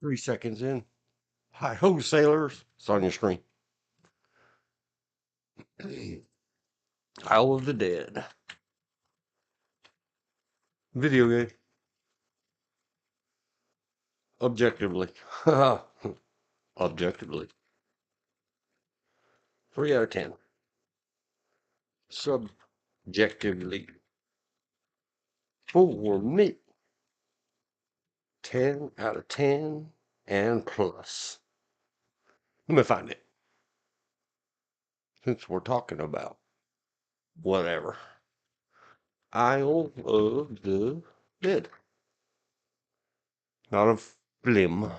3 seconds in. Hi ho, sailors. It's on your screen. Isle of the Dead. Video game. Objectively. Objectively. 3 out of 10. Subjectively. For me. 10 out of 10 and plus. Let me find it. Since we're talking about whatever. Isle of the Dead. Not a film.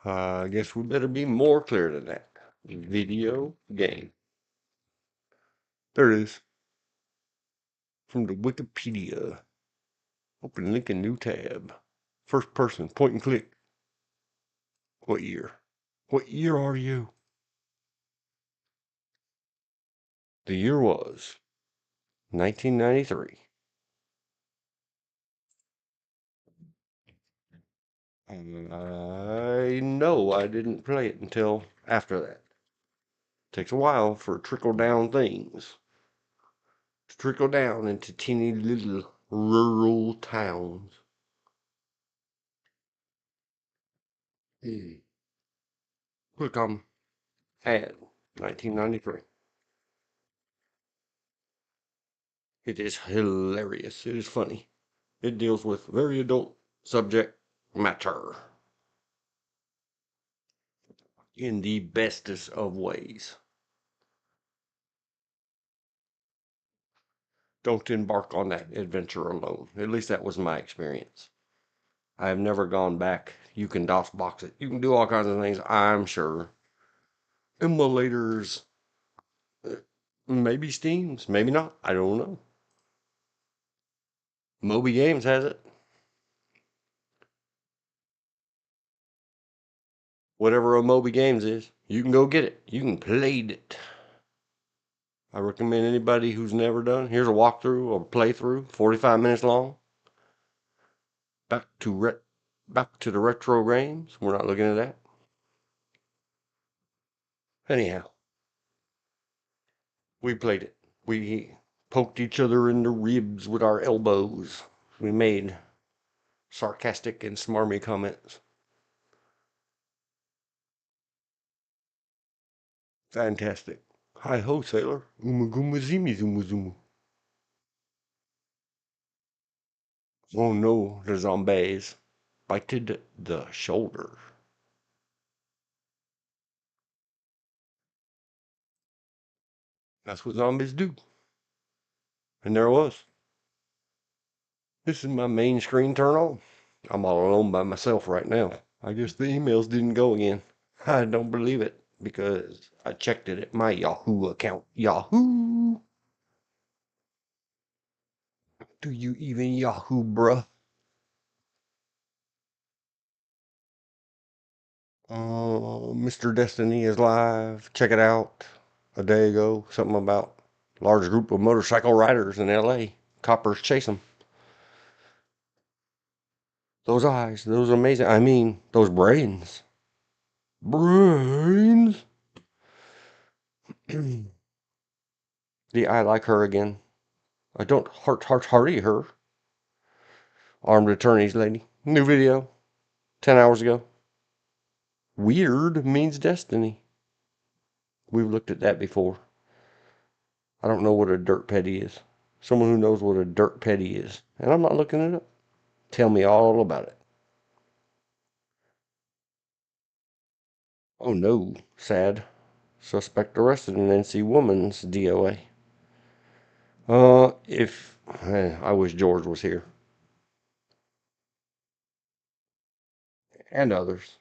I guess we better be more clear than that. Video game. There it is. From the Wikipedia. Open link in new tab. First person, point and click. What year? What year are you? The year was 1993. I know I didn't play it until after that. Takes a while for trickle down things to trickle down into teeny little rural towns. Click on ad 1993. It is hilarious. It is funny. It deals with very adult subject matter in the bestest of ways. Don't embark on that adventure alone. At least that was my experience. I have never gone back. You can DOS box it. You can do all kinds of things, I'm sure. Emulators, maybe Steam's, maybe not. I don't know. Moby Games has it. Whatever a Moby Games is, you can go get it. You can play it. I recommend anybody who's never done. Here's a walkthrough or playthrough, 45 minutes long. Back to the retro games. We're not looking at that. Anyhow, we played it. We poked each other in the ribs with our elbows. We made sarcastic and smarmy comments. Fantastic. Hi ho, sailor. Umagumazimi zumu. Oh no, the zombies bited the shoulder. That's what zombies do. And there it was. This is my main screen turn on. I'm all alone by myself right now. I guess the emails didn't go again. I don't believe it because I checked it at my Yahoo account. Yahoo! Do you even Yahoo, bruh? Mr. Destiny is live. Check it out. A day ago, something about large group of motorcycle riders in LA. Coppers chase them. Those eyes, those amazing. I mean, those brains. Brains. The I like her again. I don't hearty her. Armed attorneys lady. New video. 10 hours ago. Weird means destiny. We've looked at that before. I don't know what a dirt petty is. Someone who knows what a dirt petty is. And I'm not looking it up. Tell me all about it. Oh no. Sad. Suspect arrested in NC woman's DOA. I wish George was here. And others.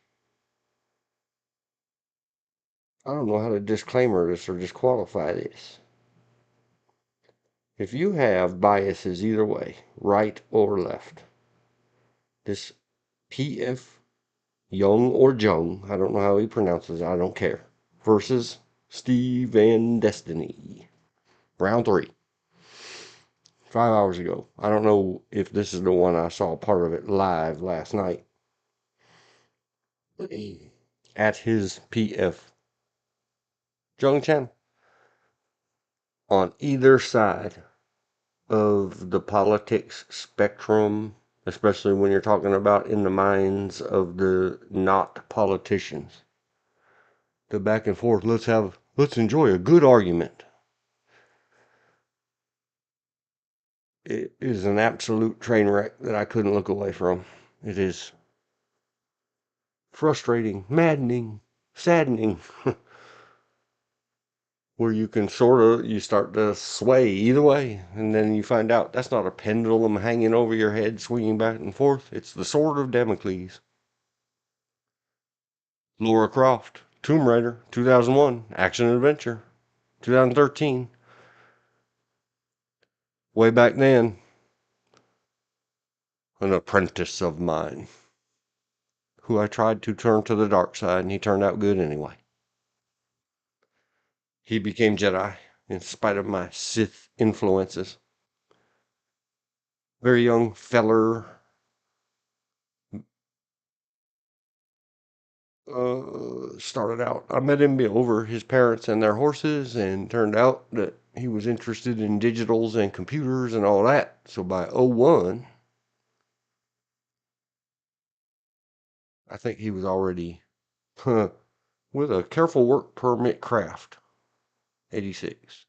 I don't know how to disclaimer this or disqualify this. If you have biases either way, right or left, this P.F. Young or Jung, I don't know how he pronounces it, I don't care, versus Steve and Destiny. Round 3. 5 hours ago. I don't know if this is the one I saw part of it live last night at his PF Junction on either side of the politics spectrum, especially when you're talking about in the minds of the not politicians. The back and forth, let's enjoy a good argument. It is an absolute train wreck that I couldn't look away from. It is frustrating, maddening, saddening, where you start to sway either way, and then you find out that's not a pendulum hanging over your head swinging back and forth. It's the sword of Damocles. Laura Croft, Tomb Raider, 2001, action and adventure, 2013. Way back then, an apprentice of mine who I tried to turn to the dark side, and he turned out good anyway. He became Jedi in spite of my Sith influences. Very young feller. Started out, I met him over his parents and their horses, and turned out that he was interested in digitals and computers and all that. So by '01, I think he was already with a careful work permit craft. 86,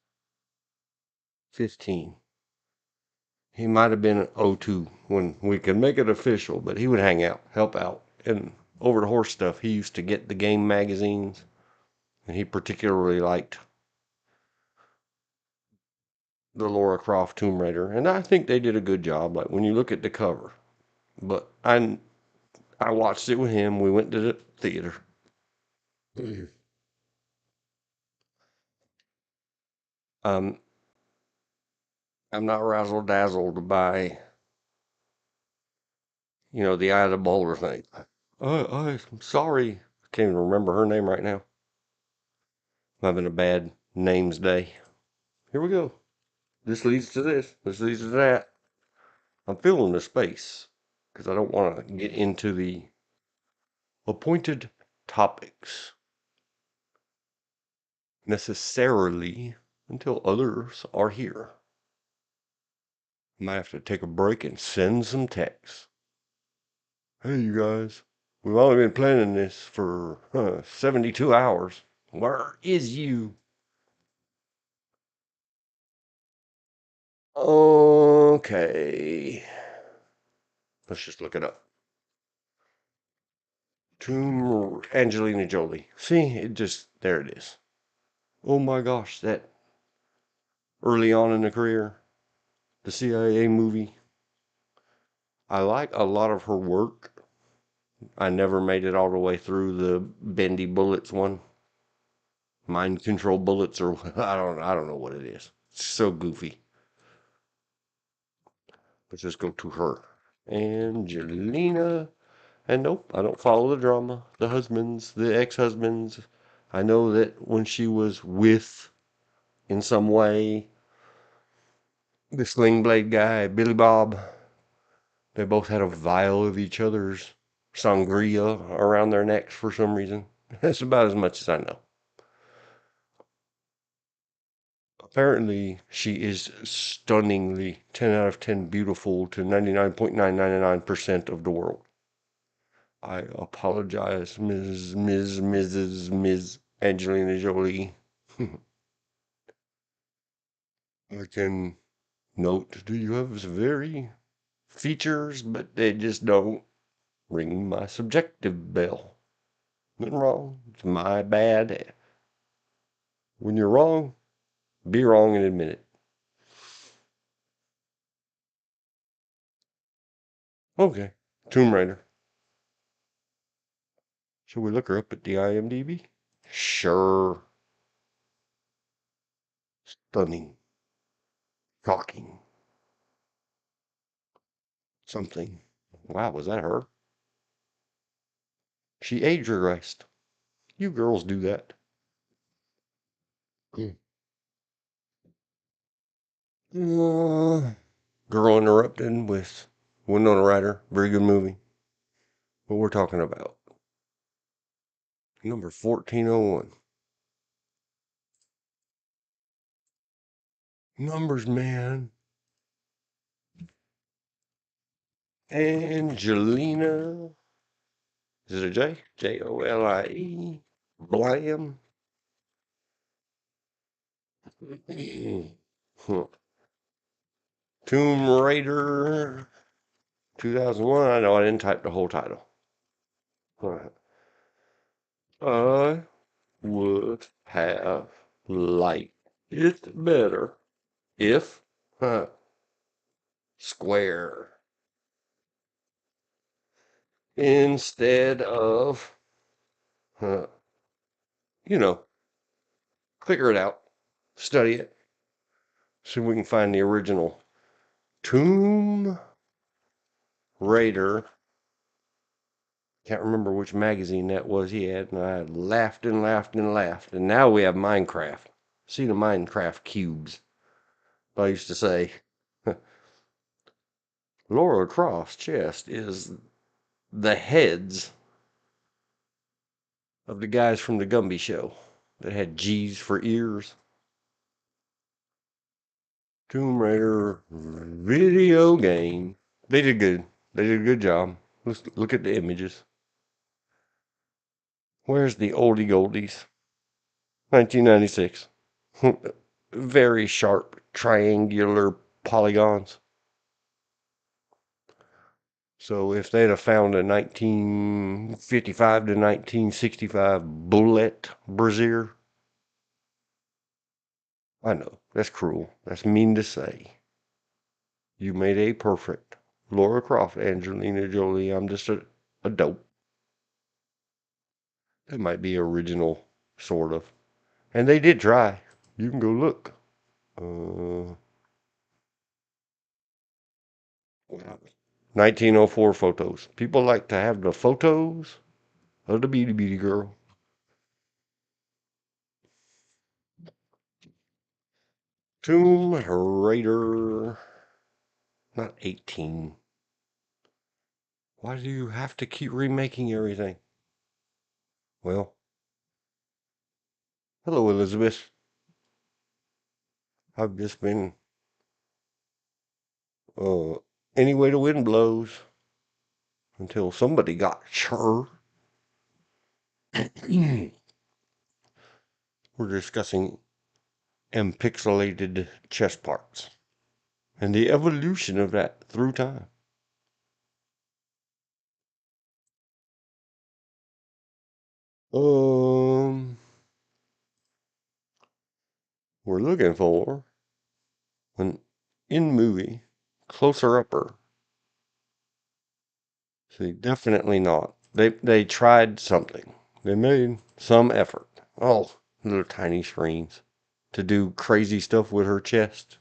15. He might have been '02 when we could make it official, but he would hang out, help out. And over the horse stuff, he used to get the game magazines, and he particularly liked the Laura Croft Tomb Raider, and I think they did a good job. Like when you look at the cover, but I watched it with him. We went to the theater. Um, I'm not razzle dazzled by the Eye of the Beholder thing. I'm sorry. I can't even remember her name right now. I'm having a bad names day. Here we go. This leads to this. This leads to that. I'm filling the space because I don't want to get into the appointed topics necessarily until others are here. Might have to take a break and send some texts. Hey, you guys, we've only been planning this for 72 hours. Where is you? Okay. Let's just look it up. Tomb Angelina Jolie. See, there it is. Oh my gosh, that early on in the career, the CIA movie. I like a lot of her work. I never made it all the way through the bendy bullets one. Mind control bullets, or I don't know what it is. It's so goofy. Let's just go to her. Angelina. And nope, I don't follow the drama. The husbands, the ex-husbands. I know that when she was with, in some way, the Sling Blade guy, Billy Bob, they both had a vial of each other's sangria around their necks for some reason. That's about as much as I know. Apparently, she is stunningly 10 out of 10 beautiful to 99.999% of the world. I apologize, Ms. Angelina Jolie. I can note, do you have very features, but they just don't ring my subjective bell. Nothing wrong. It's my bad. When you're wrong, be wrong and admit it. Okay. Tomb Raider. Shall we look her up at the IMDb? Sure. Stunning. Shocking. Something. Wow, was that her? She age regressed. You girls do that. Mm. Girl Interrupted with Winona Ryder. Very good movie. What we're talking about. Number 1401. Numbers, man. Angelina. Is it a J? Jolie. Blam. Tomb Raider. 2001. I know I didn't type the whole title. I would have liked it better if square instead of uh, you know, figure it out, study it, see if we can find the original Tomb Raider. Can't remember which magazine that was he had, and I laughed and laughed and laughed. And now we have Minecraft. See the Minecraft cubes. I used to say, Laura Croft's chest is the heads of the guys from the Gumby show that had G's for ears. Tomb Raider video game. They did good. They did a good job. Let's look at the images. Where's the oldie goldies? 1996. Very sharp triangular polygons. So if they'd have found a 1955 to 1965 bullet brazier, I know, that's cruel. That's mean to say. You made a perfect Laura Croft, Angelina Jolie. I'm just a dope. That might be original, sort of. And they did try. You can go look. 1904 photos. People like to have the photos of the beauty girl. Tomb Raider. Not 18. Why do you have to keep remaking everything? Well, hello, Elizabeth. I've just been, uh, any way the wind blows until somebody got sure. We're discussing empixelated chest parts and the evolution of that through time. Um, we're looking for an in movie closer upper. See, definitely not. They tried something. They made some effort. Oh, little tiny screens to do crazy stuff with her chest.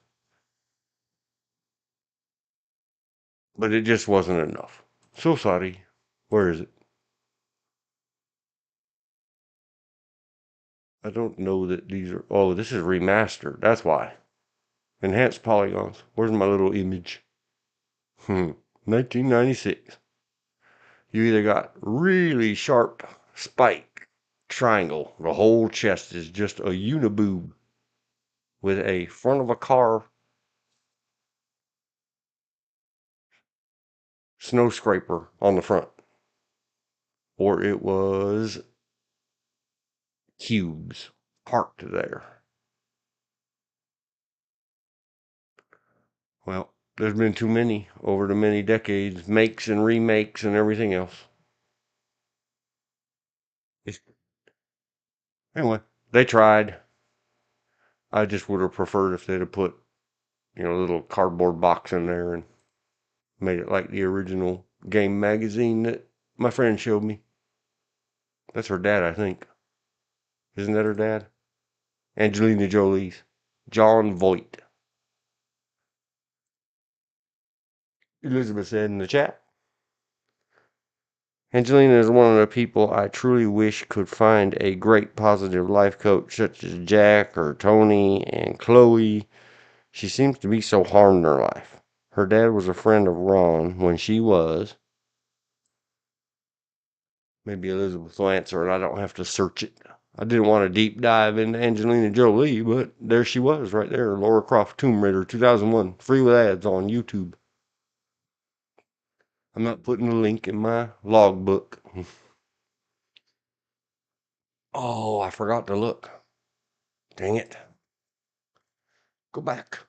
But it just wasn't enough. So sorry. Where is it? I don't know that these are. Oh, this is remastered. That's why. Enhanced polygons. Where's my little image? 1996. You either got really sharp spike triangle. The whole chest is just a uniboob with a front of a car snow scraper on the front. Or it was cubes parked there. Well, there's been too many over the many decades, makes and remakes and everything else. It's, anyway, they tried. I just would have preferred if they'd have put, a little cardboard box in there and made it like the original game magazine that my friend showed me. That's her dad, I think. Isn't that her dad? Angelina Jolie's. John Voight. Elizabeth said in the chat. Angelina is one of the people I truly wish could find a great positive life coach such as Jack or Tony and Chloe. She seems to be so harmed in her life. Her dad was a friend of Ron when she was. Maybe Elizabeth will answer it. I don't have to search it. I didn't want to deep dive into Angelina Jolie, but there she was right there. Laura Croft Tomb Raider 2001. Free with ads on YouTube. I'm not putting the link in my logbook. Oh, I forgot to look. Dang it. Go back.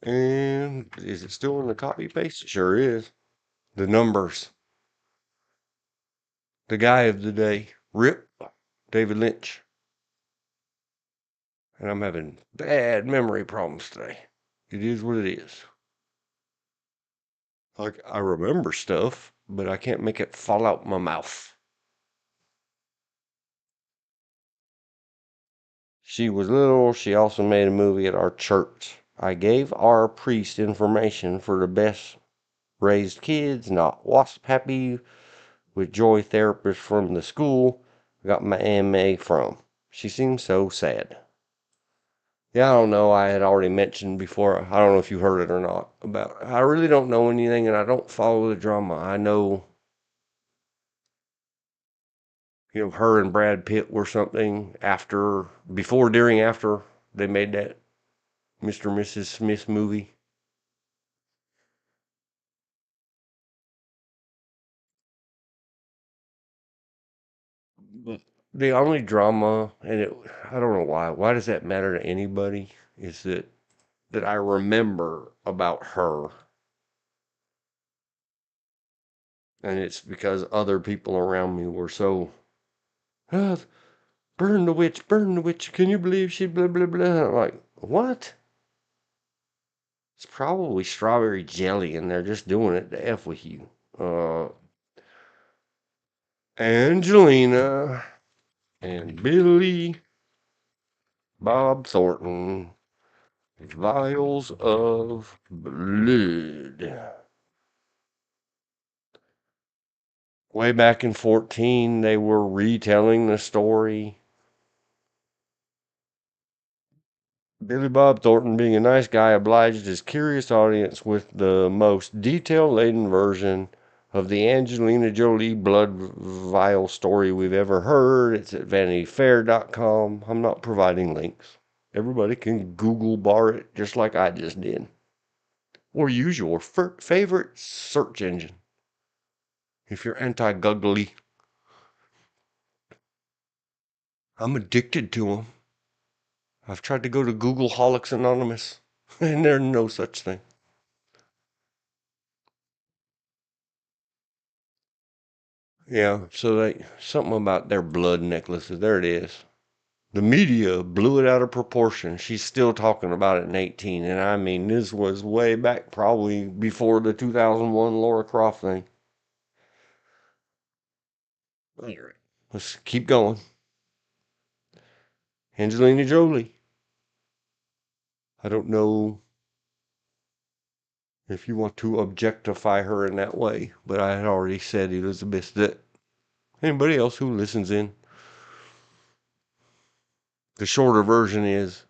And is it still in the copy paste? It sure is. The numbers. The guy of the day. R.I.P. David Lynch. And I'm having bad memory problems today. It is what it is. Like, I remember stuff, but I can't make it fall out my mouth. She was little. She also made a movie at our church. I gave our priest information for the best raised kids, not wasp happy, with joy therapist from the school I got my MA from. She seemed so sad. Yeah, I don't know. I had already mentioned before. I don't know if you heard it or not. About I really don't know anything, and I don't follow the drama. I know, her and Brad Pitt were something after, before, during, after they made that Mr. and Mrs. Smith movie. But the only drama, and I don't know why. Why does that matter to anybody? Is that I remember about her, and it's because other people around me were so, "Ah, burn the witch, burn the witch. Can you believe she blah blah blah?" I'm like, what? It's probably strawberry jelly, and they're just doing it to f with you. Angelina and Billy Bob Thornton, vials of blood. Way back in 14, they were retelling the story. Billy Bob Thornton, being a nice guy, obliged his curious audience with the most detail-laden version of the Angelina Jolie blood vial story we've ever heard. It's at VanityFair.com. I'm not providing links. Everybody can Google bar it just like I just did. Or use your favorite search engine if you're anti-guggly. I'm addicted to them. I've tried to go to Google Holics Anonymous, and there's no such thing. Yeah, so something about their blood necklaces. There it is. The media blew it out of proportion. She's still talking about it in 18, and I mean, this was way back, probably before the 2001 Laura Croft thing. All right, let's keep going. Angelina Jolie. I don't know if you want to objectify her in that way, but I had already said, Elizabeth, that anybody else who listens in, the shorter version is,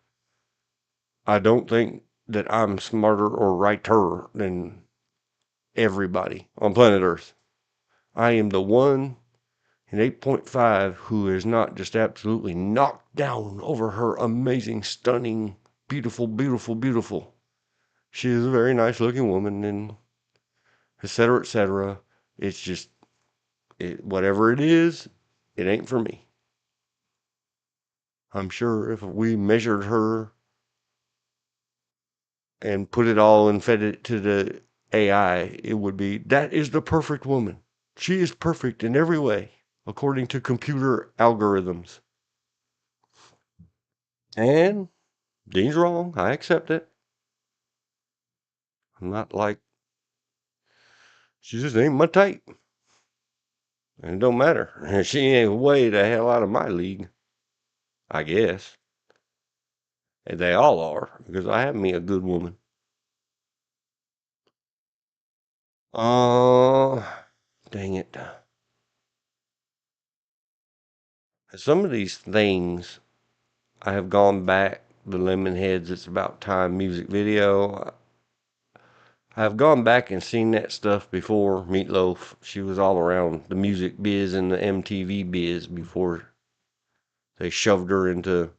I don't think that I'm smarter or righter than everybody on planet Earth. I am the one in 8.5 who is not just absolutely knocked down over her amazing, stunning, beautiful, beautiful, beautiful. She is a very nice looking woman, and etc., etc. It's just, whatever it is, it ain't for me. I'm sure if we measured her and put it all and fed it to the AI, it would be, that is the perfect woman. She is perfect in every way, according to computer algorithms. And Dean's wrong. I accept it. I'm not like, she just ain't my type. And it don't matter. She ain't way the hell out of my league, I guess. And they all are, because I have me a good woman. Uh, dang it. Some of these things I have gone back. The Lemonheads, It's About Time music video. I've gone back and seen that stuff before. Meatloaf, she was all around the music biz and the MTV biz before they shoved her into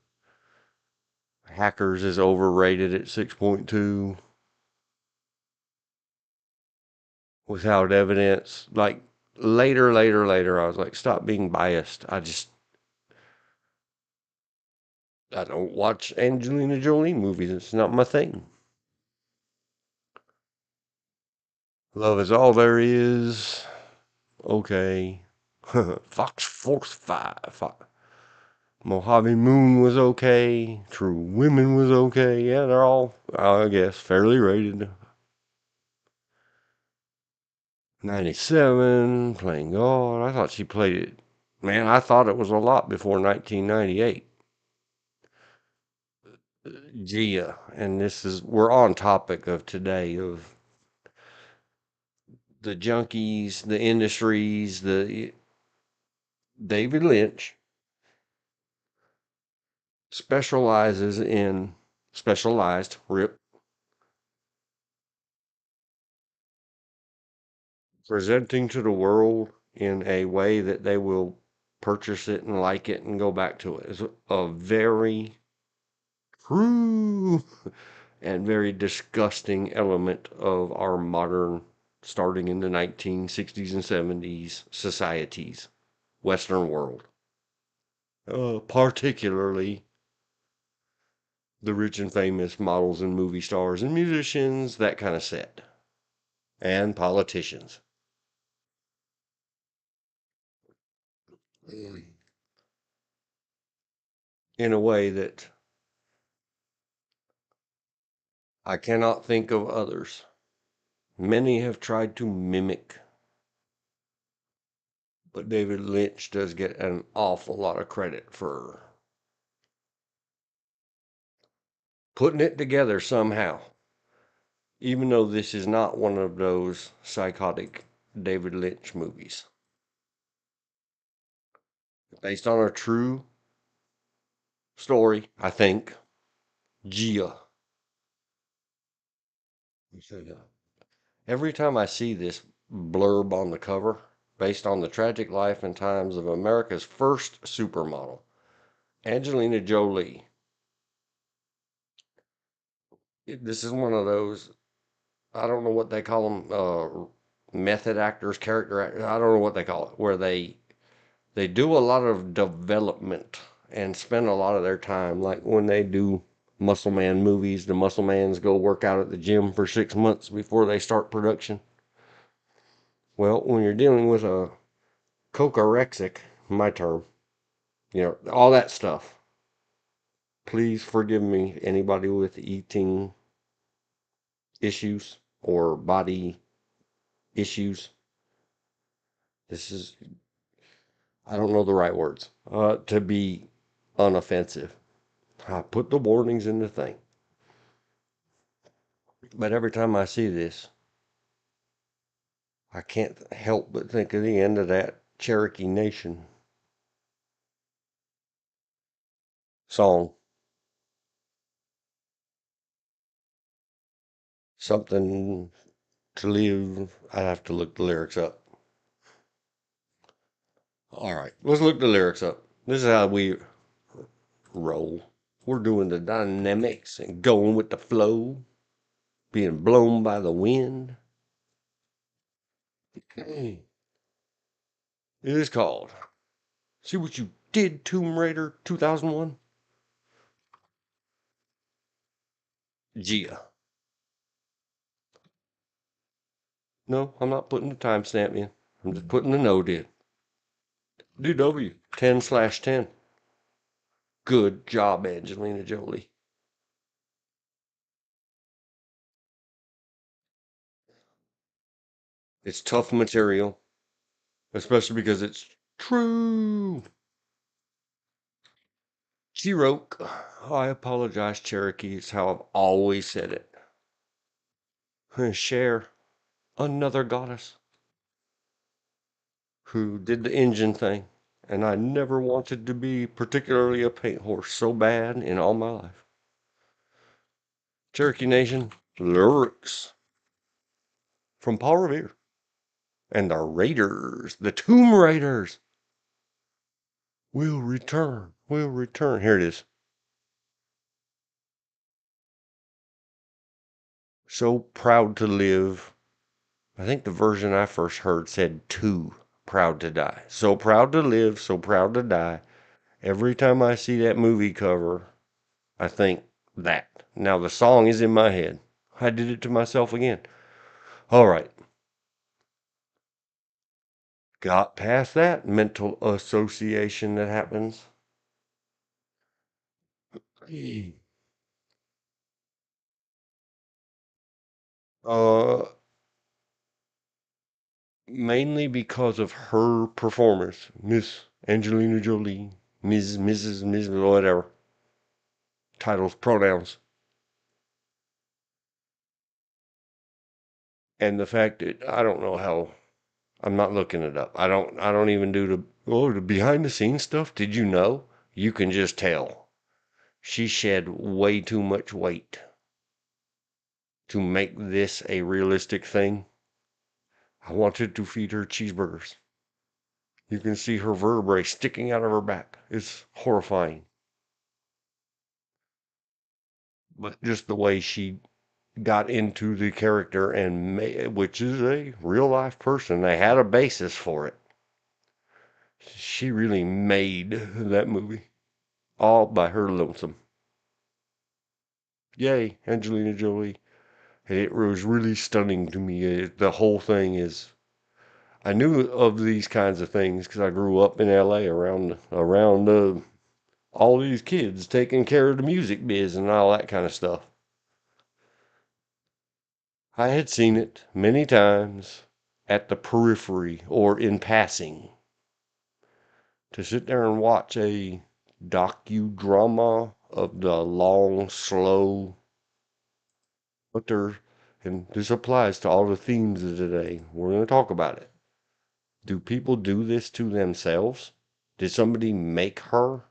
Hackers is overrated at 6.2 without evidence. Like later, I was like, stop being biased. I don't watch Angelina Jolie movies. It's not my thing. Love is all there is. Okay. Fox Force 5. Mojave Moon was okay. True Women was okay. Yeah, they're all, I guess, fairly rated. 97, Playing God. I thought she played it. Man, I thought it was a lot before 1998. Gia, and we're on topic of today of the junkies, the industries, the David Lynch specializes in specialized rip presenting to the world in a way that they will purchase it and like it and go back to it. It's a very true and very disgusting element of our modern, starting in the 1960s and 70s societies, Western world. Particularly the rich and famous models and movie stars and musicians, that kind of set, and politicians. In a way that I cannot think of others. Many have tried to mimic, but David Lynch does get an awful lot of credit for putting it together somehow. Even though this is not one of those psychotic David Lynch movies. Based on a true story, I think. Gia. Every time I see this blurb on the cover, based on the tragic life and times of America's first supermodel, Angelina Jolie. This is one of those, I don't know what they call them, method actors, character actors, I don't know what they call it, where they do a lot of development and spend a lot of their time. Like when they do Muscle Man movies, the Muscle Mans go work out at the gym for 6 months before they start production. Well, when you're dealing with a cocarexic, my term, all that stuff. Please forgive me, anybody with eating issues or body issues. This is, I don't know the right words, to be unoffensive. I put the warnings in the thing. But every time I see this, I can't help but think of the end of that Cherokee Nation song. Something to live. I have to look the lyrics up. All right, let's look the lyrics up. This is how we roll. We're doing the dynamics and going with the flow, being blown by the wind. It is called See What You Did, Tomb Raider 2001. Gia. No, I'm not putting the timestamp in. I'm just putting the note in. DW 10/10. Good job, Angelina Jolie. It's tough material, especially because it's true. She wrote, I apologize, Cherokee. It's how I've always said it. Cher, another goddess who did the engine thing. And I never wanted to be particularly a paint horse so bad in all my life. Cherokee Nation, lyrics. from Paul Revere and the Raiders, the Tomb Raiders will return, will return. Here it is. So proud to live. I think the version I first heard said too proud to die. So proud to live, so proud to die. Every time I see that movie cover, I think that. Now the song is in my head. I did it to myself again. All right. Got past that mental association that happens. Uh, Mainly because of her performance, Miss Angelina Jolie, Mrs., whatever, titles, pronouns, and the fact that I don't know how. I'm not looking it up. I don't even do the behind the scenes stuff. Did you know? You can just tell. She shed way too much weight to make this a realistic thing. I wanted to feed her cheeseburgers. You can see her vertebrae sticking out of her back. It's horrifying. But just the way she got into the character and which is a real life person. They had a basis for it. She really made that movie all by her lonesome. Yay, Angelina Jolie. And it was really stunning to me. The whole thing is. I knew of these kinds of things because I grew up in LA around all these kids taking care of the music biz and all that kind of stuff. I had seen it many times at the periphery or in passing. To sit there and watch a docudrama of the long, slow, but there, and this applies to all the themes of today. We're going to talk about it. Do people do this to themselves? Did somebody make her?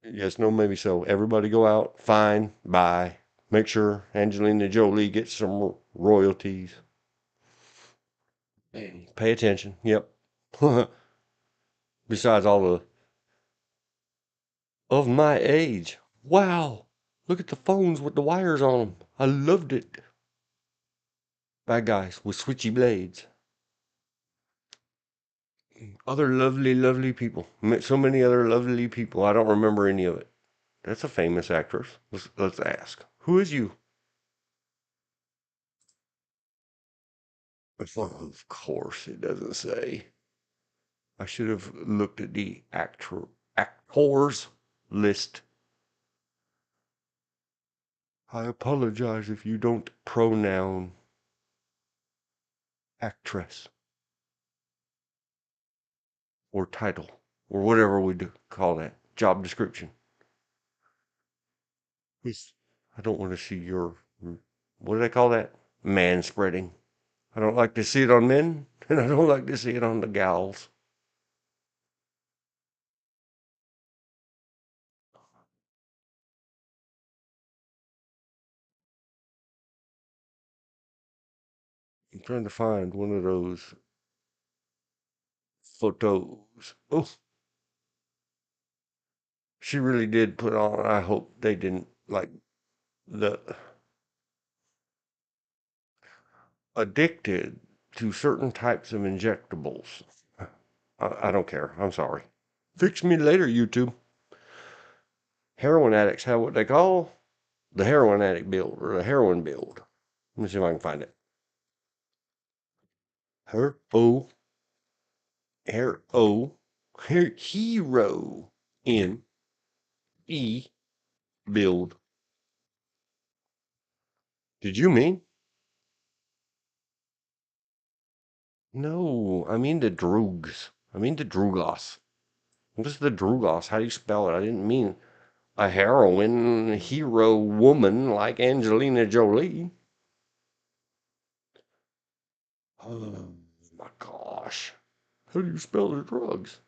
Yes, no, maybe so. Everybody go out, fine, buy. Make sure Angelina Jolie gets some royalties. Pay attention. Yep. Besides all the of my age. Wow. Look at the phones with the wires on them. I loved it. Bad guys with switchy blades. Other lovely, lovely people. Met so many other lovely people. I don't remember any of it. That's a famous actress. Let's ask. Who is you? Of course, it doesn't say. I should have looked at the actors list. I apologize if you don't pronoun actress or title or whatever we do call that job description. I don't want to see your what do they call that? Man spreading. I don't like to see it on men, and I don't like to see it on the gals. I'm trying to find one of those photos. Oh, she really did put on. I hope they didn't like the addicted to certain types of injectables. I don't care. I'm sorry. Fix me later, YouTube. Heroin addicts have what they call the heroin addict build or the heroin build. Let me see if I can find it. Her O hero hero in E build. Did you mean? No, I mean the droogs. I mean the droogos. What's the droogos? How do you spell it? I didn't mean a heroine hero woman like Angelina Jolie. Oh my gosh. How do you spell the drugs?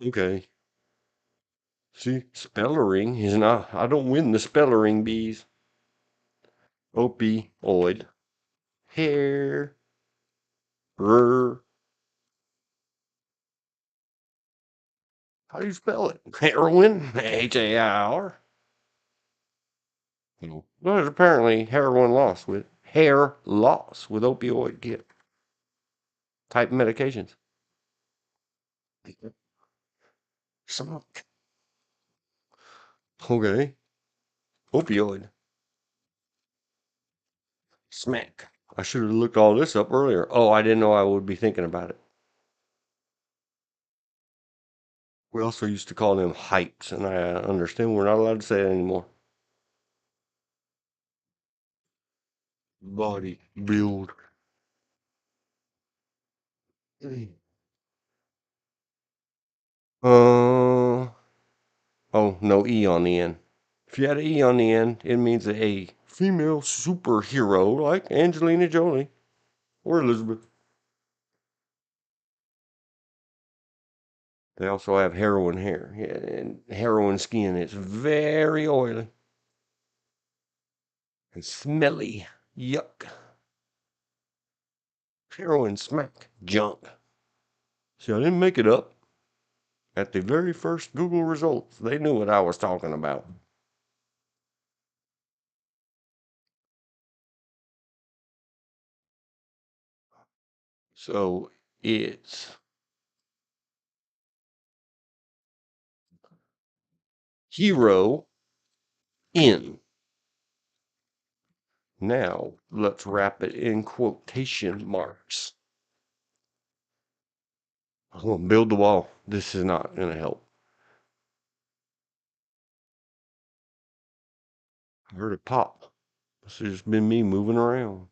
Okay. See, spellering is not, I don't win the spellering bees. Opioid. Hair. R. How do you spell it? Heroin? H-A-I-R. No. There's apparently heroin loss with hair loss with opioid kit type medications. Smoke. Okay. Opioid. Smack. I should have looked all this up earlier. Oh, I didn't know I would be thinking about it. We also used to call them hypes, and I understand we're not allowed to say it anymore. Body build. Uh, oh, no E on the end. If you had an E on the end, it means a female superhero like Angelina Jolie or Elizabeth. They also have heroin hair, yeah, and heroin skin. It's very oily and smelly. Yuck. Heroin smack. Junk. See, I didn't make it up. At the very first Google results, they knew what I was talking about. So it's hero in. Now let's wrap it in quotation marks. I'm gonna build the wall. This is not gonna help. I heard it pop. This has just been me moving around.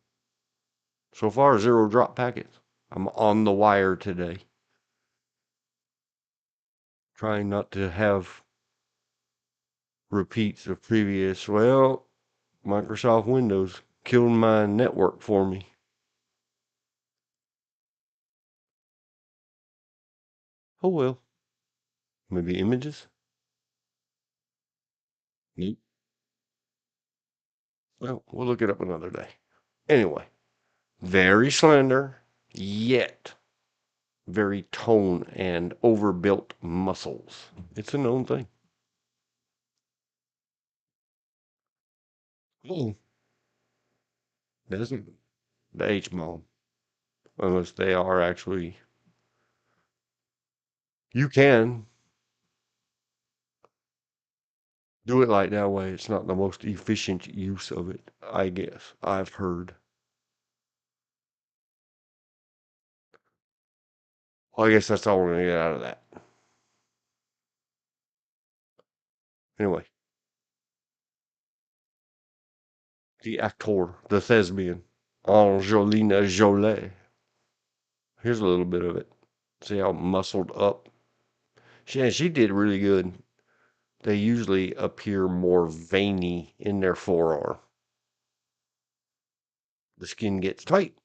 So far, 0 drop packets. I'm on the wire today. Trying not to have repeats of previous. Well, Microsoft Windows killed my network for me. Oh well. Maybe images? Nope. Well, we'll look it up another day. Anyway, very slender, yet very tone and overbuilt muscles. It's a known thing. Oh, doesn't the H bomb, unless they are actually. You can do it like that way. It's not the most efficient use of it, I guess. I've heard. Well, I guess that's all we're gonna get out of that. Anyway, the actor, the thespian, Angelina Jolie. Here's a little bit of it. See how muscled up. She did really good. They usually appear more veiny in their forearm. The skin gets tight,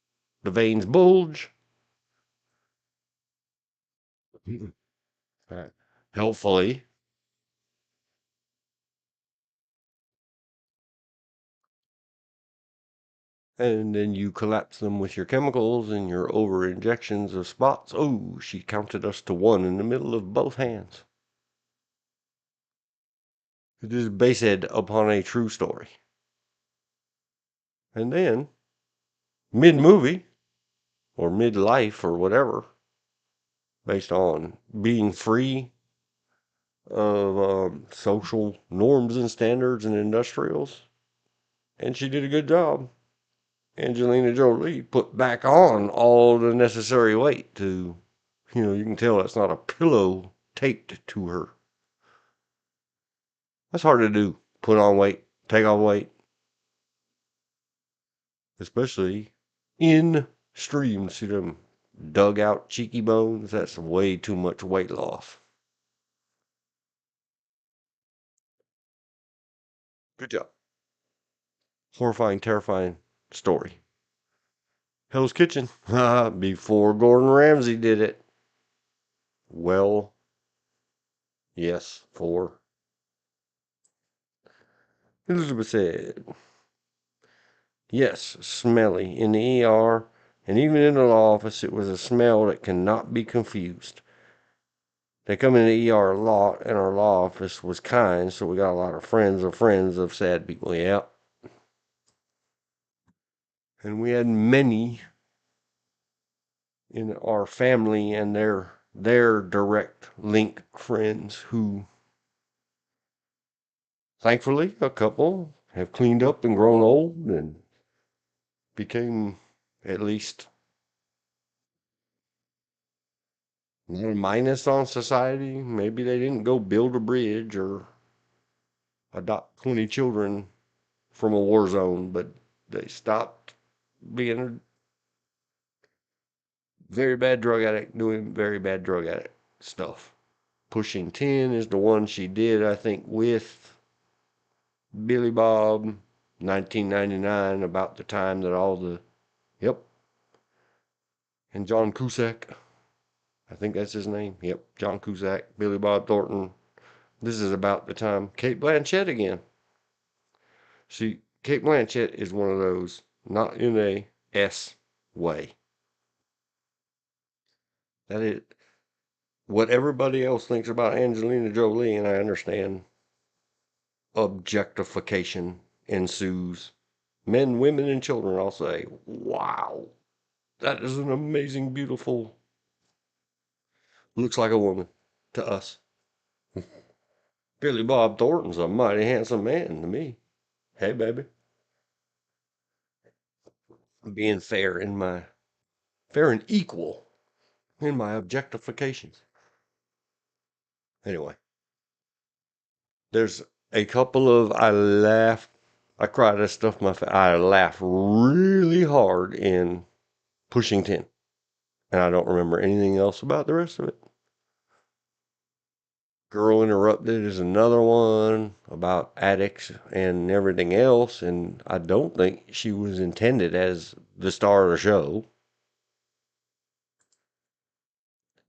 the veins bulge. Right. Helpfully. And then you collapse them with your chemicals and your over injections of spots. Oh, she counted us to one in the middle of both hands. It is based upon a true story. And then, mid movie, or mid life, or whatever, based on being free of social norms and standards and industrials. And she did a good job. Angelina Jolie put back on all the necessary weight to, you can tell that's not a pillow taped to her. That's hard to do. Put on weight, take off weight, especially in stream. See them dug out cheeky bones? That's way too much weight loss. Good job. Horrifying, terrifying story. Hell's Kitchen. Before Gordon Ramsay did it. Well, yes, 4. Elizabeth said, yes, smelly. In the ER and even in the law office, it was a smell that cannot be confused. They come in the ER a lot, and our law office was kind, so we got a lot of friends of sad people. Yeah. And we had many in our family and their direct link friends who, thankfully, a couple have cleaned up and grown old and became at least not a minus on society. Maybe they didn't go build a bridge or adopt 20 children from a war zone, but they stopped being a very bad drug addict, doing very bad drug addict stuff. Pushing 10 is the one she did, I think, with Billy Bob, 1999, about the time that all the, yep, and John Cusack, I think that's his name. Yep, John Cusack, Billy Bob Thornton. This is about the time. Kate Blanchett again. See, Kate Blanchett is one of those, not in a S way. That is what everybody else thinks about Angelina Jolie, and I understand objectification ensues. Men, women, and children all say, wow, that is an amazing, beautiful, looks like a woman to us. Billy Bob Thornton's a mighty handsome man to me. Hey, baby. Being fair and equal in my objectifications. Anyway, there's a couple of, I cried, I stuffed my face. I laughed really hard in Pushing 10. And I don't remember anything else about the rest of it. Girl Interrupted is another one about addicts and everything else, and I don't think she was intended as the star of the show.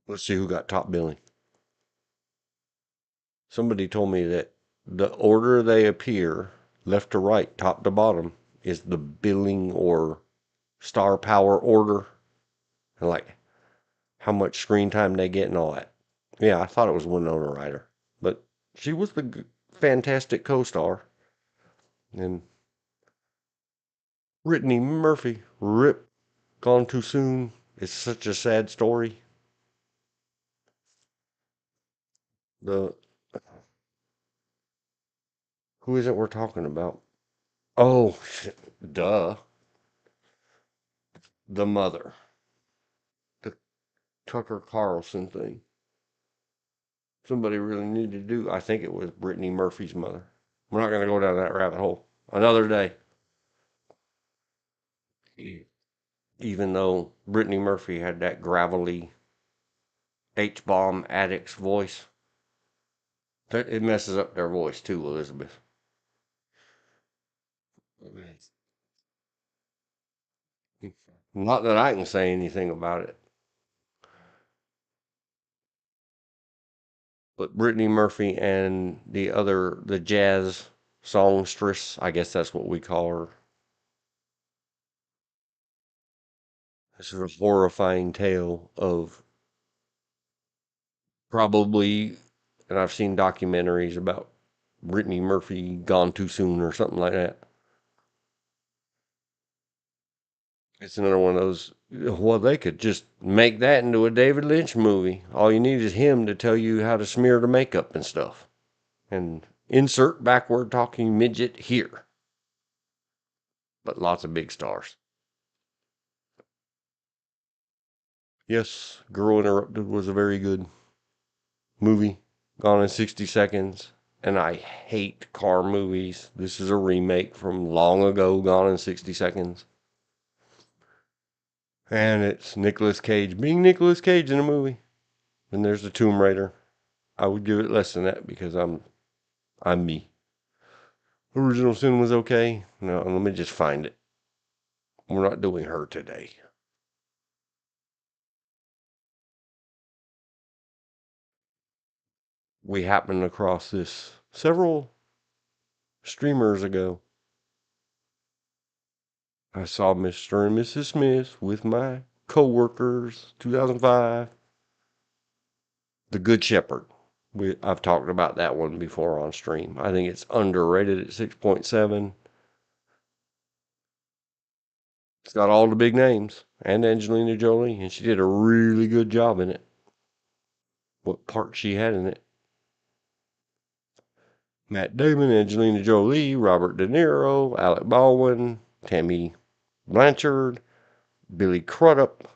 Let's see who got top billing. Somebody told me that the order they appear, left to right, top to bottom, is the billing or star power order, and like how much screen time they get and all that. Yeah, I thought it was Winona Ryder, but she was the fantastic co-star. And Brittany Murphy, rip, gone too soon. It's such a sad story. The Who is it we're talking about? Oh, duh, the mother, the Tucker Carlson thing. Somebody really needed to do. I think it was Brittany Murphy's mother. We're not going to go down that rabbit hole. Another day. Even though Brittany Murphy had that gravelly H-bomb addict's voice, it messes up their voice too, Elizabeth. Not that I can say anything about it, but Brittany Murphy and the jazz songstress, I guess that's what we call her. This is a horrifying tale of probably, and I've seen documentaries about Brittany Murphy gone too soon or something like that. It's another one of those. Well, they could just make that into a David Lynch movie. All you need is him to tell you how to smear the makeup and stuff. And insert backward talking midget here. But lots of big stars. Yes, Girl Interrupted was a very good movie. Gone in 60 Seconds. And I hate car movies. This is a remake from long ago, Gone in 60 Seconds. And it's Nicolas Cage being Nicolas Cage in a movie. And there's the Tomb Raider. I would give it less than that because I'm me. Original Sin was okay. No, let me just find it. We're not doing her today. We happened across this several streamers ago. I saw Mr. and Mrs. Smith with my coworkers, 2005. The Good Shepherd. I've talked about that one before on stream. I think it's underrated at 6.7. It's got all the big names and Angelina Jolie, and she did a really good job in it. What part she had in it. Matt Damon, Angelina Jolie, Robert De Niro, Alec Baldwin, Tammy Blanchard, Billy Crudup.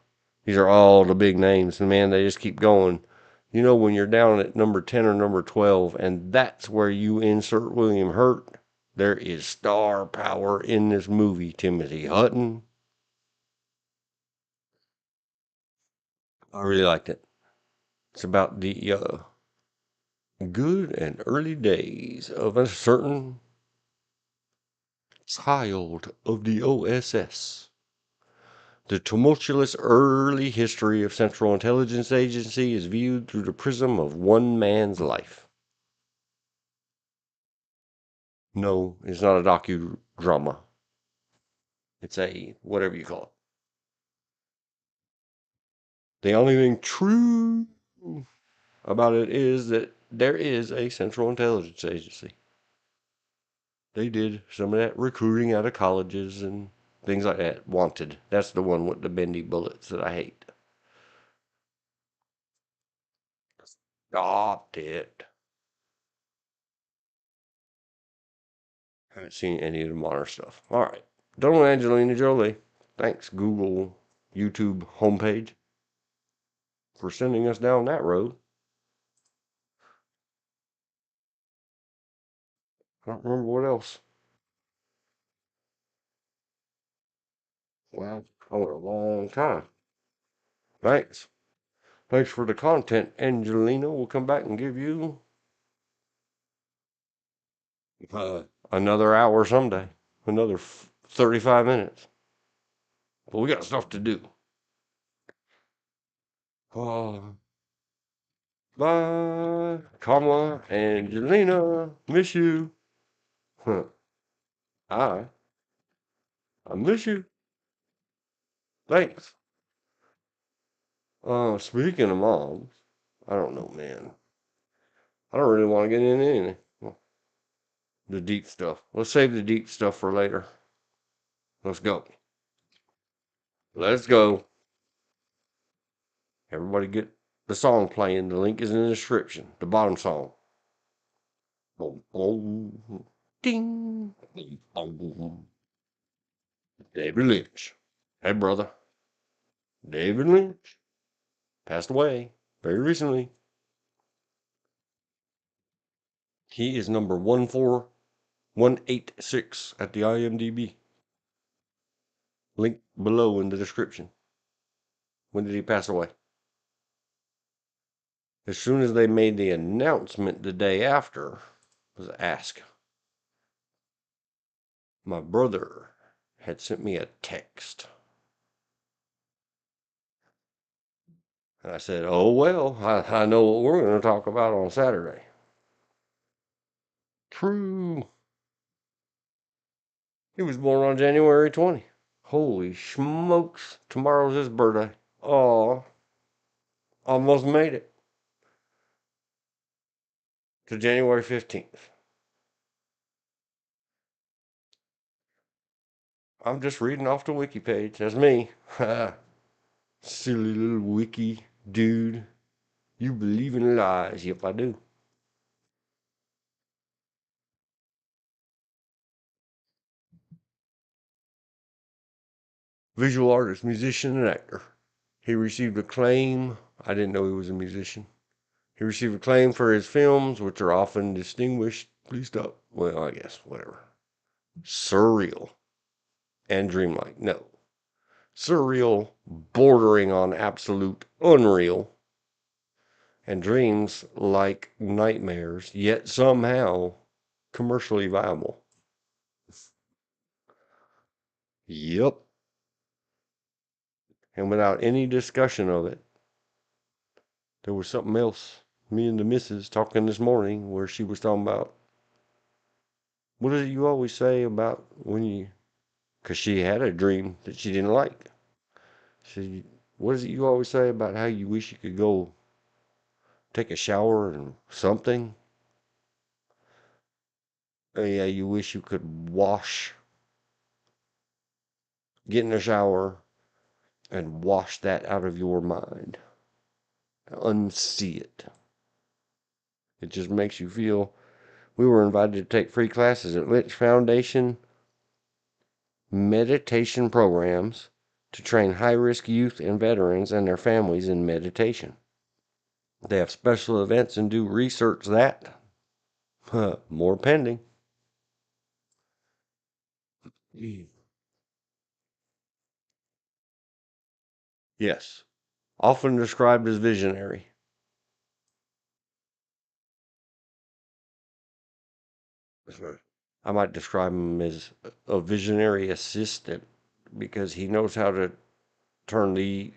These are all the big names, and man, they just keep going. You know, when you're down at number 10 or number 12, and that's where you insert William Hurt, there is star power in this movie. Timothy Hutton. I really liked it. It's about the good and early days of a certain child of the OSS. The tumultuous early history of Central Intelligence Agency is viewed through the prism of one man's life. No, it's not a docudrama. It's a whatever you call it. The only thing true about it is that there is a Central Intelligence Agency. They did some of that recruiting out of colleges and things like that. Wanted. That's the one with the bendy bullets that I hate. Stop it. Haven't seen any of the modern stuff. All right. Done with Angelina Jolie. Thanks, Google, YouTube homepage, for sending us down that road. I don't remember what else. Wow. I went a long time. Thanks. Thanks for the content, Angelina. We'll come back and give you uh, another hour someday. Another 35 minutes. But we got stuff to do. Uh, bye, Kamala, Angelina. Miss you. Huh. I miss you. Thanks. Speaking of moms, I don't know, man. I don't really want to get into anything. The deep stuff. Let's save the deep stuff for later. Let's go. Let's go. Everybody get the song playing. The link is in the description. The bottom song. Boom, boom, ding, boom, boom. David Lynch. Hey, brother. David Lynch passed away very recently. He is number 14186 at the IMDb. Link below in the description. When did he pass away? As soon as they made the announcement the day after, was asked. My brother had sent me a text. And I said, oh, well, I know what we're going to talk about on Saturday. True. He was born on January 20. Holy smokes. Tomorrow's his birthday. Oh, almost made it to January 15th. I'm just reading off the wiki page. That's me. Silly little wiki dude. You believe in lies. Yep, I do. Visual artist, musician, and actor. He received acclaim. I didn't know he was a musician. He received acclaim for his films, which are often distinguished. Please stop. Well, I guess, whatever. Surreal and dreamlike. No. Surreal, bordering on absolute unreal, and dreams like nightmares, yet somehow commercially viable. Yep. And without any discussion of it, there was something else. Me and the missus talking this morning where she was talking about What is it you always say about when you, because she had a dream that she didn't like. She, what is it you always say about how you wish you could go take a shower and something? Yeah, you wish you could get in the shower and wash that out of your mind, unsee it. It just makes you feel. We were invited to take free classes at Lynch Foundation meditation programs to train high risk youth and veterans and their families in meditation. They have special events and do research that. More pending. Yes. Often described as visionary. I might describe him as a visionary assistant because he knows how to turn the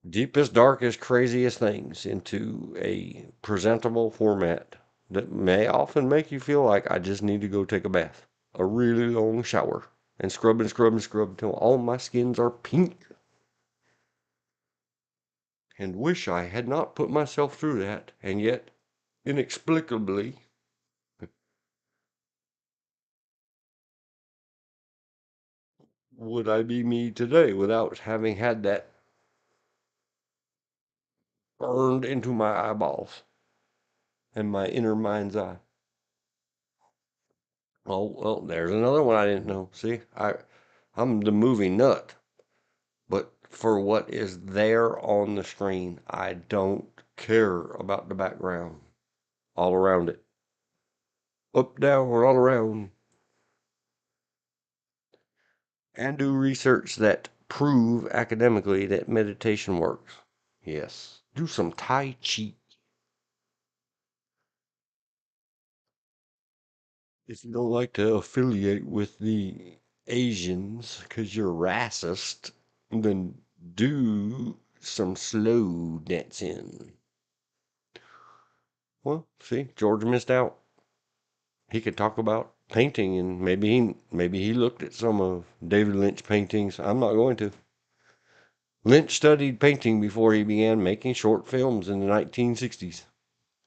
deepest, darkest, craziest things into a presentable format that may often make you feel like I just need to go take a bath, a really long shower, and scrub and scrub and scrub until all my skins are pink. And wish I had not put myself through that, and yet, inexplicably, would I be me today without having had that burned into my eyeballs and my inner mind's eye. Oh, well, there's another one I didn't know. See, I'm the movie nut, but for what is there on the screen, I don't care about the background all around it. Up, down, or all around. And do research that prove academically that meditation works. Yes. Do some Tai Chi. If you don't like to affiliate with the Asians because you're racist, then do some slow dancing. Well, see, George missed out. He could talk about painting, and maybe he looked at some of David Lynch paintings. I'm not going to. Lynch studied painting before he began making short films in the 1960s.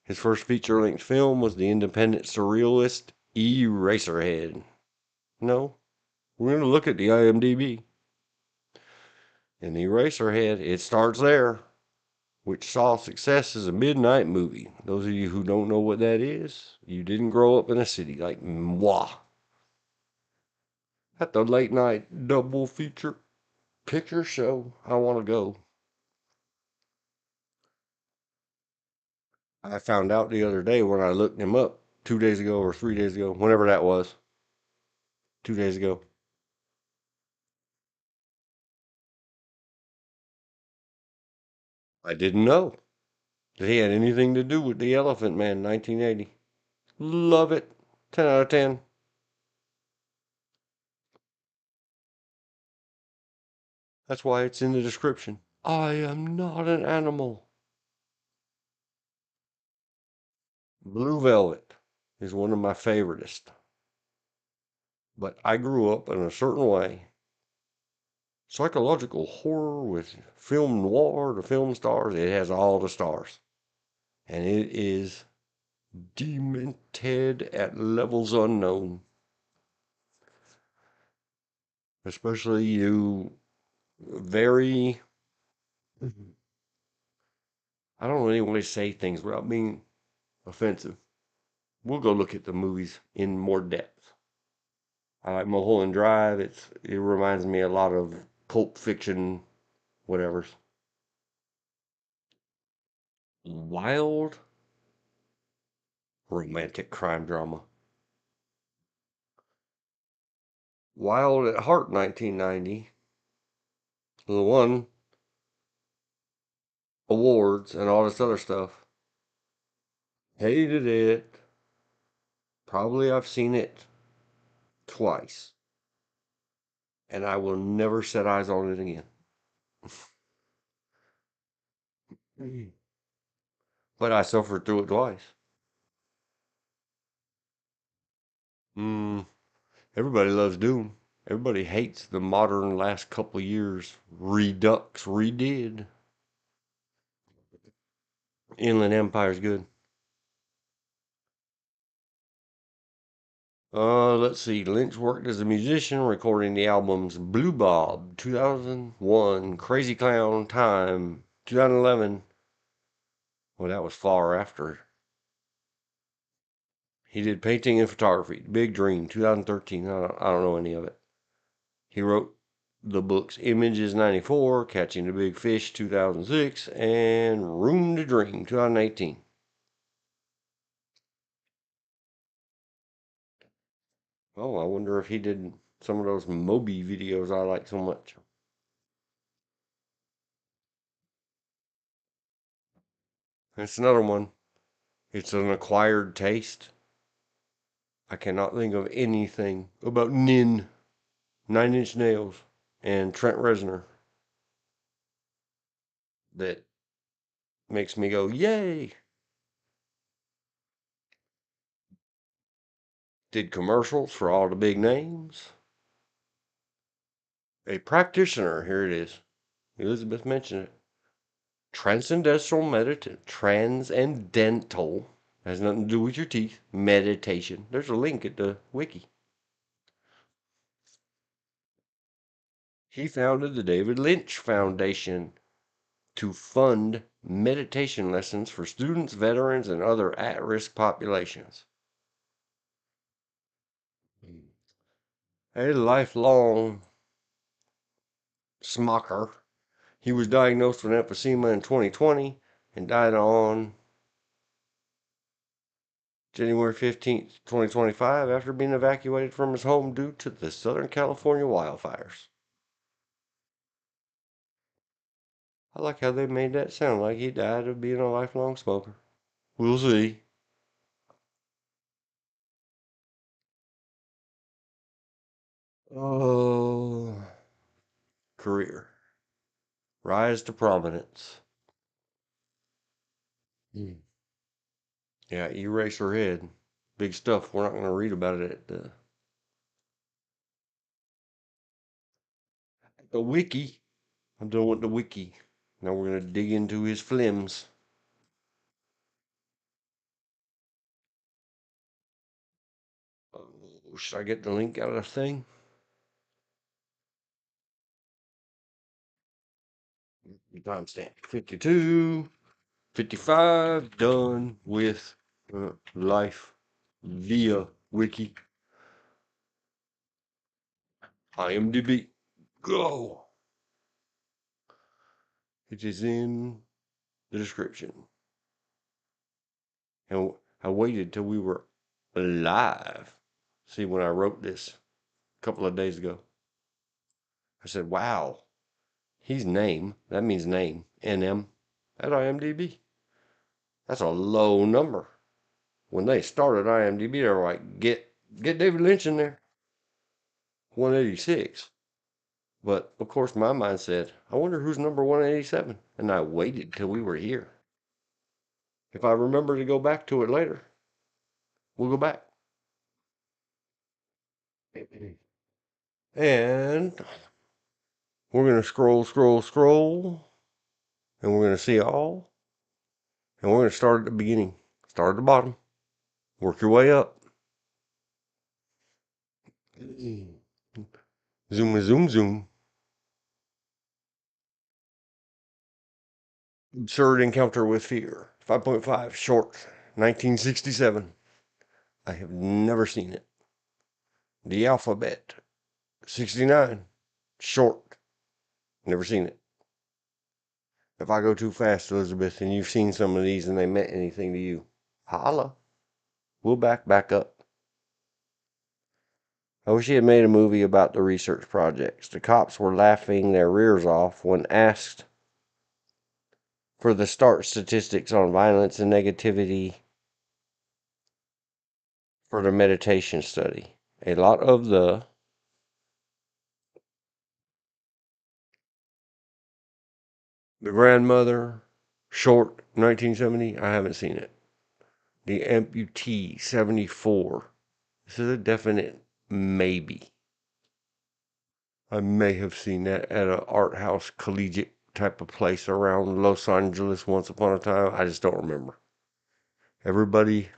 His first feature-length film was the independent surrealist Eraserhead. No, we're going to look at the IMDb. In the Eraserhead, it starts there, which saw success as a midnight movie. Those of you who don't know what that is, you didn't grow up in a city like moi. At the late night double feature picture show, I want to go. I found out the other day when I looked him up 2 days ago or 3 days ago, whenever that was, 2 days ago. I didn't know that he had anything to do with the Elephant Man 1980. Love it. 10 out of 10. That's why it's in the description. I am not an animal. Blue Velvet is one of my favoritist. But I grew up in a certain way. Psychological horror with film noir, the film stars. It has all the stars. And it is demented at levels unknown. Especially you very, I don't really want to say things without being offensive. We'll go look at the movies in more depth. I like Mulholland Drive. It reminds me a lot of Pulp Fiction, whatever's. Wild romantic crime drama. Wild at Heart 1990. The one awards and all this other stuff. Hated it. Probably I've seen it twice. And I will never set eyes on it again. But I suffered through it twice. Mm, everybody loves Doom. Everybody hates the modern last couple of years. Redux redid. Inland Empire's good. Let's see. Lynch worked as a musician, recording the albums Blue Bob, 2001, Crazy Clown, Time, 2011. Well, that was far after. He did painting and photography. Big Dream, 2013. I don't know any of it. He wrote the books Images 94, Catching the Big Fish 2006, and Room to Dream 2018. Oh, I wonder if he did some of those Moby videos I like so much. That's another one. It's an acquired taste. I cannot think of anything about Nin, Nine Inch Nails, and Trent Reznor that makes me go, yay! Did commercials for all the big names. A practitioner, here it is. Elizabeth mentioned it. Transcendental, has nothing to do with your teeth, meditation. There's a link at the wiki. He founded the David Lynch Foundation to fund meditation lessons for students, veterans, and other at-risk populations. A lifelong smocker. He was diagnosed with emphysema in 2020 and died on January 15th, 2025, after being evacuated from his home due to the Southern California wildfires. I like how they made that sound like he died of being a lifelong smoker. We'll see. Oh, career. Rise to prominence. Hmm. Yeah, Eraserhead. Big stuff. We're not going to read about it at the wiki. I'm done with the wiki. Now we're going to dig into his flims. Should I get the link out of the thing? Timestamp 52, 55, done with life via wiki. IMDb. Go. It is in the description. And I waited till we were live. See, when I wrote this a couple of days ago, I said, wow, he's name. That means name. NM at IMDb. That's a low number. When they started IMDb, they were like, get David Lynch in there. 186. But of course, my mind said, I wonder who's number 187. And I waited till we were here. If I remember to go back to it later, we'll go back. And we're going to scroll, and we're going to see all. And we're going to start at the beginning, start at the bottom, work your way up. Zoom. Absurd encounter with fear. 5.5, short, 1967. I have never seen it. The alphabet, 69, short, never seen it. If I go too fast, Elizabeth, and you've seen some of these and they meant anything to you, holla. We'll back up. I wish he had made a movie about the research projects. The cops were laughing their rears off when asked for the start statistics on violence and negativity for the meditation study. A lot of the grandmother, short, 1970, I haven't seen it. The amputee, 74, This is a definite maybe. I may have seen that at an art house collegiate type of place around Los Angeles once upon a time. I just don't remember. Everybody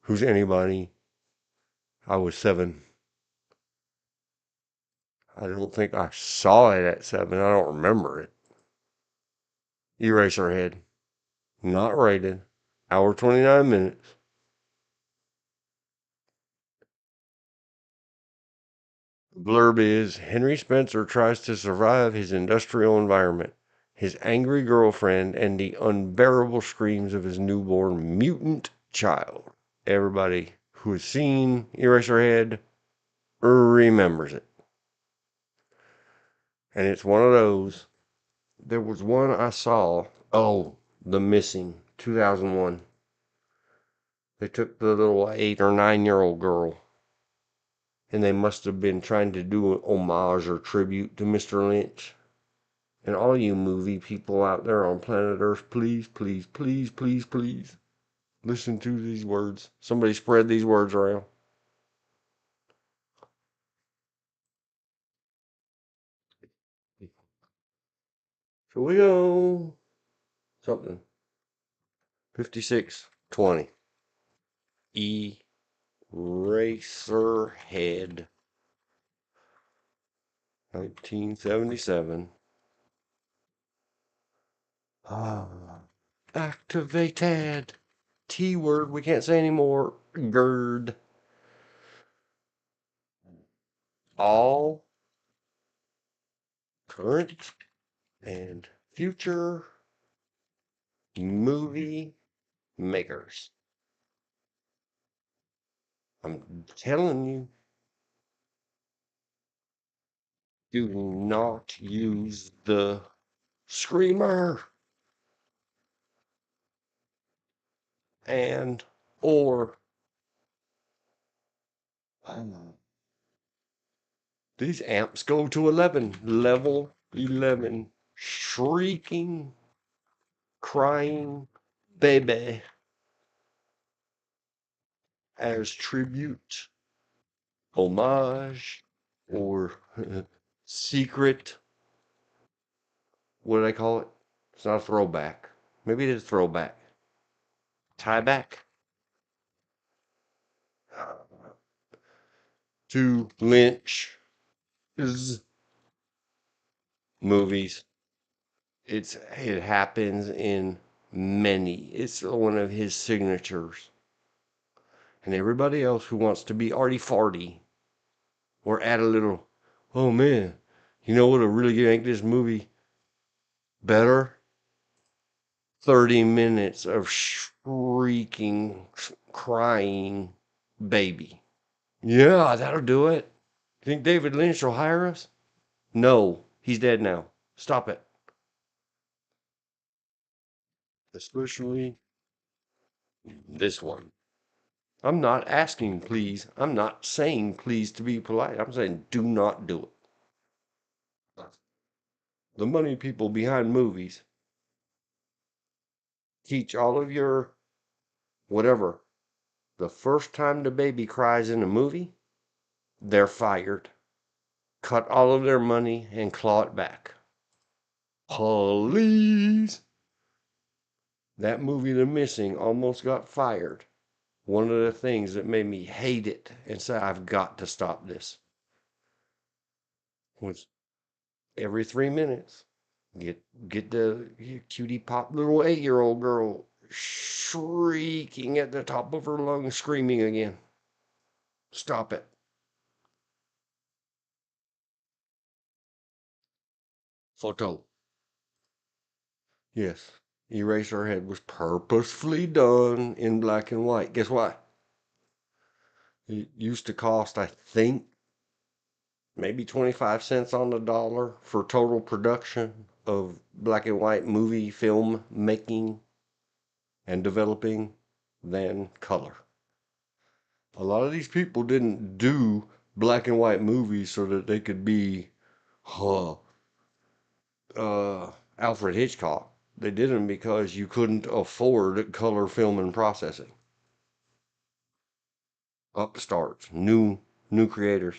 who's anybody, I was 7. I don't think I saw it at 7. I don't remember it. Eraserhead. Not rated. Hour 29 minutes. Blurb is Henry Spencer tries to survive his industrial environment, his angry girlfriend, and the unbearable screams of his newborn mutant child. Everybody who has seen Eraserhead remembers it. And it's one of those. There was one I saw. Oh, The Missing, 2001. They took the little 8 or 9 year old girl, and they must have been trying to do an homage or tribute to Mr. Lynch. And all you movie people out there on planet Earth, please, please, please, please, please, listen to these words. Somebody spread these words around. So we go something. 5620. Eraserhead. 1977. Ah, activated. T word we can't say anymore. GERD. All current and future movie makers. I'm telling you, do not use the screamer and or these amps go to 11, level 11, shrieking, crying baby as tribute, homage, or secret. What do they call it? It's not a throwback. Maybe it is a throwback. Tie back to Lynch's movies. It happens in many. It's one of his signatures. And everybody else who wants to be arty farty or add a little, oh man, you know what will really make this movie better? 30 minutes of shrieking, crying baby. Yeah, that'll do it. Think David Lynch will hire us? No, he's dead now. Stop it. Especially this one. I'm not asking please. I'm not saying please to be polite. I'm saying do not do it. The money people behind movies teach all of your whatever. The first time the baby cries in a movie, they're fired. Cut all of their money and claw it back. Police! That movie, The Missing, almost got fired. One of the things that made me hate it and say, I've got to stop this was every 3 minutes, get the cutie pop little 8-year-old girl shrieking at the top of her lungs, screaming again. Stop it. Photo. Yes. Eraserhead was purposefully done in black and white. Guess what? It used to cost, I think, maybe 25 cents on the dollar for total production of black and white movie film making and developing than color. A lot of these people didn't do black and white movies so that they could be uh, Alfred Hitchcock. They did them because you couldn't afford color film and processing. Upstarts, new creators.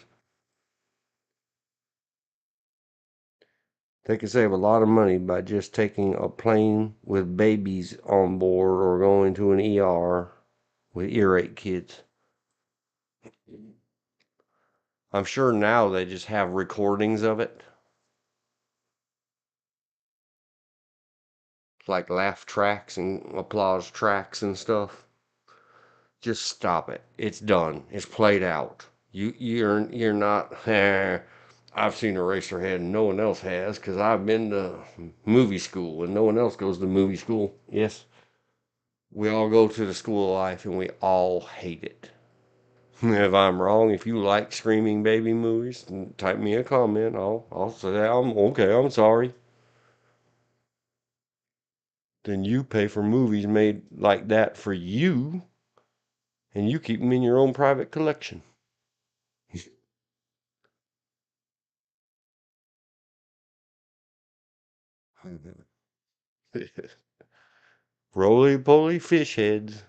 They can save a lot of money by just taking a plane with babies on board or going to an ER with earache kids. I'm sure now they just have recordings of it, like laugh tracks and applause tracks and stuff. Just stop it. It's done. It's played out. You're not. I've seen Eraserhead and no one else has because I've been to movie school and no one else goes to movie school. Yes, we all go to the school of life and we all hate it. If I'm wrong, if you like screaming baby movies, type me a comment. I'll say I'm okay. I'm sorry. Then you pay for movies made like that for you, and you keep them in your own private collection. Roly poly fish heads.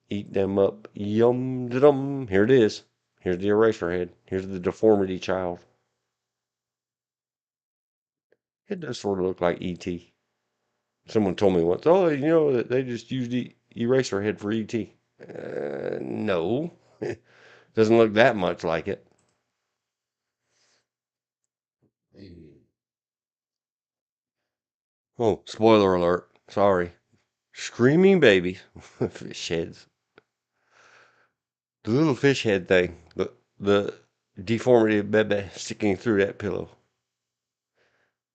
Eat them up. Yum da dum. Here it is. Here's the eraser head. Here's the deformity child. It does sort of look like E.T. Someone told me once, oh, you know, that they just used the eraser head for E.T. No. Doesn't look that much like it. Oh, spoiler alert. Sorry. Screaming baby. Fish heads. The little fish head thing. The deformity of Bebe sticking through that pillow.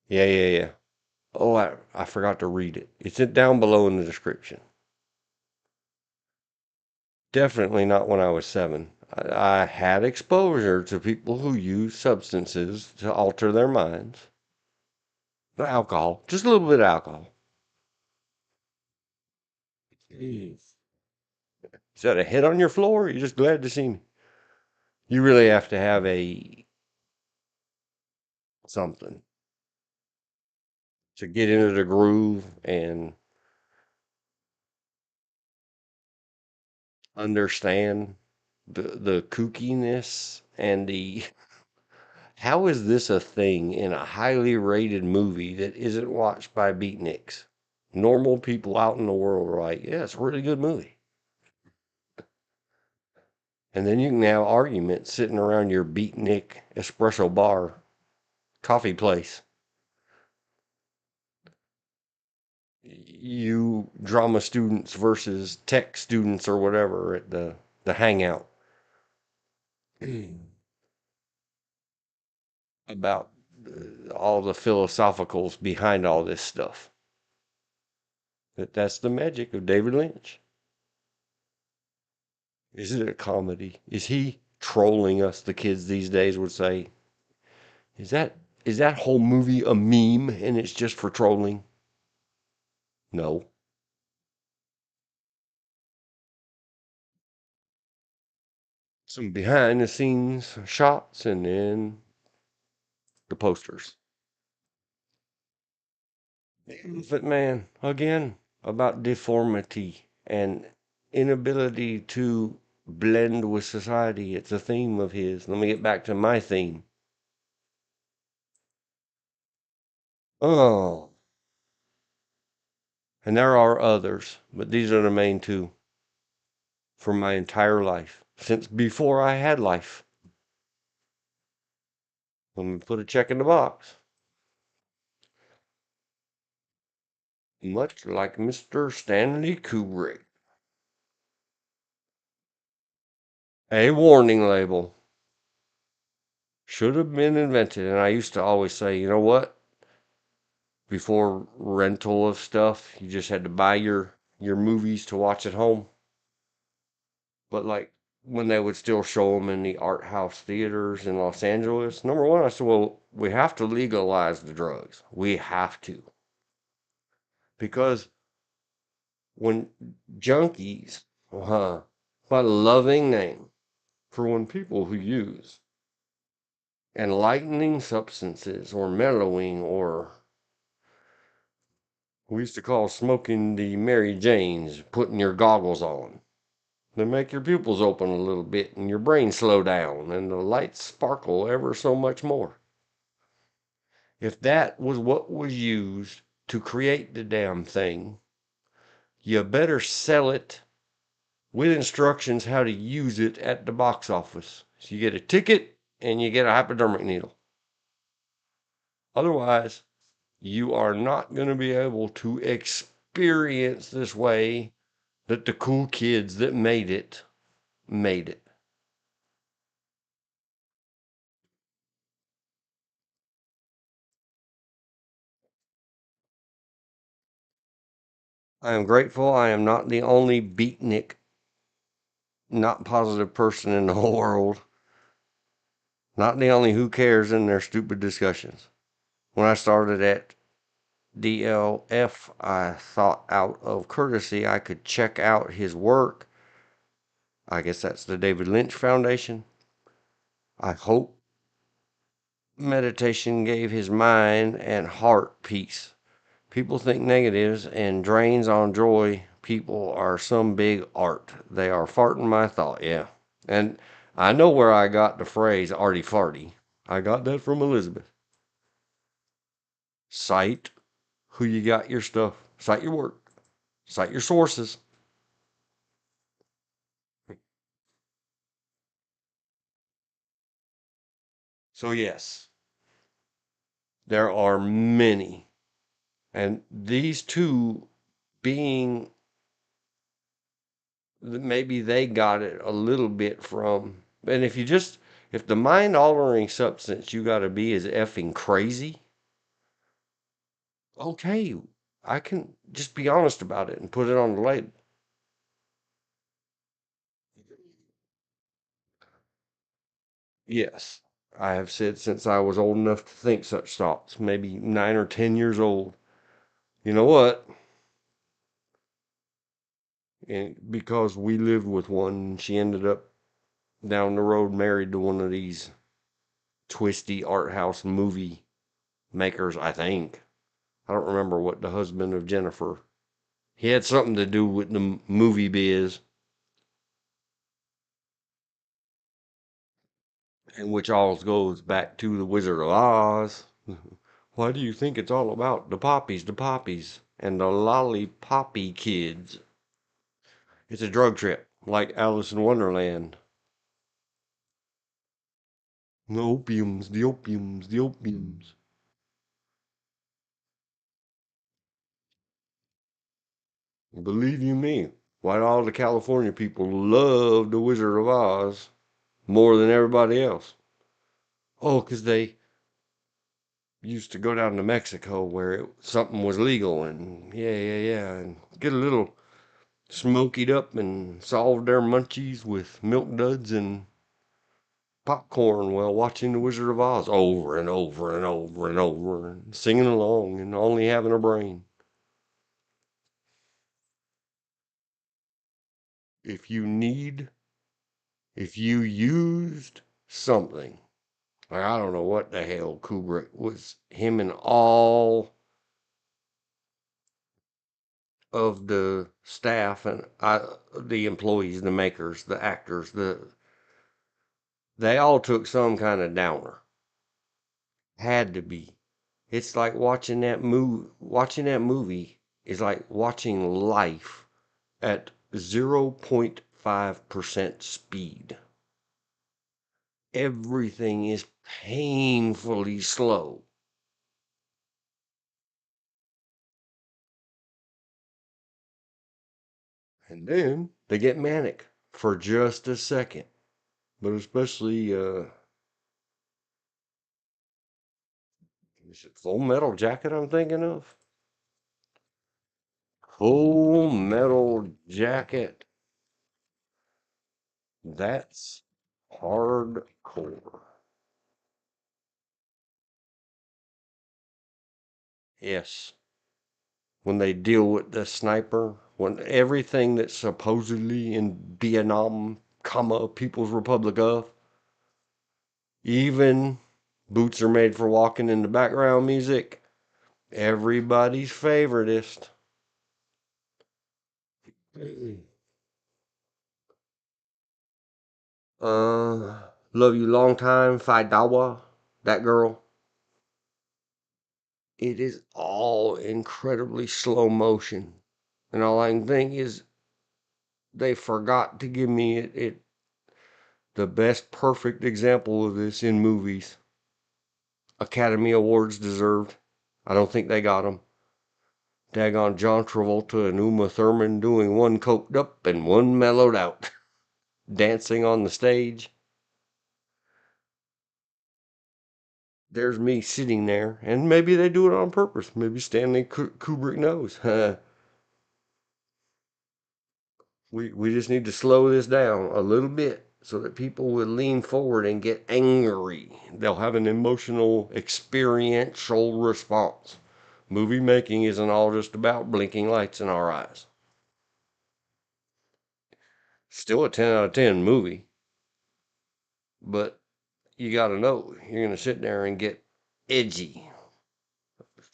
Yeah. Oh, I forgot to read it. It's down below in the description. Definitely not when I was 7. I had exposure to people who use substances to alter their minds. Alcohol, just a little bit of alcohol. Is that a head on your floor? Or you're just glad to see me. You really have to have a something to get into the groove and understand the kookiness and the how is this a thing in a highly rated movie that isn't watched by beatniks? Normal people out in the world are like, yeah, it's a really good movie. And then you can have arguments sitting around your beatnik espresso bar coffee place. You drama students versus tech students or whatever at the hangout about all the philosophicals behind all this stuff. That's the magic of David Lynch. Is it a comedy? Is he trolling us? The kids these days would say, is that whole movie a meme and it's just for trolling? No. Some behind the scenes shots and then the posters. The Elephant Man, again, about deformity and inability to blend with society. It's a theme of his. Let me get back to my theme. Oh, and there are others, but these are the main two for my entire life, since before I had life. Let me put a check in the box. Much like Mr. Stanley Kubrick. A warning label should have been invented. And I used to always say, you know what? Before rental of stuff, you just had to buy your movies to watch at home. But like when they would still show them in the art house theaters in Los Angeles, number one, I said, well, we have to legalize the drugs. We have to. Because when junkies, by loving name, for when people who use enlightening substances or mellowing or we used to call smoking the Mary Janes, putting your goggles on. They make your pupils open a little bit and your brain slow down and the lights sparkle ever so much more. If that was what was used to create the damn thing, you better sell it with instructions how to use it at the box office. So you get a ticket and you get a hypodermic needle. Otherwise, you are not going to be able to experience this way that the cool kids that made it. I am grateful I am not the only beatnik, not positive person in the whole world, not the only who cares in their stupid discussions. When I started at DLF, I thought out of courtesy I could check out his work. I guess that's the David Lynch Foundation. I hope meditation gave his mind and heart peace. People think negatives and drains on joy people are some big art. They are farting my thought, yeah. And I know where I got the phrase arty farty. I got that from Elizabeth. Cite who you got your stuff. Cite your work. Cite your sources. So, yes, there are many. And these two being, maybe they got it a little bit from. And if the mind altering substance you got to be is effing crazy, okay, I can just be honest about it and put it on the label. Yes, I have said since I was old enough to think such thoughts, maybe 9 or 10 years old. You know what? And because we lived with one, she ended up down the road married to one of these twisty art house movie makers, I think. I don't remember what the husband of Jennifer. He had something to do with the movie biz, and which all goes back to the Wizard of Oz. Why do you think it's all about the poppies, and the lollipoppy kids? It's a drug trip, like Alice in Wonderland. The opiums, the opiums, the opiums. Believe you me, why do all the California people love the Wizard of Oz more than everybody else? Oh, 'cause they used to go down to Mexico where something was legal and yeah, and get a little smokied up and solve their munchies with milk duds and popcorn while watching The Wizard of Oz over and over and over and over and singing along and only having a brain. If you need, if you used something, like I don't know what the hell Kubrick was, him and all of the staff and the employees, the makers, the actors, they all took some kind of downer. Had to be. It's like watching that movie. Watching that movie is like watching life at 0.5% speed. Everything is painfully slow. And then they get manic for just a second. But especially, is it Full Metal Jacket I'm thinking of? Full Metal Jacket. That's hardcore. Yes. When they deal with the sniper, when everything that's supposedly in Vietnam, comma, People's Republic of, even boots are made for walking in the background music, everybody's favoritist. Love You Long Time, Dawa, that girl. It is all incredibly slow motion. And all I can think is they forgot to give me the best perfect example of this in movies. Academy Awards deserved. I don't think they got them. Daggone John Travolta and Uma Thurman doing one coked up and one mellowed out, dancing on the stage. There's me sitting there, and maybe they do it on purpose. Maybe Stanley Kubrick knows. We just need to slow this down a little bit so that people will lean forward and get angry. They'll have an emotional, experiential response. Movie making isn't all just about blinking lights in our eyes. Still a 10 out of 10 movie, but you got to know you're going to sit there and get edgy.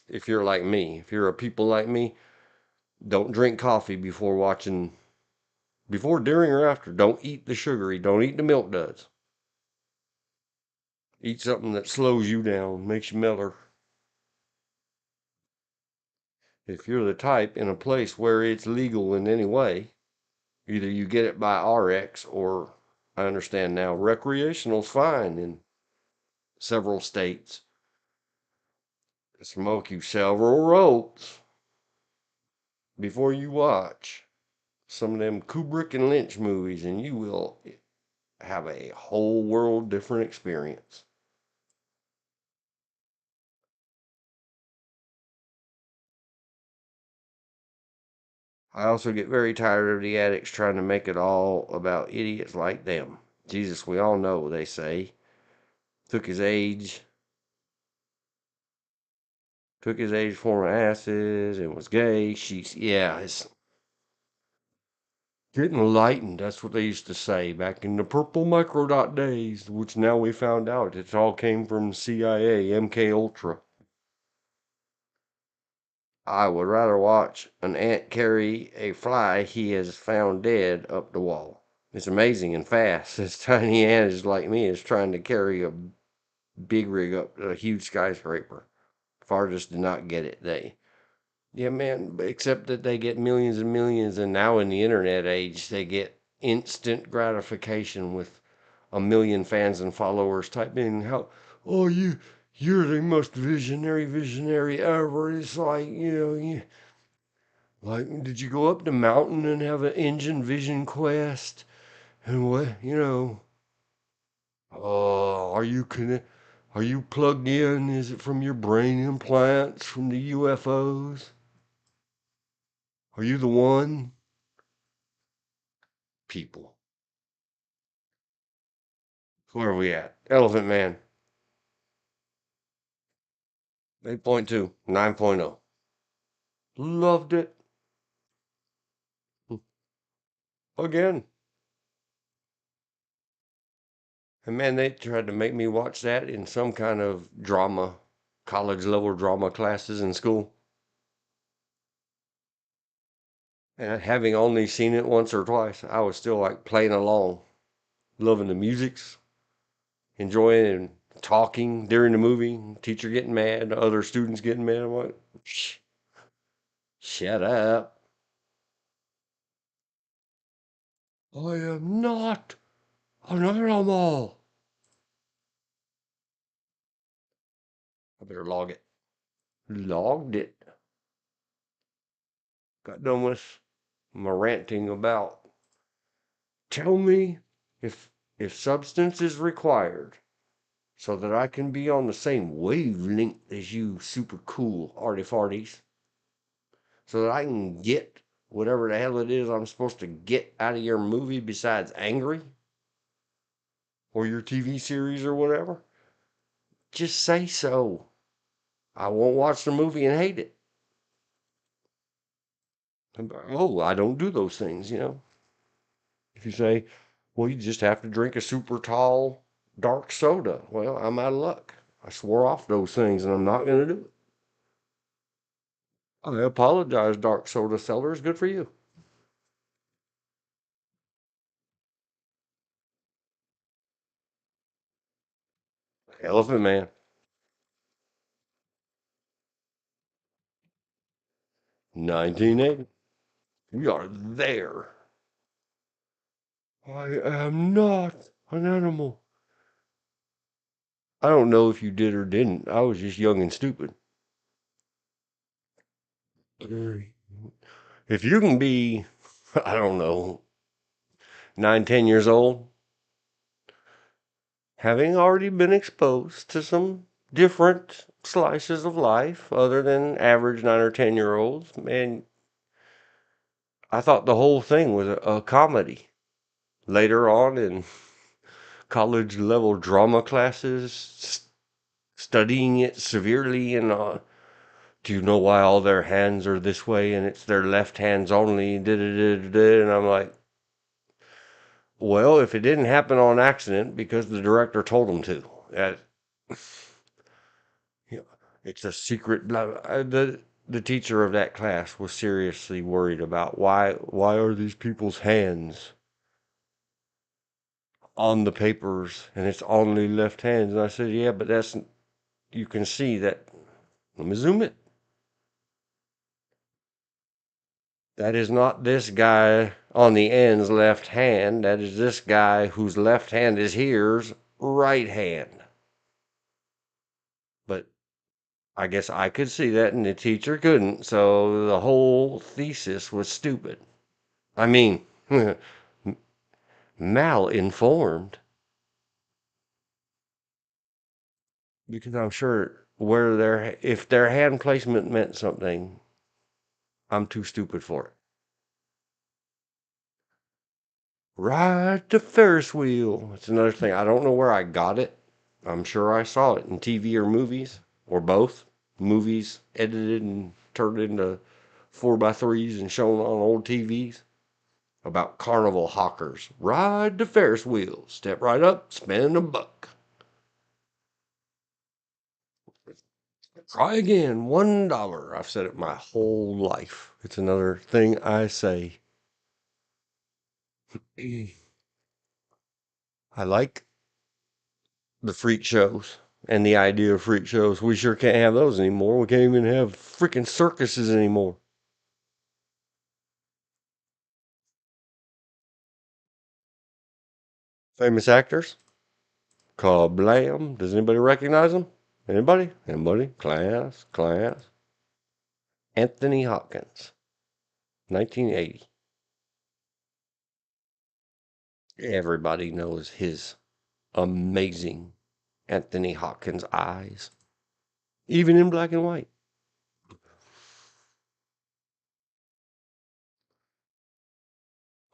If you're like me, if you're a people like me, don't drink coffee before watching, before, during, or after. Don't eat the sugary, don't eat the milk duds. Eat something that slows you down, makes you mellow. If you're the type in a place where it's legal in any way, either you get it by RX or, I understand now, recreational's fine in several states. Smoke you several ropes before you watch some of them Kubrick and Lynch movies, and you will have a whole world different experience. I also get very tired of the addicts trying to make it all about idiots like them. Jesus, we all know, they say, took his age, for my asses, and was gay. Yeah, it's getting enlightened. That's what they used to say back in the purple microdot days, which now we found out it all came from CIA, MK Ultra. I would rather watch an ant carry a fly he has found dead up the wall. It's amazing and fast. This tiny ant is like me is trying to carry a big rig up a huge skyscraper. Farthest did not get it. Yeah, man, except that they get millions and millions, and now in the internet age, they get instant gratification with a million fans and followers. Type in how, oh, you're the most visionary ever. It's like, like, did you go up the mountain and have an engine vision quest? And what, oh, are you plugged in? Is it from your brain implants, from the UFOs? Are you the one? People. Where are we at? Elephant Man. 8.2. 9.0. Loved it. Again. And man, they tried to make me watch that in some kind of drama, college level drama classes in school. And having only seen it once or twice, I was still like playing along, loving the musics, enjoying and talking during the movie. Teacher getting mad, other students getting mad. I'm like, shut up. I am not an animal. I better log it. Logged it. Got done with my ranting about. Tell me if substance is required so that I can be on the same wavelength as you super cool arty farties, so that I can get whatever the hell it is I'm supposed to get out of your movie besides angry or your TV series or whatever. Just say so. I won't watch the movie and hate it. Oh, I don't do those things. If you say, well, you just have to drink a super tall dark soda. Well, I'm out of luck. I swore off those things and I'm not going to do it. I apologize, dark soda sellers. Good for you. Elephant Man. 1980. We are there. I am not an animal. I don't know if you did or didn't. I was just young and stupid. If you can be, I don't know, 9, 10 years old, having already been exposed to some different slices of life other than average 9 or 10 year olds, man, I thought the whole thing was a comedy. Later on in college level drama classes, studying it severely, and do you know why all their hands are this way and it's their left hands only? And I'm like, well, if it didn't happen on accident because the director told them to, that, you know, it's a secret. The teacher of that class was seriously worried about why are these people's hands on the papers and it's only left hands? And I said, yeah, but that's, you can see that. Let me zoom it. That is not this guy on the end's left hand. That is this guy whose left hand is here's right hand. But I guess I could see that and the teacher couldn't. So the whole thesis was stupid. I mean, malinformed. Because I'm sure if their hand placement meant something, I'm too stupid for it. Ride the Ferris wheel. It's another thing. I don't know where I got it. I'm sure I saw it in TV or movies, or both. Movies edited and turned into 4x3s and shown on old TVs about carnival hawkers. Ride the Ferris wheel. Step right up, spend a buck. Try again, $1. I've said it my whole life. It's another thing I say. I like the freak shows and the idea of freak shows. We sure can't have those anymore. We can't even have freaking circuses anymore. Famous actors? Kablam. Does anybody recognize them? Anybody? Anybody? Class? Class? Anthony Hopkins, 1980. Everybody knows his amazing Anthony Hopkins eyes, even in black and white.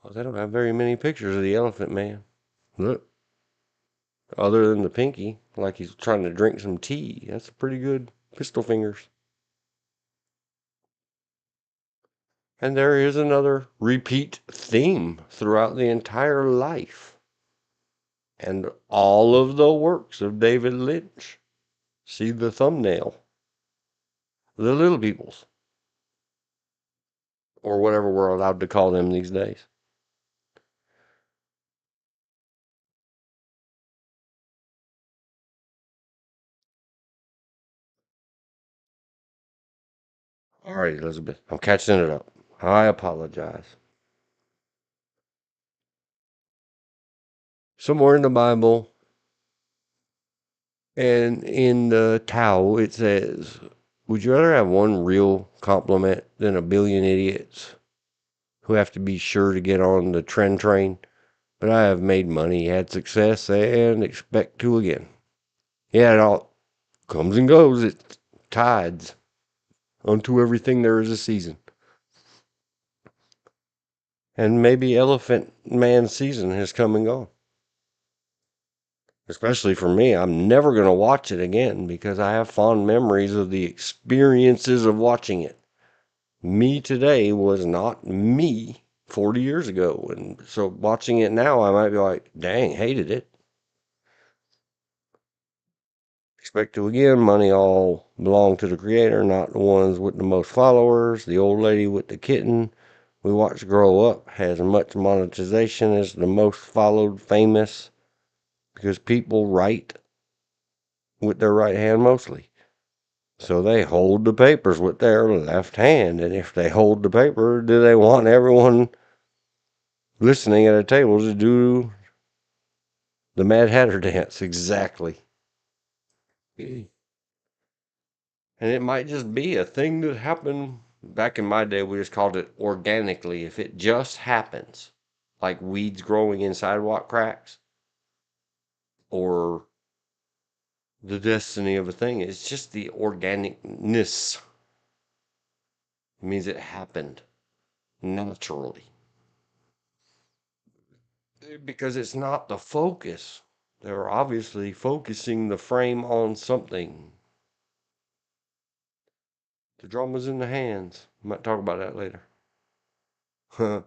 Well, they don't have very many pictures of the Elephant Man. Look, other than the pinky, like he's trying to drink some tea. That's pretty good pistol fingers. And there is another repeat theme throughout the entire life and all of the works of David Lynch. See the thumbnail. The Little Peoples, or whatever we're allowed to call them these days. All right, Elizabeth, I'm catching it up. I apologize. Somewhere in the Bible and in the Tao, it says, would you rather have one real compliment than a billion idiots who have to be sure to get on the trend train? But I have made money, had success, and expect to again. Yeah, it all comes and goes. It tides. Unto everything there is a season. And maybe Elephant Man season has come and gone. Especially for me, I'm never going to watch it again because I have fond memories of the experiences of watching it. Me today was not me 40 years ago. And so watching it now, I might be like, dang, hated it. Expect to again, money all belong to the creator, not the ones with the most followers. The old lady with the kitten we watched grow up has as much monetization as the most followed famous because people write with their right hand mostly. So they hold the papers with their left hand. And if they hold the paper, do they want everyone listening at a table to do the Mad Hatter dance? Exactly. And it might just be a thing that happened back in my day. We just called it organically. If it just happens, like weeds growing in sidewalk cracks, or the destiny of a thing, it's just the organicness. It means it happened naturally. Because it's not the focus. They're obviously focusing the frame on something. The drama's in the hands. Might talk about that later. Huh.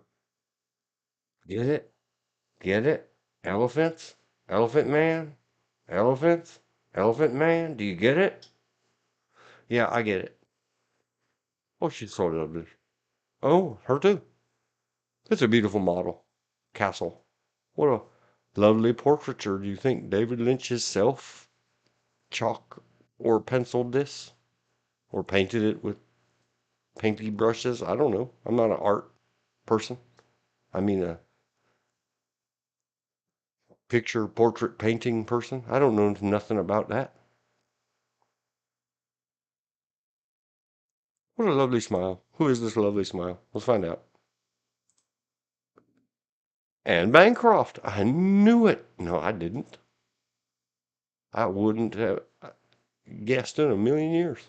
Get it? Get it? Elephants? Elephant man? Elephants? Elephant man? Do you get it? Yeah, I get it. Oh, she's sort of. Oh, her too. It's a beautiful model. Castle. What a lovely portraiture. Do you think David Lynch himself chalk or penciled this? Or painted it with painty brushes? I don't know. I'm not an art person. I mean a picture portrait painting person. I don't know nothing about that. What a lovely smile. Who is this lovely smile? Let's find out. Anne Bancroft. I knew it. No, I didn't. I wouldn't have guessed in a million years.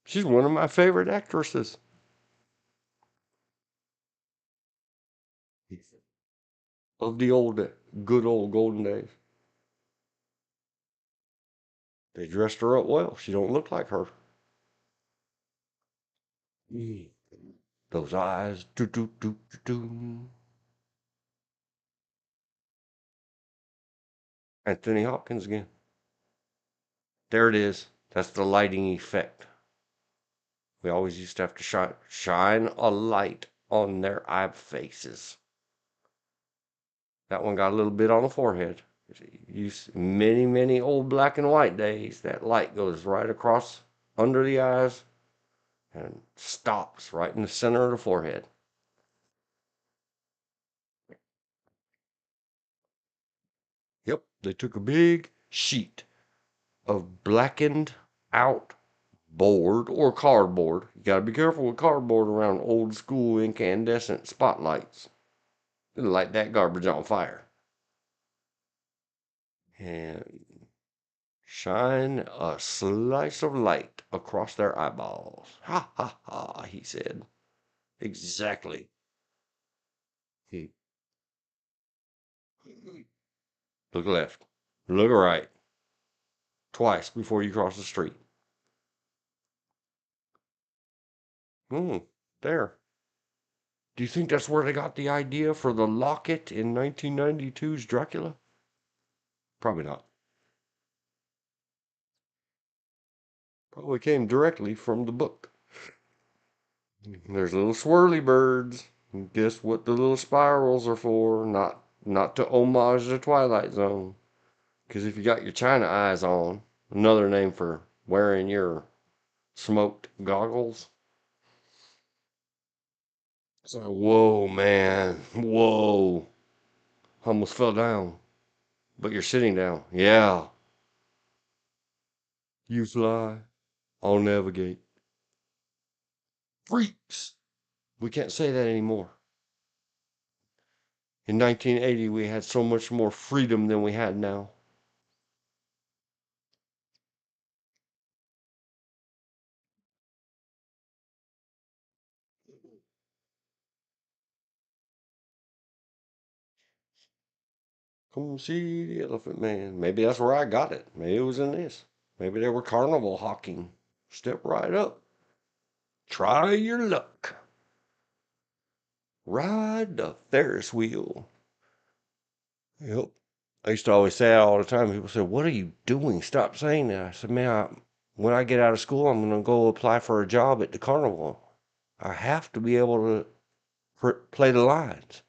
She's one of my favorite actresses. Of the good old golden days. They dressed her up well. She don't look like her. Mm. Those eyes. Doo, doo, doo, doo, doo. Anthony Hopkins again. There it is. That's the lighting effect. We always used to have to shine a light on their eye faces. That one got a little bit on the forehead. Many, many old black and white days, that light goes right across under the eyes and stops right in the center of the forehead. Yep, they took a big sheet of blackened out board or cardboard. You got to be careful with cardboard around old school incandescent spotlights. It'll light that garbage on fire. And shine a slice of light across their eyeballs. Ha ha ha, he said. Exactly. Hmm. Look left. Look right. Twice before you cross the street. Hmm. There. Do you think that's where they got the idea for the locket in 1992's Dracula? Probably not. Probably came directly from the book. There's little swirly birds. Guess what the little spirals are for? Not to homage the Twilight Zone. Because if you got your China eyes on, another name for wearing your smoked goggles. So, whoa, man. Whoa. Almost fell down. But you're sitting down. Yeah. You fly. I'll navigate. Freaks. We can't say that anymore. In 1980, we had so much more freedom than we had now. Come see the Elephant Man. Maybe that's where I got it. Maybe it was in this. Maybe they were carnival hawking. Step right up. Try your luck. Ride the Ferris wheel. Yep. I used to always say that all the time. People said, "What are you doing? Stop saying that." I said, "Man, when I get out of school, I'm going to go apply for a job at the carnival. I have to be able to play the lines."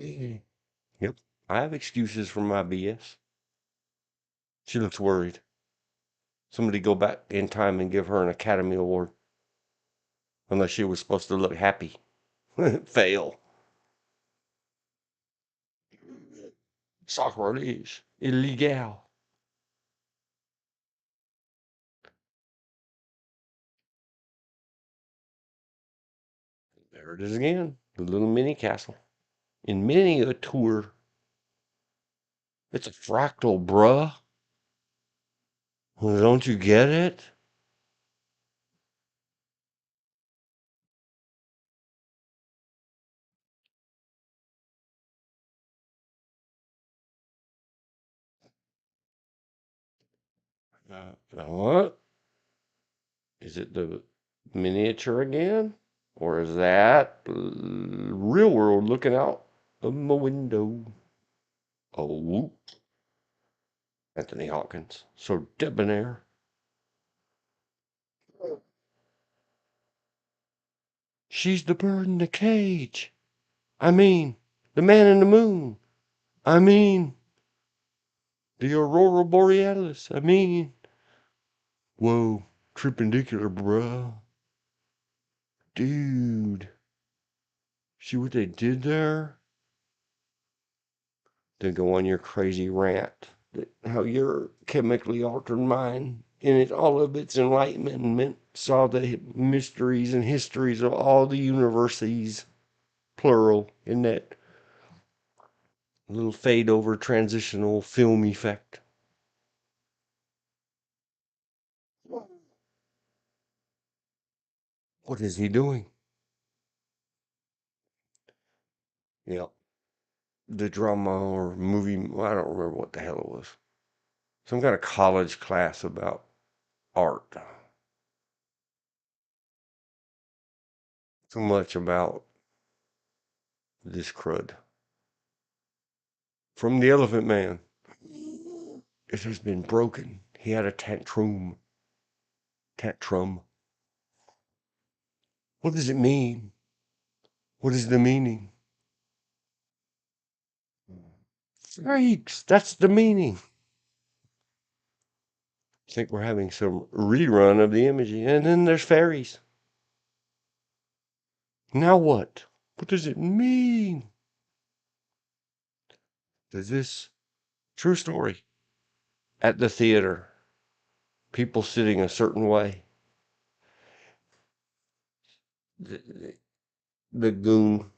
Yep. I have excuses for my BS. She looks worried. Somebody go back in time and give her an Academy Award. Unless she was supposed to look happy. Fail. Sacrilege. Illegal. There it is again. The little mini castle. In miniature. It's a fractal, bruh. Well, don't you get it? What? Is it the miniature again? Or is that real world looking out of my window? Oh, Anthony Hawkins. So debonair. She's the bird in the cage. I mean, the man in the moon. I mean, the aurora borealis. I mean, whoa, tripendicular, bruh. Dude, see what they did there? Then go on your crazy rant. How your chemically altered mind, in it, all of its enlightenment, saw the mysteries and histories of all the universes, plural, in that little fade over transitional film effect. What is he doing? Yeah, the drama or movie, well, I don't remember what the hell it was. Some kind of college class about art. Too much about this crud. From the Elephant Man. It has been broken. He had a tantrum. Tantrum. What does it mean? What is the meaning? Freaks. That's the meaning. I think we're having some rerun of the imaging. And then there's fairies. Now what? What does it mean? Does this true story? At the theater, people sitting a certain way. The goon.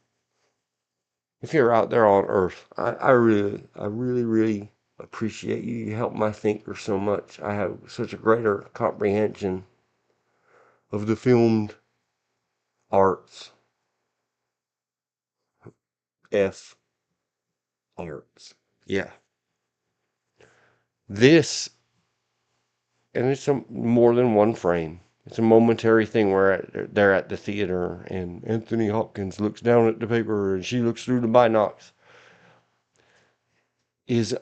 If you're out there on Earth, really appreciate you. You help my thinker so much. I have such a greater comprehension of the filmed arts. F arts. Yeah. This, and it's more than one frame. It's a momentary thing where they're at the theater and Anthony Hopkins looks down at the paper and she looks through the binocs. Is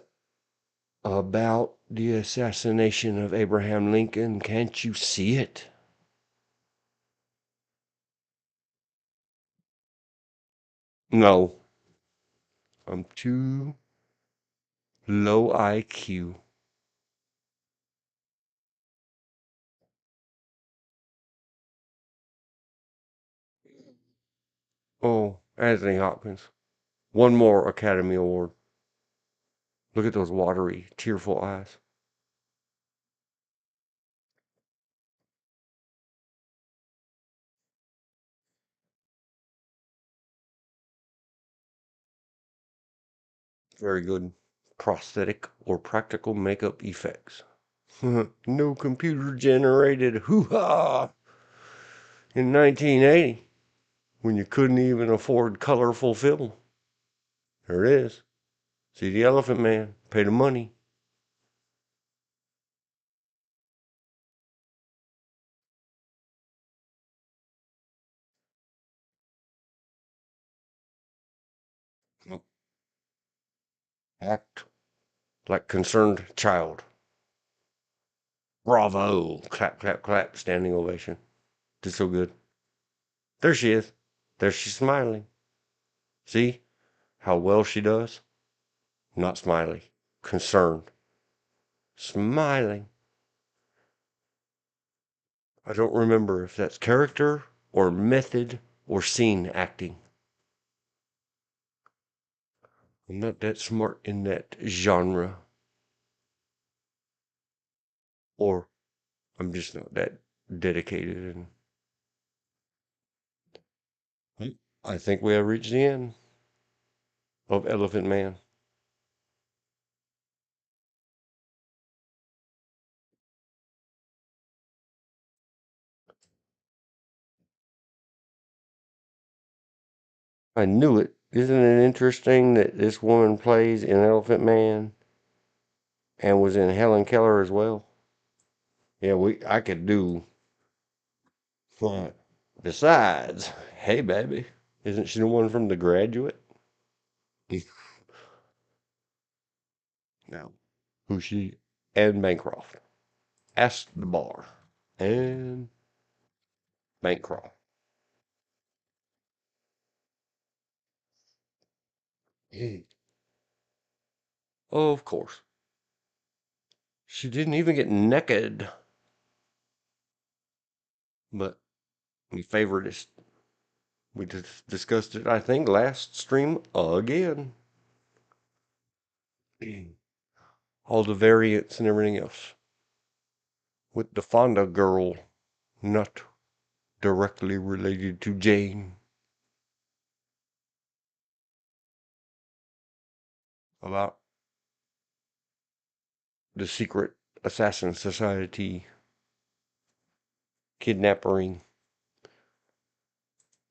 about the assassination of Abraham Lincoln. Can't you see it? No, I'm too low IQ. Oh, Anthony Hopkins. One more Academy Award. Look at those watery, tearful eyes. Very good prosthetic or practical makeup effects. No computer generated hoo-ha in 1980 when you couldn't even afford colorful film. There it is. See the Elephant Man. Pay the money. Act like concerned child. Bravo. Clap, clap, clap. Standing ovation. Did so good. There she is. There she's smiling. See how well she does? Not smiley. Concerned. Smiling. I don't remember if that's character or method or scene acting. I'm not that smart in that genre. Or I'm just not that dedicated. And I think we have reached the end of Elephant Man. I knew it. Isn't it interesting that this woman plays in Elephant Man and was in Helen Keller as well? Yeah, I could do. But besides, hey baby, isn't she the one from The Graduate? No. Who she? And Bancroft. Ask the bar. And Bancroft. Oh, of course. She didn't even get naked. But my favorite is we just discussed it, I think, last stream again. All the variants and everything else. With the Fonda girl not directly related to Jane. About the secret assassin society kidnapping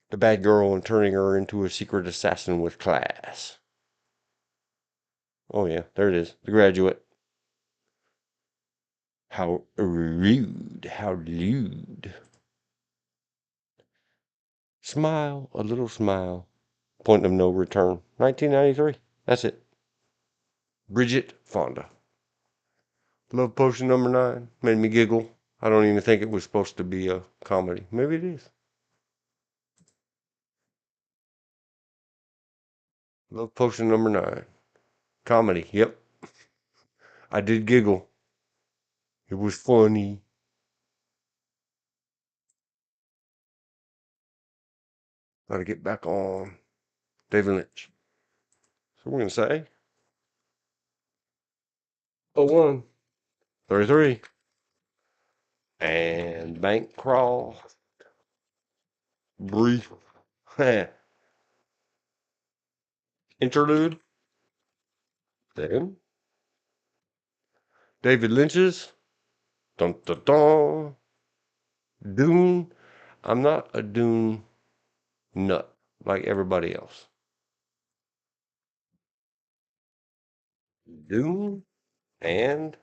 the bad girl and turning her into a secret assassin with class. Oh yeah, there it is. The Graduate. How rude. How lewd. Smile, a little smile. Point of no return. 1993. That's it. Bridget Fonda. Love Potion #9. Made me giggle. I don't even think it was supposed to be a comedy. Maybe it is. Love Potion #9. Comedy. Yep. I did giggle. It was funny. Gotta get back on David Lynch. So we're gonna say 01, 33, and bank crawl, brief interlude. Then David Lynch's dun dun dun Dune. I'm not a Dune nut like everybody else. Dune and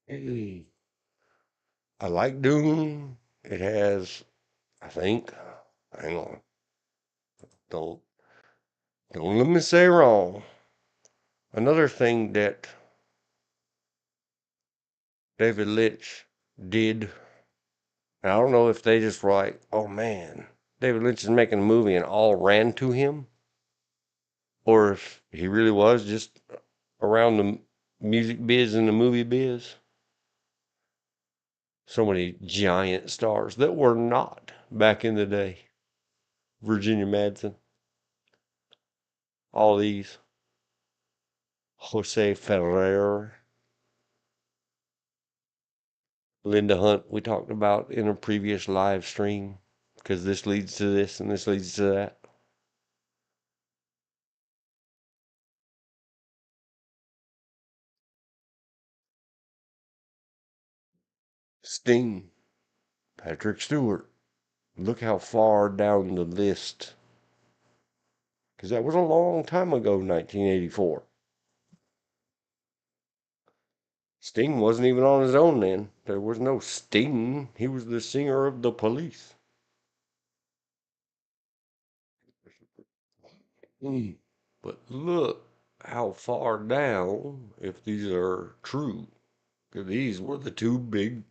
hey, I like Dune. It has, I think, hang on, don't don't let me say wrong. Another thing that David Lynch did, and I don't know if they just were like, oh man, David Lynch is making a movie and all ran to him, or if he really was just around the music biz and the movie biz. So many giant stars that were not back in the day. Virginia Madsen, all these, Jose Ferrer, Linda Hunt, we talked about in a previous live stream because this leads to this and this leads to that. Sting, Patrick Stewart. Look how far down the list, because that was a long time ago, 1984. Sting wasn't even on his own then. There was no Sting. He was the singer of the Police. Mm. But look how far down, if these are true, 'cause these were the two big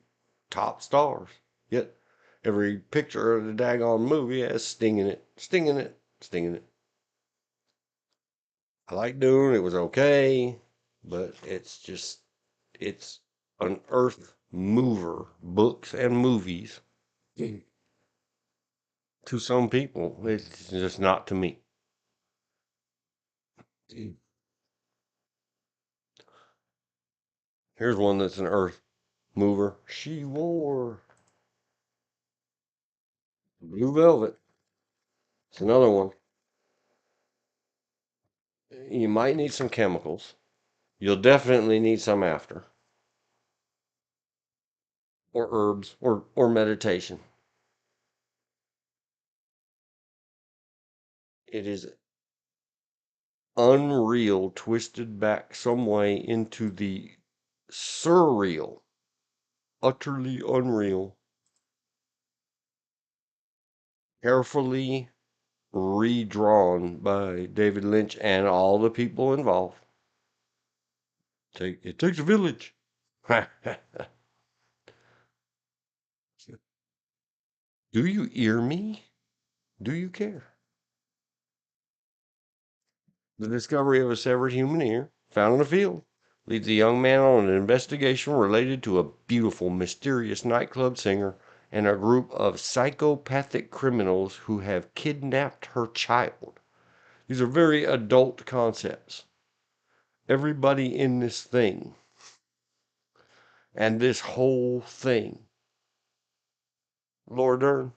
top stars. Yet every picture of the daggone movie has Sting in it, Sting in it, Sting in it. I like doing it. It was okay, but it's an earth mover, books and movies. To some people, it's just not to me. Here's one that's an earth mover. She wore blue velvet. It's another one. You might need some chemicals. You'll definitely need some after, or herbs, or meditation. It is unreal, twisted back some way into the surreal, utterly unreal, carefully redrawn by David Lynch and all the people involved. It takes a village. Do you hear me? Do you care? The discovery of a severed human ear found in a field leads a young man on an investigation related to a beautiful, mysterious nightclub singer and a group of psychopathic criminals who have kidnapped her child. These are very adult concepts. Everybody in this thing and this whole thing. Laura Dern,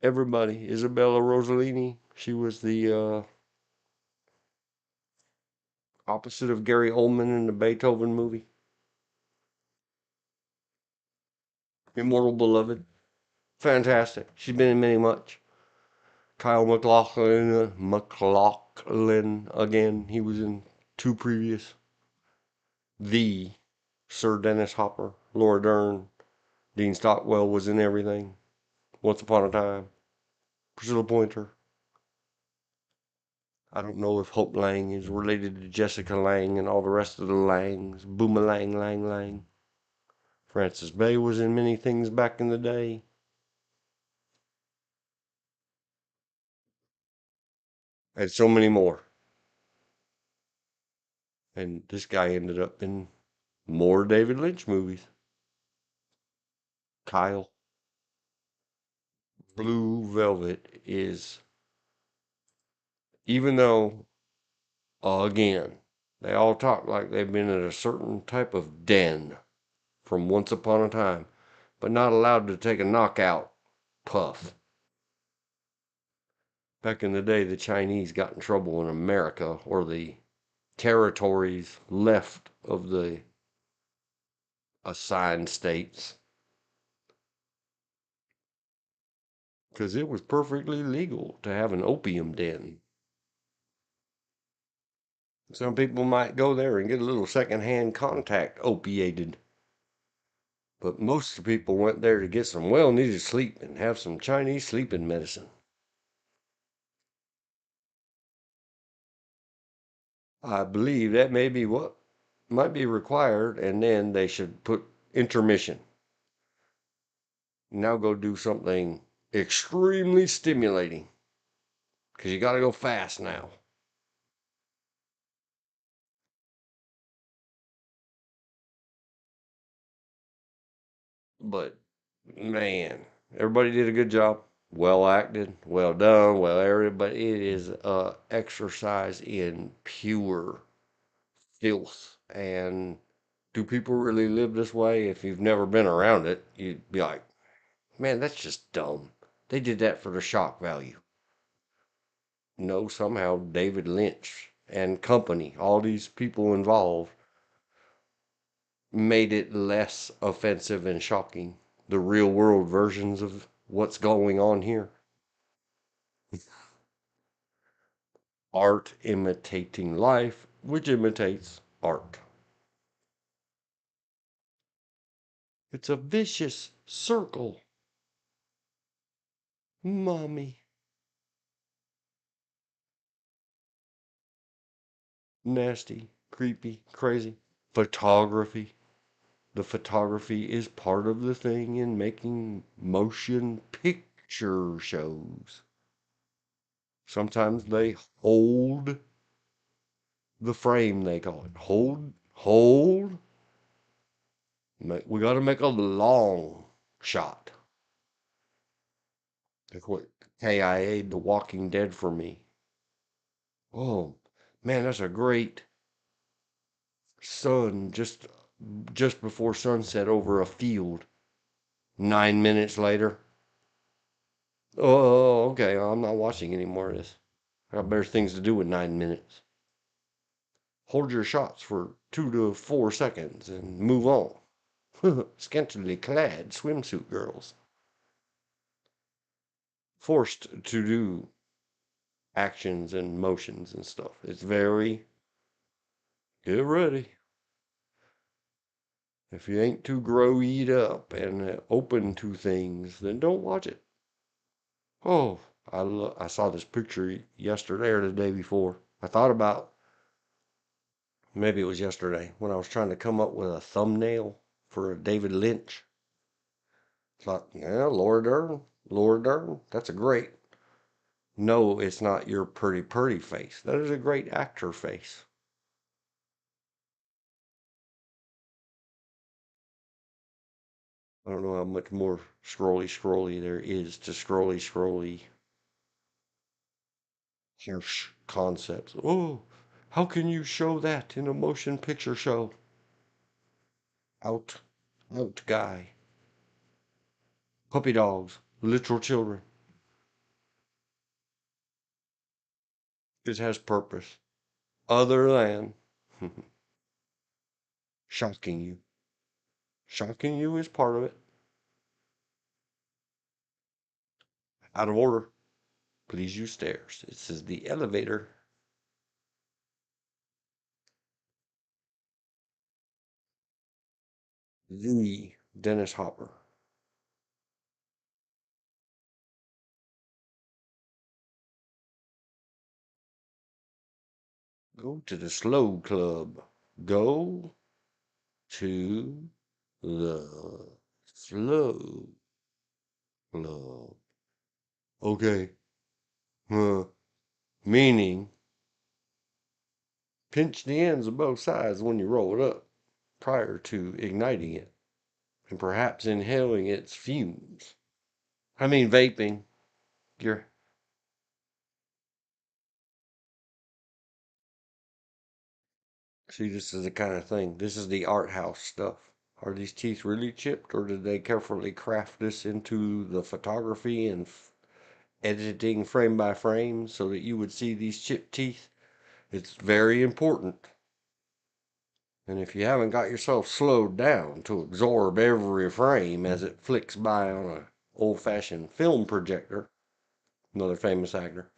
everybody. Isabella Rossellini, she was the opposite of Gary Oldman in the Beethoven movie. Immortal Beloved. Fantastic. She's been in many much. Kyle MacLachlan again. He was in two previous. The Sir Dennis Hopper, Laura Dern, Dean Stockwell was in everything. Once Upon a Time, Priscilla Pointer. I don't know if Hope Lang is related to Jessica Lang and all the rest of the Langs. Boomerang, Lang, Lang. Frances Bay was in many things back in the day. And so many more. And this guy ended up in more David Lynch movies. Kyle. Blue Velvet is, even though, again, they all talk like they've been in a certain type of den from once upon a time, but not allowed to take a knockout puff. Back in the day, the Chinese got in trouble in America, or the territories left of the assigned states, because it was perfectly legal to have an opium den. Some people might go there and get a little secondhand contact opiated. But most of the people went there to get some well needed sleep and have some Chinese sleeping medicine. I believe that may be what might be required, and then they should put intermission. Now go do something extremely stimulating because you got to go fast now. But man, everybody did a good job. Well acted, well done, well edited, but it is a exercise in pure filth. And do people really live this way? If you've never been around it, you'd be like, man, that's just dumb. They did that for the shock value. No, somehow David Lynch and company, all these people involved, made it less offensive and shocking. The real world versions of what's going on here. Art imitating life, which imitates art. It's a vicious circle. Mommy. Nasty, creepy, crazy. Photography. The photography is part of the thing in making motion picture shows. Sometimes they hold the frame, they call it. Hold. We got to make a long shot. That's what KIA'd The Walking Dead for me. Oh, man, that's a great sun just before sunset over a field. 9 minutes later. Oh, okay. I'm not watching any more of this. I got better things to do with 9 minutes. Hold your shots for 2 to 4 seconds and move on. Scantily clad swimsuit girls. Forced to do actions and motions and stuff. It's very, get ready. If you ain't too growied up and open to things, then don't watch it. Oh, I saw this picture yesterday or the day before. I thought about, maybe it was yesterday, when I was trying to come up with a thumbnail for David Lynch. Thought, yeah, Laura Dern, that's a great. No, it's not your pretty face. That is a great actor face. I don't know how much more scrolly there is to scrolly concepts. Oh, how can you show that in a motion picture show? Out, out guy. Puppy dogs, literal children. It has purpose other than shocking you. Shocking you is part of it. Out of order. Please use stairs. It says the elevator. The Dennis Hopper. Go to the slow club. Go to the slow club. Okay. Meaning, pinch the ends of both sides when you roll it up prior to igniting it and perhaps inhaling its fumes. I mean, vaping. You're, see, this is the kind of thing. This is the art house stuff. Are these teeth really chipped, or did they carefully craft this into the photography and editing frame by frame so that you would see these chipped teeth? It's very important. And if you haven't got yourself slowed down to absorb every frame as it flicks by on a old-fashioned film projector, another famous actor.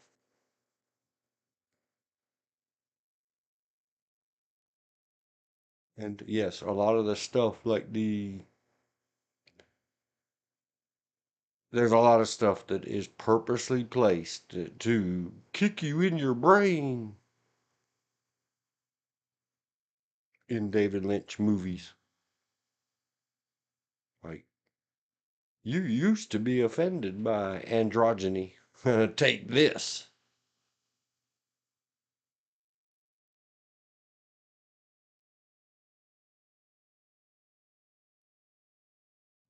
And yes, a lot of the stuff like there's a lot of stuff that is purposely placed to kick you in your brain in David Lynch movies. Like, you used to be offended by androgyny. Take this.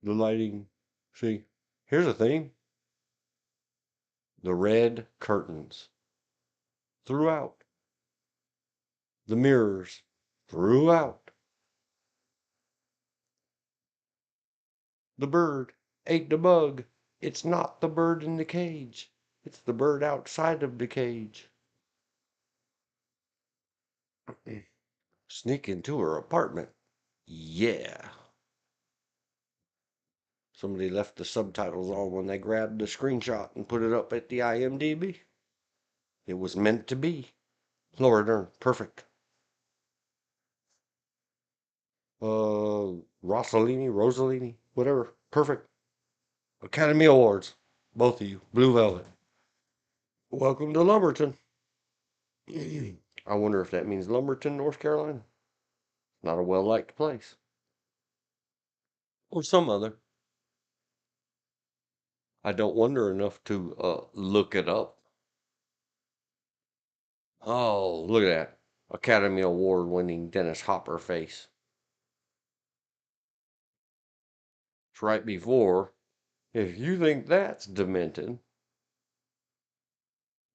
The lighting. See, here's the thing. The red curtains throughout. The mirrors throughout. The bird ate the bug. It's not the bird in the cage. It's the bird outside of the cage. Sneak into her apartment. Yeah. Somebody left the subtitles on when they grabbed the screenshot and put it up at the IMDb. It was meant to be. Laura Dern, perfect. Rossellini, whatever, perfect. Academy Awards, both of you. Blue Velvet. Welcome to Lumberton. I wonder if that means Lumberton, North Carolina. Not a well-liked place. Or some other. I don't wonder enough to look it up. Oh, look at that. Academy Award winning Dennis Hopper face. It's right before. If you think that's demented,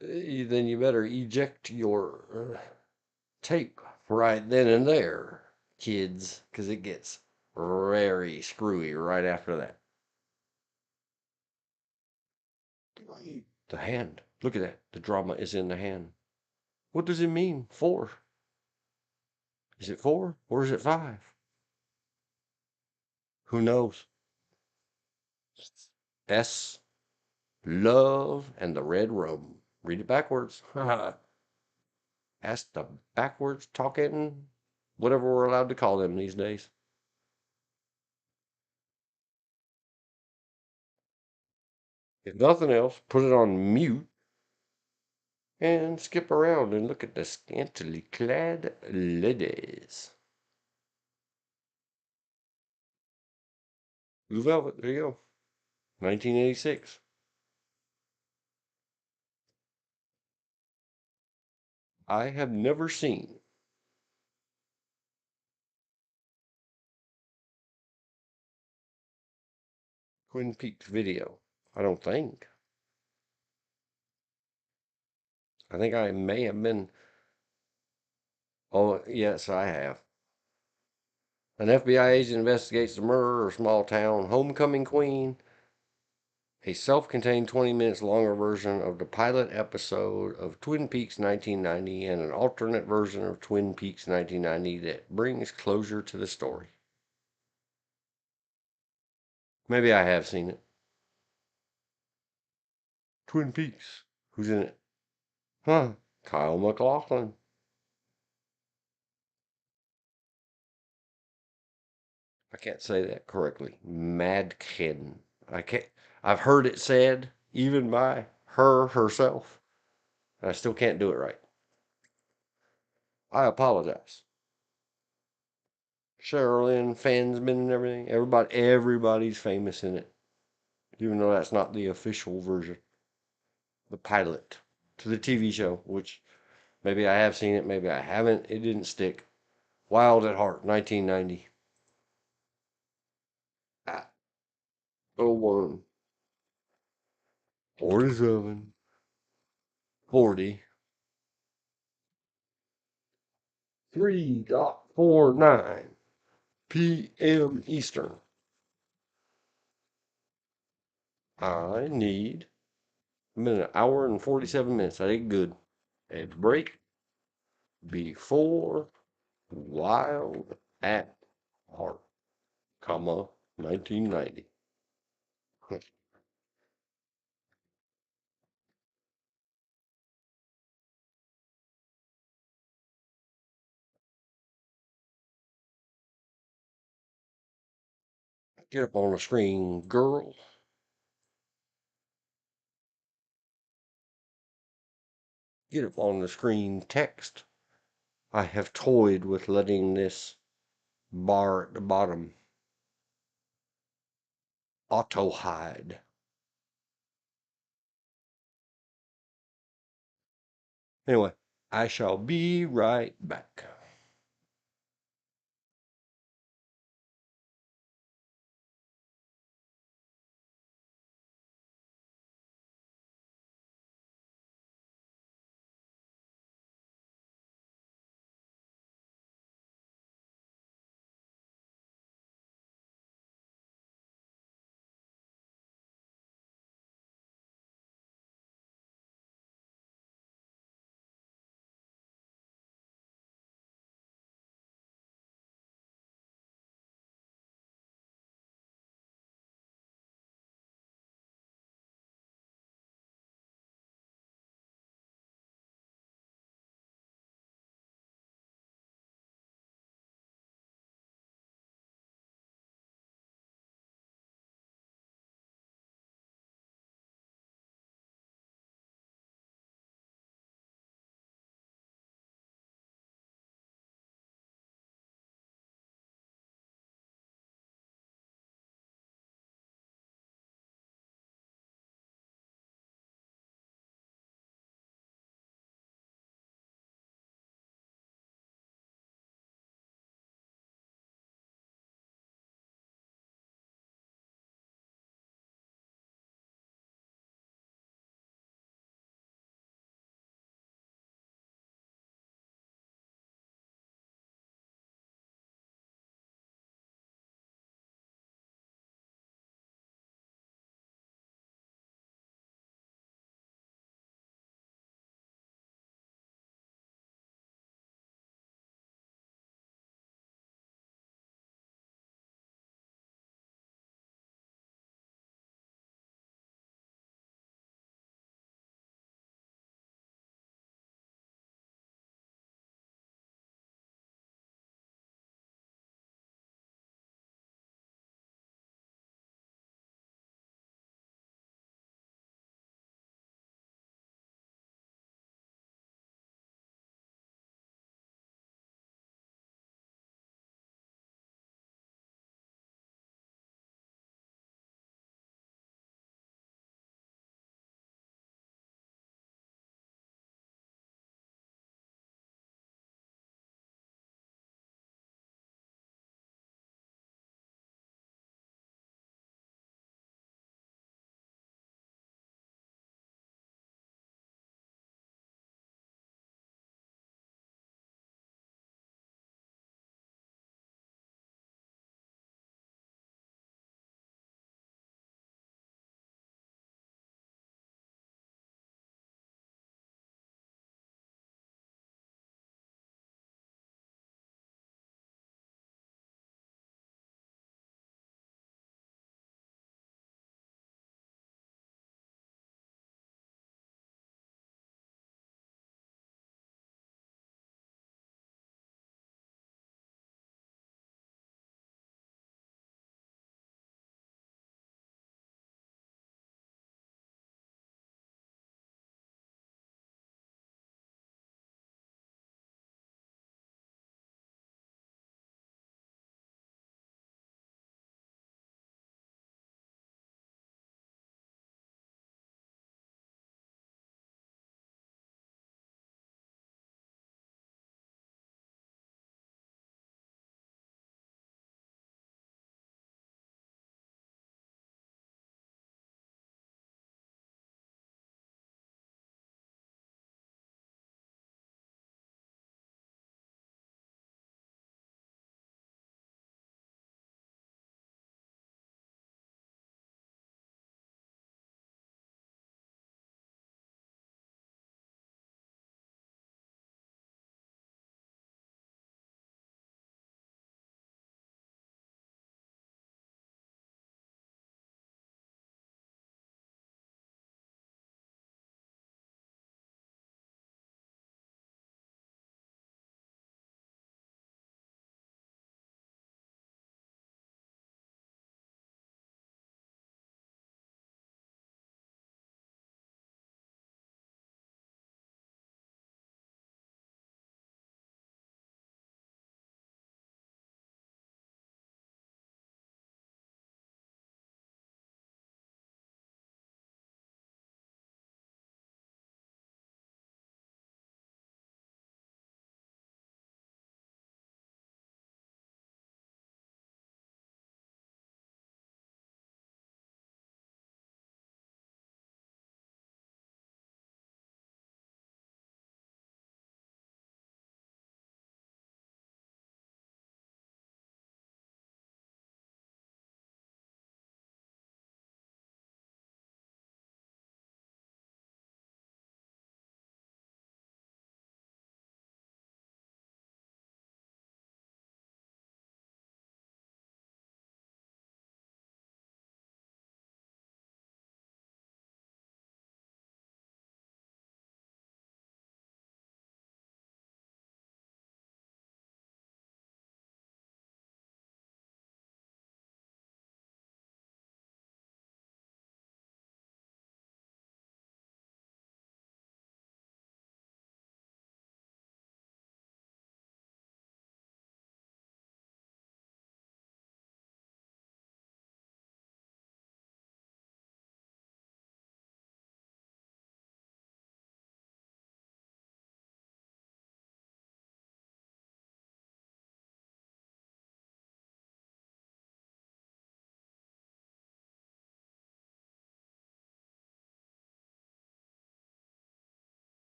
then you better eject your tape right then and there, kids, because it gets very screwy right after that. The hand. Look at that. The drama is in the hand. What does it mean? Four. Is it four or is it five? Who knows? S. Love and the Red Room. Read it backwards. Ask the backwards talking, whatever we're allowed to call them these days. If nothing else, put it on mute and skip around and look at the scantily clad ladies. Blue Velvet, there you go. 1986. I have never seen Twin Peaks video. I don't think. I think I may have been. Oh, yes, I have. An FBI agent investigates the murder of a small town homecoming queen. A self contained 20 minutes longer version of the pilot episode of Twin Peaks 1990 and an alternate version of Twin Peaks 1990 that brings closure to the story. Maybe I have seen it. Twin Peaks. Who's in it? Huh? Kyle MacLachlan. I can't say that correctly. Madkin. I can't. I've heard it said even by her herself. I still can't do it right. I apologize. Sherilyn, Fansman, and everything. Everybody's famous in it, even though that's not the official version. The pilot to the TV show, which maybe I have seen it, maybe I haven't. It didn't stick. Wild at Heart, 1990. Ah, 01, 47, 40, 3.49 p.m. Eastern. I need a minute, hour and 47 minutes. I did good. A break before Wild at Heart, comma, 1990. Get up on the screen, girl. Get up on the screen, text. I have toyed with letting this bar at the bottom auto hide. Anyway, I shall be right back.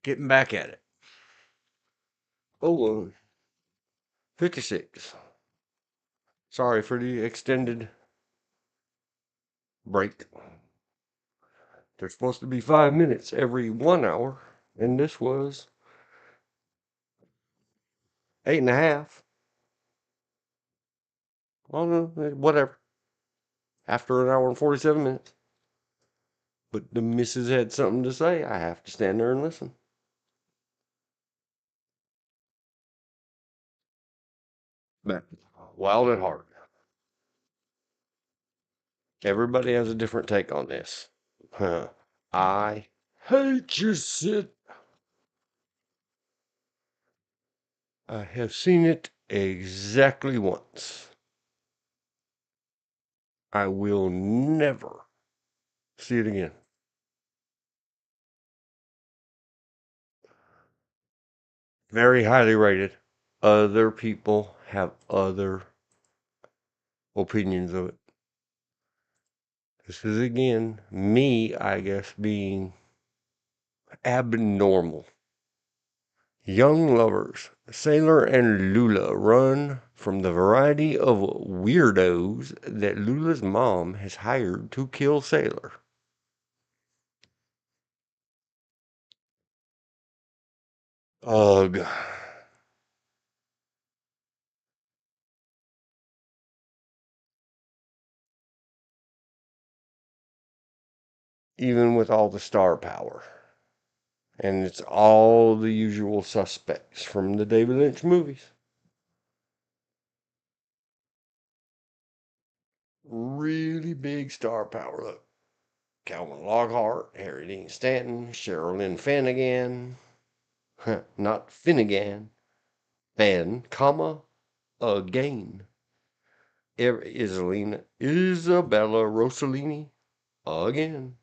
Getting back at it. Oh, 56. Sorry for the extended break. There's supposed to be 5 minutes every 1 hour, and this was 8.5. Well, no, whatever. After an hour and 47 minutes. But the missus had something to say. I have to stand there and listen. But wild at heart. Everybody has a different take on this. Huh. I hate you, Sid. I have seen it exactly once. I will never see it again. Very highly rated. Other people have other opinions of it. This is again me, I guess, being abnormal. Young lovers, Sailor and Lula, run from the variety of weirdos that Lula's mom has hired to kill Sailor. Ugh. Even with all the star power. And it's all the usual suspects from the David Lynch movies. Really big star power. Look, Calvin Lockhart, Harry Dean Stanton, Sherilyn Finnegan, not Finnegan, Fan, comma, again. Isabella Rossellini, again.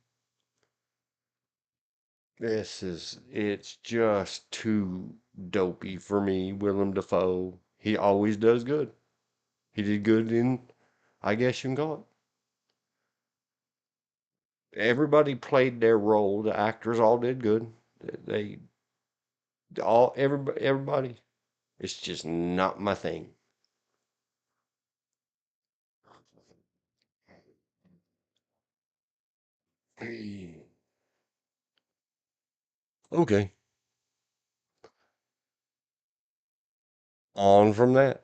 It's just too dopey for me. Willem Dafoe, he always does good. He did good in, I guess you can call it. Everybody played their role. The actors all did good. They everybody. It's just not my thing. Okay, on from that.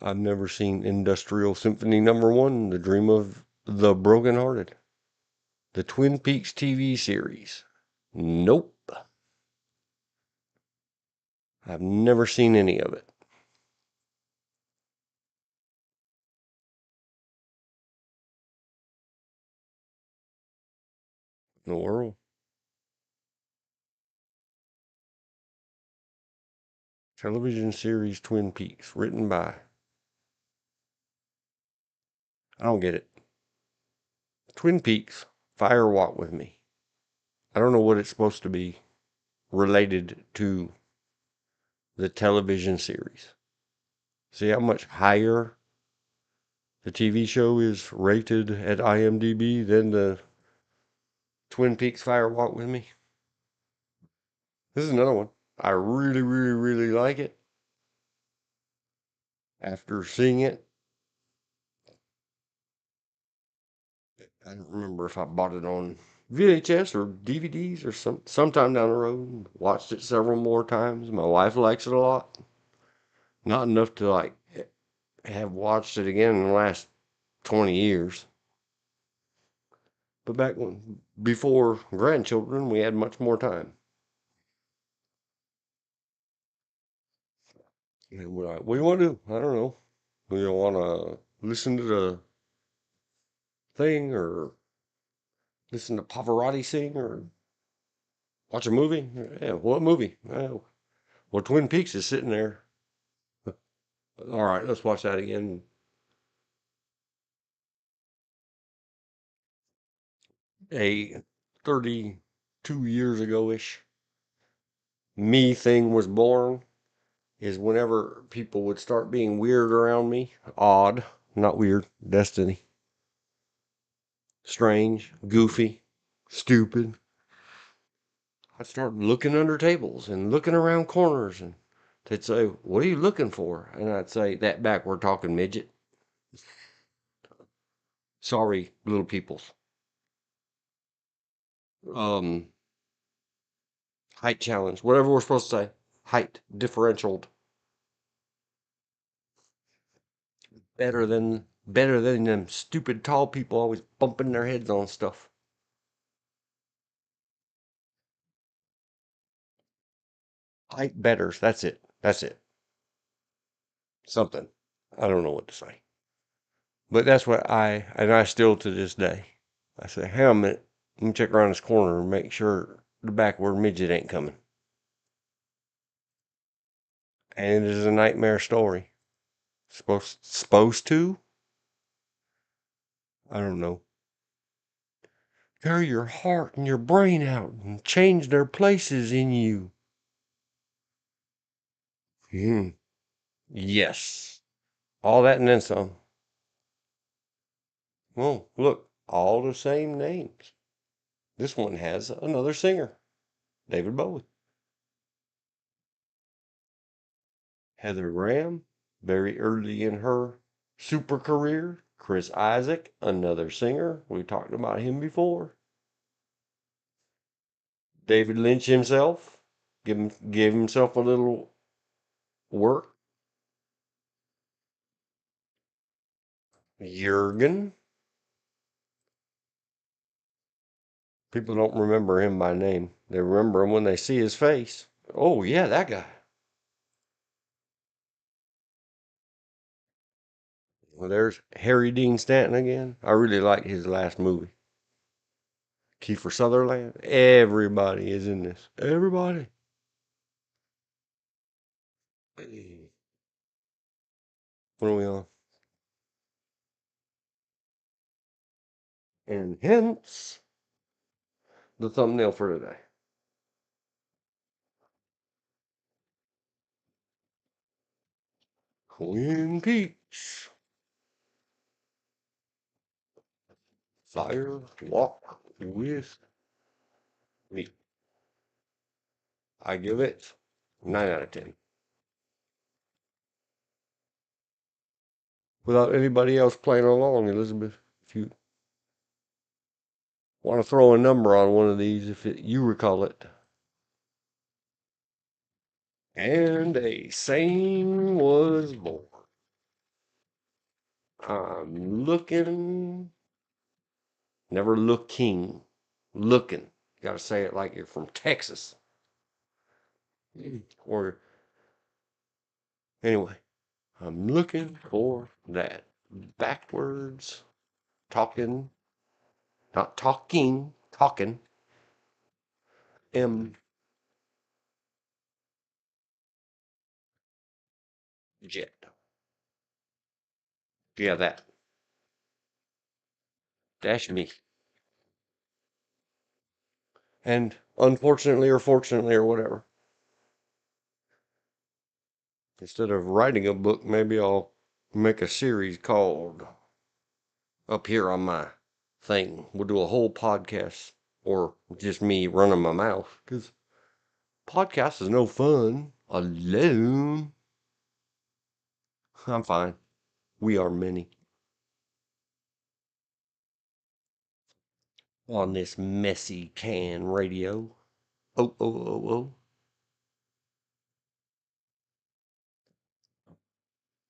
I've never seen Industrial Symphony Number One, The Dream of the Brokenhearted, the Twin Peaks TV series. Nope, I've never seen any of it. In the world. Television series Twin Peaks, written by. I don't get it. Twin Peaks, Fire Walk with Me. I don't know what it's supposed to be related to the television series. See how much higher the TV show is rated at IMDb than the Twin Peaks Fire Walk with Me? This is another one. I really, really, really like it. After seeing it, I don't remember if I bought it on VHS or DVDs or sometime down the road. Watched it several more times. My wife likes it a lot. Not enough to like have watched it again in the last 20 years. But back when before grandchildren, we had much more time. And we're like, what do you want to do? I don't know. Do you want to listen to the thing or listen to Pavarotti sing or watch a movie? Yeah, what movie? Well, Twin Peaks is sitting there. All right, let's watch that again. A 32 years ago ish me thing was born is whenever people would start being weird around me, odd, not weird, destiny, strange, goofy, stupid. I'd start looking under tables and looking around corners, and they'd say, "What are you looking for?" And I'd say, "That backward talking midget. Sorry, little peoples." Um, height challenge, whatever we're supposed to say. Height differentialed. Better than them stupid tall people always bumping their heads on stuff. Height betters. That's it. That's it. Something. I don't know what to say. But that's what I still to this day. I say, "Hey, a minute. Let me check around this corner and make sure the backward midget ain't coming." And it is a nightmare story. Supposed to? I don't know. Carry your heart and your brain out and change their places in you. Hmm. Yes. All that and then some. Well, look, all the same names. This one has another singer, David Bowie. Heather Graham, very early in her super career. Chris Isaac, another singer. We talked about him before. David Lynch himself gave himself a little work. Jurgen. People don't remember him by name. They remember him when they see his face. Oh yeah, that guy. Well, there's Harry Dean Stanton again. I really like his last movie. Kiefer Sutherland. Everybody is in this. Everybody. What are we on? And hence the thumbnail for today. Twin Peaks. Fire Walk with Me. I give it 9 out of 10. Without anybody else playing along, Elizabeth, if you want to throw a number on one of these, you recall it. And a sane was born. I'm looking, never looking, looking. You got to say it like you're from Texas. Or, anyway, I'm looking for that backwards talking, not talking, talking, M jet. Yeah, that. Dash me. And unfortunately or fortunately or whatever, instead of writing a book, maybe I'll make a series called up here on my thing. We'll do a whole podcast or just me running my mouth because podcast is no fun alone. I'm fine. We are many on this messy can radio. Oh, oh, oh, oh.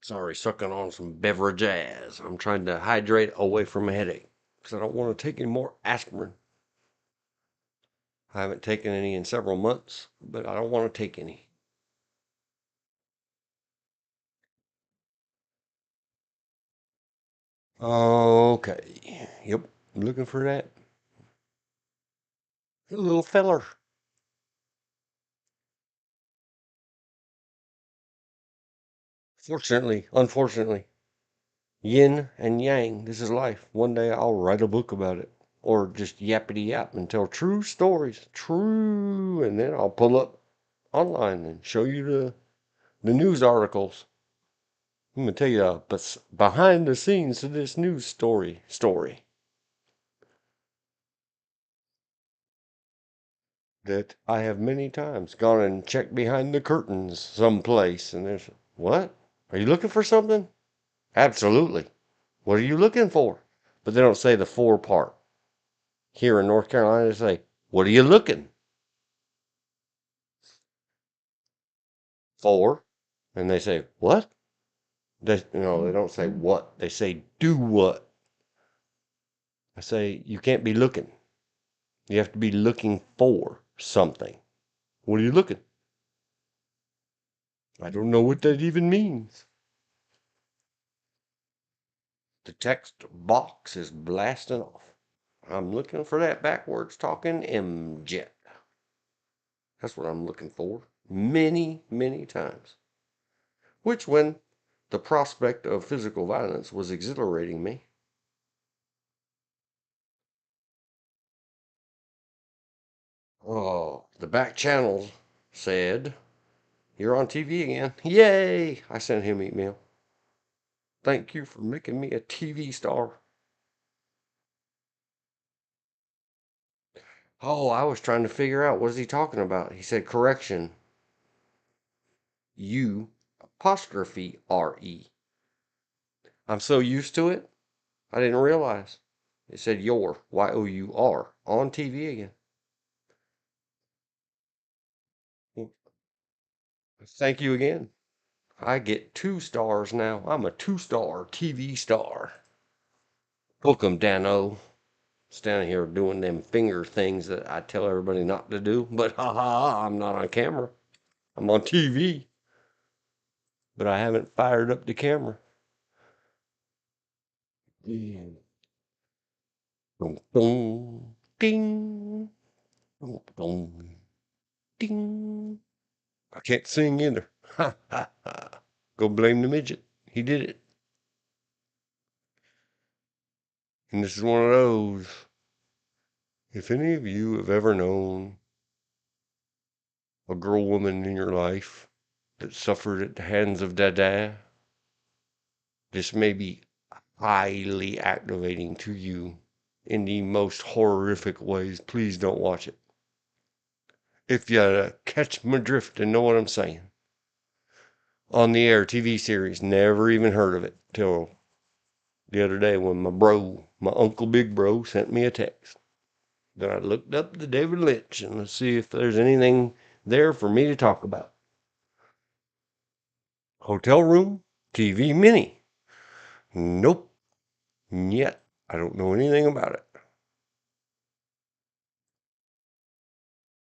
Sorry, sucking on some beverages. I'm trying to hydrate away from a headache because I don't want to take any more aspirin. I haven't taken any in several months, but I don't want to take any. Okay. Yep. Looking for that little feller. Fortunately, unfortunately, yin and yang. This is life. One day I'll write a book about it. Or just yappity yap and tell true stories. True. And then I'll pull up online and show you the news articles. I'm gonna tell you behind the scenes of this news story. that I have many times gone and checked behind the curtains someplace, and there's, what? Are you looking for something? Absolutely. What are you looking for? But they don't say the for part. Here in North Carolina, they say, what are you looking for? And they say, what? They don't say what. They say, do what? I say, you can't be looking. You have to be looking for something. What are you looking? I don't know what that even means. The text box is blasting off. I'm looking for that backwards talking M-Jet. That's what I'm looking for. Many, many times. Which, when the prospect of physical violence was exhilarating me, oh, the back channels said, you're on TV again. Yay! I sent him email. Thank you for making me a TV star. Oh, I was trying to figure out what is he talking about. He said correction. U apostrophe R-E. I'm so used to it, I didn't realize. It said your, Y-O-U-R, on TV again. Well, thank you again. I get 2 stars now. I'm a 2-star TV star. Book 'em, Dano. Standing here doing them finger things that I tell everybody not to do. But ha ha, I'm not on camera. I'm on TV. But I haven't fired up the camera. Mm. Dum, dum, ding. Dum, dum, ding. I can't sing either. Ha ha ha. Go blame the midget. He did it. And this is one of those. If any of you have ever known a girl woman in your life that suffered at the hands of Dada, this may be highly activating to you in the most horrific ways. Please don't watch it. If you catch my drift and know what I'm saying. On the air TV series, never even heard of it till the other day when my Uncle Big Bro, sent me a text. Then I looked up the David Lynch and let's see if there's anything there for me to talk about. Hotel room, TV mini. Nope. Yet. I don't know anything about it.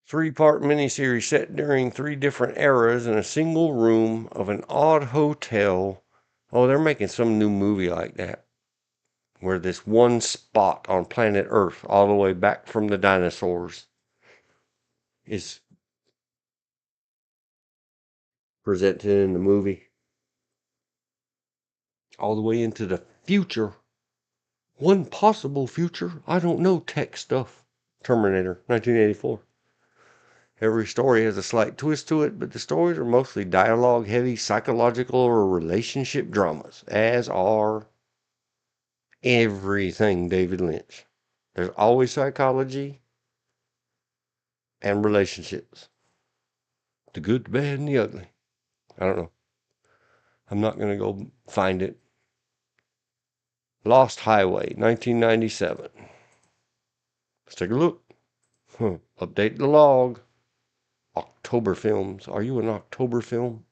3-part miniseries set during 3 different eras in a single room of an odd hotel. Oh, they're making some new movie like that. Where this one spot on planet Earth, all the way back from the dinosaurs, is presented in the movie. All the way into the future. One possible future, I don't know tech stuff. Terminator, 1984. Every story has a slight twist to it, but the stories are mostly dialogue heavy, psychological, or relationship dramas, as are everything David Lynch. There's always psychology and relationships. The good, the bad, and the ugly. I don't know. I'm not going to go find it. Lost Highway, 1997. Let's take a look. Update the log. October films. Are you an October film?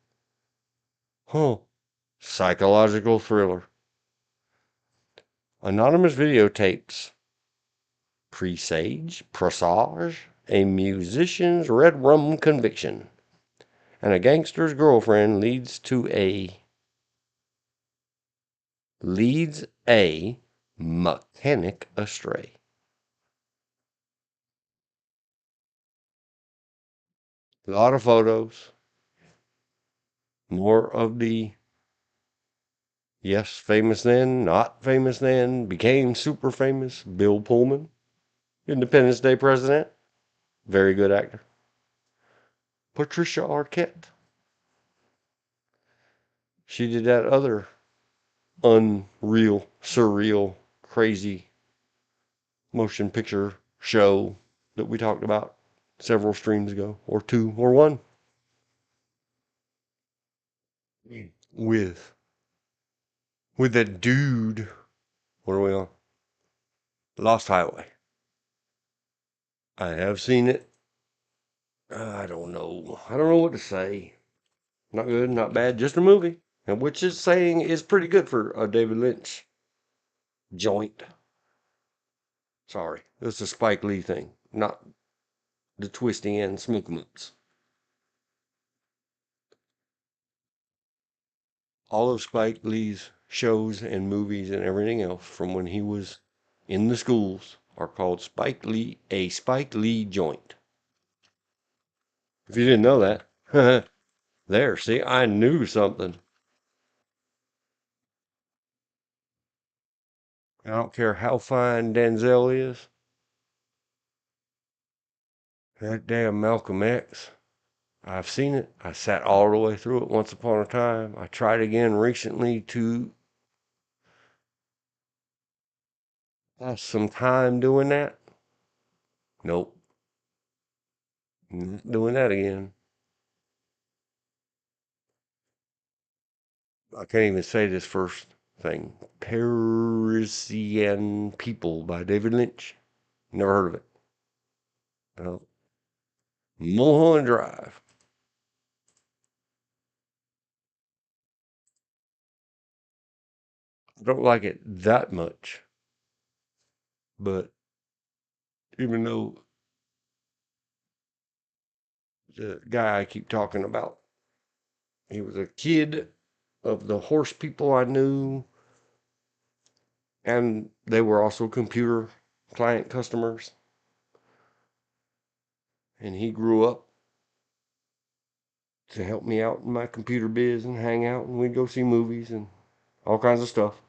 Psychological thriller. Anonymous videotapes. Presage. A musician's red rum conviction. And a gangster's girlfriend leads a mechanic astray. A lot of photos. More of the, yes, famous then, not famous then, became super famous, Bill Pullman, Independence Day president, very good actor. Patricia Arquette. She did that other unreal, surreal, crazy motion picture show that we talked about several streams ago, or two, or one. With that dude. What are we on? Lost Highway. I have seen it. I don't know. I don't know what to say. Not good, not bad, just a movie. And which is saying is pretty good for a David Lynch joint. Sorry. It's a Spike Lee thing, not the twisty and smoke mutts. All of Spike Lee's shows and movies and everything else from when he was in the schools are called Spike Lee joint. If you didn't know that, there, see, I knew something. I don't care how fine Denzel is. That damn Malcolm X. I've seen it. I sat all the way through it once upon a time. I tried again recently to pass some time doing that. Nope. Not doing that again. I can't even say this first thing. Parisian People by David Lynch. Never heard of it. No. Mulholland Drive. I don't like it that much, but even though the guy I keep talking about, he was a kid of the horse people I knew, and they were also computer client customers. And he grew up to help me out in my computer biz and hang out, and we'd go see movies and all kinds of stuff.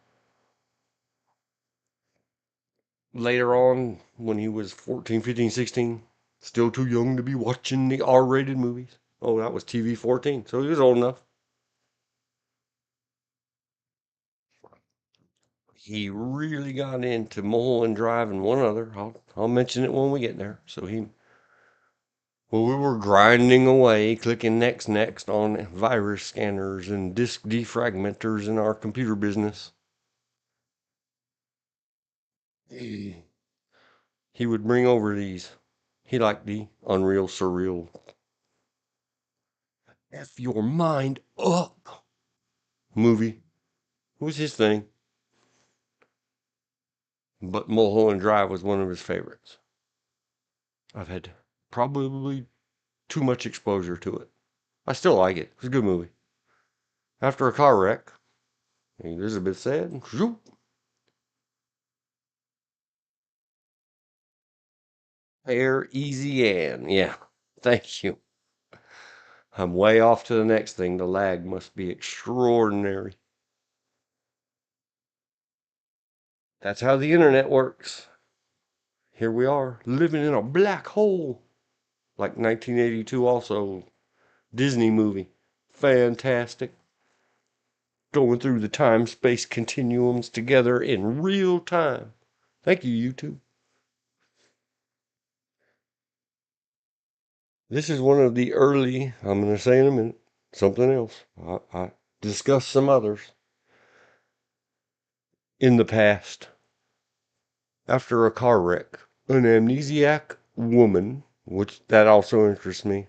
Later on, when he was 14, 15, 16, still too young to be watching the R-rated movies. Oh, that was TV 14, so he was old enough. He really got into Mulholland Drive and one other. I'll mention it when we get there. Well, we were grinding away, clicking next on virus scanners and disk defragmenters in our computer business. He would bring over these. He liked the unreal, surreal, F your mind up movie. It was his thing. But Mulholland Drive was one of his favorites. I've had probably too much exposure to it. I still like it. It's a good movie. After a car wreck, Elizabeth said, "Zoop." Air Easy Ann. Yeah, thank you. I'm way off to the next thing. The lag must be extraordinary. That's how the internet works. Here we are, living in a black hole. Like 1982 also. Disney movie. Fantastic. Going through the time-space continuums together in real time. Thank you, YouTube. This is one of the early, I'm going to say in a minute, something else. I discussed some others in the past. After a car wreck, an amnesiac woman, which that also interests me.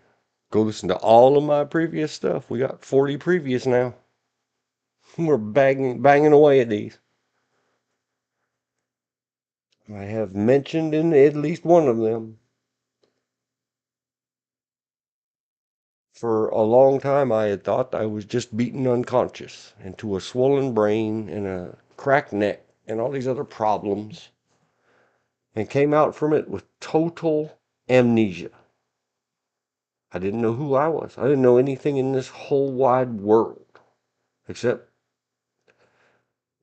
Go listen to all of my previous stuff. We got 40 previous now. We're banging away at these. I have mentioned in at least one of them. For a long time, I had thought I was just beaten unconscious into a swollen brain and a cracked neck and all these other problems, and came out from it with total amnesia. I didn't know who I was. I didn't know anything in this whole wide world except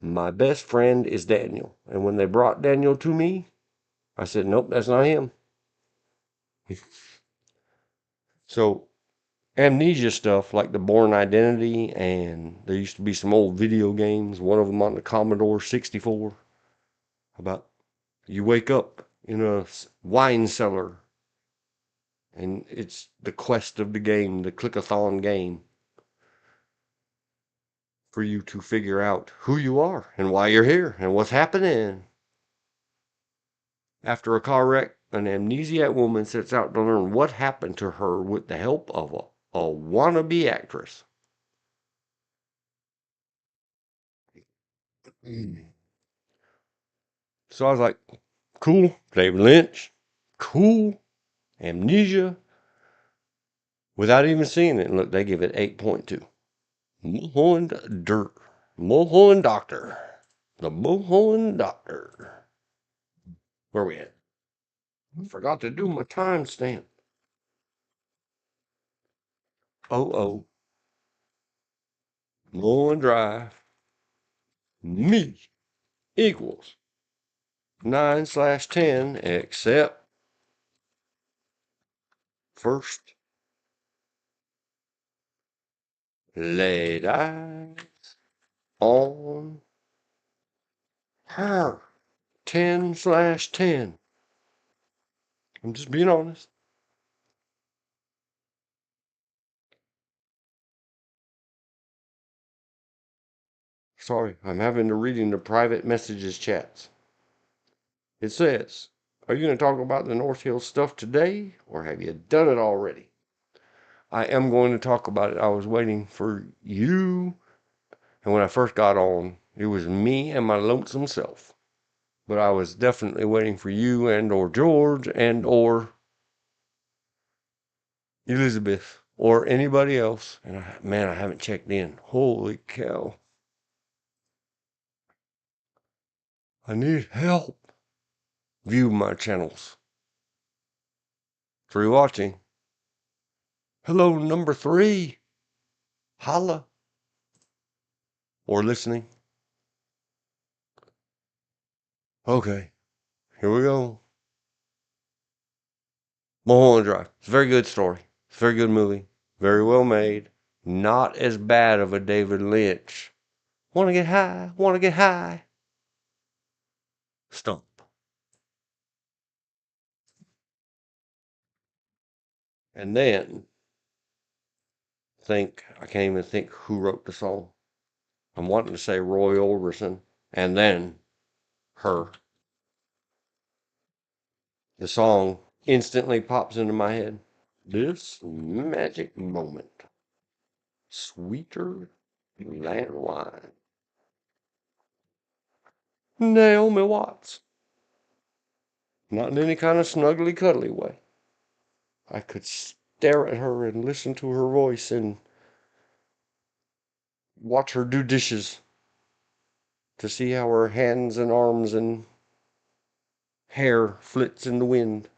my best friend is Daniel. And when they brought Daniel to me, I said, nope, that's not him. So amnesia stuff like the Born Identity, and there used to be some old video games, one of them on the Commodore 64, about you wake up in a wine cellar And it's the quest of the game, the click-a-thon game, for you to figure out who you are and why you're here and what's happening. After a car wreck, an amnesiac woman sets out to learn what happened to her with the help of a wannabe actress. So I was like, cool, David Lynch, cool, amnesia, without even seeing it. And look, they give it 8.2. Mulholland Dirt. Mulholland Doctor. The Mulholland Doctor. Where we at? I forgot to do my timestamp. Oh, Mulholland Drive. Me equals 9/10, except first laid eyes on her. 10/10. I'm just being honest. Sorry, I'm having to reading the private messages chats. It says, are you going to talk about the North Hill stuff today, or have you done it already? I am going to talk about it. I was waiting for you, and when I first got on, it was me and my lonesome self. But I was definitely waiting for you and or George and or Elizabeth or anybody else. And man, I haven't checked in. Holy cow. I need help. View my channels. 3 watching. Hello, number 3. Holla. Or listening. Okay, here we go. Mulholland Drive. It's a very good story. It's a very good movie. Very well made. Not as bad of a David Lynch. Wanna get high, wanna get high. Stump. And then I can't even think who wrote the song. I'm wanting to say Roy Orbison. And then her. The song instantly pops into my head. This magic moment. Sweeter than wine. Naomi Watts. Not in any kind of snuggly cuddly way. I could stare at her and listen to her voice and watch her do dishes to see how her hands and arms and hair flits in the wind.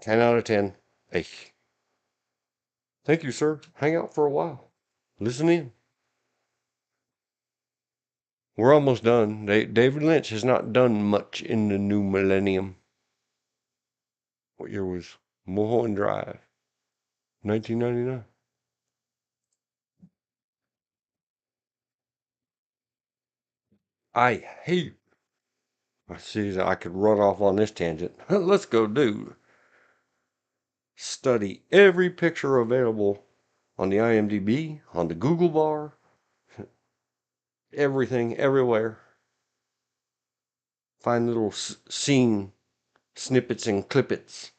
10 out of 10. Hey, thank you, sir. Hang out for a while. Listen in. We're almost done. David Lynch has not done much in the new millennium. What year was Mulholland Drive? 1999. I hate. I see that I could run off on this tangent. Let's go do. Study every picture available on the IMDb, on the Google bar, everything, everywhere. Find little scene snippets and clippets.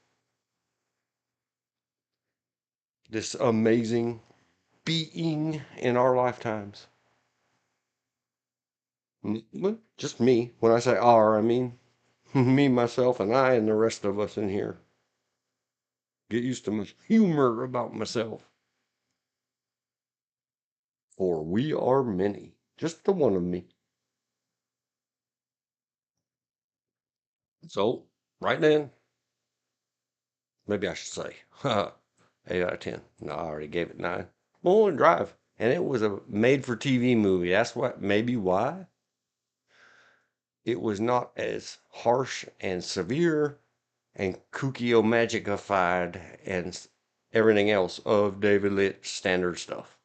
This amazing being in our lifetimes. Just me. When I say our, I mean me, myself, and I, and the rest of us in here. Get used to my humor about myself. For we are many. Just the one of me. So, right then, maybe I should say, 8 out of 10. No, I already gave it 9. Mulholland Drive. And it was a made for TV movie. That's what, maybe why it was not as harsh and severe and kooky magicified and everything else of David Lynch standard stuff.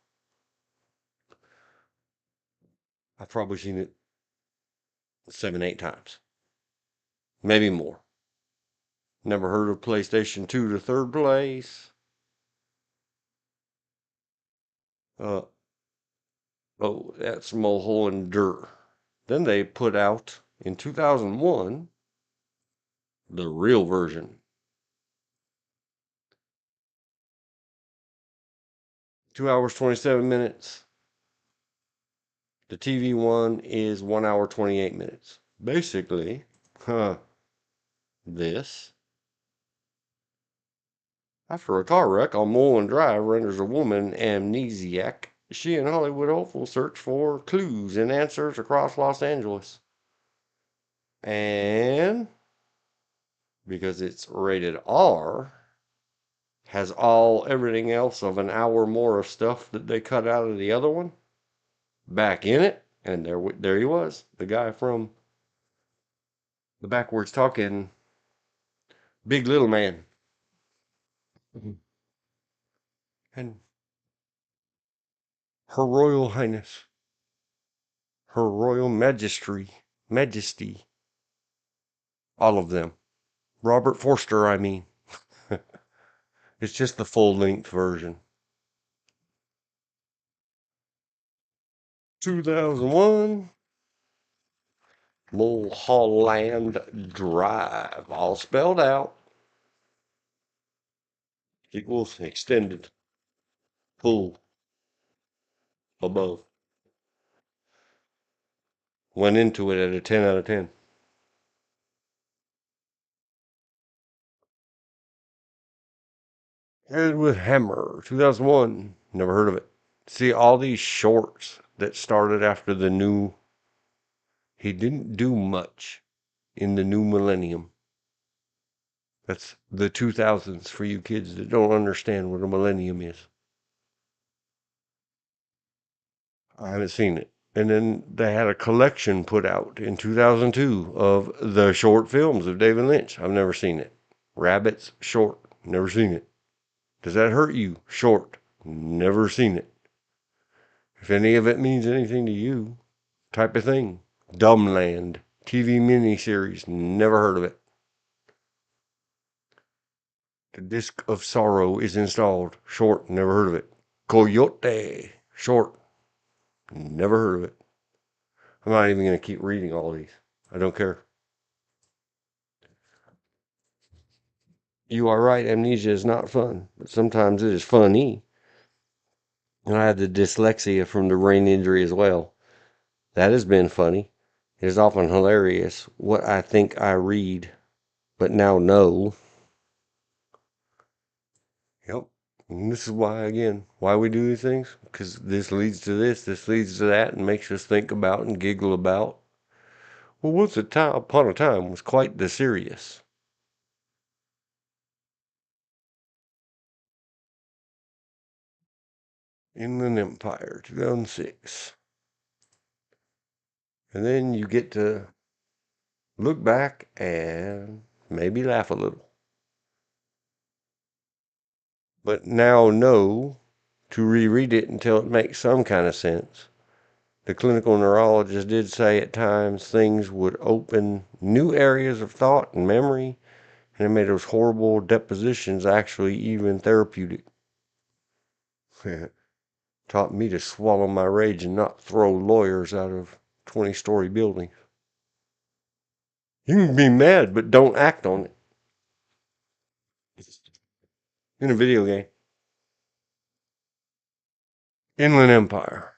I've probably seen it 7, 8 times, maybe more. Never heard of PlayStation 2 to third place. Uh, oh, that's Mulholland Dirt. Then they put out in 2001 the real version. 2 hours 27 minutes. The TV one is 1 hour 28 minutes. Basically, this. After a car wreck on Mulholland Drive renders a woman amnesiac, she and Hollywood hopeful search for clues and answers across Los Angeles. And because it's rated R, has everything else of an hour more of stuff that they cut out of the other one back in it. And there he was, the guy from the backwards talking Big Little Man. And Her Royal Highness, Her Royal Majesty, all of them. Robert Forster, I mean. It's just the full length version. 2001, Mulholland Drive, all spelled out, equals extended, full, above. Went into it at a 10 out of 10. Headed with Hammer, 2001. Never heard of it. See, all these shorts that started after the new, he didn't do much in the new millennium. That's the 2000s for you kids that don't understand what a millennium is. I haven't seen it. And then they had a collection put out in 2002 of the short films of David Lynch. I've never seen it. Rabbits, short, never seen it. Does that hurt you? Short, never seen it. If any of it means anything to you, type of thing. Dumbland, TV miniseries, never heard of it. The Disc of Sorrow is installed. Short, never heard of it. Coyote, short, never heard of it. I'm not even going to keep reading all these. I don't care. You are right, amnesia is not fun, but sometimes it is funny. And I had the dyslexia from the brain injury as well. That has been funny. It is often hilarious what I think I read, but now know. Yep. And this is why, again, why we do these things. Because this leads to this leads to that, and makes us think about and giggle about. Well, once upon a time was quite the serious. Inland Empire, 2006. And then you get to look back and maybe laugh a little. But now know to reread it until it makes some kind of sense. The clinical neurologist did say at times things would open new areas of thought and memory, and it made those horrible depositions actually even therapeutic. Taught me to swallow my rage and not throw lawyers out of 20-story buildings. You can be mad, but don't act on it. In a video game. Inland Empire.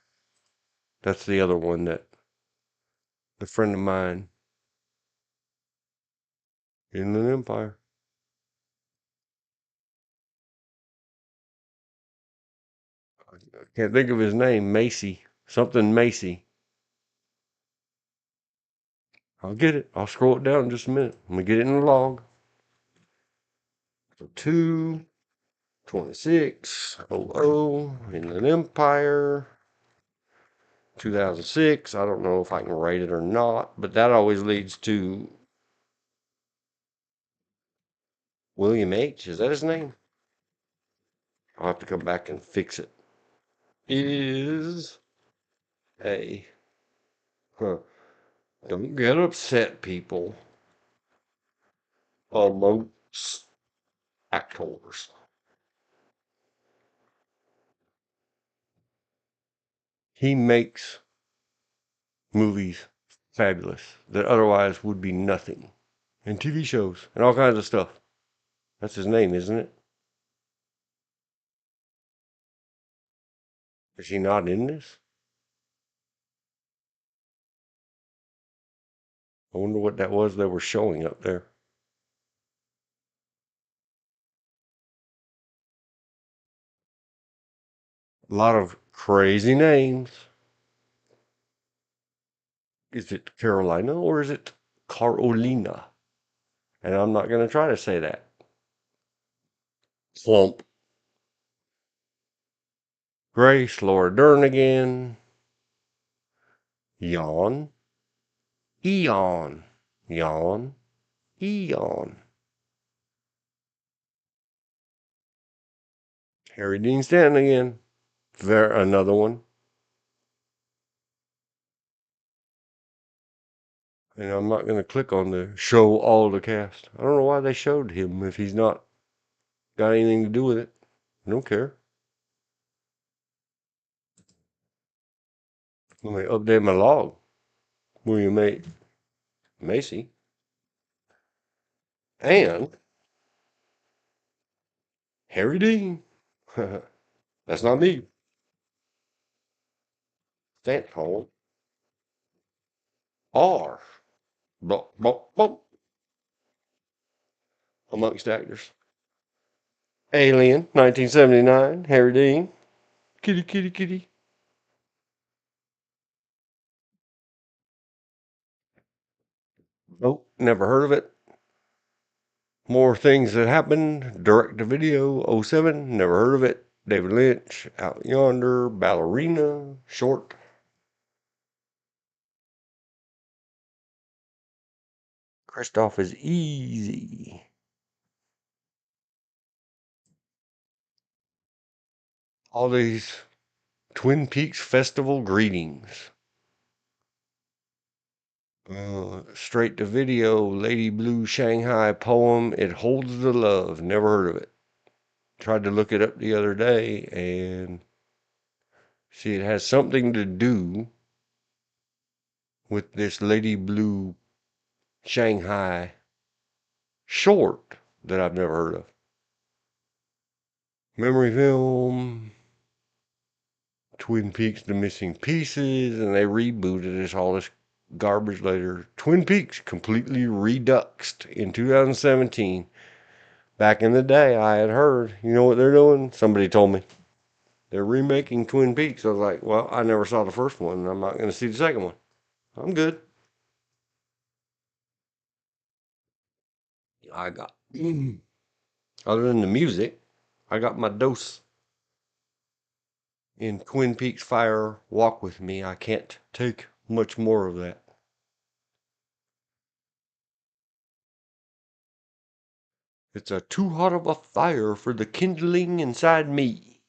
That's the other one that the friend of mine. Inland Empire. I can't think of his name. Macy. Something Macy. I'll get it. I'll scroll it down in just a minute. I'm going to get it in the log. So 2/26/00 Inland Empire. 2006. I don't know if I can rate it or not, but that always leads to William H. Is that his name? I'll have to come back and fix it. Is a Don't get upset, people. actors. He makes movies fabulous that otherwise would be nothing. And TV shows and all kinds of stuff. That's his name, isn't it? Is he not in this? I wonder what that was they were showing up there. A lot of crazy names. Is it Carolina or is it Carolina? And I'm not going to try to say that. Slump. Grace, Laura Dern again. Yawn. Eon. Yawn. Eon. Harry Dean Stanton again. There, another one. And I'm not going to click on the show all the cast. I don't know why they showed him if he's not got anything to do with it. I don't care. Let me update my log. William A. Macy. And Harry Dean. That's not me. Stanton. R. Bump, bump, bump. Amongst actors. Alien, 1979. Harry Dean. Kitty, kitty, kitty. Oh, never heard of it. More things that happened. Direct to video, '07. Never heard of it. David Lynch. Out Yonder. Ballerina. Short. Christoph is easy. All these Twin Peaks Festival greetings. Straight to video, Lady Blue Shanghai poem. It holds the love. Never heard of it. Tried to look it up the other day and see it has something to do with this Lady Blue Shanghai short that I've never heard of. Memory film, Twin Peaks: The Missing Pieces, and they rebooted this all this garbage later. Twin Peaks completely reduxed in 2017. Back in the day, I had heard, you know what they're doing? Somebody told me. They're remaking Twin Peaks. I was like, well, I never saw the first one, and I'm not going to see the second one. I'm good. I got, other than the music, I got my dose in Twin Peaks Fire Walk With Me. I can't take much more of that. It's a too hot of a fire for the kindling inside me.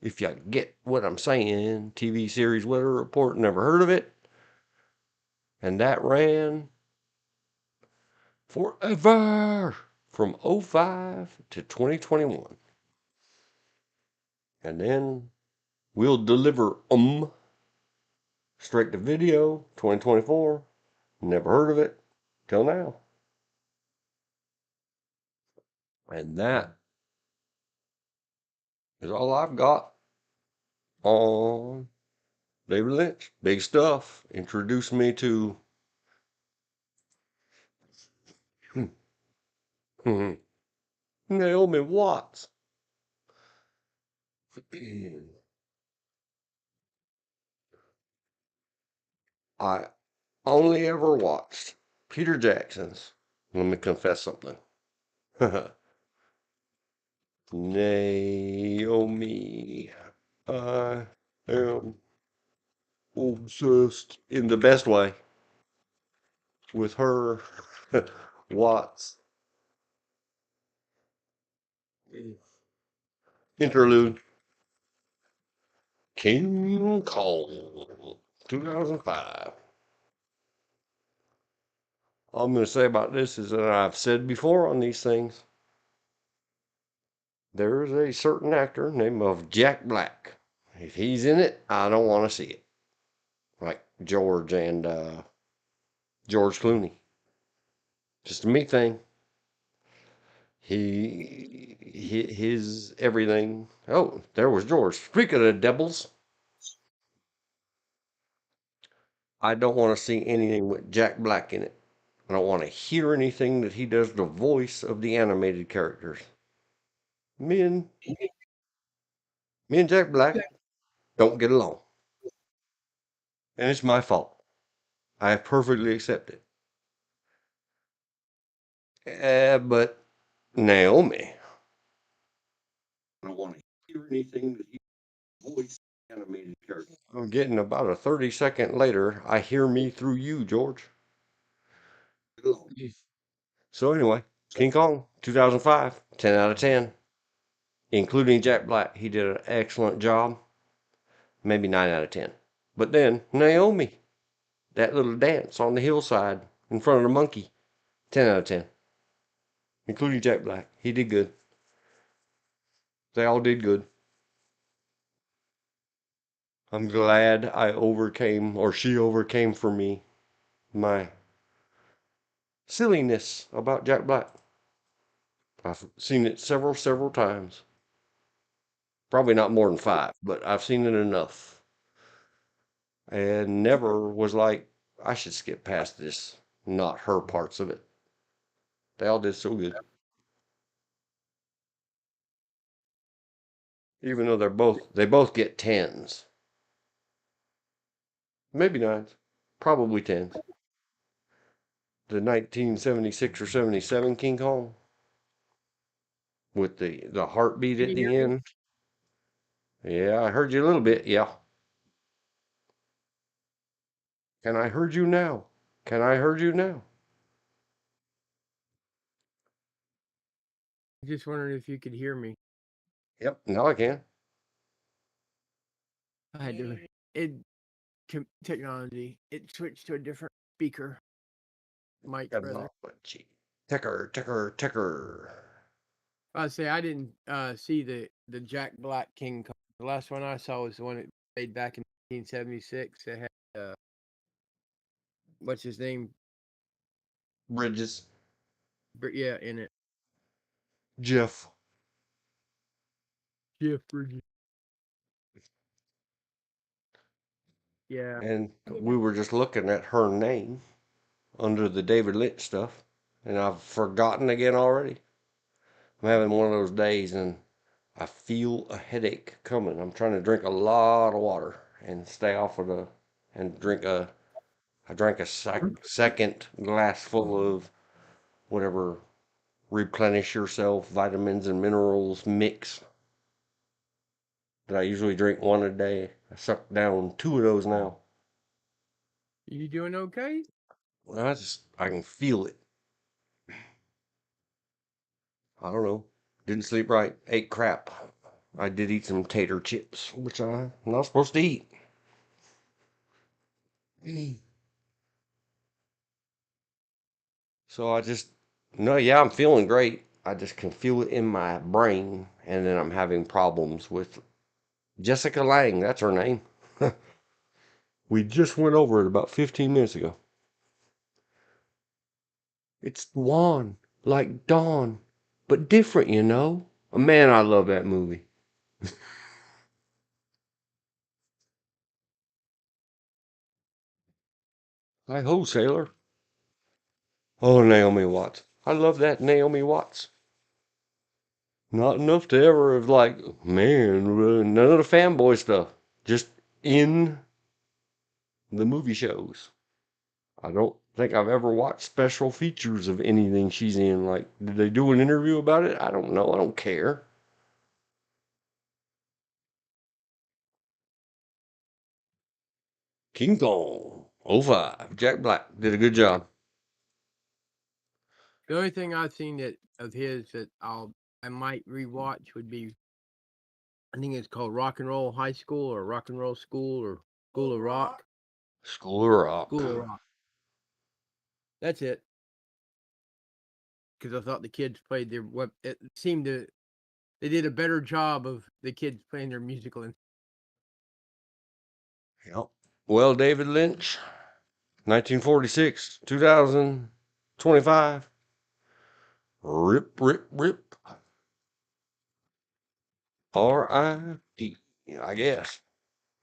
If you get what I'm saying. TV series Weather Report, never heard of it. And that ran forever from '05 to 2021. And then we'll deliver straight to video 2024. Never heard of it till now. And that is all I've got on David Lynch. Big stuff. Introduced me to Naomi Watts. I only ever watched Peter Jackson's. Let me confess something. Naomi. I am obsessed in the best way with her. Watts interlude. King Kong, 2005. All I'm going to say about this is that I've said before on these things. There's a certain actor named of Jack Black. If he's in it, I don't want to see it. Like George and George Clooney. Just a me thing. His everything. Oh, there was George. Speaking of devils, I don't want to see anything with Jack Black in it. I don't want to hear anything that he does the voice of the animated characters. Me and me and Jack Black don't get along, and it's my fault. I perfectly accept it. But Naomi, I don't want to hear anything that he voice animated character. I'm getting about a 30-second later. I hear me through you, George. So anyway, King Kong, 2005, 10 out of 10, including Jack Black. He did an excellent job. Maybe 9 out of 10. But then Naomi, that little dance on the hillside in front of the monkey, 10 out of 10, including Jack Black. He did good. They all did good. I'm glad I overcame, or she overcame for me, my silliness about Jack Black. I've seen it several times. Probably not more than 5, but I've seen it enough. And never was like, I should skip past this, not her parts of it. They all did so good. Even though they both get 10s. Maybe 9s. Probably 10s. The 1976 or 77 King Kong with the heartbeat Can at you the hear me? end. Yeah, I heard you a little bit. Yeah. Can I heard you now? Can I heard you now? Just wondering if you could hear me. Yep, now I can. I had to it technology. It switched to a different speaker mic rather. Technology. Ticker. I say I didn't see the Jack Black King Kong. The last one I saw was the one that made back in 1976. It had what's his name? Bridges. Yeah, in it. Jeff. Jeff Bridges. Yeah. And we were just looking at her name under the David Lynch stuff, and I've forgotten again already. I'm having one of those days, and I feel a headache coming. I'm trying to drink a lot of water and stay off of and I drank a second glass full of whatever replenish yourself vitamins and minerals mix that I usually drink one a day. I sucked down 2 of those now. You doing okay? I can feel it. I don't know. Didn't sleep right. Ate crap. I did eat some tater chips, which I'm not supposed to eat. So no, yeah, I'm feeling great. I just can feel it in my brain, and then I'm having problems with Jessica Lang. That's her name. We just went over it about 15 minutes ago. It's Juan, like Dawn, but different, you know? Man, I love that movie. Hi ho, sailor. Oh, Naomi Watts. I love that Naomi Watts. Not enough to ever have like, man, none of the fanboy stuff. Just in the movie shows. I don't think I've ever watched special features of anything she's in. Like, did they do an interview about it? I don't know. I don't care. King Kong, '05. Jack Black did a good job. The only thing I've seen that of his that I might rewatch would be I think it's called Rock and Roll High School or Rock and Roll School or School of Rock. School of Rock. School of Rock. That's it. Because I thought the kids played their what it seemed to they did a better job of the kids playing their musical. Yep. Well, David Lynch, 1946, 2025. Rip, rip, rip. R.I.P. I guess.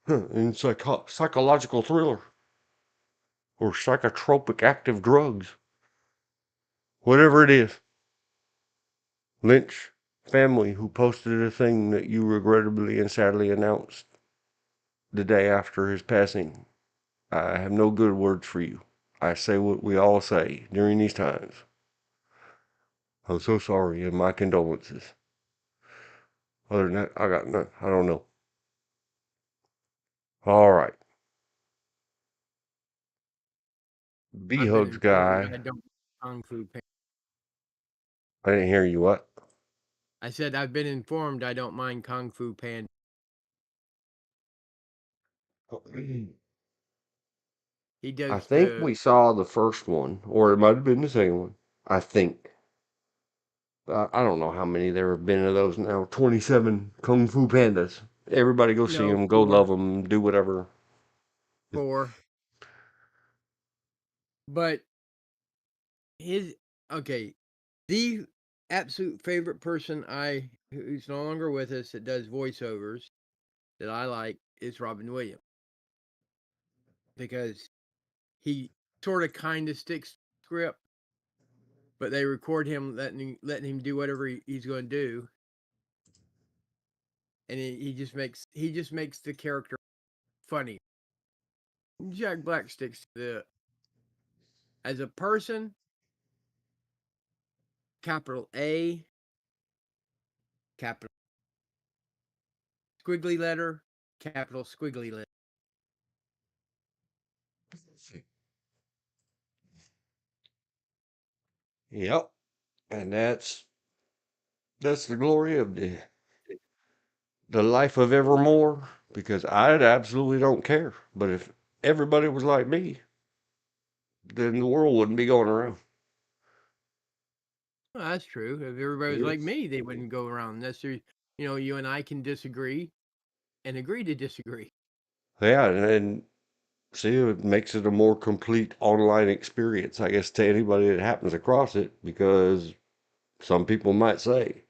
In psychological thriller or psychotropic active drugs, whatever it is. Lynch family who posted a thing that you regrettably and sadly announced the day after his passing. I have no good words for you. I say what we all say during these times. I'm so sorry and my condolences. Other than that, I got none. I don't know. All right. B I've been Hugs informed guy. I don't kung fu panda. I didn't hear you. What? I said I've been informed I don't mind kung fu panda. He I does think we saw the first one, or it might have been the second one. I think. I don't know how many there have been of those now. 27 Kung Fu Pandas. Everybody go see no them, go love four, them, do whatever. four, but his okay. The absolute favorite person who's no longer with us that does voiceovers that I like is Robin Williams because he sort of kind of sticks to the script, but they record him letting him do whatever he's going to do, and he just makes the character funny. Jack Black sticks to the as a person, capital A, capital squiggly letter, capital squiggly letter. Yep. And that's the glory of the life of evermore. Because I absolutely don't care. But if everybody was like me, then the world wouldn't be going around. Well, that's true. If everybody was like Yes. me, they wouldn't go around. You and I can disagree and agree to disagree. Yeah, and see, it makes it a more complete online experience, I guess, to anybody that happens across it, because some people might say,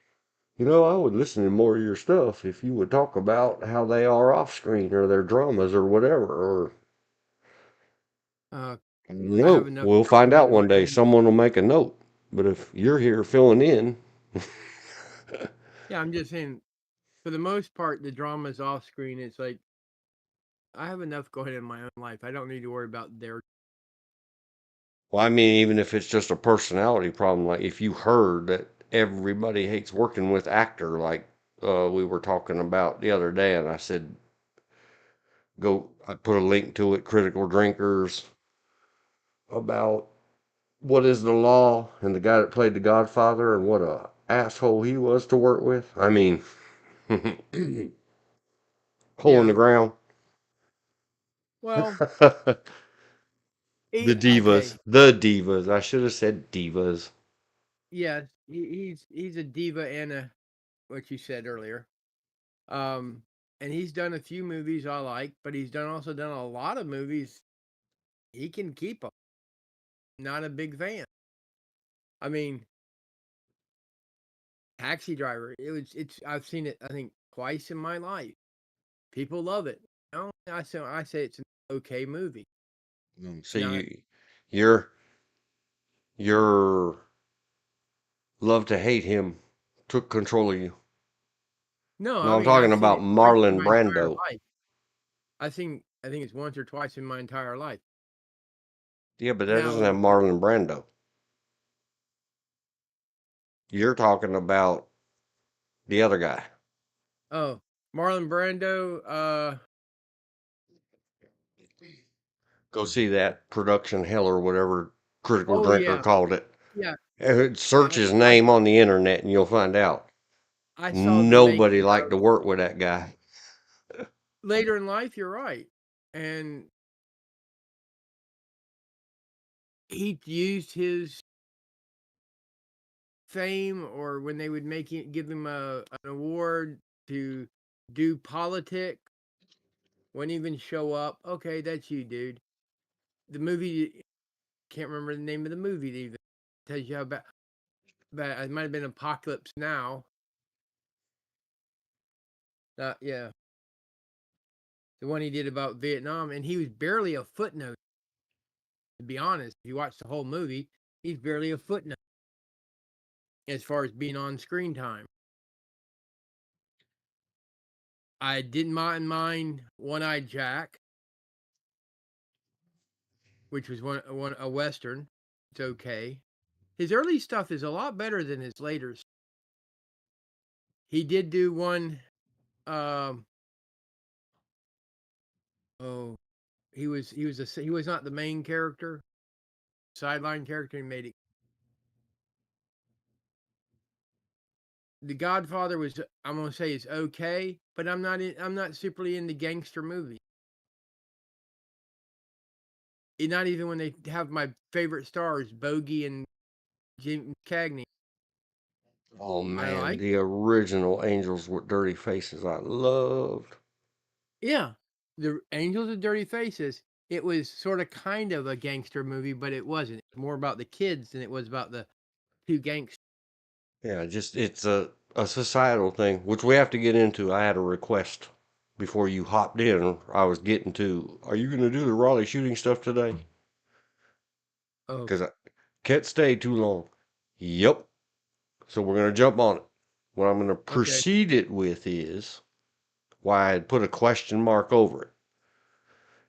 I would listen to more of your stuff if you would talk about how they are off screen or their dramas or whatever. Or, Uh, I have no, enough we'll find out coming in one my day. own. Someone will make a note. But if you're here filling in, Yeah, I'm just saying. For the most part, the drama's off screen. It's like I have enough going in my own life. I don't need to worry about their. well, I mean, even if it's just a personality problem, like if you heard that everybody hates working with actor, like we were talking about the other day, and I said, I put a link to it, Critical Drinkers, about what is the law, and the guy that played the Godfather, and what a asshole he was to work with. I mean, hole in the Yeah. ground. Well, The okay. divas, the divas. I should have said divas. Yeah, he's a diva and a what you said earlier. Um, and he's done a few movies I like, but he's also done a lot of movies he can keep up. Not a big fan. I mean, Taxi Driver. I've seen it I think twice in my life. People love it. I say it's an okay movie. So Not your your love to hate him took control of you. no, No, I I'm mean talking I've seen about it twice in Marlon my entire Brando. life. I think it's once or twice in my entire life. Yeah, but that doesn't Now, have Marlon Brando. You're talking about the other guy. oh, Marlon Brando. Go see that production hell or whatever Critical Oh Drinker yeah, called it. yeah. Search his I name on the internet and you'll find out. I saw the Nobody making liked of to work with that guy. later in life. You're right, and he used his fame or when they would give him an award to do politics, wouldn't even show up. Okay, that's you, dude. The movie, can't remember the name of the movie even. Tells you how about, it might have been Apocalypse Now. Yeah, the one he did about Vietnam, and he was barely a footnote. To be honest, if you watch the whole movie, he's barely a footnote as far as being on screen time. I didn't mind One-Eyed Jack, which was a western. It's okay. His early stuff is a lot better than his later. He did do one. Um, oh, he was not the main character, sideline character. He made it. The Godfather was, I'm gonna say, is okay, but I'm not superly into gangster movies. Not even when they have my favorite stars, Bogey and Jim Cagney. Oh I man, like. the original Angels with Dirty Faces I loved. Yeah, the Angels with Dirty Faces. It was sort of kind of a gangster movie, but it wasn't. It was more about the kids than it was about the two gangsters. Yeah, just it's a societal thing, which we have to get into. I had a request before you hopped in. I was getting to, are you going to do the Raleigh shooting stuff today? Oh, Because I can't stay too long. Yep. So we're going to jump on it. What I'm going to okay. proceed it with is why I had put a question mark over it.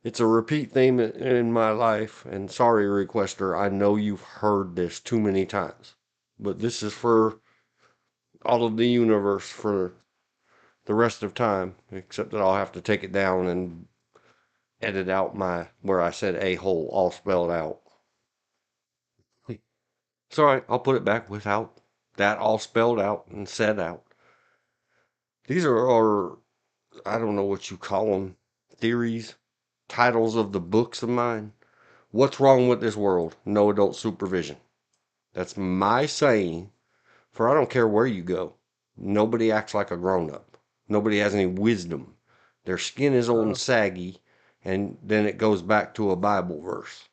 It's a repeat theme in my life, and sorry, requester, I know you've heard this too many times, but this is for all of the universe for the rest of time, except that I'll have to take it down and edit out my where I said a hole all spelled out. It's all right. I'll put it back without that all spelled out and said out. These are I don't know what you call them, theories, titles of the books of mine. What's wrong with this world? No adult supervision. That's my saying for I don't care where you go. Nobody acts like a grown up. Nobody has any wisdom. Their skin is old and Uh, saggy, and then it goes back to a Bible verse.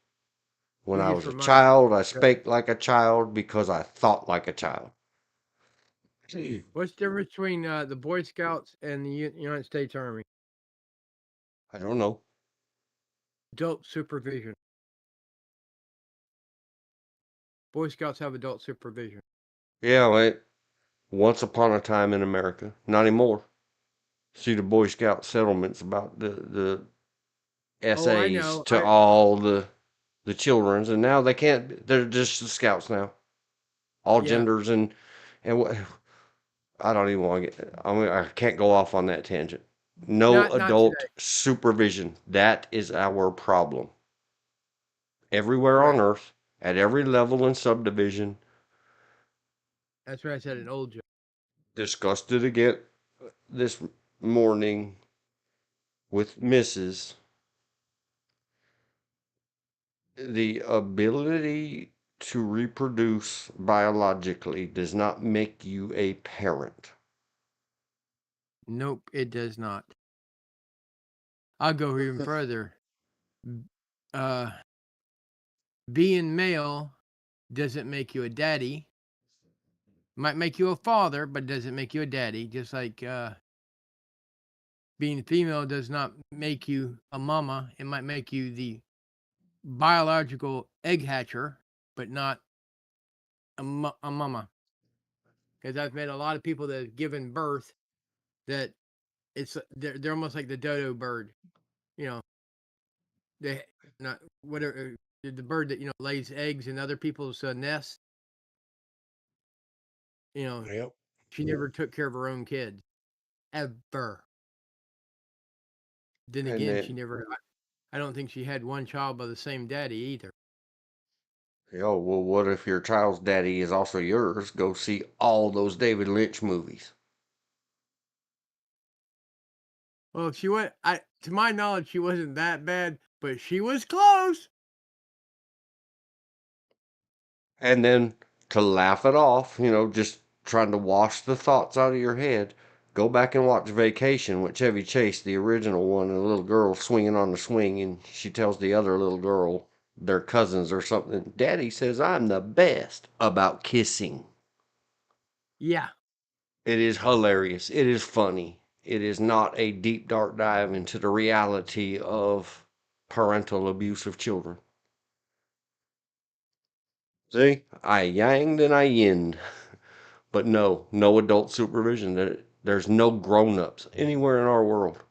When you I just was a remind me. child, I spake like a child because I thought like a child. What's the difference between the Boy Scouts and the United States Army? I don't know. Adult supervision. Boy Scouts have adult supervision. Yeah, wait. Once upon a time in America, not anymore. See the Boy Scout settlements about the Oh, I essays know. to all the children's, and now they can't. They're just the scouts now, all Yeah, genders and what. I don't even want to get. I mean, I can't go off on that tangent. No not adult today. supervision. That is our problem. Everywhere on Right. Earth, at every level and subdivision, That's what I said. An old joke. discussed it again this morning with Mrs. The ability to reproduce biologically does not make you a parent. Nope, it does not. I'll go even further. Uh, being male doesn't make you a daddy. Might make you a father, but doesn't make you a daddy. Just like being female does not make you a mama. It might make you the biological egg hatcher, but not a mama. Because I've met a lot of people that have given birth that they're almost like the dodo bird. You know, they not whatever the bird that lays eggs in other people's nests. You know, Yep. she never took care of her own kids ever. Then And again, she then, never. I don't think she had one child by the same daddy either. oh, well, what if your child's daddy is also yours? Go see all those David Lynch movies. Well, she went. To my knowledge, she wasn't that bad, but she was close. And then to laugh it off, just trying to wash the thoughts out of your head, go back and watch Vacation with Chevy Chase, the original one, and a little girl swinging on the swing, and she tells the other little girl, they're cousins or something, Daddy says I'm the best about kissing. Yeah. It is hilarious. It is funny. It is not a deep, dark dive into the reality of parental abuse of children. See, I yanged and I yinned. But no adult supervision. There's no grown-ups anywhere in our world.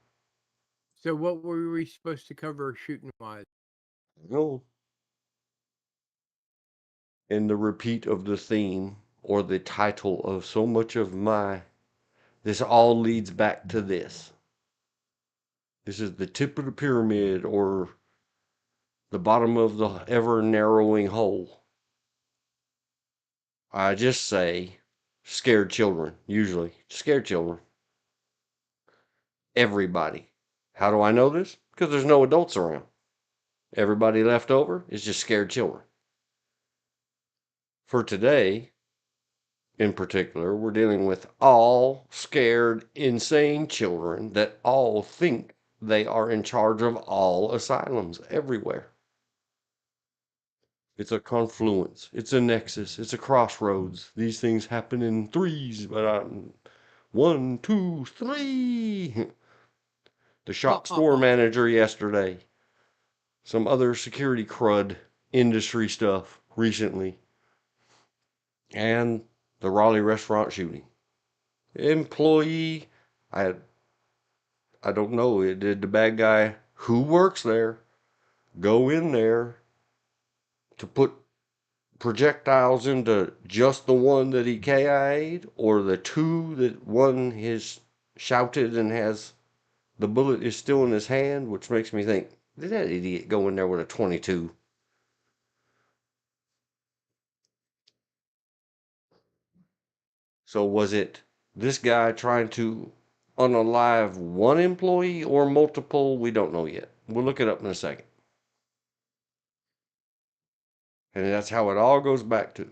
So what were we supposed to cover shooting wise? No. And the repeat of the theme or the title of so much of this all leads back to this. This is the tip of the pyramid or the bottom of the ever narrowing hole. I just say scared children, usually. Scared children. Everybody. How do I know this? Because there's no adults around. Everybody left over is just scared children. For today, in particular, we're dealing with all scared, insane children that all think they are in charge of all asylums everywhere. It's a confluence, it's a nexus, it's a crossroads. These things happen in threes, but I'm 1, 2, 3. The shop store manager yesterday, some other security crud industry stuff recently, and the Raleigh restaurant shooting. Employee, I I don't know. Did the bad guy who works there go in there to put projectiles into just the one that he KI'd, or the two that one is shouted and has the bullet is still in his hand, which makes me think, did that idiot go in there with a 22? So was it this guy trying to unalive one employee or multiple? We don't know yet. We'll look it up in a second. And that's how it all goes back to.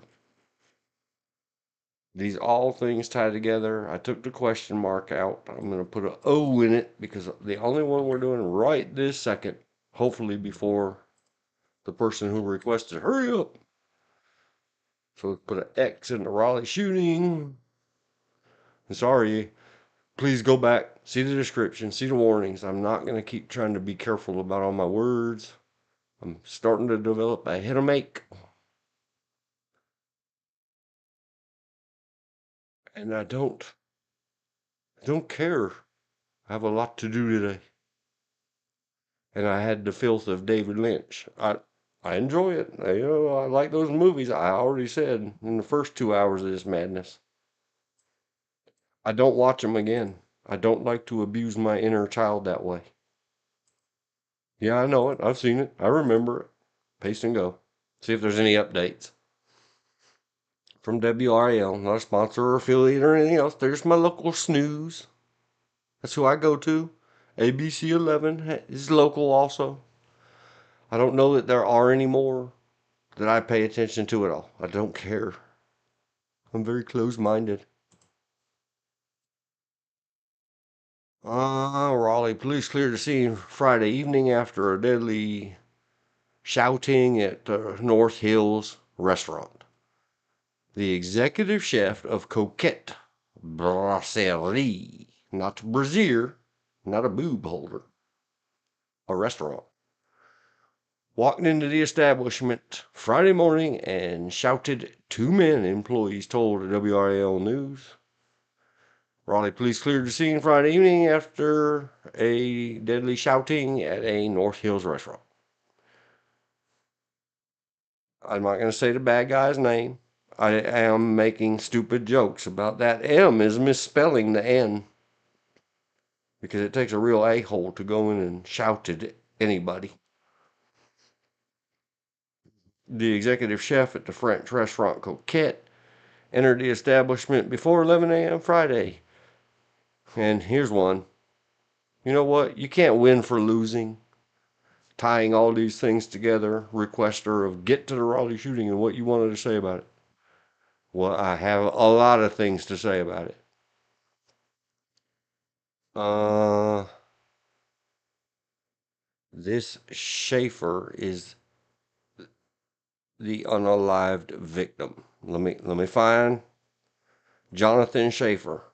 These all things tie together. I took the question mark out. I'm going to put an O in it because the only one we're doing right this second, hopefully before the person who requested, hurry up. So let's put an X in the Raleigh shooting. And sorry, please go back, see the description, see the warnings. I'm not going to keep trying to be careful about all my words. I'm starting to develop a headache. And I don't care. I have a lot to do today. And I had the filth of David Lynch. I enjoy it. I like those movies. I already said in the first 2 hours of this madness. I don't watch them again. I don't like to abuse my inner child that way. Yeah, I know it. I've seen it. I remember it. Paste and go. See if there's any updates from WRAL. Not a sponsor or affiliate or anything else. There's my local snooze. That's who I go to. ABC 11 is local also. I don't know that there are any more that I pay attention to at all. I don't care. I'm very close-minded. Raleigh police cleared the scene Friday evening after a deadly shouting at the North Hills restaurant. The executive chef of Coquette Brasserie, not brazier, not a boob holder, a restaurant, walked into the establishment Friday morning and shouted 2 men, employees told WRAL News. Raleigh police cleared the scene Friday evening after a deadly shouting at a North Hills restaurant. I'm not going to say the bad guy's name. I am making stupid jokes about that. M is misspelling the N because it takes a real a-hole to go in and shout at anybody. The executive chef at the French restaurant Coquette entered the establishment before 11 a.m. Friday. And here's one. You know what? You can't win for losing. Tying all these things together, requester of get to the Raleigh shooting and what you wanted to say about it. Well, I have a lot of things to say about it. Uh, this Schaefer is the unalived victim. Let me find Jonathan Schaefer.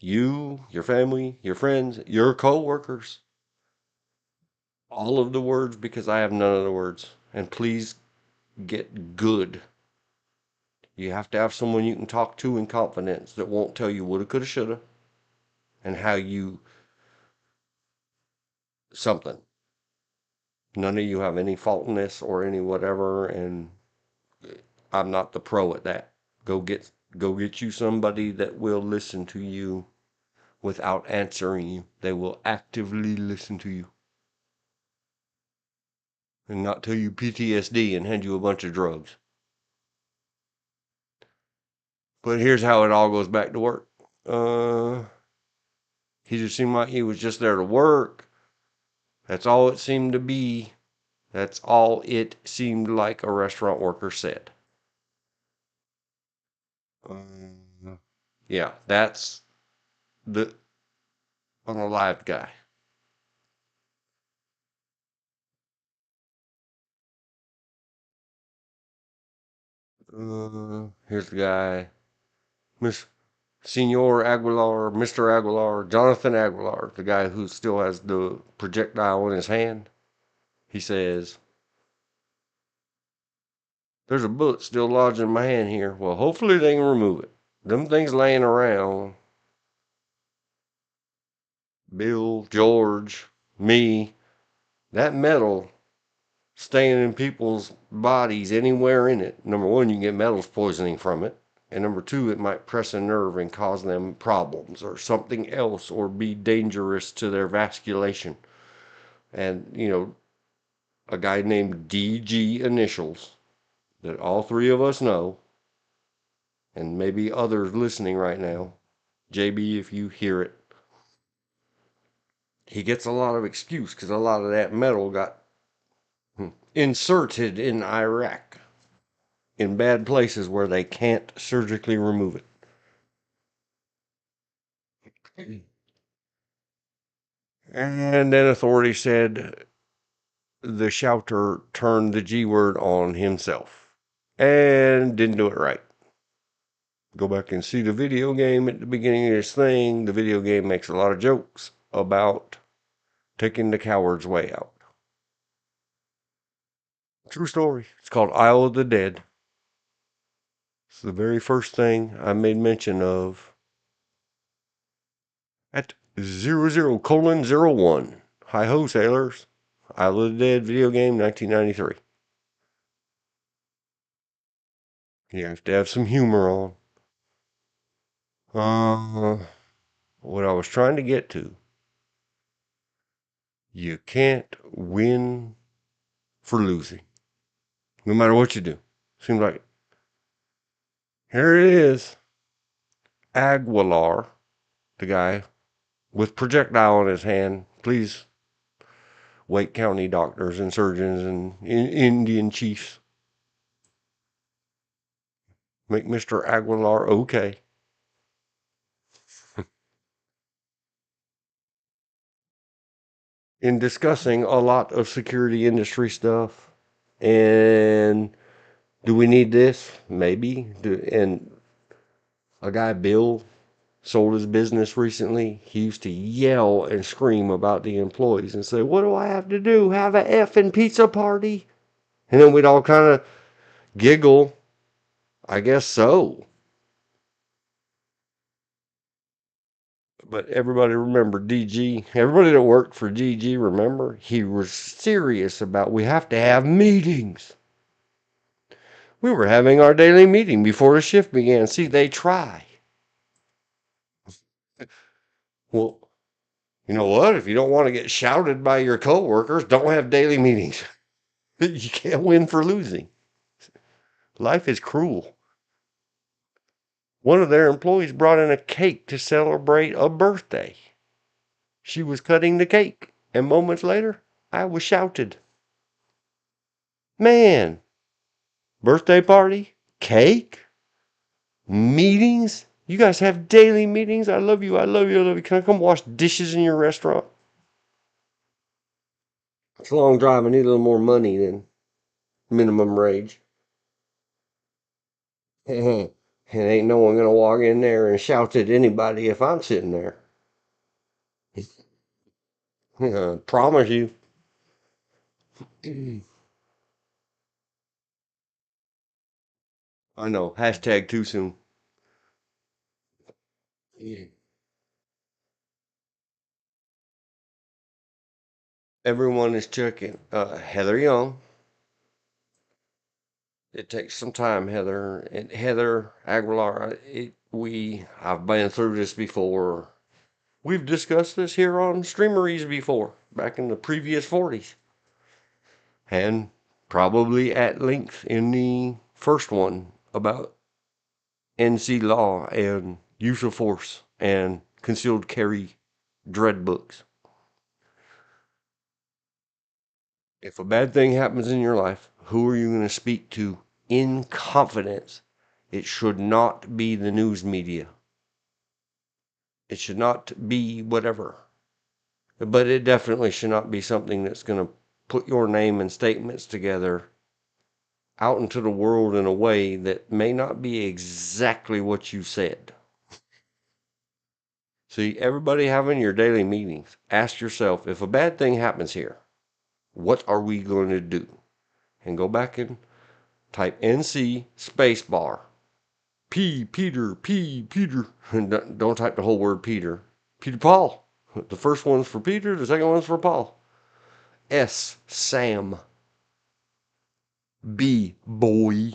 You, your family, your friends, your co-workers, all of the words because I have none of the words. And please get good. You have to have someone you can talk to in confidence that won't tell you woulda, coulda, shoulda, and how you something. None of you have any faultness or any whatever, and I'm not the pro at that. Go get you somebody that will listen to you without answering you. They will actively listen to you and not tell you PTSD and hand you a bunch of drugs. But here's how it all goes back to work. Uh, he just seemed like he was just there to work. That's all it seemed to be. That's all it seemed like a restaurant worker said. Yeah, that's the unalived guy. Here's the guy, Miss Senor Aguilar, Mr. Aguilar, Jonathan Aguilar, the guy who still has the projectile in his hand. He says, "There's a bullet still lodged in my hand here. Well, hopefully they can remove it. Them things laying around, Bill, George, me, that metal staying in people's bodies anywhere in it. Number one, you can get metals poisoning from it. And number two, it might press a nerve and cause them problems or something else or be dangerous to their vasculation." And, a guy named DG initials that all three of us know, and maybe others listening right now. JB, if you hear it, he gets a lot of excuse because a lot of that metal got inserted in Iraq in bad places where they can't surgically remove it. And then authorities said the shouter turned the G word on himself and didn't do it right. Go back and see the video game at the beginning of this thing. The video game makes a lot of jokes about taking the coward's way out. True story. It's called Isle of the Dead. It's the very first thing I made mention of at 00:01. Hi ho, sailors. Isle of the Dead video game, 1993. You have to have some humor on. What I was trying to get to, you can't win for losing, no matter what you do. Seems like here it is. Aguilar, the guy with projectile in his hand. Please, Wake County doctors and surgeons and Indian chiefs, make Mr. Aguilar okay. In discussing a lot of security industry stuff. And do we need this? Maybe. And a guy, Bill, sold his business recently. He used to yell and scream about the employees and say, "What do I have to do? Have a effing pizza party?" And then we'd all kind of giggle. I guess so. But everybody remember DG. Everybody that worked for DG, remember? He was serious about we have to have meetings. We were having our daily meeting before the shift began. See, they try. Well, you know what? If you don't want to get shouted by your coworkers, don't have daily meetings. You can't win for losing. Life is cruel. One of their employees brought in a cake to celebrate a birthday. She was cutting the cake, and moments later, I was shouted. Man, birthday party? Cake? Meetings? You guys have daily meetings? I love you. I love you. I love you. Can I come wash dishes in your restaurant? It's a long drive. I need a little more money than minimum wage. And ain't no one gonna walk in there and shout at anybody if I'm sitting there. Promise you. I know. Hashtag too soon. Everyone is checking. Heather Young. It takes some time, Heather. And Heather Aguilar. I've been through this before. We've discussed this here on Streameries before, back in the previous 40s. And probably at length in the first one about NC law and use of force and concealed carry dread books. If a bad thing happens in your life, who are you going to speak to in confidence? It should not be the news media. It should not be whatever. But it definitely should not be something that's going to put your name and statements together out into the world in a way that may not be exactly what you said. See, everybody having your daily meetings, ask yourself, if a bad thing happens here, what are we going to do? And go back and type NC spacebar. Peter, Peter. And don't type the whole word Peter. Peter Paul. The first one's for Peter, the second one's for Paul. S, Sam. B, boy.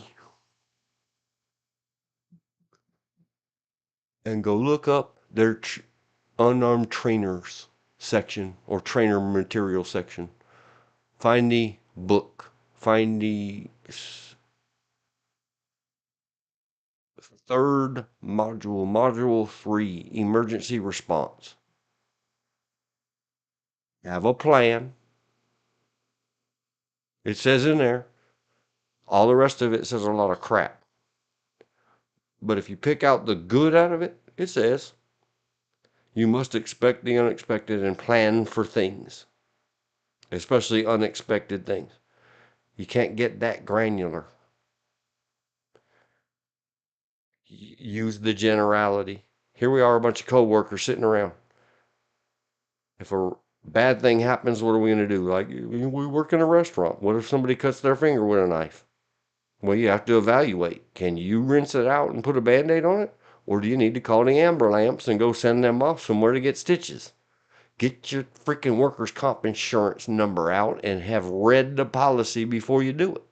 And go look up their unarmed trainers section or trainer material section. Find the book. Find the third module, module 3, emergency response. Have a plan. It says in there, all the rest of it says a lot of crap. But if you pick out the good out of it, it says you must expect the unexpected and plan for things, especially unexpected things. You can't get that granular. Use the generality. Here we are, a bunch of co-workers sitting around. If a bad thing happens, what are we going to do? Like, we work in a restaurant. What if somebody cuts their finger with a knife? Well, you have to evaluate. Can you rinse it out and put a band-aid on it? Or do you need to call the amber lamps and go send them off somewhere to get stitches? Get your freaking workers' comp insurance number out and have read the policy before you do it.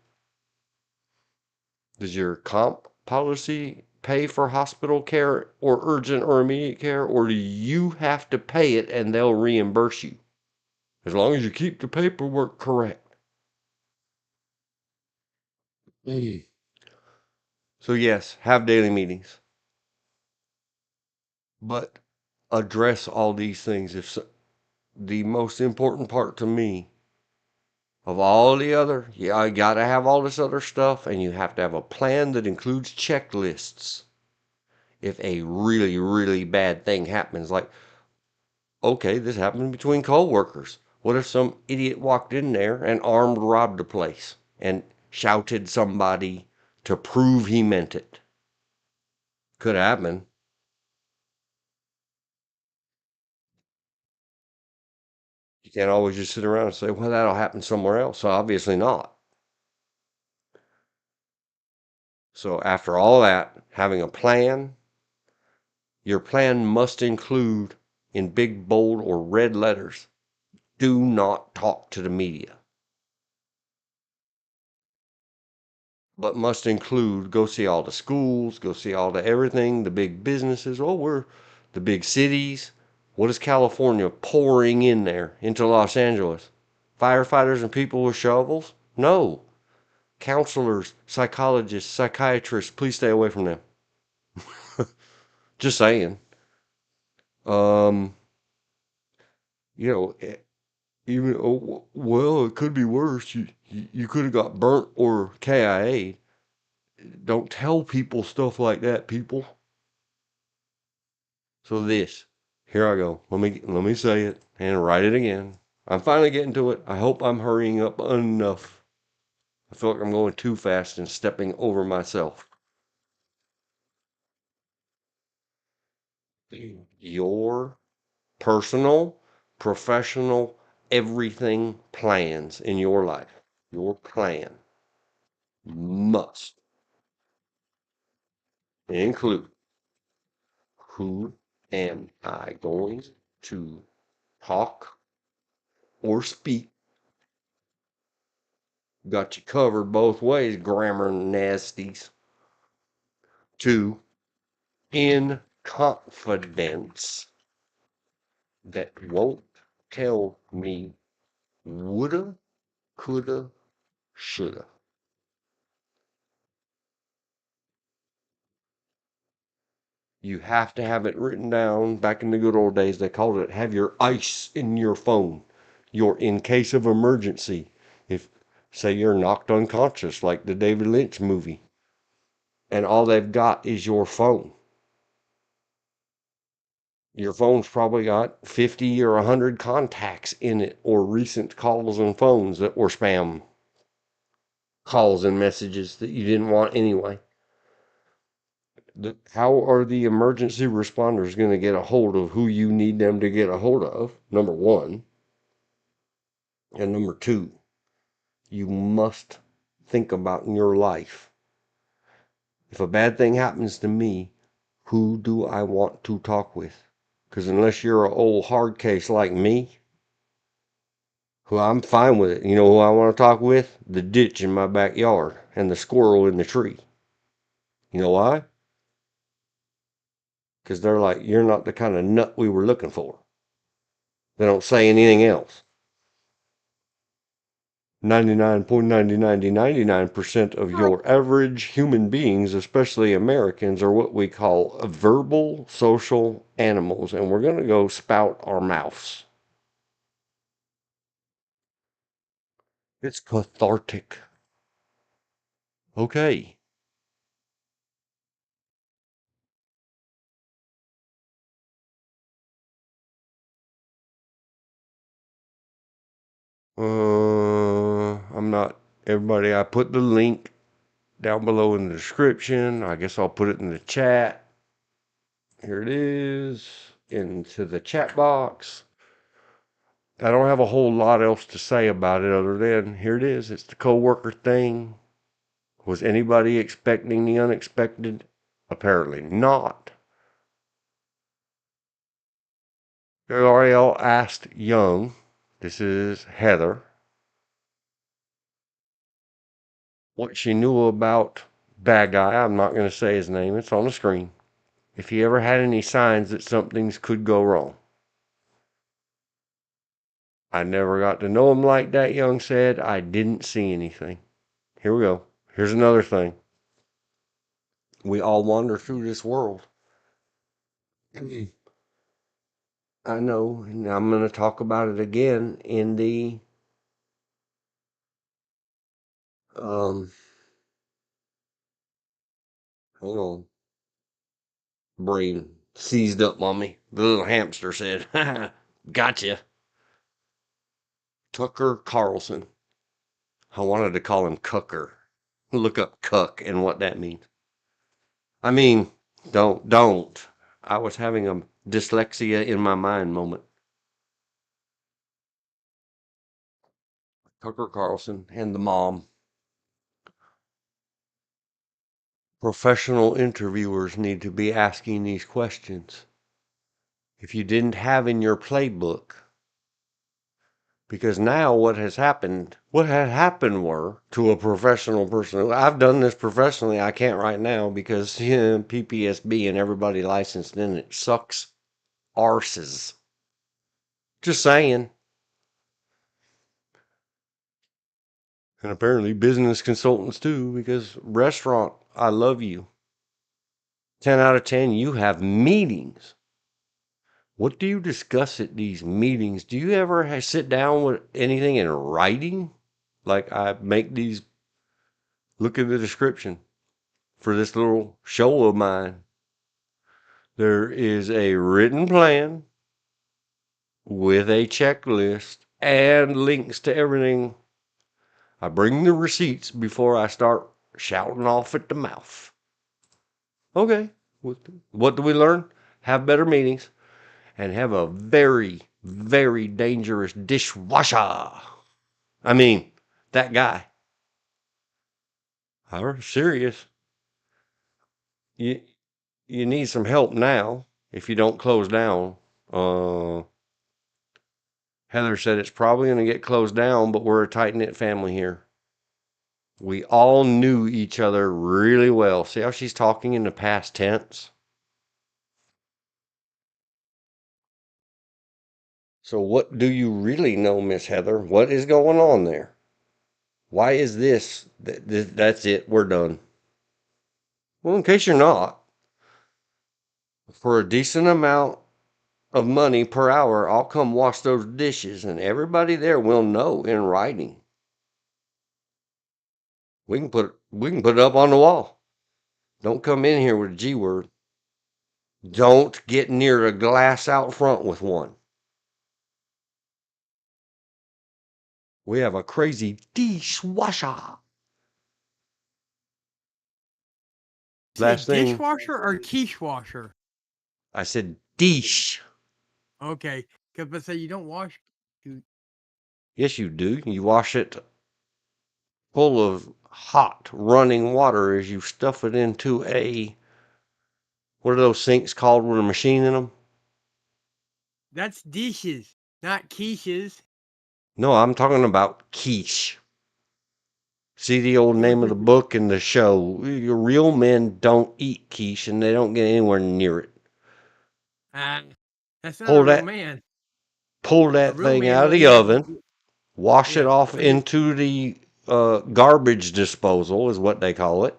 Does your comp policy pay for hospital care or urgent or immediate care, or do you have to pay it and they'll reimburse you? As long as you keep the paperwork correct. Mm. So yes, have daily meetings, but address all these things. The most important part to me of all the other, yeah, you gotta have all this other stuff, and you have to have a plan that includes checklists. If a really, really bad thing happens, like, okay, this happened between co-workers. What if some idiot walked in there and armed robbed the place and shouted somebody to prove he meant it? Could happen. You can't always just sit around and say, well, that'll happen somewhere else. So obviously not. So after all that, having a plan, your plan must include, in big, bold, or red letters, do not talk to the media. But must include, go see all the schools, go see all the everything, the big businesses. Oh, we're the big cities. What is California pouring in there into Los Angeles? Firefighters and people with shovels? No. Counselors, psychologists, psychiatrists, please stay away from them. Just saying. Um, you know, even well, it could be worse. You could have got burnt or KIA. don't tell people stuff like that, people. So here I go. Let me say it and write it again. I'm finally getting to it. I hope I'm hurrying up enough. I feel like I'm going too fast and stepping over myself. Your personal, professional, everything plans in your life, your plan must include who am I going to talk or speak. Got you covered both ways, grammar nasties. To in confidence that won't tell me woulda, coulda, shoulda. You have to have it written down. Back in the good old days, they called it have your ice in your phone. Your in case of emergency. If, say, you're knocked unconscious, like the David Lynch movie, and all they've got is your phone. Your phone's probably got 50 or 100 contacts in it, or recent calls and phones that were spam calls and messages that you didn't want anyway. How are the emergency responders going to get a hold of who you need them to get a hold of? Number one. And number two, you must think about in your life. If a bad thing happens to me, who do I want to talk with? Because unless you're an old hard case like me, who I'm fine with it. You know who I want to talk with? The ditch in my backyard and the squirrel in the tree. You know why? Because they're like, you're not the kind of nut we were looking for. They don't say anything else. 99.99% of your average human beings, especially Americans, are what we call verbal social animals, and we're going to go spout our mouths. It's cathartic. Okay. I'm not everybody. I put the link down below in the description. I guess I'll put it in the chat. Here it is into the chat box. I don't have a whole lot else to say about it other than here it is. It's the coworker thing. Was anybody expecting the unexpected? Apparently not. L'Oreal asked Young, this is Heather, what she knew about bad guy. I'm not going to say his name. It's on the screen. If he ever had any signs that something could go wrong. I never got to know him like that, Young said. I didn't see anything. Here we go. Here's another thing. We all wander through this world. I know, and I'm going to talk about it again in the hang on, brain seized up on me. The little hamster said, "Gotcha." Tucker Carlson. I wanted to call him Cucker. Look up cuck and what that means. I mean, don't. I was having a dyslexia in my mind moment. Tucker Carlson and the mom. Professional interviewers need to be asking these questions. If you didn't have in your playbook, because now what had happened were to a professional person. I've done this professionally. I can't right now because PPSB and everybody licensed in it sucks arses. Just saying. And apparently business consultants too, because restaurant, I love you. 10 out of 10, you have meetings. What do you discuss at these meetings? Do you ever sit down with anything in writing? Like I make these, look at the description. for this little show of mine. There is a written plan with a checklist and links to everything. I bring the receipts before I start shouting off at the mouth. Okay, what do we learn? Have better meetings and have a very, very dangerous dishwasher. I mean, that guy. I'm serious. You you need some help now if you don't close down. Uh, Heather said it's probably going to get closed down, but we're a tight knit family here. We all knew each other really well. See how she's talking in the past tense? So, what do you really know, Miss Heather? What is going on there? Why is this? That's it. We're done. Well, in case you're not, for a decent amount of money per hour, I'll come wash those dishes, and everybody there will know in writing. We can put it up on the wall. Don't come in here with a G word. Don't get near a glass out front with one. We have a crazy dishwasher. Say Last thing dishwasher or quiche washer? I said, dish. Okay, because I say you don't wash. Yes, you do. You wash it full of hot running water as you stuff it into what are those sinks called with a machine in them? That's dishes, not quiches. No, I'm talking about quiche. See the old What's name of the with book and the show. Your real men don't eat quiche and they don't get anywhere near it. ah? That's not a Pull real that man. pull A that real thing man out of will the eat a oven, wash it yeah. off into the garbage disposal is what they call it.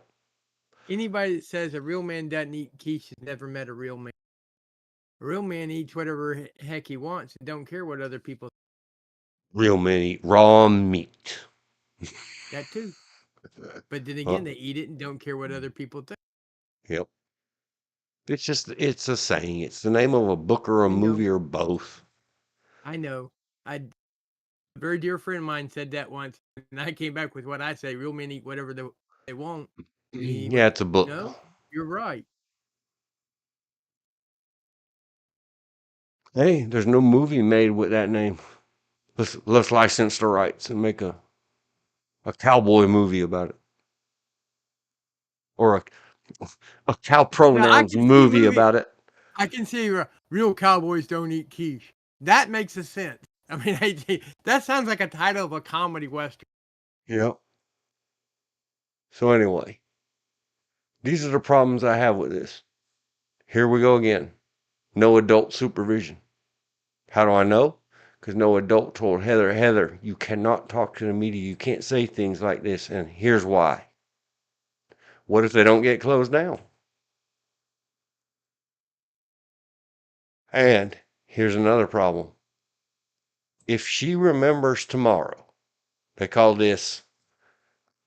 Anybody that says a real man doesn't eat quiche has never met a real man. A real man eats whatever heck he wants and don't care what other people. Real men eat raw meat. That too. But then Uh, again, they eat it and don't care what other people think. yep. It's a saying. It's the name of a book or a I know. movie or both. I know. A very dear friend of mine said that once, and I came back with what I say: real men eat whatever they want. And he Yeah, went, it's a book. "No, you're right." Hey, there's no movie made with that name. Let's license the rights and make a cowboy movie about it. Or a cow Now I pronouns can see movie movie. about it. I can see real cowboys don't eat quiche. That makes a sense. I mean, that sounds like a title of a comedy western. Yep. So anyway, these are the problems I have with this. Here we go again. No adult supervision. How do I know? Because no adult told Heather, you cannot talk to the media. You can't say things like this. And here's why. What if they don't get closed down? And here's another problem. If she remembers tomorrow, they call this,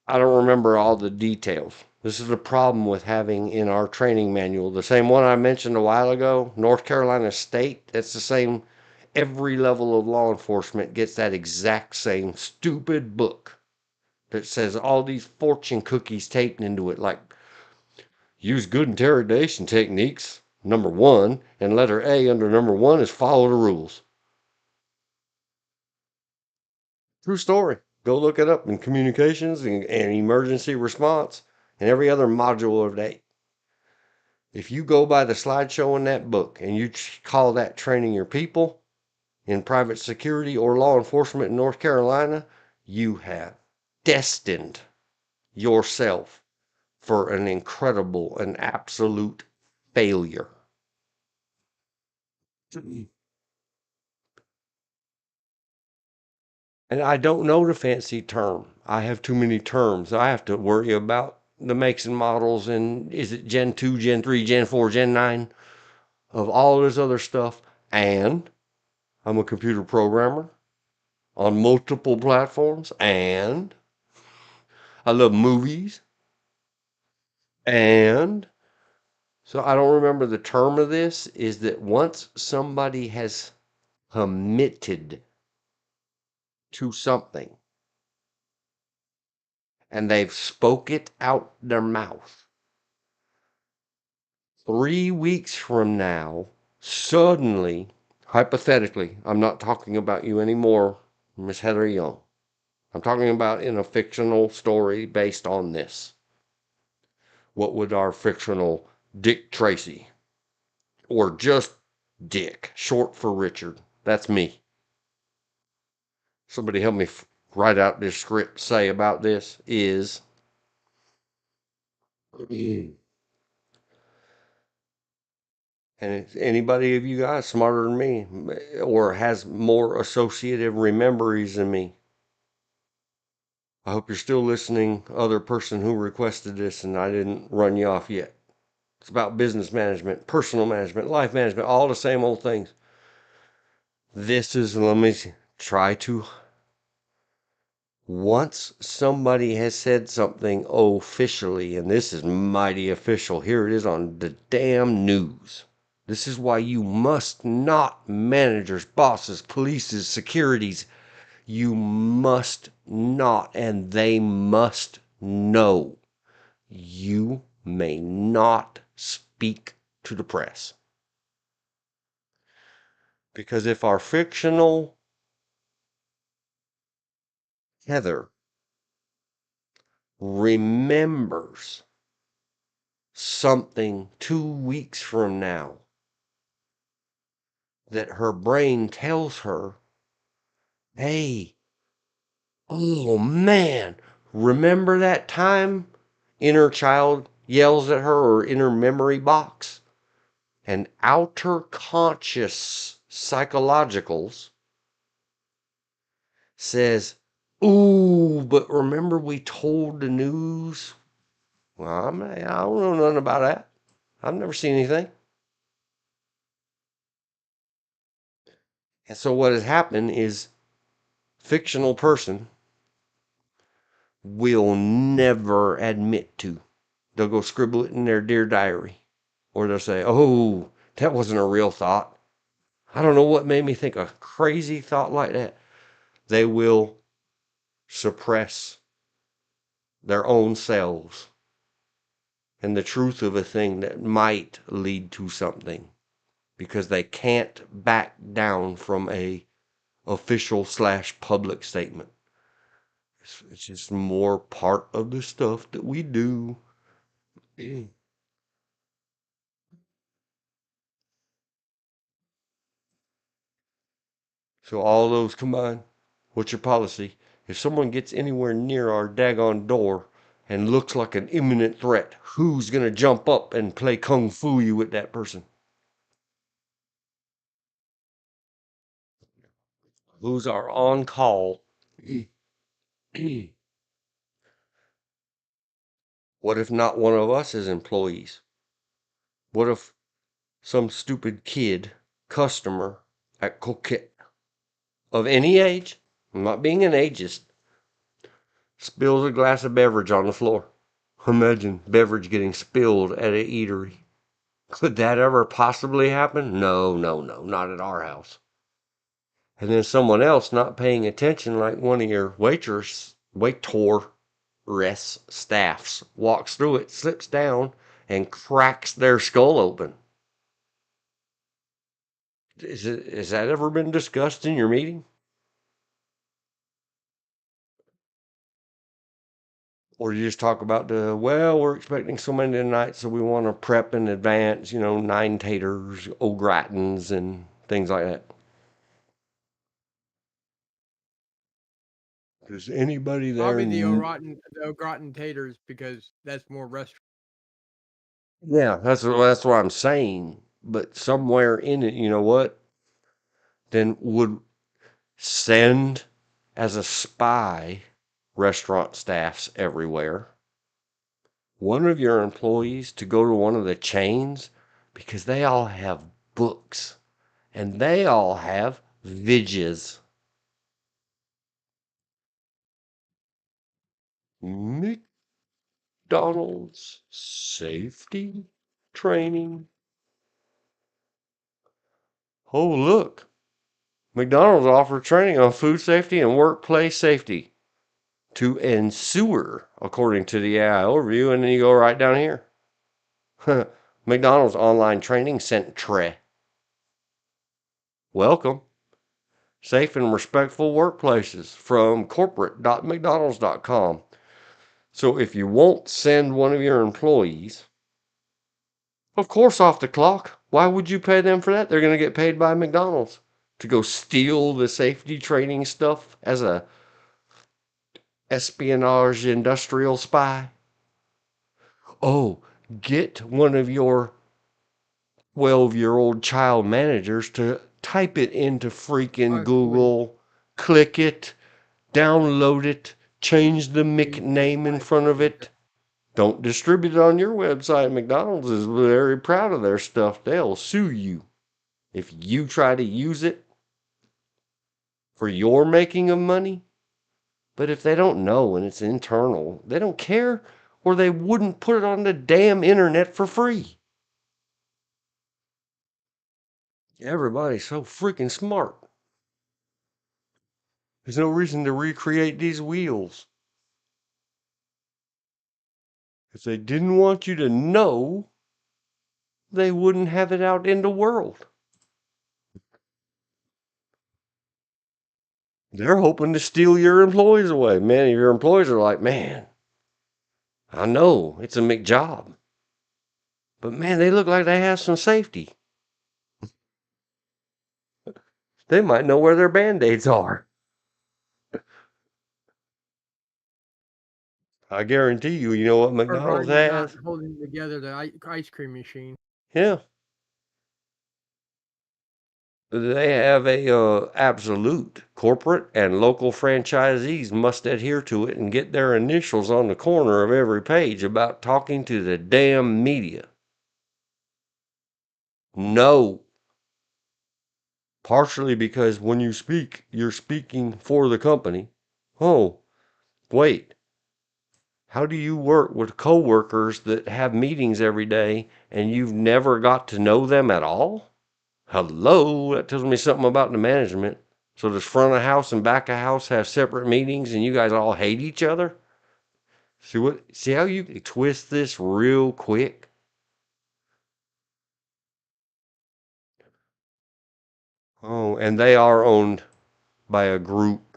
I don't remember all the details. This is the problem with having in our training manual, the same one I mentioned a while ago, North Carolina State. That's the same. Every level of law enforcement gets that exact same stupid book that says all these fortune cookies taped into it, like use good interrogation techniques, number one, and letter A under number one is follow the rules. True story. Go look it up in communications and emergency response and every other module of that. If you go by the slideshow in that book and you call that training your people in private security or law enforcement in North Carolina, you have destined yourself for an incredible and absolute failure. And I don't know the fancy term. I have too many terms. I have to worry about the makes and models and is it Gen 2, Gen 3, Gen 4, Gen 9 of all this other stuff. And I'm a computer programmer on multiple platforms and I love movies And so I don't remember the term of this, is that once somebody has committed to something and they've spoke it out their mouth, 3 weeks from now, suddenly, hypothetically, I'm not talking about you anymore, Miss Heather Young. I'm talking about in a fictional story based on this. What would our fictional Dick Tracy, or just Dick, short for Richard, that's me. Somebody help me write out this script, say about this is and if anybody of you guys smarter than me or has more associative memories than me, I hope you're still listening, other person who requested this and I didn't run you off yet. It's about business management, personal management, life management, all the same old things. This is, let me try to, once somebody has said something officially, and this is mighty official, here it is on the damn news. This is why you must not, managers, bosses, polices, securities, you must not, and they must know, you may not speak to the press. Because if our fictional Heather remembers something 2 weeks from now that her brain tells her, hey, oh man, remember that time? Inner child yells at her, or inner memory box. And outer conscious psychologicals says, ooh, but remember we told the news? Well, I don't know nothing about that. I've never seen anything. And so what has happened is fictional person will never admit to. They'll go scribble it in their dear diary. Or they'll say, oh, that wasn't a real thought. I don't know what made me think a crazy thought like that. They will suppress their own selves and the truth of a thing that might lead to something because they can't back down from a official slash public statement. It's just more part of the stuff that we do. So all those combined, what's your policy? If someone gets anywhere near our daggone door and looks like an imminent threat, who's gonna jump up and play kung fu you with that person? Who's our on call? What if not one of us is employees? What if some stupid kid, customer at Coquette of any age, I'm not being an ageist, spills a glass of beverage on the floor? Imagine beverage getting spilled at a eatery. Could that ever possibly happen? No, no, no, not at our house. And then someone else not paying attention, like one of your waitress staffs, walks through it, slips down, and cracks their skull open. Has that ever been discussed in your meeting? Or you just talk about well, we're expecting so many tonight, so we want to prep in advance, 9 taters, au gratins, and things like that. Does anybody there? Probably the au gratin taters, because that's more restaurant. Yeah, that's what I'm saying. But somewhere in it, you know what? Then would send as a spy restaurant staffs everywhere. One of your employees to go to one of the chains because they all have books and they all have vidges. McDonald's safety training. Oh, look. McDonald's offers training on food safety and workplace safety to ensure, according to the AI overview. And then you go right down here. McDonald's online training center. Welcome. Safe and respectful workplaces from corporate.mcdonalds.com. So if you won't send one of your employees, of course, off the clock, why would you pay them for that? They're going to get paid by McDonald's to go steal the safety training stuff as a espionage industrial spy. Oh, get one of your 12-year-old child managers to type it into freaking Possibly Google, click it, download it, change the use McName in front of AI. it. Don't distribute it on your website. McDonald's is very proud of their stuff. They'll sue you if you try to use it for your making of money. But if they don't know and it's internal, they don't care, or they wouldn't put it on the damn internet for free. Everybody's so freaking smart. There's no reason to recreate these wheels. If they didn't want you to know, they wouldn't have it out in the world. They're hoping to steal your employees away. Man, your employees are like, man, I know it's a McJob, but man, they look like they have some safety. They might know where their band-aids are. I guarantee you, you know what McDonald's Provided you're not has? holding together the ice cream machine. Yeah, they have a absolute. Corporate and local franchisees must adhere to it and get their initials on the corner of every page about talking to the damn media. No. Partially because when you speak, you're speaking for the company. Oh, wait. How do you work with coworkers that have meetings every day and you've never got to know them at all? Hello, that tells me something about the management. So does front of house and back of house have separate meetings and you guys all hate each other? See how you can twist this real quick? Oh, and they are owned by a group.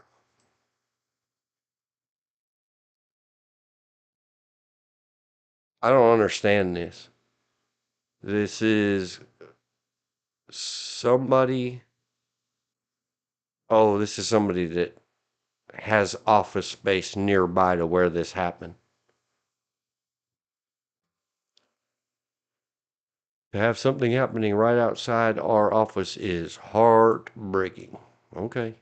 I don't understand this. This is somebody. Oh, this is somebody that has office space nearby to where this happened. To have something happening right outside our office is heartbreaking. Okay.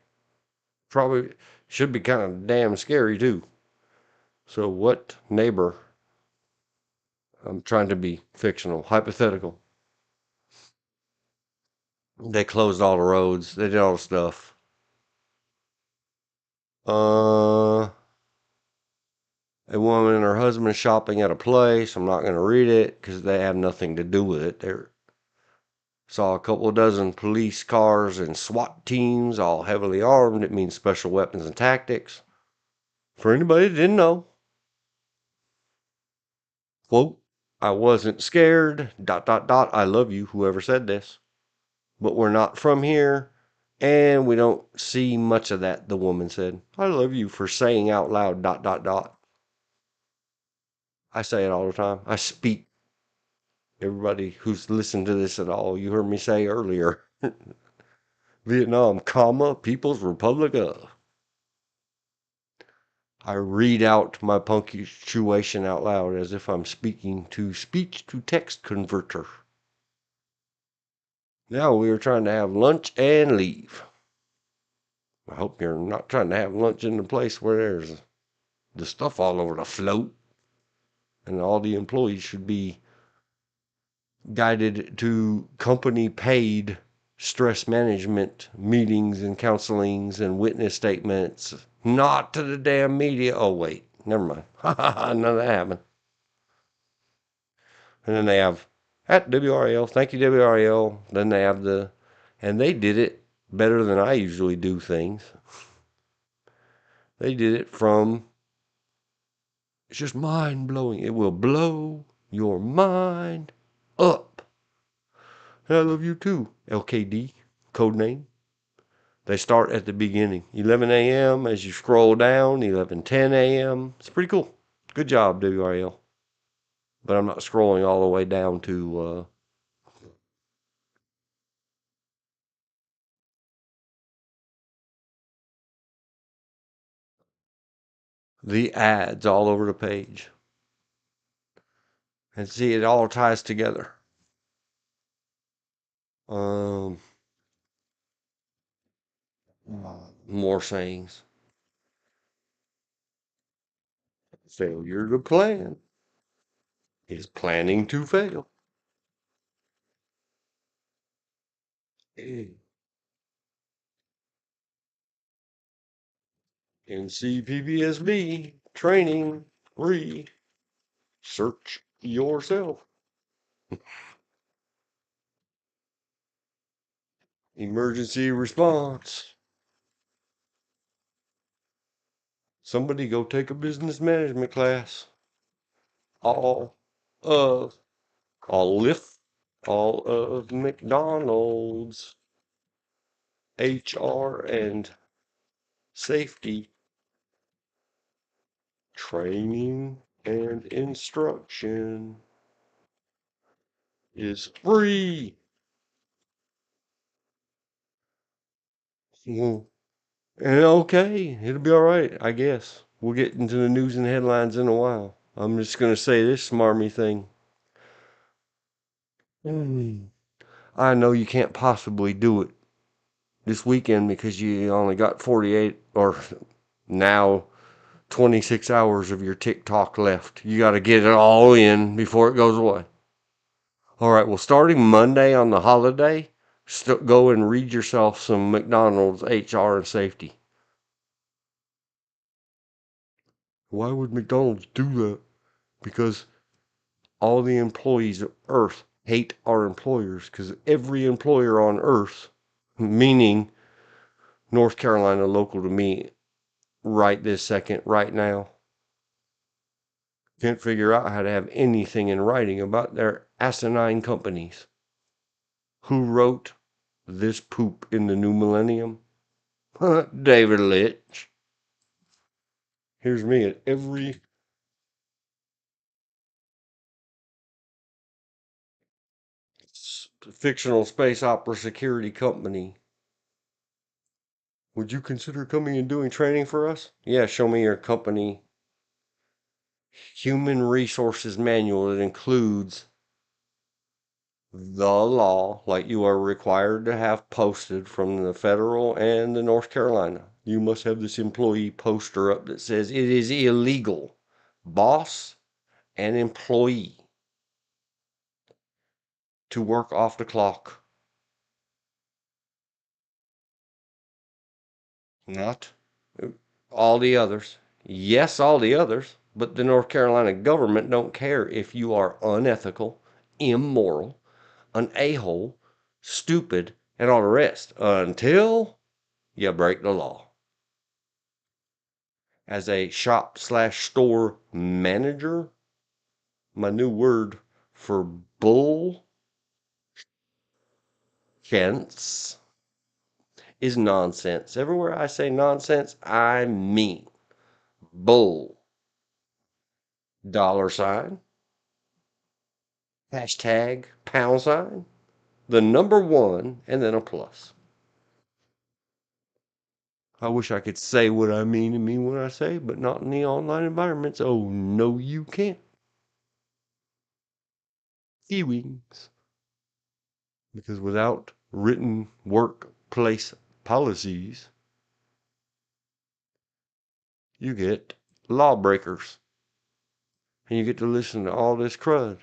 Probably should be kind of damn scary too. So, what neighbor? I'm trying to be fictional, hypothetical. They closed all the roads, they did all the stuff. Uh, a woman and her husband shopping at a place. I'm not going to read it because they have nothing to do with it. They're Saw a couple of dozen police cars and SWAT teams, all heavily armed. It means special weapons and tactics. For anybody that didn't know, quote, I wasn't scared, dot, dot, dot. I love you, whoever said this. But we're not from here, and we don't see much of that, the woman said. I love you for saying out loud, dot, dot, dot. I say it all the time. I speak. Everybody who's listened to this at all, you heard me say earlier. Vietnam, comma, People's Republic of. I read out my punctuation out loud as if I'm speaking to speech to text converter. Now we are trying to have lunch and leave. I hope you're not trying to have lunch in the place where there's the stuff all over the float. And all the employees should be guided to company paid stress management meetings and counselings and witness statements, not to the damn media. Oh, wait, never mind. None of that happened. And then they have at WRL, thank you WRL. Then they have and they did it better than I usually do things. They did it from, it's just mind blowing. It will blow your mind up. And I love you too, LKD, code name. They start at the beginning, 11 a.m. As you scroll down, 11:10 a.m. It's pretty cool. Good job, WRL. But I'm not scrolling all the way down to the ads all over the page. And see, it all ties together. Um, more sayings. Failure to plan is planning to fail. NCPBSB training research yourself. Emergency response. Somebody go take a business management class. All of, all of McDonald's HR and safety training and instruction is free. Well, and okay, it'll be all right, I guess. We'll get into the news and headlines in a while. I'm just going to say this smarmy thing. I know you can't possibly do it this weekend because you only got 48 or now 26 hours of your TikTok left. You got to get it all in before it goes away. All right, well, starting Monday on the holiday, go and read yourself some McDonald's HR and safety. Why would McDonald's do that? Because all the employees of Earth hate our employers because every employer on Earth, meaning North Carolina local to me right this second, right now, can't figure out how to have anything in writing about their asinine companies. Who wrote this poop in the new millennium? David Lynch. Here's me at every fictional space opera security company. Would you consider coming and doing training for us? Yeah, show me your company human resources manual. It includes the law, like you are required to have posted from the federal and the North Carolina. You must have this employee poster up that says it is illegal, boss and employee, to work off the clock. Not all the others. Yes, all the others, but the North Carolina government don't care if you are unethical, immoral, an a-hole, stupid, and all the rest until you break the law. As a shop slash store manager, my new word for bull chance is nonsense. Everywhere I say nonsense, I mean bull. Dollar sign, hashtag, pound sign, the number one, and then a plus. I wish I could say what I mean and mean what I say, but not in the online environments. Oh, no, you can't. Feelings. Because without written workplace policies, you get lawbreakers. And you get to listen to all this crud.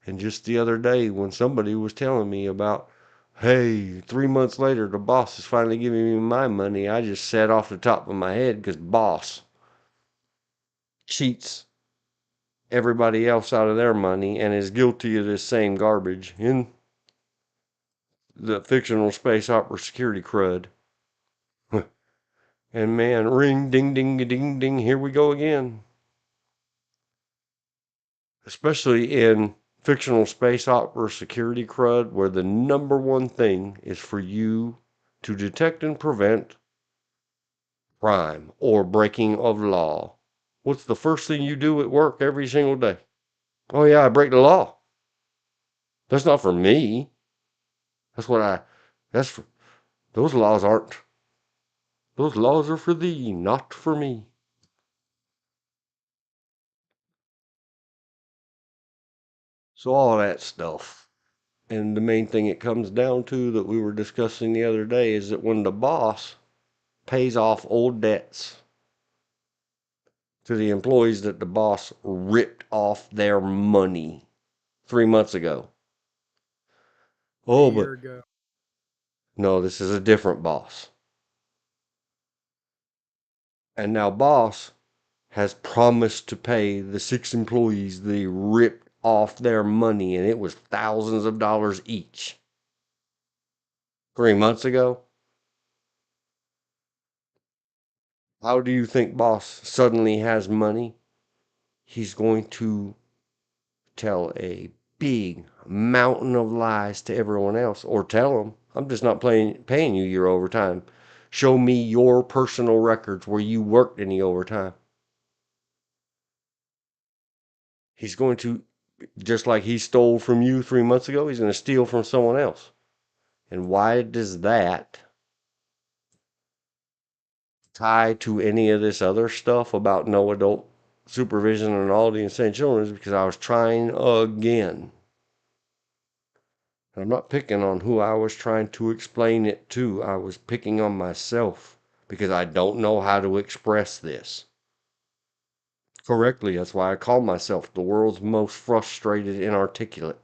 And just the other day, when somebody was telling me about, hey, 3 months later, the boss is finally giving me my money, I just sat off the top of my head because boss cheats everybody else out of their money and is guilty of this same garbage in the fictional space opera security crud. And man, ring, ding, ding, ding, ding, here we go again. Especially in fictional space opera security crud, where the number one thing is for you to detect and prevent crime or breaking of law. What's the first thing you do at work every single day? Oh, yeah, I break the law. That's not for me. That's what I, that's for, those laws aren't, those laws are for thee, not for me. So all that stuff. And the main thing it comes down to that we were discussing the other day is that when the boss pays off old debts to the employees that the boss ripped off their money 3 months ago. A Oh, but year ago. no, this is a different boss. And now boss has promised to pay the 6 employees they ripped off their money, and it was thousands of dollars each 3 months ago. How do you think boss suddenly has money? He's going to tell a big mountain of lies to everyone else, or tell them, I'm just not paying you your overtime. Show me your personal records where you worked any overtime. He's going to, just like he stole from you 3 months ago, he's going to steal from someone else. And why does that tie to any of this other stuff about no adult supervision and all the insane children? Is because I was trying again. I'm not picking on who I was trying to explain it to. I was picking on myself because I don't know how to express this correctly. That's why I call myself the world's most frustrated inarticulate.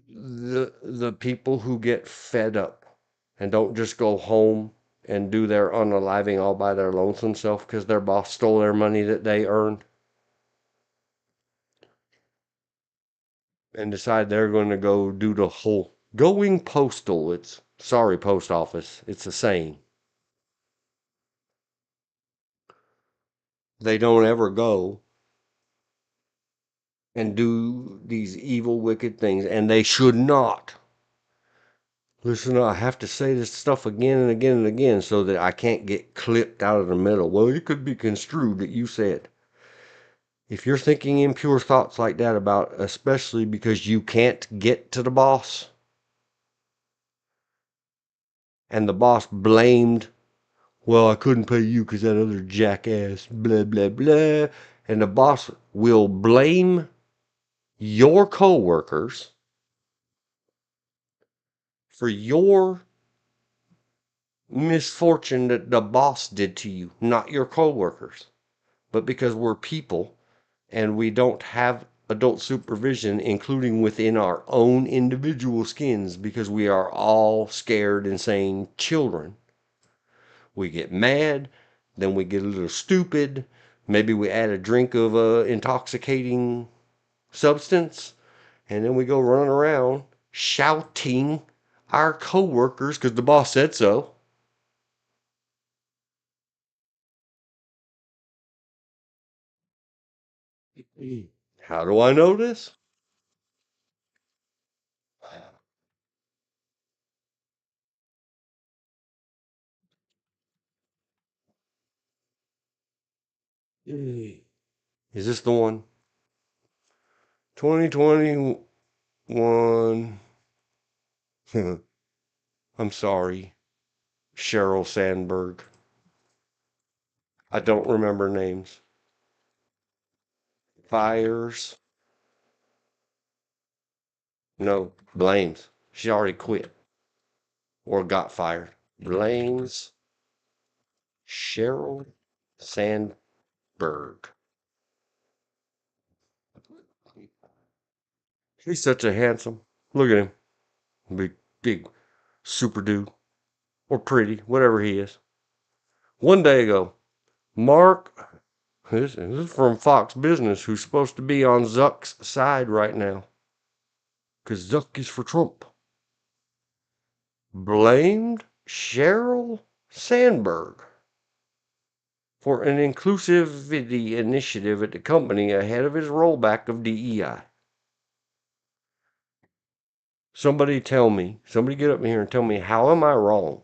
The people who get fed up and don't just go home and do their unaliving all by their lonesome self because their boss stole their money that they earned and decide they're going to go do the whole going postal. It's sorry, post office. It's a saying. They don't ever go and do these evil, wicked things, and they should not. Listen, I have to say this stuff again and again and again so that I can't get clipped out of the middle. Well, it could be construed that you said. If you're thinking impure thoughts like that about, especially because you can't get to the boss, and the boss blamed, well, I couldn't pay you because that other jackass, blah, blah, blah, and the boss will blame your coworkers for your misfortune that the boss did to you, not your coworkers. But because we're people and we don't have adult supervision, including within our own individual skins, because we are all scared, insane children, we get mad, then we get a little stupid. Maybe we add a drink of intoxicating substance, and then we go running around shouting our coworkers because the boss said so. How do I know this? Is this the one? 2021. I'm sorry, Cheryl Sandberg. I don't remember names. Fires. No, blames. She already quit or got fired. Blames Cheryl Sandberg. He's such a handsome. Look at him. Big, big, super dude. Or pretty, whatever he is. One day ago, Mark, this is from Fox Business, who's supposed to be on Zuck's side right now, because Zuck is for Trump, blamed Sheryl Sandberg for an inclusivity initiative at the company ahead of his rollback of DEI. Somebody tell me, somebody get up here and tell me, how am I wrong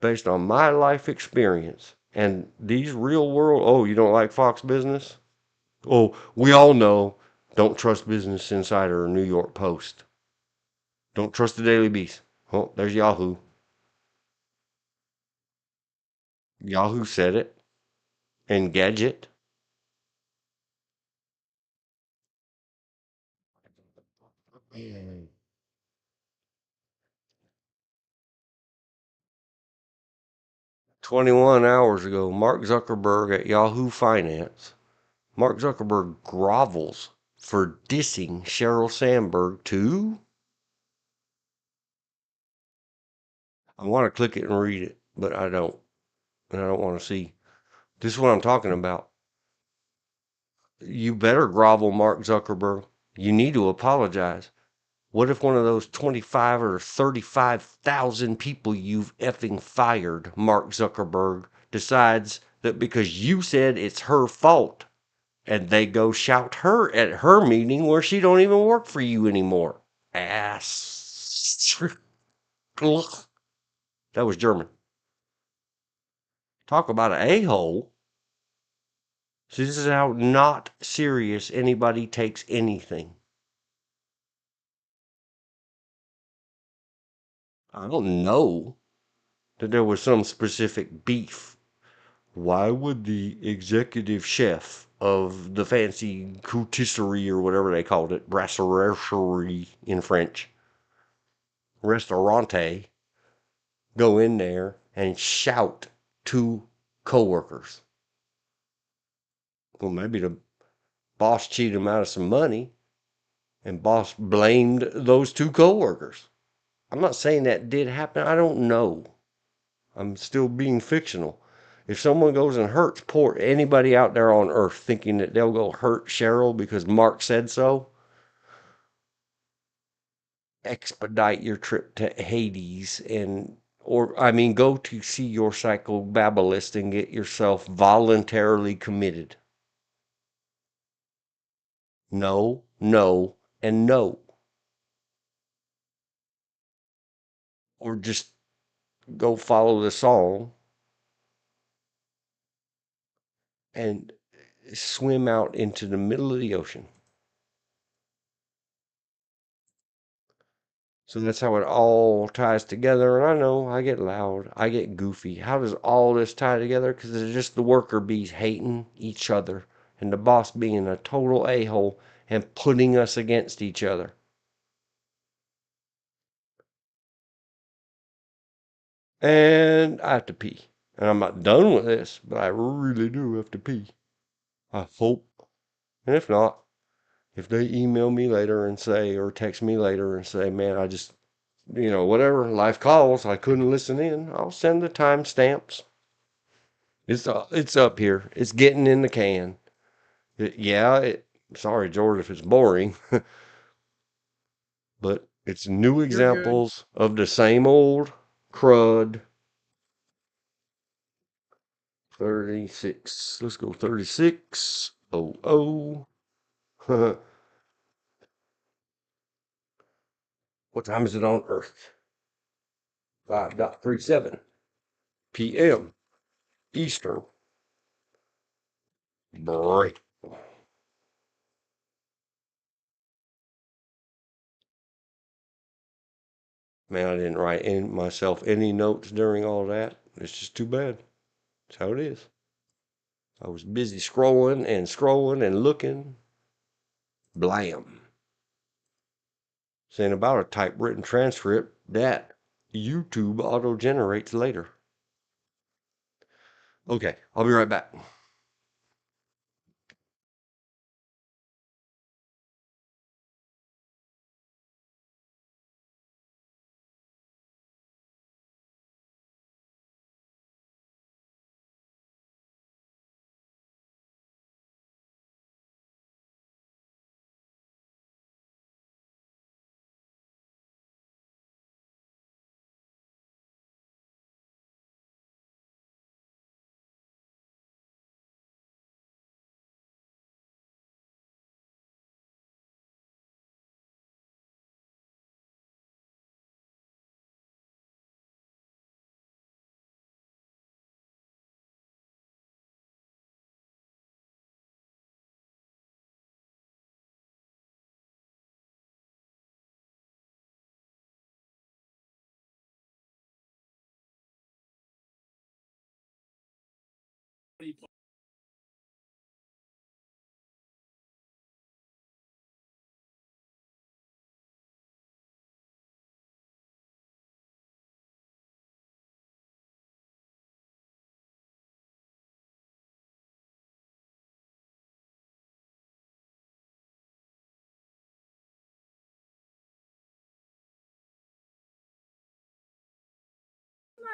based on my life experience and these real world? Oh, you don't like Fox Business? Oh, we all know, don't trust Business Insider or New York Post. Don't trust the Daily Beast. Oh, there's Yahoo. Yahoo said it. And Gadget. 21 hours ago, Mark Zuckerberg at Yahoo Finance. Mark Zuckerberg grovels for dissing Sheryl Sandberg too. I want to click it and read it, but I don't. And I don't want to see. This is what I'm talking about. You better grovel, Mark Zuckerberg. You need to apologize. What if one of those 25 or 35,000 people you've effing fired, Mark Zuckerberg, decides that because you said it's her fault and they go shout her at her meeting where she don't even work for you anymore? Ass. That was German. Talk about an a-hole. So this is how not serious anybody takes anything. I don't know that there was some specific beef. Why would the executive chef of the fancy coutisserie or whatever they called it, brasserie in French, restaurante, go in there and shout to coworkers? Well, maybe the boss cheated him out of some money and boss blamed those two coworkers. I'm not saying that did happen. I don't know. I'm still being fictional. If someone goes and hurts poor anybody out there on earth thinking that they'll go hurt Cheryl because Mark said so, expedite your trip to Hades and or I mean go to see your psychobabalist and get yourself voluntarily committed. No, no, and no. Or just go follow the song and swim out into the middle of the ocean. So that's how it all ties together. And I know I get loud, I get goofy. How does all this tie together? Because it's just the worker bees hating each other and the boss being a total a-hole and putting us against each other. And I have to pee. And I'm not done with this, but I really do have to pee. I hope. And if not, if they email me later and say, or text me later and say, man, I just, whatever, life calls, I couldn't listen in, I'll send the timestamps. It's up here. It's getting in the can. Sorry, George, if it's boring, but it's new You're good. examples of the same old crud. 36. Let's go 36. Oh, oh. What time is it on Earth? 5:37 p.m. Eastern. Break. Man, I didn't write myself any notes during all that. It's just too bad. That's how it is. I was busy scrolling and looking. Blam. Saying about a typewritten transcript that YouTube auto generates later. Okay, I'll be right back.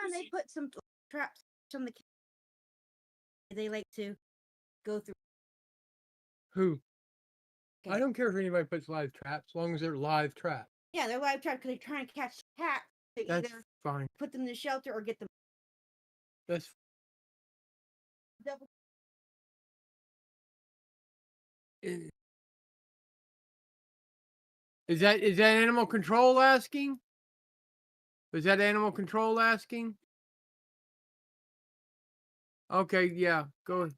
time they put some traps on the they like to go through. Who? Okay. I don't care if anybody puts live traps, as long as they're live traps. Yeah, they're live traps because they're trying to catch cats. They That's either fine. put them in the shelter or get them. That's Double. Is that animal control asking? Is that animal control asking? Okay, yeah, go ahead.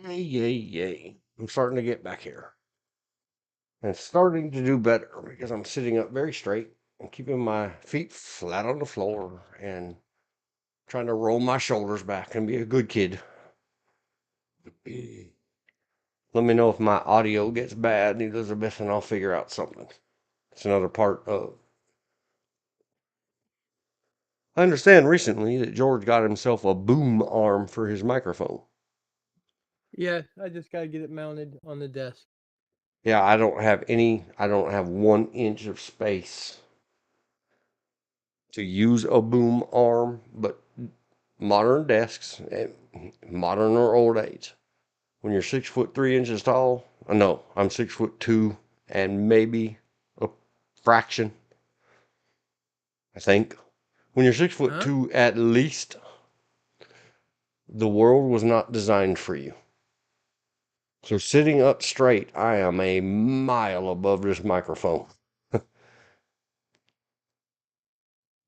Yay, yay, yay. I'm starting to get back here. And starting to do better because I'm sitting up very straight and keeping my feet flat on the floor and trying to roll my shoulders back and be a good kid. Let me know if my audio gets bad, Elizabeth, and I'll figure out something. It's another part of. I understand recently that George got himself a boom arm for his microphone. Yeah, I just gotta get it mounted on the desk. Yeah, I don't have 1 inch of space to use a boom arm, but modern desks, modern or old age, when you're 6'3" tall, no, I'm 6'2" and maybe a fraction, I think. When you're 6'2" at least, the world was not designed for you. So sitting up straight, I am a mile above this microphone.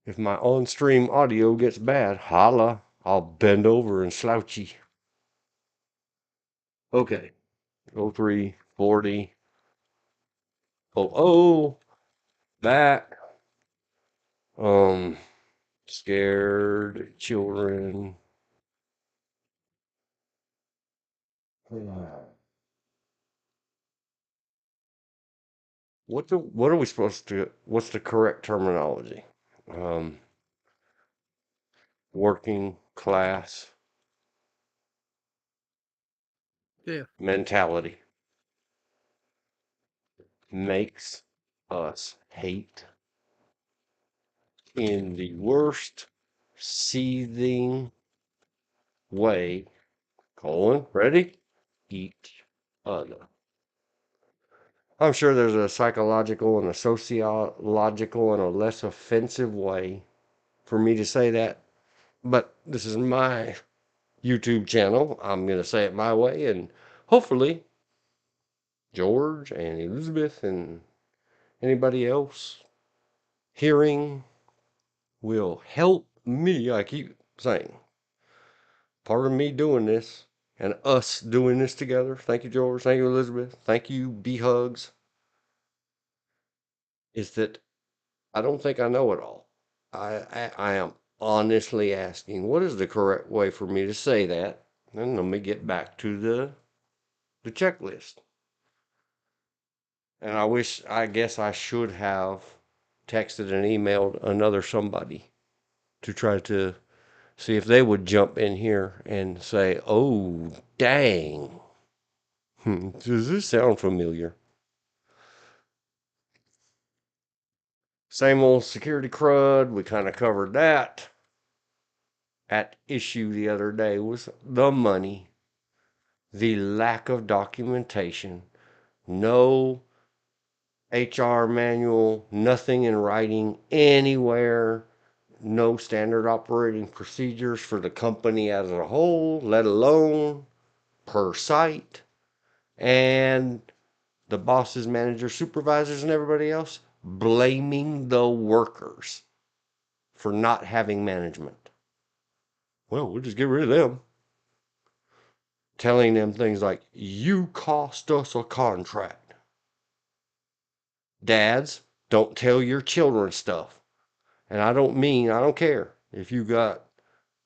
If my on-stream audio gets bad, holla, I'll bend over and slouchy. Okay, 03, 40, back, scared children. What are we supposed to, what's the correct terminology? Um, Working class Yeah. mentality makes us hate in the worst seething way, ready? Each other. I'm sure there's a psychological and a sociological and a less offensive way for me to say that, but this is my YouTube channel. I'm going to say it my way, and hopefully George and Elizabeth and anybody else hearing will help me. I keep saying, part of me doing this and us doing this together. Thank you, George. Thank you, Elizabeth. Thank you, B-Hugs. Is that I don't think I know it all. I am honestly asking, what is the correct way for me to say that? And let me get back to the checklist. And I guess I should have texted and emailed another somebody to try to see if they would jump in here and say, oh, dang. Does this sound familiar? Same old security crud. We kind of covered that. At issue the other day was the money, the lack of documentation, no HR manual, nothing in writing anywhere, no standard operating procedures for the company as a whole, let alone per site. And the bosses, managers, supervisors, and everybody else blaming the workers for not having management. Well, we'll just get rid of them. Telling them things like, you cost us a contract. Dads, don't tell your children stuff. And I don't care if you got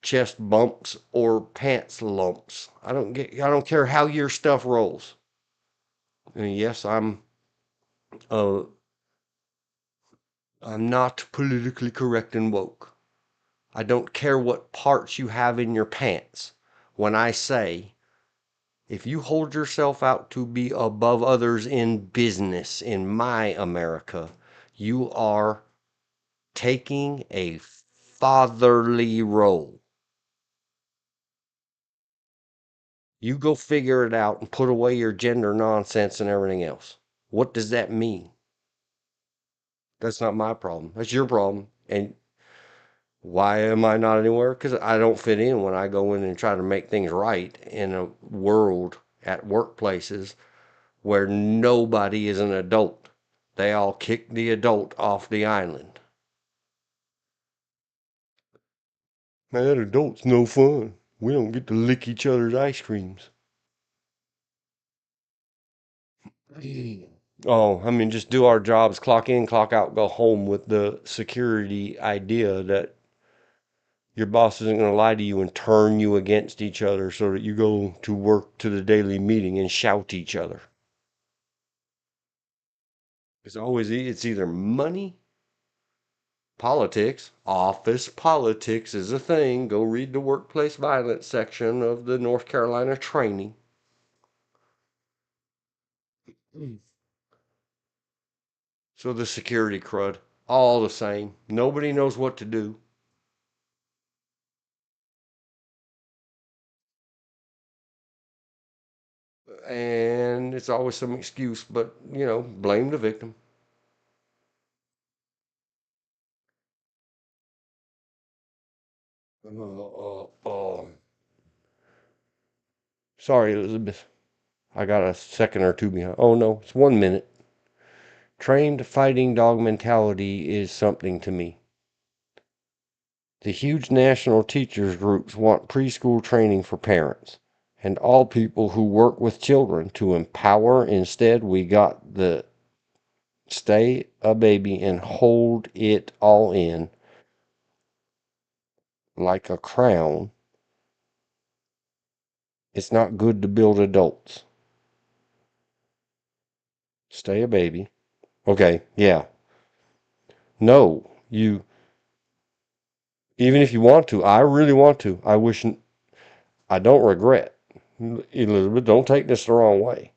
chest bumps or pants lumps. I don't care how your stuff rolls. And yes, uh, I'm not politically correct and woke. I don't care what parts you have in your pants. When I say, if you hold yourself out to be above others in business in my America, you are taking a fatherly role. You go figure it out and put away your gender nonsense and everything else. What does that mean? That's not my problem. That's your problem. And why am I not anywhere? Because I don't fit in when I go in and try to make things right in a world at workplaces where nobody is an adult. They all kick the adult off the island. Man, that adult's no fun. We don't get to lick each other's ice creams. Oh, I mean, just do our jobs, clock in, clock out, go home with the security idea that your boss isn't going to lie to you and turn you against each other so that you go to work to the daily meeting and shout each other. It's either money, politics. Office politics is a thing. Go read the workplace violence section of the North Carolina training. So the security crud, all the same. Nobody knows what to do. And it's always some excuse, but blame the victim. Oh. Sorry, Elizabeth. I got a second or two behind. Oh no, it's 1 minute. Trained fighting dog mentality is something to me. The huge national teachers groups want preschool training for parents and all people who work with children to empower. Instead, we got the stay a baby and hold it all in like a crown. It's not good to build adults. Stay a baby. Okay, yeah. No, even if you want to, I really want to. I don't regret. Elizabeth, don't take this the wrong way.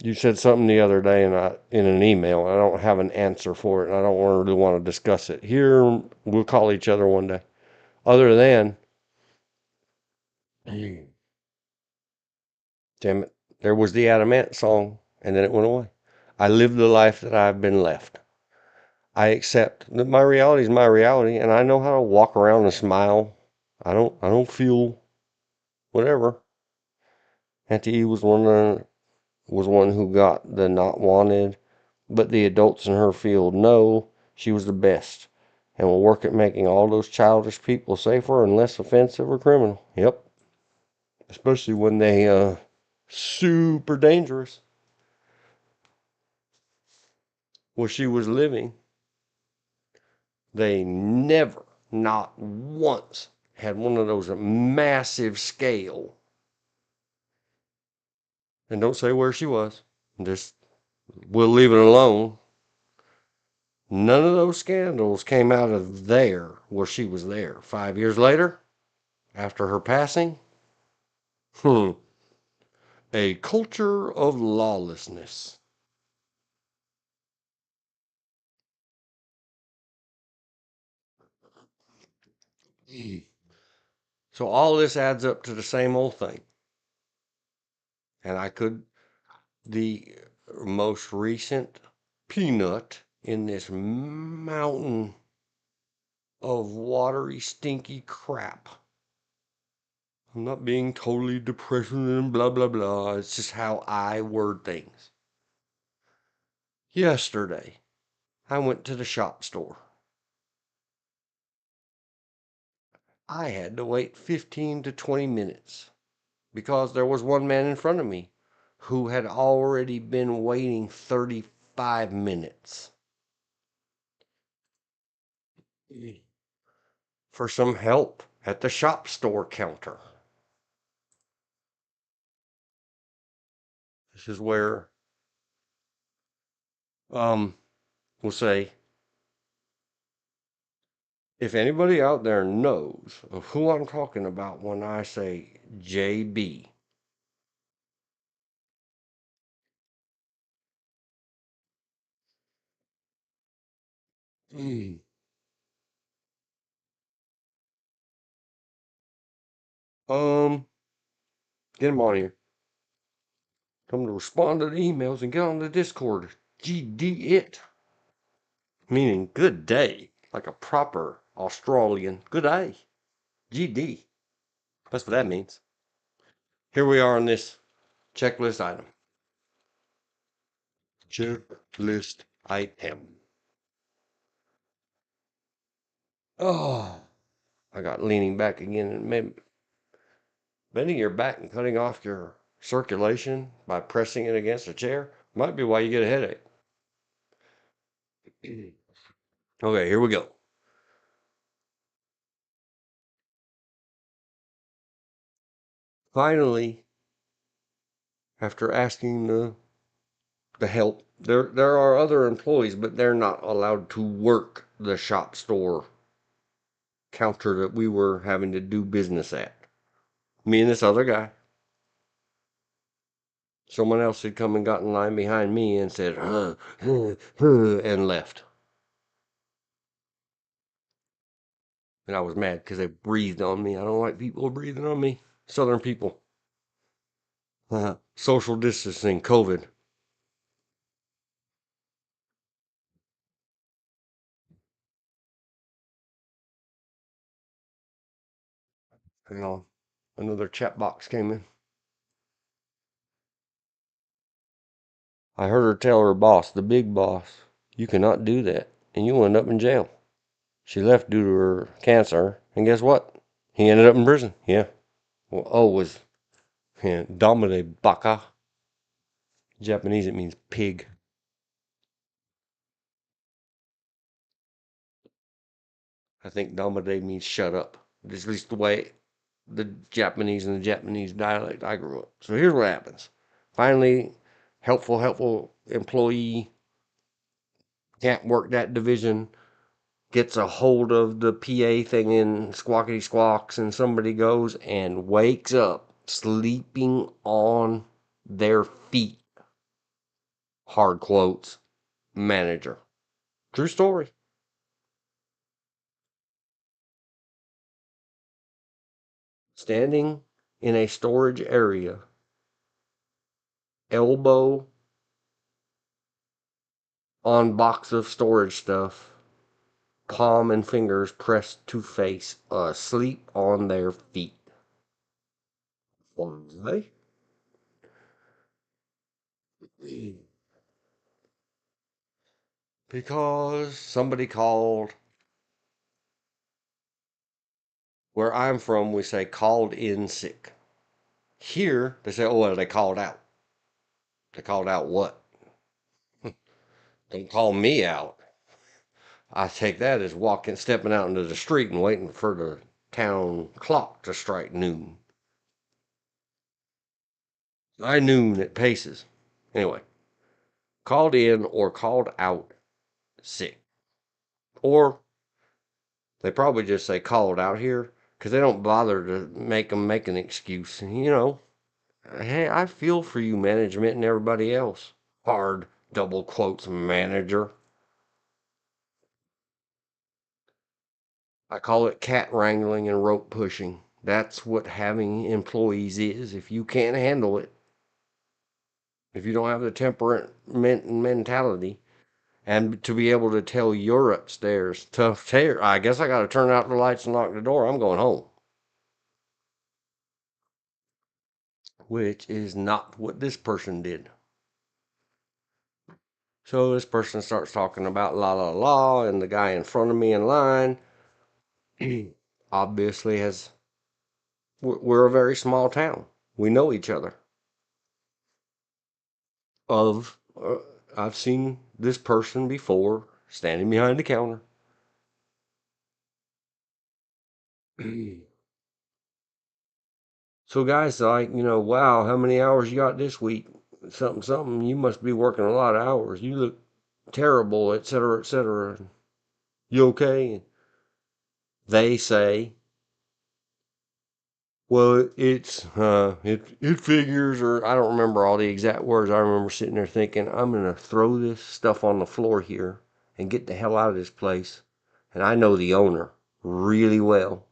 You said something the other day in an email. I don't have an answer for it, and I don't really want to discuss it. Here, we'll call each other one day. Other than, damn it, there was the Adamant song, and then it went away. I live the life that I've been left. I accept that my reality is my reality, and I know how to walk around and smile. I don't feel whatever. Auntie E was one who got the not wanted, but the adults in her field know she was the best and will work at making all those childish people safer and less offensive or criminal. Yep. Especially when they super dangerous. Where she was living, they never, not once, had one of those massive scale. And don't say where she was. Just we'll leave it alone. None of those scandals came out of there where she was there. 5 years later, after her passing, a culture of lawlessness. So all this adds up to the same old thing. And the most recent peanut in this mountain of watery, stinky crap. I'm not being totally depressing and blah, blah, blah. It's just how I word things. Yesterday, I went to the shop store. I had to wait 15 to 20 minutes because there was one man in front of me who had already been waiting 35 minutes for some help at the shop store counter. This is where, we'll say, if anybody out there knows of who I'm talking about when I say JB, mm, um, get him on here. Tell him to respond to the emails and get on the Discord. GD it. Meaning good day, like a proper Australian. Good day. GD. That's what that means. Here we are on this checklist item. Checklist item. Oh, I got leaning back again and maybe bending your back and cutting off your circulation by pressing it against a chair might be why you get a headache. Okay, here we go. Finally, after asking the help, there are other employees, but they're not allowed to work the shop store counter that we were having to do business at. Me and this other guy. Someone else had come and got in line behind me and said, and left. And I was mad because they breathed on me. I don't like people breathing on me. Southern people. Social distancing, COVID. Hang on. Another chat box came in. I heard her tell her boss, the big boss, you cannot do that, and you'll end up in jail. She left due to her cancer, and guess what? He ended up in prison. Yeah. Well, was Damade Baka. Japanese, it means pig. I think Damade means shut up. This is at least the way the Japanese and the Japanese dialect I grew up. So here's what happens. Finally, helpful employee can't work that division, gets a hold of the PA thing in squawkety squawks, and somebody goes and wakes up sleeping on their feet. Hard quotes, manager. True story. Standing in a storage area, elbow on box of storage stuff, palm and fingers pressed to face, asleep on their feet. Why? Because somebody called. Where I'm from, we say called in sick. Here, they say, oh, well, they called out. They called out what? Don't call me out. I take that as stepping out into the street and waiting for the town clock to strike noon. I noon at paces. Anyway, called in or called out sick. Or they probably just say called out here because they don't bother to make them make an excuse. Hey, I feel for you, management and everybody else. Hard double quotes manager. I call it cat wrangling and rope pushing. That's what having employees is. If you can't handle it, if you don't have the temperament and mentality, and to be able to tell you're upstairs, tough tear, I guess I got to turn out the lights and lock the door. I'm going home. Which is not what this person did. So this person starts talking about la la la, and the guy in front of me in line obviously has. We're a very small town. We know each other. I've seen this person before standing behind the counter. So guys like, wow, how many hours you got this week? Something, something. You must be working a lot of hours. You look terrible, etc., etc. You okay? They say, well, it figures, or I don't remember all the exact words. I remember sitting there thinking, I'm gonna throw this stuff on the floor here and get the hell out of this place. And I know the owner really well,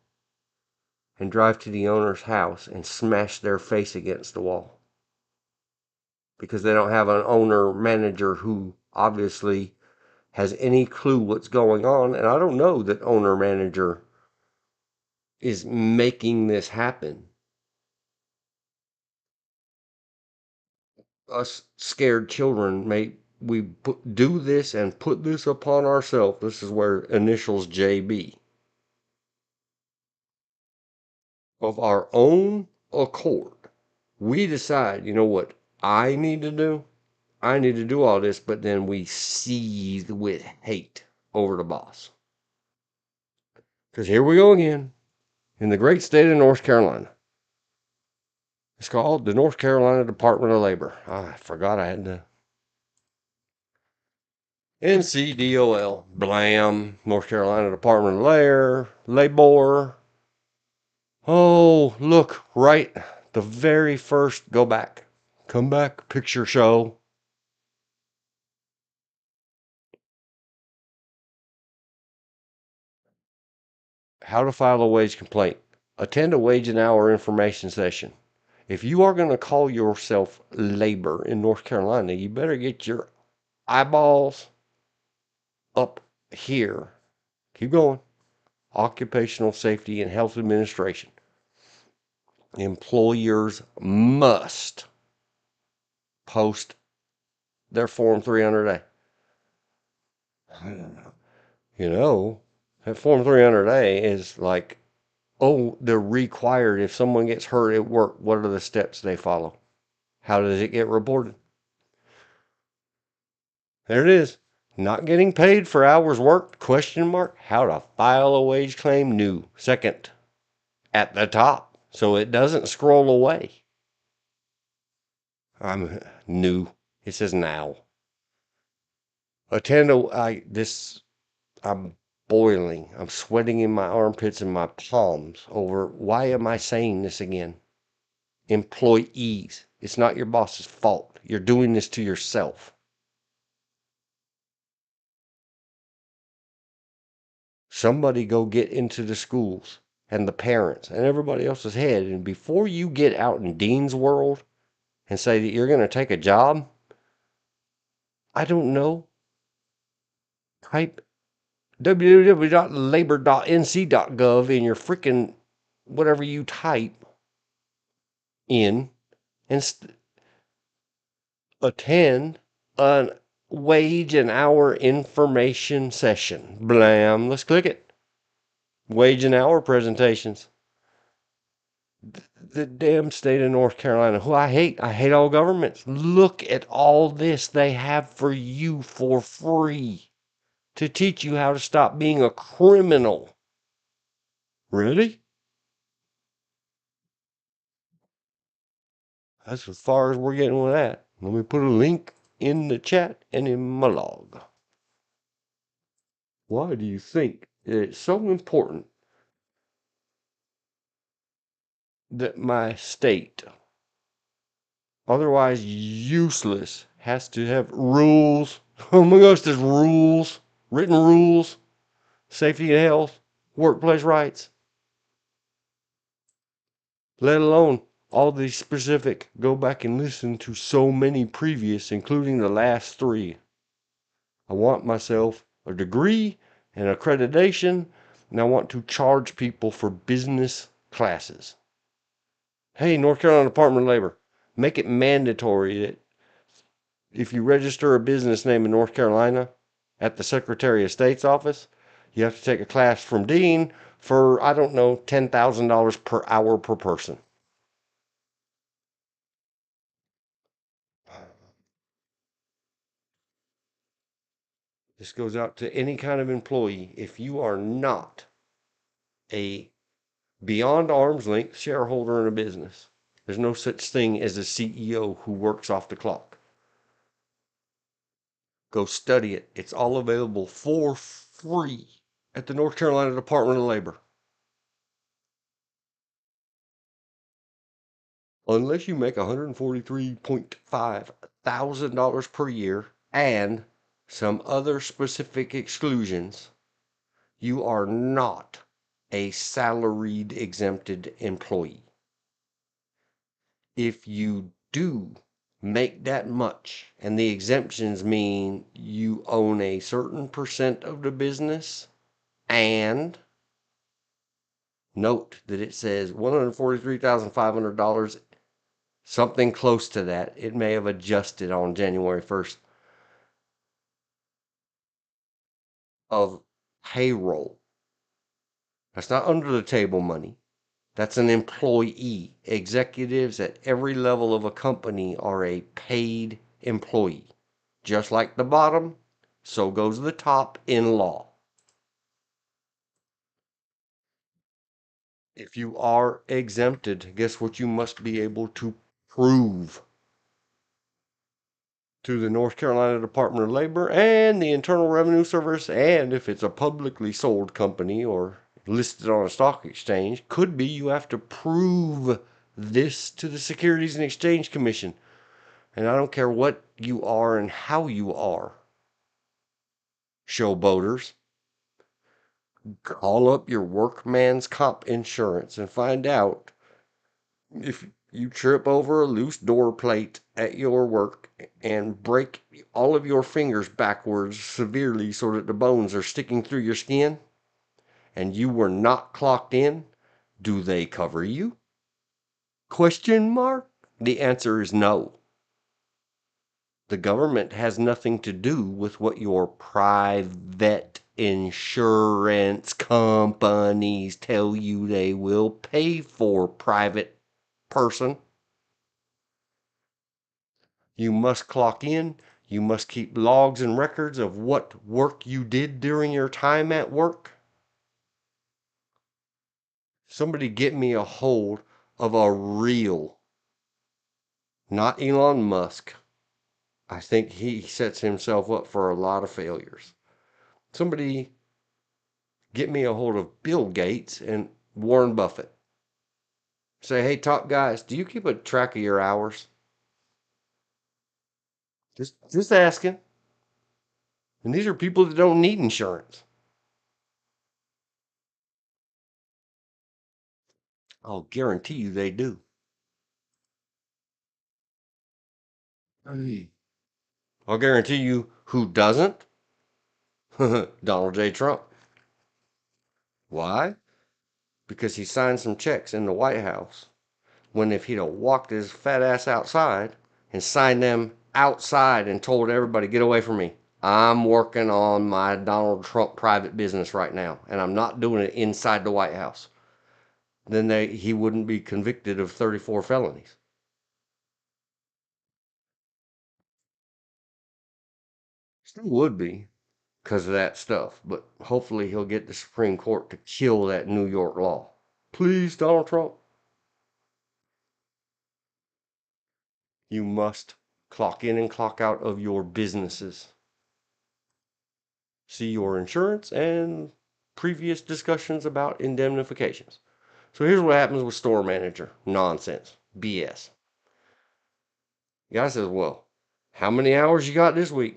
and drive to the owner's house and smash their face against the wall because they don't have an owner manager who obviously has any clue what's going on. And I don't know that owner manager is making this happen. Us scared children do this and put this upon ourselves. This is where initials JB. Of our own accord, we decide, you know what I need to do? I need to do all this, but then we seethe with hate over the boss. Because here we go again in the great state of North Carolina. It's called the North Carolina Department of Labor. I forgot I had to. NCDOL. Blam. North Carolina Department of Labor. Oh, look, right. The very first go back. Come back picture show. How to file a wage complaint. Attend a wage and hour information session. If you are going to call yourself labor in North Carolina, you better get your eyeballs up here. Keep going. Occupational Safety and Health Administration. Employers must post their Form 300A. That Form 300A is like, oh, they're required. If someone gets hurt at work, what are the steps they follow? How does it get reported? There it is. Not getting paid for hours worked? Question mark. How to file a wage claim new. Second at the top, so it doesn't scroll away. I'm new. It says now. I'm boiling. I'm sweating in my armpits and my palms over why am I saying this again? Employees. It's not your boss's fault. You're doing this to yourself. Somebody go get into the schools and the parents and everybody else's head. And before you get out in Dean's world and say that you're going to take a job, I don't know. Type www.labor.nc.gov in your freaking whatever you type in and attend a wage and hour information session. Blam. Let's click it. Wage and hour presentations. The damn state of North Carolina, who I hate. I hate all governments. Look at all this they have for you for free to teach you how to stop being a criminal. Really? That's as far as we're getting with that. Let me put a link in the chat and in my log. Why do you think it's so important that my state, otherwise useless, has to have rules? Oh my gosh, there's rules, written rules, safety and health, workplace rights, let alone all these specific. Go back and listen to so many previous, including the last 3. I want myself a degree and accreditation, and I want to charge people for business classes. Hey, North Carolina Department of Labor, make it mandatory that if you register a business name in North Carolina at the Secretary of State's office, you have to take a class from Dean for, I don't know, $10,000 per hour per person. This goes out to any kind of employee. If you are not a beyond arm's length shareholder in a business, there's no such thing as a CEO who works off the clock. Go study it. It's all available for free at the North Carolina Department of Labor. Unless you make $143.5 thousand per year and some other specific exclusions, you are not a salaried exempted employee. If you do make that much, and the exemptions mean you own a certain percent of the business, and note that it says $143,500, something close to that. It may have adjusted on January 1st of payroll. That's not under the table money. That's an employee. Executives at every level of a company are a paid employee. Just like the bottom, so goes the top in law. If you are exempted, guess what you must be able to prove to the North Carolina Department of Labor and the Internal Revenue Service, and if it's a publicly sold company or listed on a stock exchange, could be you have to prove this to the Securities and Exchange Commission. And I don't care what you are and how you are, showboaters. Call up your workman's comp insurance and find out if you trip over a loose door plate at your work and break all of your fingers backwards severely so that the bones are sticking through your skin and you were not clocked in, do they cover you? Question mark? The answer is no. The government has nothing to do with what your private insurance companies tell you they will pay for, private person. You must clock in. You must keep logs and records of what work you did during your time at work. Somebody get me a hold of a real, not Elon Musk. I think he sets himself up for a lot of failures. Somebody get me a hold of Bill Gates and Warren Buffett. Say, hey, top guys, do you keep a track of your hours? Just asking. And these are people that don't need insurance. I'll guarantee you they do. I'll guarantee you who doesn't? Donald J. Trump. Why? Because he signed some checks in the White House when if he'd have walked his fat ass outside and signed them outside and told everybody, get away from me. I'm working on my Donald Trump private business right now, and I'm not doing it inside the White House. Then he wouldn't be convicted of 34 felonies. Still would be because of that stuff, but hopefully he'll get the Supreme Court to kill that New York law. Please, Donald Trump. You must clock in and clock out of your businesses. See your insurance and previous discussions about indemnifications. So here's what happens with store manager. Nonsense. BS. Guy says, well, how many hours you got this week?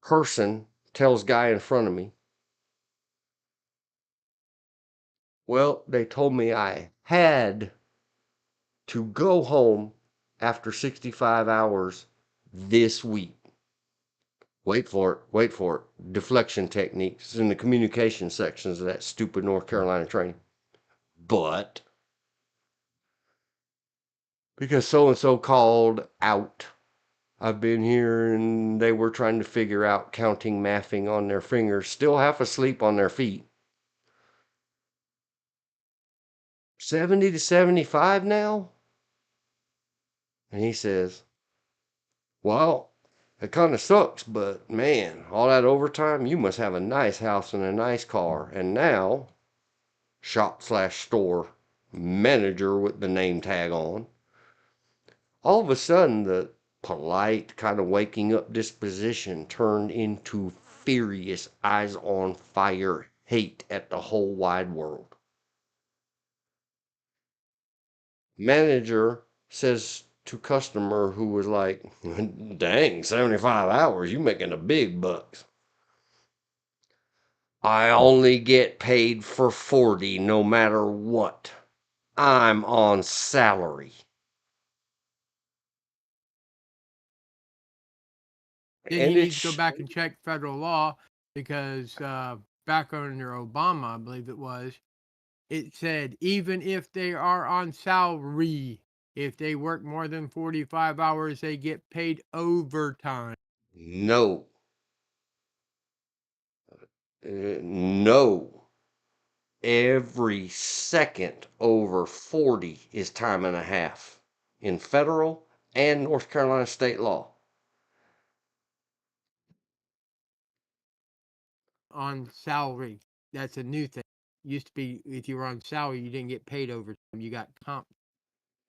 Person tells guy in front of me, Well, they told me I had to go home after 65 hours this week. Wait for it, wait for it. Deflection techniques in the communication sections of that stupid North Carolina training. But because so and so called out, I've been here and they were trying to figure out counting mathing on their fingers, still half asleep on their feet. 70 to 75 now? And he says, well, it kind of sucks, but man, all that overtime, you must have a nice house and a nice car. And now, shop/store manager with the name tag on, all of a sudden the polite kind of waking up disposition turned into furious, eyes on fire hate at the whole wide world. Manager says to customer who was like, dang, 75 hours, you making the big bucks. I only get paid for 40 no matter what. I'm on salary. Then And he needs to go it's back and check federal law because back under Obama, I believe it was, it said even if they are on salary, if they work more than 45 hours, they get paid overtime. no, no. Every second over 40 is time and a half in federal and North Carolina state law. On salary. That's a new thing. Used to be if you were on salary, you didn't get paid overtime. You got comp.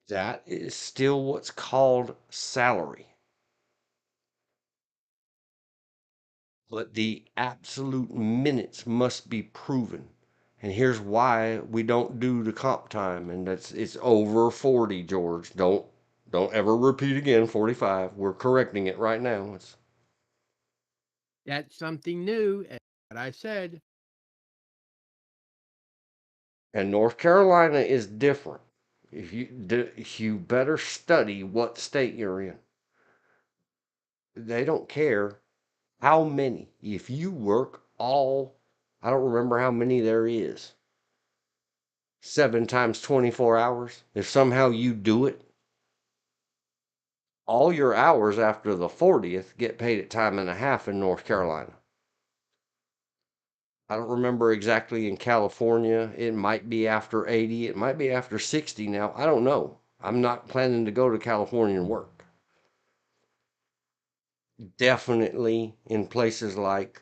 That is still what's called salary. But the absolute minutes must be proven. And here's why we don't do the comp time, and it's over 40, George. Don't ever repeat again 45. We're correcting it right now. That's something new. And what I said, And North Carolina is different. You better study what state you're in. They don't care how many. If you work all, I don't remember how many there is. 7 times 24 hours. If somehow you do it, all your hours after the 40th get paid at time and a half in North Carolina. I don't remember exactly in California. It might be after 80. It might be after 60 now. I don't know. I'm not planning to go to California and work. Definitely in places like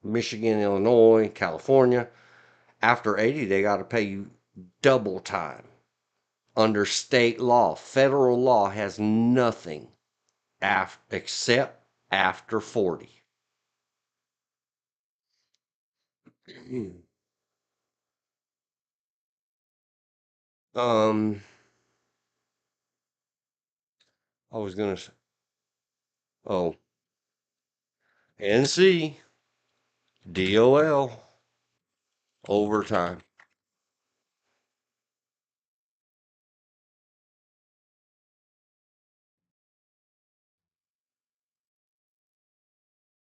Michigan, Illinois, California, after 80, they got to pay you double time. Under state law, federal law has nothing except after 40. um, I was gonna say, oh, NC, DOL, overtime.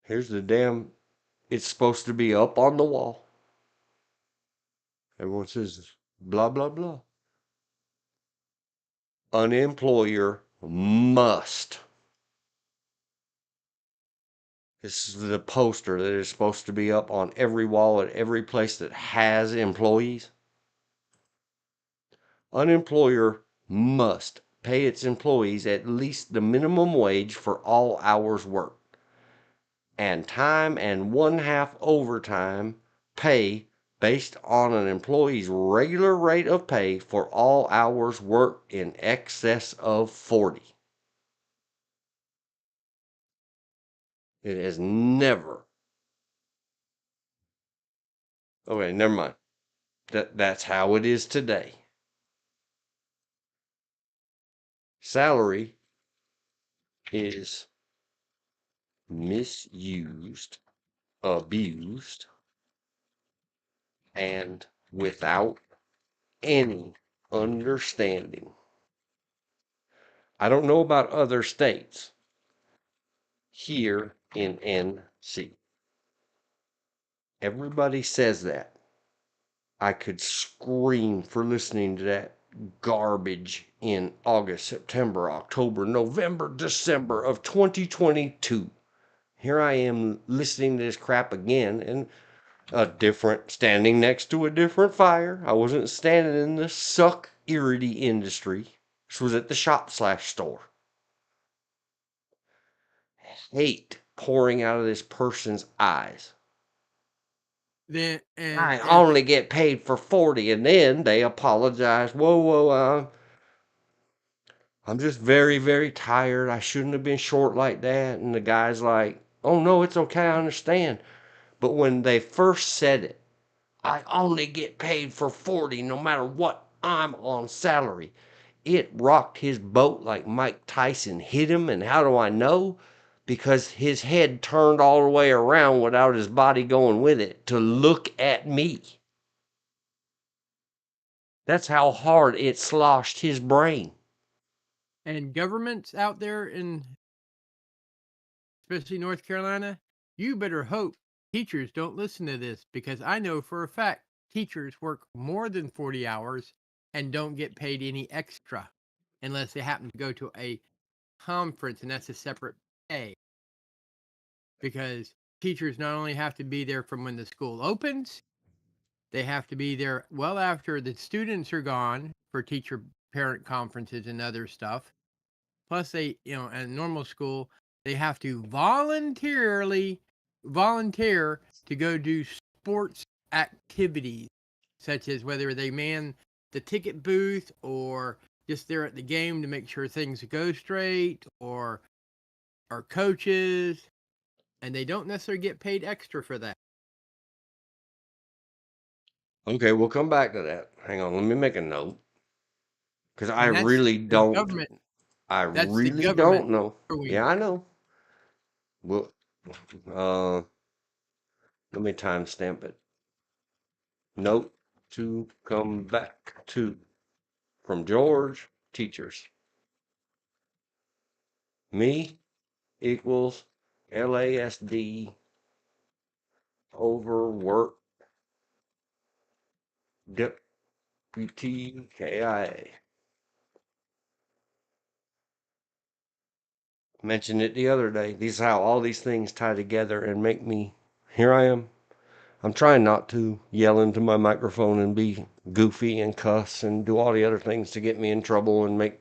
Here's the damn, it's supposed to be up on the wall. Everyone says, blah, blah, blah. An employer must. This is the poster that is supposed to be up on every wall at every place that has employees. An employer must pay its employees at least the minimum wage for all hours worked, and time and 1/2 overtime pay based on an employee's regular rate of pay for all hours worked in excess of 40. It has never. Okay, never mind. That's how it is today. Salary is misused, abused, and without any understanding. I don't know about other states. Here in NC, everybody says that. I could scream for listening to that garbage in August, September, October, November, December of 2022. Here I am listening to this crap again, and standing next to a different fire. I wasn't standing in the suck irrity industry. This was at the shop/store. Hate pouring out of this person's eyes. Then and I only get paid for 40, and then they apologize. Whoa, I'm just very, very tired. I shouldn't have been short like that. And the guy's like, oh no, it's okay, I understand. But when they first said it, I only get paid for 40 no matter what, I'm on salary. It rocked his boat like Mike Tyson hit him. And how do I know? Because his head turned all the way around without his body going with it to look at me. That's how hard it sloshed his brain. and governments out there in especially North Carolina, you better hope teachers don't listen to this, because I know for a fact teachers work more than 40 hours and don't get paid any extra unless they happen to go to a conference, and that's a separate pay. Because teachers not only have to be there from when the school opens, they have to be there well after the students are gone for teacher parent conferences and other stuff. Plus, they, at normal school, they have to volunteer to go do sports activities, such as whether they man the ticket booth or just there at the game to make sure things go straight, or are coaches, and they don't necessarily get paid extra for that. Okay, we'll come back to that. Hang on, let me make a note. Because I And that's really the don't. government. I That's the really government don't know. doing Yeah, it. I know. Well, let me timestamp it. Note to come back to from George, teachers. Me equals LASD overwork deputy KIA. Mentioned it the other day. These is how all these things tie together and make me. Here I am. I'm trying not to yell into my microphone and be goofy and cuss and do all the other things to get me in trouble and make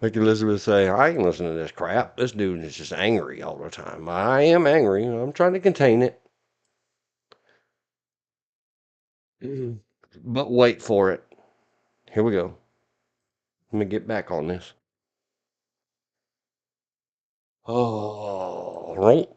Elizabeth say, I ain't listening to this crap. This dude is just angry all the time. I am angry. I'm trying to contain it. But wait for it. Here we go. Let me get back on this. Oh, right.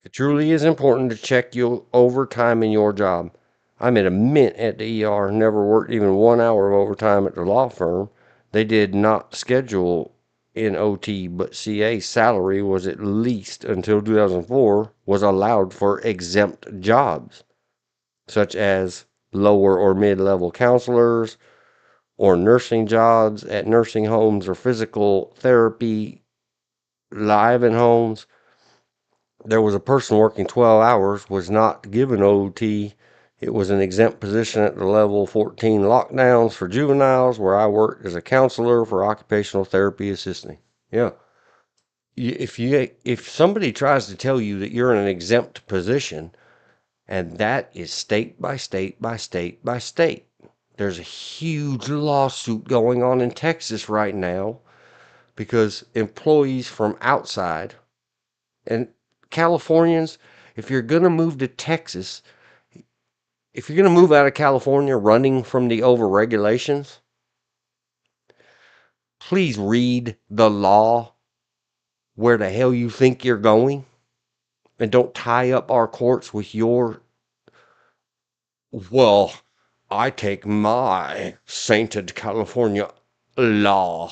It truly is important to check your overtime in your job. I made a mint at the ER, never worked even 1 hour of overtime at the law firm. They did not schedule in OT, but CA salary was at least until 2004 was allowed for exempt jobs, such as lower or mid-level counselors or nursing jobs at nursing homes or physical therapy live in homes. There was a person working 12 hours, was not given OT. It was an exempt position at the level 14 lockdowns for juveniles, where I worked as a counselor for occupational therapy assisting. Yeah. If somebody tries to tell you that you're in an exempt position, and that is state by state by state by state. There's a huge lawsuit going on in Texas right now because employees from outside and Californians, if you're going to move to Texas, if you're going to move out of California running from the overregulations, please read the law where the hell you think you're going, and don't tie up our courts with your, well, I take my sainted California law.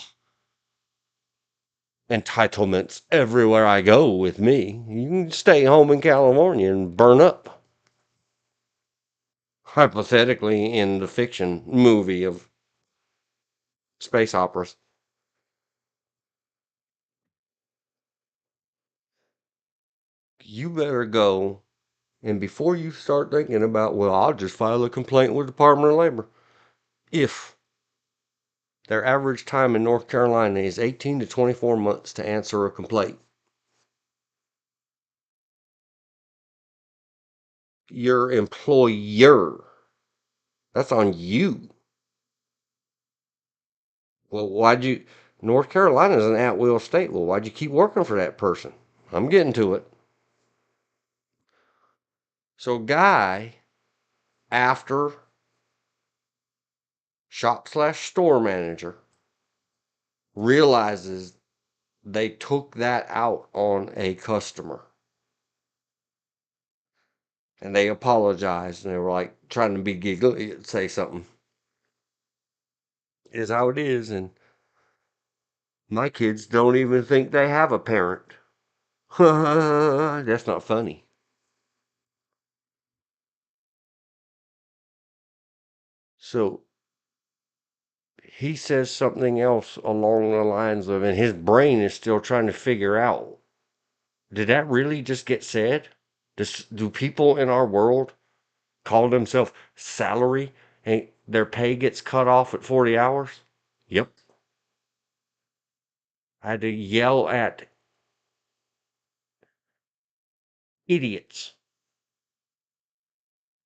entitlements everywhere I go with me. You can stay home in California and burn up. Hypothetically, in the fiction movie of space operas. You better go, and before you start thinking about, well, I'll just file a complaint with the Department of Labor. If their average time in North Carolina is 18 to 24 months to answer a complaint, your employer, that's on you. Well, North Carolina's an at-will state. Well, why'd you keep working for that person? I'm getting to it. So, guy, after shop/store manager, realizes they took that out on a customer. And they apologized, and they were like trying to be giggly, say something. It is how it is, and my kids don't even think they have a parent. That's not funny. So he says something else along the lines of, and his brain is still trying to figure out, did that really just get said? Do people in our world call themselves salary and their pay gets cut off at 40 hours? Yep. I had to yell at idiots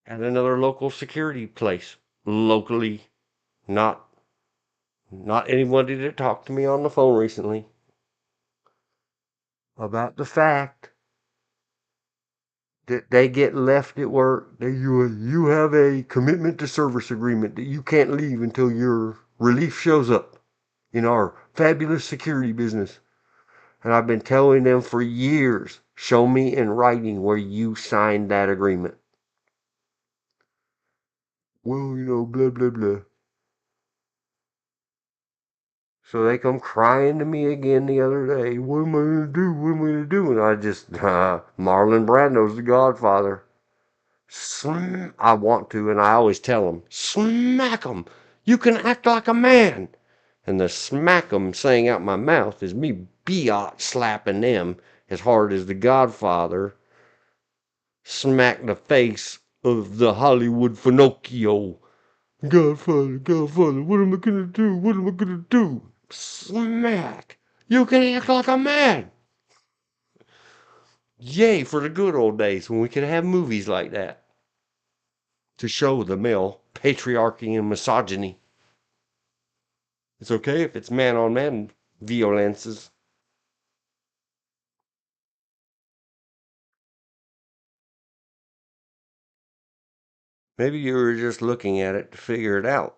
at another local security place. Locally, not anybody that talked to me on the phone recently about the fact that they get left at work. You have a commitment to service agreement that you can't leave until your relief shows up in our fabulous security business. And I've been telling them for years, show me in writing where you signed that agreement. Well, blah, blah, blah. So they come crying to me again the other day. What am I going to do? What am I going to do? And I just, Marlon Brando's the Godfather. I want to, and I always tell them, smack them. You can act like a man. And the smack them saying out my mouth is me biatch slapping them as hard as the Godfather smacked the face of the Hollywood Finocchio. Godfather, Godfather, what am I gonna do? What am I gonna do? Smack! You can act like a man! Yay for the good old days when we could have movies like that to show the male patriarchy and misogyny. It's okay if it's man on man violences. Maybe you were just looking at it to figure it out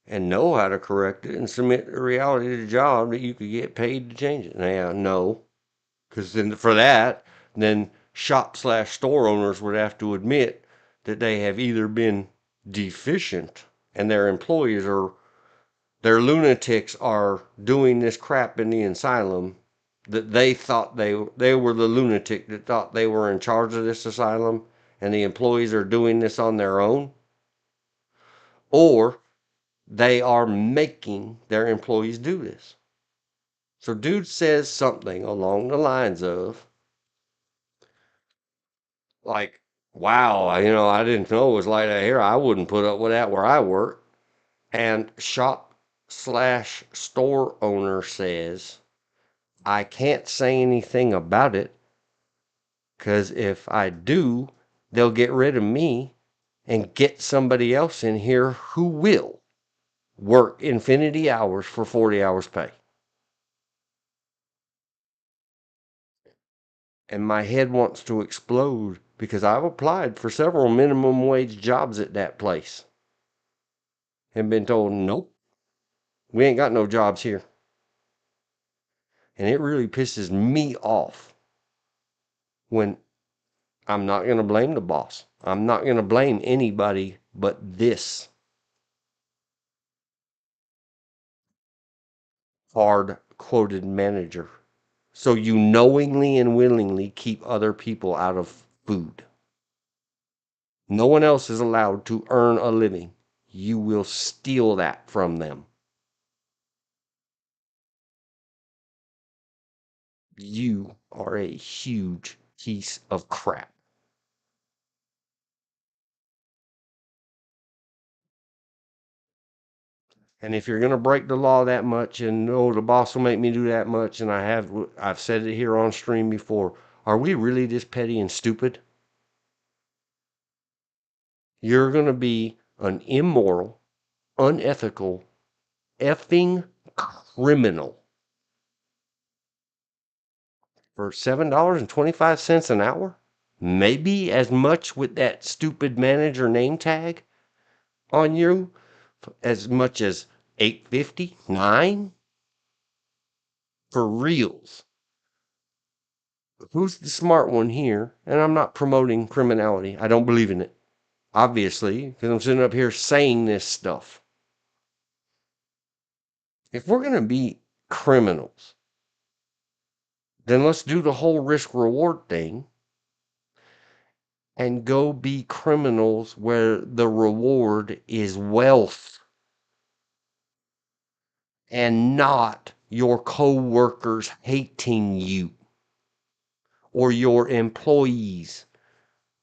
and know how to correct it and submit the reality to the job that you could get paid to change it. Now, no. Because then for that, then shop/store owners would have to admit that they have either been deficient and their employees are, their lunatics are doing this crap in the asylum that they thought they were the lunatic that thought they were in charge of this asylum and the employees are doing this on their own, or they are making their employees do this. So dude says something along the lines of, like, wow, I didn't know it was like that here. I wouldn't put up with that where I work. And shop/store owner says, I can't say anything about it because if I do, they'll get rid of me and get somebody else in here who will work infinity hours for 40 hours pay. And my head wants to explode because I've applied for several minimum wage jobs at that place and been told, nope, we ain't got no jobs here. And it really pisses me off when I'm not going to blame the boss. I'm not going to blame anybody but this quoted manager. So you knowingly and willingly keep other people out of food. No one else is allowed to earn a living. You will steal that from them. You are a huge piece of crap. And if you're going to break the law that much and no, the boss will make me do that much, and I've said it here on stream before, are we really this petty and stupid? You're going to be an immoral, unethical, effing criminal for $7.25 an hour? Maybe as much with that stupid manager name tag on you, as much as 8.50, 9 for reals. Who's the smart one here? And I'm not promoting criminality. I don't believe in it. Obviously, because I'm sitting up here saying this stuff. If we're going to be criminals, then let's do the whole risk reward thing and go be criminals where the reward is wealth and not your co-workers hating you or your employees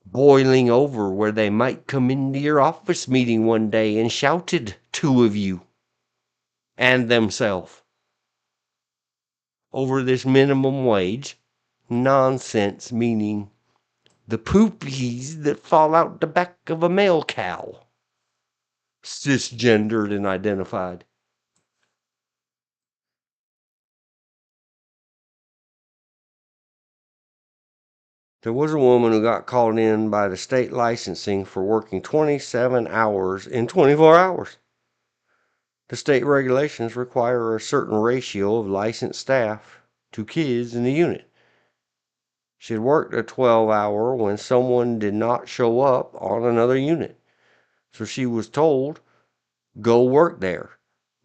boiling over where they might come into your office meeting one day and shouted two of you and themselves over this minimum wage nonsense, meaning the poopies that fall out the back of a male cow, cisgendered and identified. There was a woman who got called in by the state licensing for working 27 hours in 24 hours. The state regulations require a certain ratio of licensed staff to kids in the unit. She had worked a 12-hour when someone did not show up on another unit. So she was told, go work there.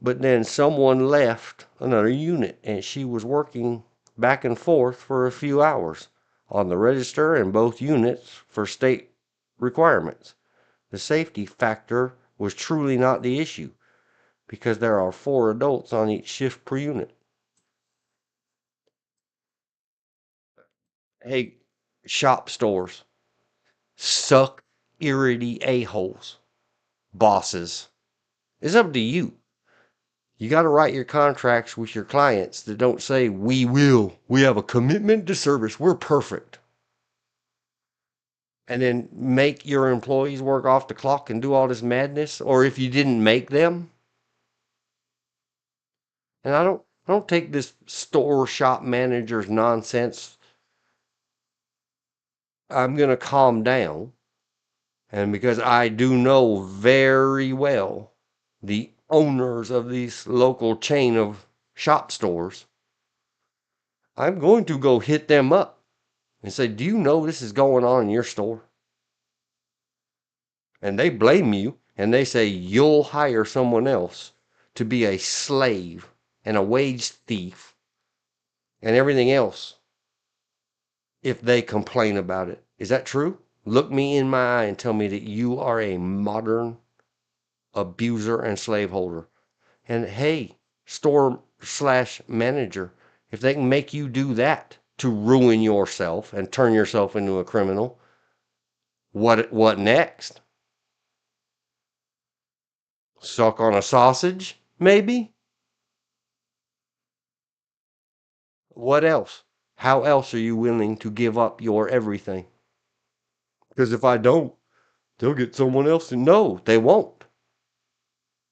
But then someone left another unit and she was working back and forth for a few hours on the register in both units for state requirements. The safety factor was truly not the issue because there are 4 adults on each shift per unit. Hey, shop stores, suck irrity a-holes, bosses. It's up to you. You got to write your contracts with your clients that don't say, we will. We have a commitment to service. We're perfect. And then make your employees work off the clock and do all this madness. Or if you didn't make them. And I don't take this store shop manager's nonsense. I'm going to calm down. And because I do know very well the owners of these local chain of shop stores, I'm going to go hit them up and say, do you know this is going on in your store? And they blame you and they say you'll hire someone else to be a slave and a wage thief and everything else if they complain about it. Is that true? Look me in my eye and tell me that you are a modern abuser and slaveholder. And hey, store/manager, if they can make you do that to ruin yourself and turn yourself into a criminal, what next? Suck on a sausage, maybe? What else? How else are you willing to give up your everything? Because if I don't, they'll get someone else to. No, they won't.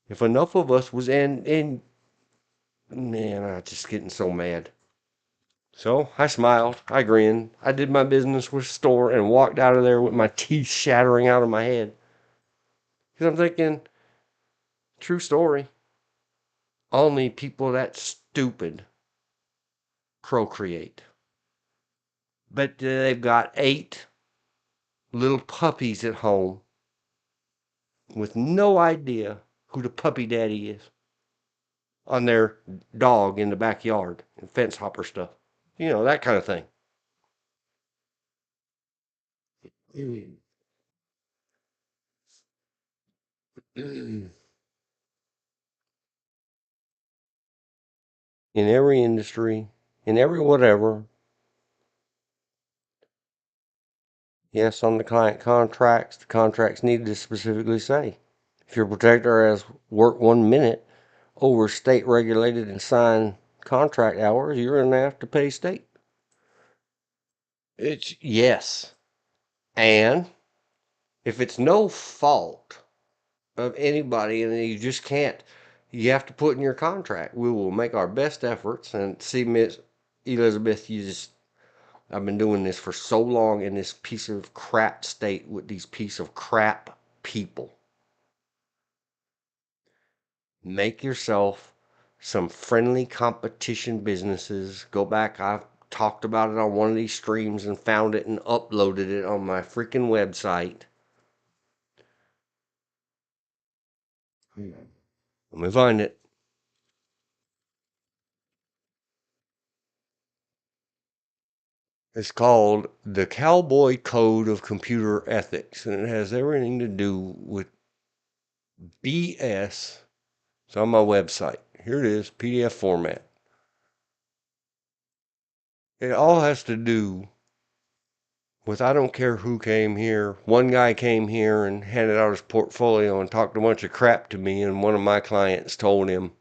If enough of us was and man, I'm just getting so mad. So I smiled, I grinned, I did my business with the store and walked out of there with my teeth shattering out of my head. Because I'm thinking, true story. Only people that stupid procreate. But they've got 8 little puppies at home with no idea who the puppy daddy is. on their dog in the backyard and fence hopper stuff. You know, that kind of thing. In every industry, in every whatever, yes, on the client contracts, the contracts need to specifically say if your protector has worked 1 minute over state regulated and signed contract hours, you're going to have to pay state. It's yes. And if it's no fault of anybody and you just can't, you have to put in your contract, we will make our best efforts. And see, Miss Elizabeth, I've been doing this for so long in this piece of crap state with these piece of crap people. Make yourself some friendly competition businesses. Go back. I've talked about it on one of these streams and found it and uploaded it on my freaking website. Let me find it. It's called The Cowboy Code of Computer Ethics, and it has everything to do with BS. It's on my website. Here it is, PDF format. It all has to do with I don't care who came here. One guy came here and handed out his portfolio and talked a bunch of crap to me, and one of my clients told him,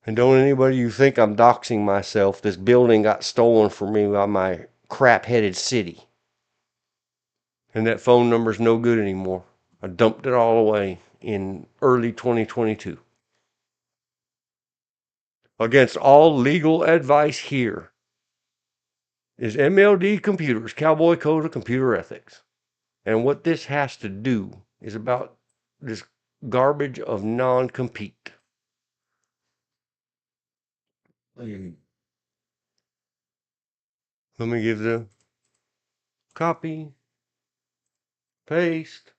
and don't anybody you think I'm doxing myself, this building got stolen from me by my crap-headed city. And that phone number's no good anymore. I dumped it all away in early 2022. Against all legal advice here is MLD Computers, Cowboy Code of Computer Ethics. And what this has to do is about this garbage of non-compete. Let me give the copy, paste.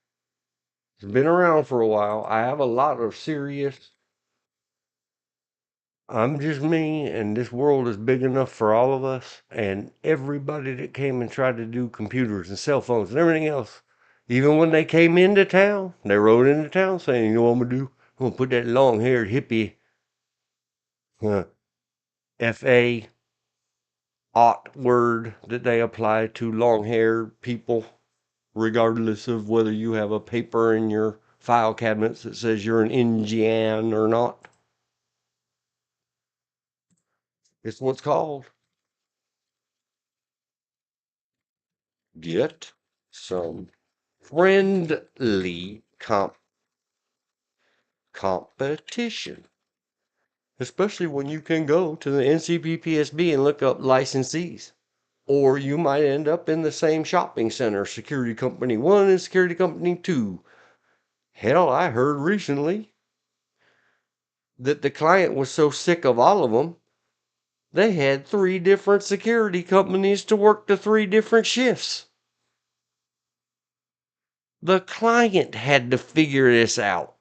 It's been around for a while. I have a lot of serious. I'm just me, and this world is big enough for all of us. And everybody that came and tried to do computers and cell phones and everything else, even when they came into town, they rode into town saying, you know what I'm going to do? I'm going to put that long haired hippie, F-A, ought word that they apply to long haired people, regardless of whether you have a paper in your file cabinets that says you're an Indian or not. It's what's called. Get some friendly competition. Especially when you can go to the NCPPSB and look up licensees. Or you might end up in the same shopping center, Security Company 1 and Security Company 2. Hell, I heard recently that the client was so sick of all of them, they had 3 different security companies to work the 3 different shifts. The client had to figure this out.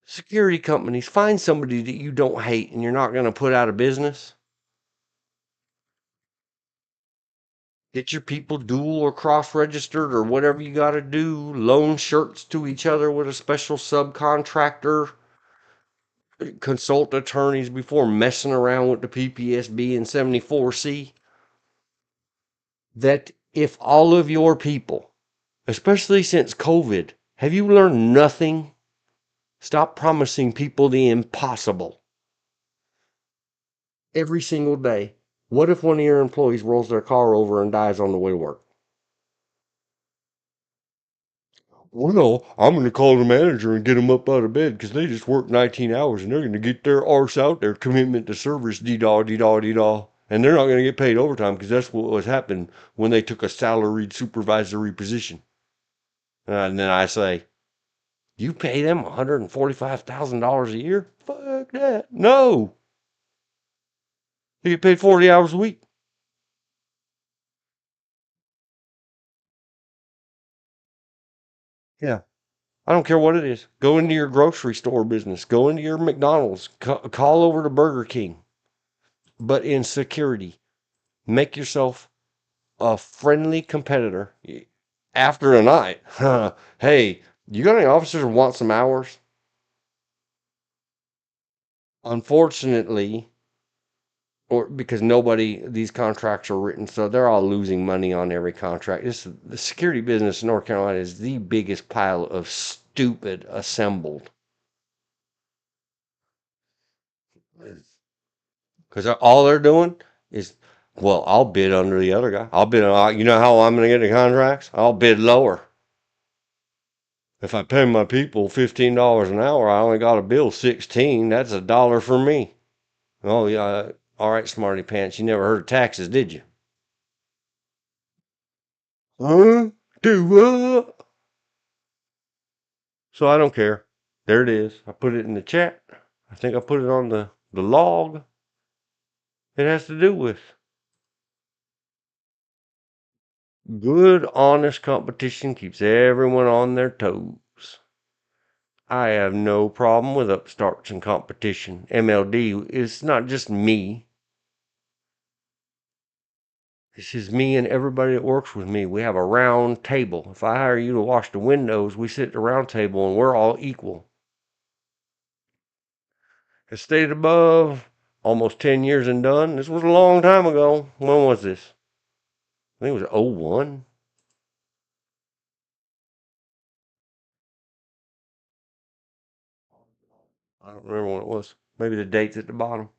Security companies, find somebody that you don't hate and you're not going to put out of business. Get your people dual or cross-registered or whatever you got to do. Loan shirts to each other with a special subcontractor. Consult attorneys before messing around with the PPSB and 74C. That if all of your people, especially since COVID, have you learned nothing? Stop promising people the impossible. Every single day. What if one of your employees rolls their car over and dies on the way to work? Well, I'm going to call the manager and get them up out of bed because they just worked 19 hours and they're going to get their arse out their commitment to service, dee-daw, dee-daw, dee-daw. And they're not going to get paid overtime because that's what was happening when they took a salaried supervisory position. And then I say, you pay them $145,000 a year? Fuck that. No. They get paid 40 hours a week. Yeah. I don't care what it is. Go into your grocery store business. Go into your McDonald's. Call over to Burger King. But in security, make yourself a friendly competitor after a night. Hey, you got any officers who want some hours? Unfortunately, or because these contracts are written, so they're all losing money on every contract. The security business in North Carolina is the biggest pile of stupid assembled. Because all they're doing is, well, I'll bid under the other guy. I'll bid, you know how I'm going to get the contracts? I'll bid lower. If I pay my people $15 an hour, I only got to bill 16. That's $1 for me. Oh yeah, all right, smarty pants. You never heard of taxes, did you? Huh? Do what? So I don't care. There it is. I put it in the chat. I think I put it on the log. It has to do with good, honest competition keeps everyone on their toes. I have no problem with upstarts and competition. MLD is not just me. This is me and everybody that works with me. We have a round table. If I hire you to wash the windows, we sit at the round table and we're all equal. As stated above, almost 10 years and done. This was a long time ago. When was this? I think it was 01. I don't remember when it was. Maybe the date's at the bottom.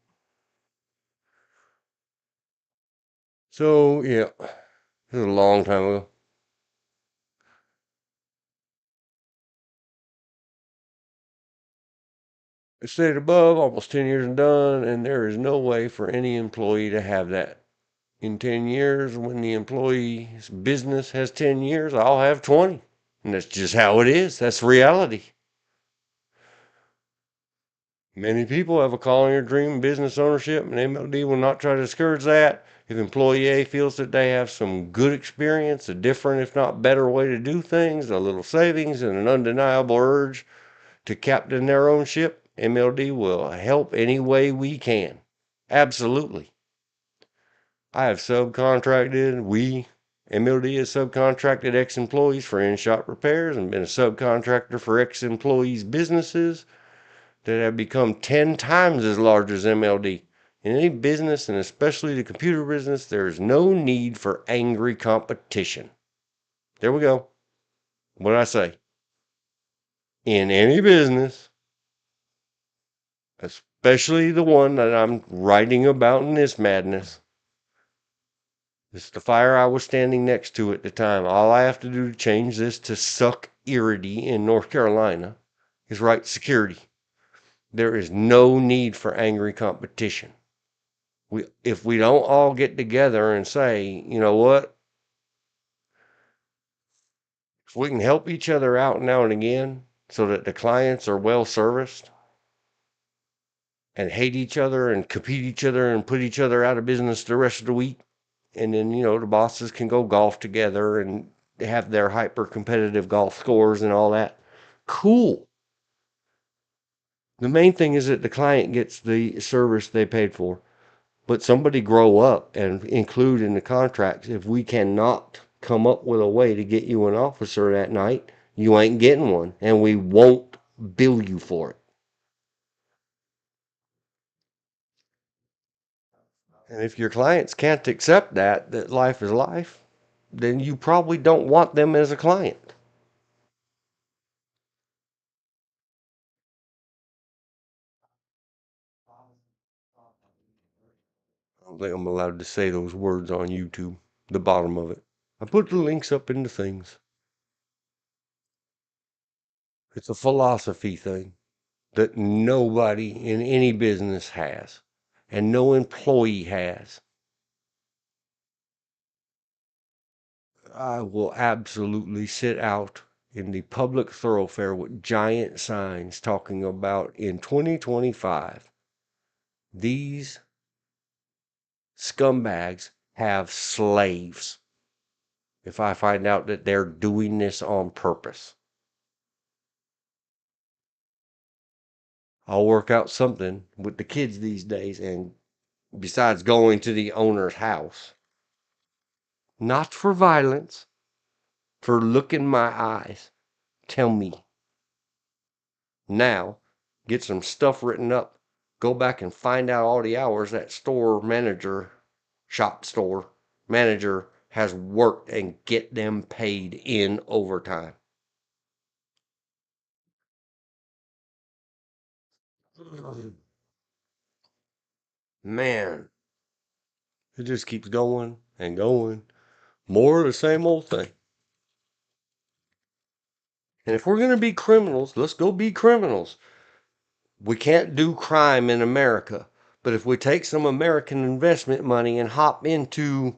So, yeah, this is a long time ago. As stated above, almost 10 years and done, and there is no way for any employee to have that. In 10 years, when the employee's business has 10 years, I'll have 20. And that's just how it is. That's reality. Many people have a calling or dream in business ownership, and MLD will not try to discourage that. If employee A feels that they have some good experience, a different, if not better way to do things, a little savings, and an undeniable urge to captain their own ship, MLD will help any way we can. Absolutely. I have MLD has subcontracted ex-employees for in-shop repairs and been a subcontractor for ex-employees' businesses that have become 10 times as large as MLD. In any business, and especially the computer business, there is no need for angry competition. There we go. What did I say? In any business, especially the one that I'm writing about in this madness, it's the fire I was standing next to at the time. All I have to do to change this to suck irity in North Carolina is write security. There is no need for angry competition. If we don't all get together and say, you know what, if we can help each other out now and again so that the clients are well serviced and hate each other and compete each other and put each other out of business the rest of the week, and then the bosses can go golf together and have their hyper competitive golf scores and all that, cool. The main thing is that the client gets the service they paid for. But somebody grow up and include in the contracts, if we cannot come up with a way to get you an officer that night, you ain't getting one, and we won't bill you for it. And if your clients can't accept that life is life, then you probably don't want them as a client. I don't think I'm allowed to say those words on YouTube, the bottom of it. I put the links up into things. It's a philosophy thing that nobody in any business has, and no employee has. I will absolutely sit out in the public thoroughfare with giant signs talking about in 2025, these scumbags have slaves. If I find out that they're doing this on purpose. I'll work out something with the kids these days, and besides going to the owner's house, not for violence, for look in my eyes, tell me. Now, get some stuff written up, go back and find out all the hours that shop store manager has worked and get them paid in overtime. Man, it just keeps going and going. More of the same old thing. And if we're going to be criminals, let's go be criminals. We can't do crime in America. But if we take some American investment money and hop into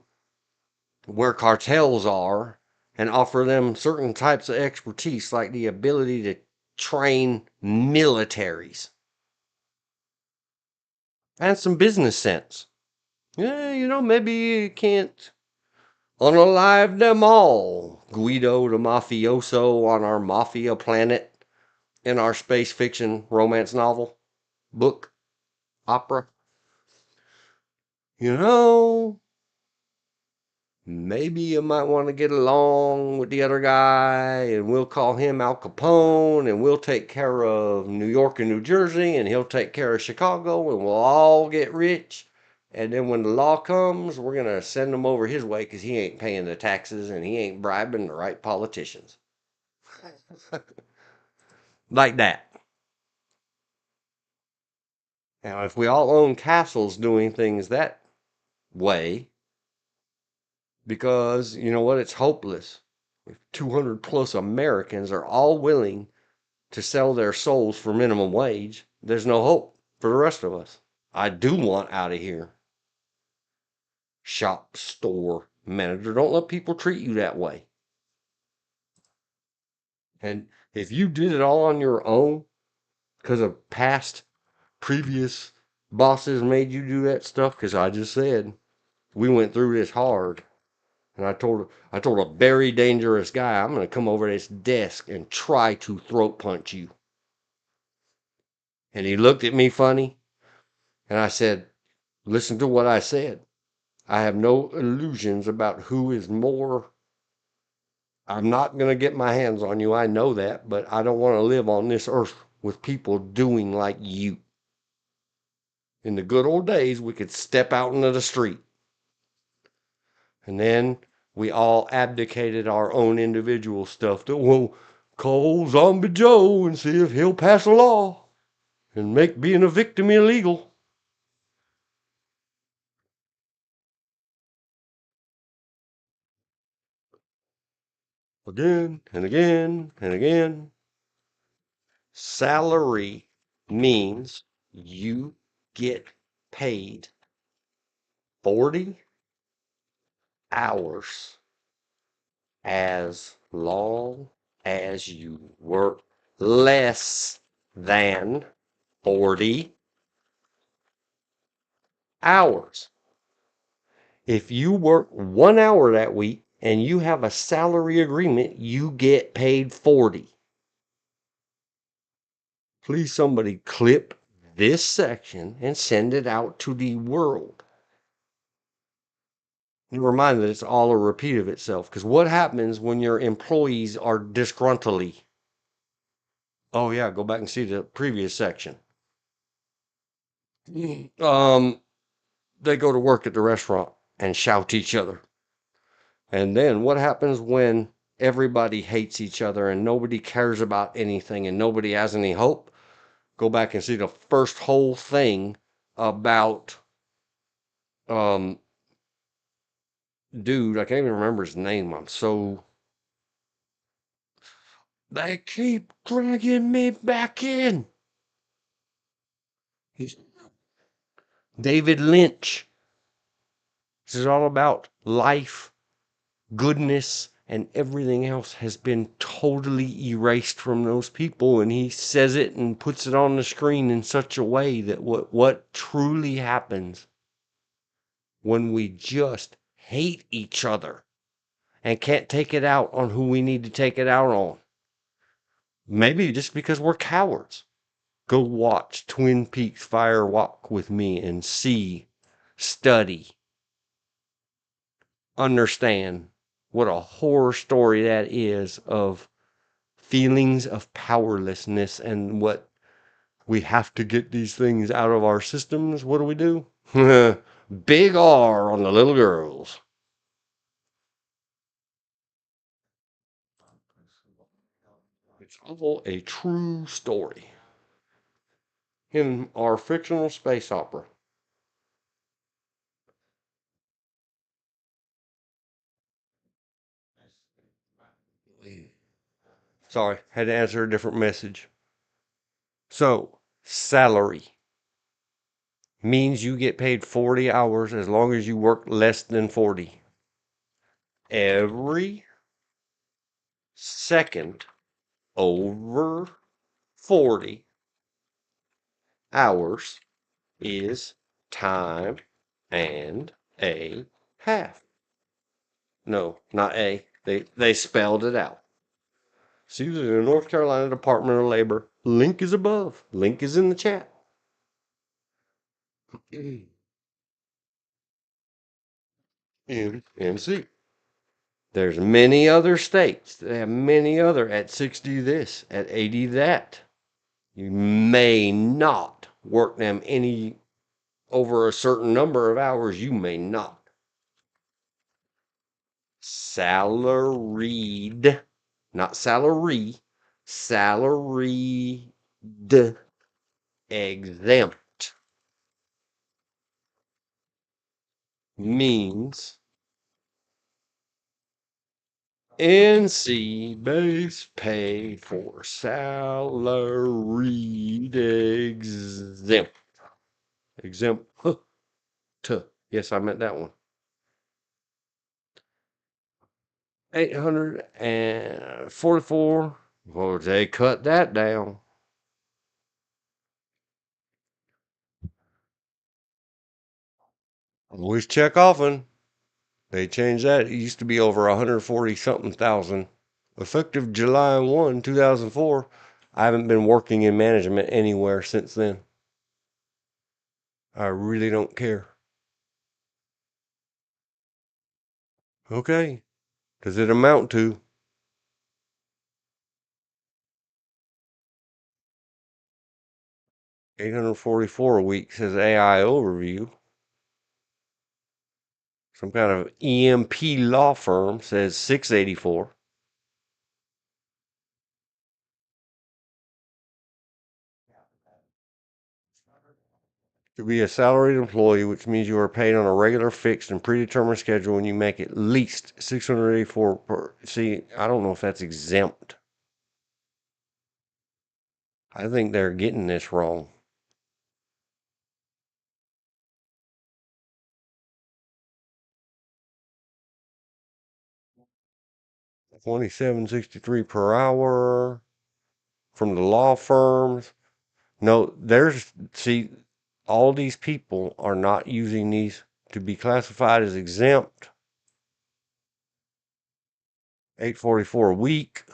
where cartels are and offer them certain types of expertise, like the ability to train militaries and some business sense. Yeah, maybe you can't unalive them all. Guido the mafioso on our mafia planet in our space fiction romance novel, book, opera. Maybe you might want to get along with the other guy, and we'll call him Al Capone, and we'll take care of New York and New Jersey, and he'll take care of Chicago, and we'll all get rich. And then when the law comes, we're going to send him over his way because he ain't paying the taxes and he ain't bribing the right politicians. Like that. Now, if we all own castles doing things that way, because you know what? It's hopeless. If 200 plus Americans are all willing to sell their souls for minimum wage, there's no hope for the rest of us. I do want out of here. Shop store manager, don't let people treat you that way. And if you did it all on your own because of previous bosses made you do that stuff, because I just said we went through this hard. And I told a very dangerous guy, I'm going to come over this desk and try to throat punch you. And he looked at me funny. And I said, listen to what I said. I have no illusions about who is more. I'm not going to get my hands on you. I know that. But I don't want to live on this earth with people doing like you. In the good old days, we could step out into the street. And then we all abdicated our own individual stuff to, well, call Zombie Joe and see if he'll pass a law and make being a victim illegal. Again and again and again. Salary means you get paid 40 hours as long as you work less than 40 hours. If you work 1 hour that week and you have a salary agreement, you get paid 40. Please somebody clip this section and send it out to the world. Never mind that it's all a repeat of itself. Because what happens when your employees are disgruntly? Oh yeah, go back and see the previous section. They go to work at the restaurant and shout at each other. And then what happens when everybody hates each other and nobody cares about anything and nobody has any hope? Go back and see the first whole thing about dude, I can't even remember his name. They keep dragging me back in. He's David Lynch. This is all about life, goodness, and everything else has been totally erased from those people. And he says it and puts it on the screen in such a way that what truly happens when we just hate each other and can't take it out on who we need to take it out on. Maybe just because we're cowards. Go watch Twin Peaks Fire Walk with me and see, study, understand what a horror story that is of feelings of powerlessness and what we have to get these things out of our systems. What do? Big R on the little girls. It's all a true story in our fictional space opera. Sorry, had to answer a different message. So, salary means you get paid 40 hours as long as you work less than 40. Every second over 40 hours is time and a half. No, not a. They spelled it out. See the North Carolina Department of Labor. Link is above. Link is in the chat. MC. There's many other states that have many other at 60 this, at 80 that. You may not work them any over a certain number of hours. You may not. Salaried, not salary, salaried, exempt means NC base pay for salaried exempt. Exempt. Yes, I meant that one. 844. Well, they cut that down. Always check often. They changed that. It used to be over 140 something thousand. Effective July 1, 2004. I haven't been working in management anywhere since then. I really don't care. Okay. Does it amount to? 844 a week says AI overview. Some kind of EMP law firm says 684. To be a salaried employee, which means you are paid on a regular, fixed, and predetermined schedule, and you make at least 684 per. See, I don't know if that's exempt. I think they're getting this wrong. $27.63 per hour from the law firms. No, see, all these people are not using these to be classified as exempt. 844 a week.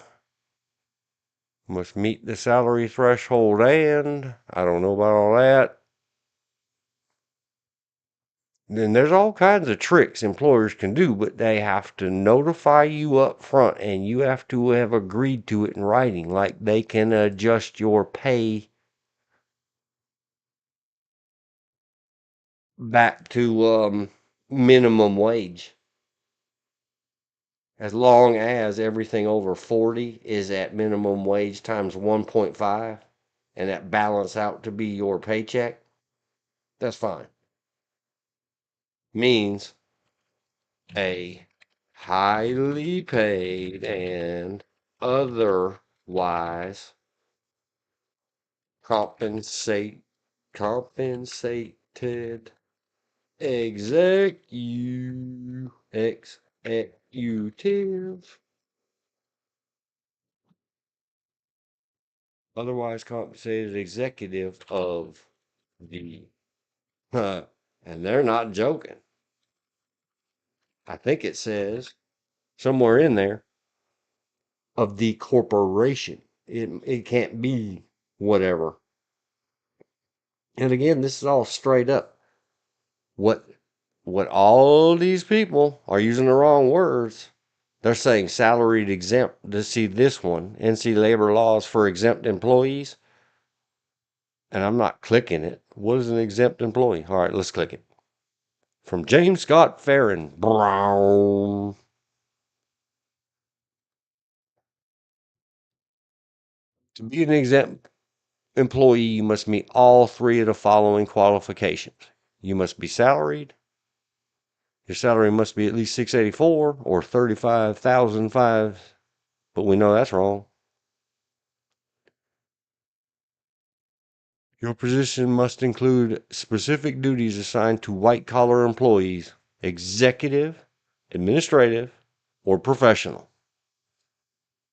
Must meet the salary threshold, and I don't know about all that. Then there's all kinds of tricks employers can do, but they have to notify you up front and you have to have agreed to it in writing. Like they can adjust your pay back to minimum wage. As long as everything over 40 is at minimum wage times 1.5 and that balance out to be your paycheck, that's fine. Means a highly paid and otherwise compensated executive, otherwise compensated executive of the, and they're not joking. I think it says somewhere in there of the corporation. It can't be whatever. And again, this is all straight up. What all these people are using the wrong words. They're saying salaried exempt. To see this one, NC labor laws for exempt employees. And I'm not clicking it. What is an exempt employee? All right, let's click it. From James Scott Farron. Brown. To be an exempt employee, you must meet all three of the following qualifications. You must be salaried. Your salary must be at least $684 or $35,005. But we know that's wrong. Your position must include specific duties assigned to white-collar employees, executive, administrative, or professional.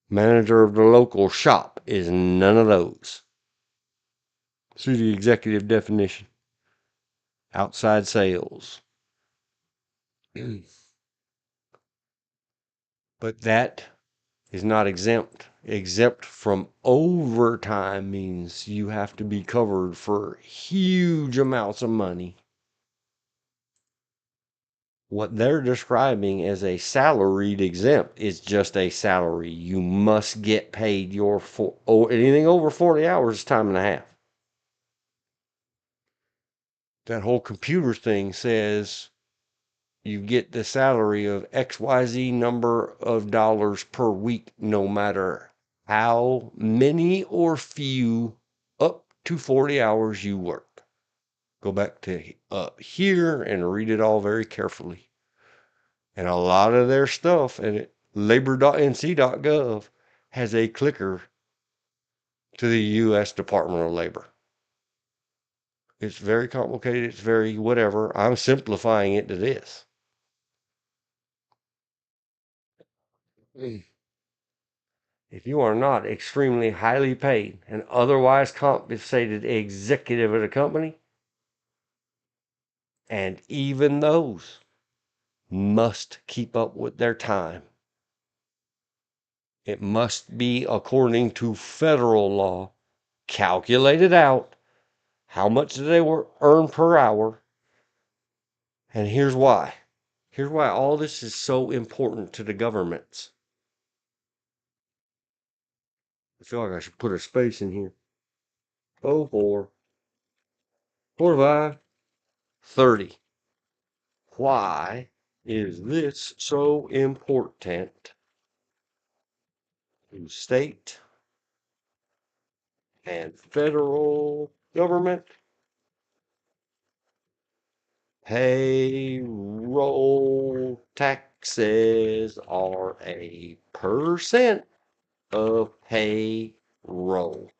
Manager of the local shop is none of those. See the executive definition. Outside sales. But that is not exempt. Exempt from overtime means you have to be covered for huge amounts of money. What they're describing as a salaried exempt is just a salary. You must get paid your anything over 40 hours is time and a half. That whole computer thing says you get the salary of XYZ number of dollars per week, no matter how many or few up to 40 hours you work. Go back to here and read it all very carefully. And a lot of their stuff at labor.nc.gov has a clicker to the U.S. Department of Labor. It's very complicated. It's very whatever. I'm simplifying it to this. If you are not extremely highly paid and otherwise compensated executive at a company, and even those must keep up with their time. It must be according to federal law, calculated out how much do they earn per hour. And here's why. Here's why all this is so important to the governments. I feel like I should put a space in here. 04, 45, 30. Why is this so important to state and federal government? Payroll taxes are a percent of payroll.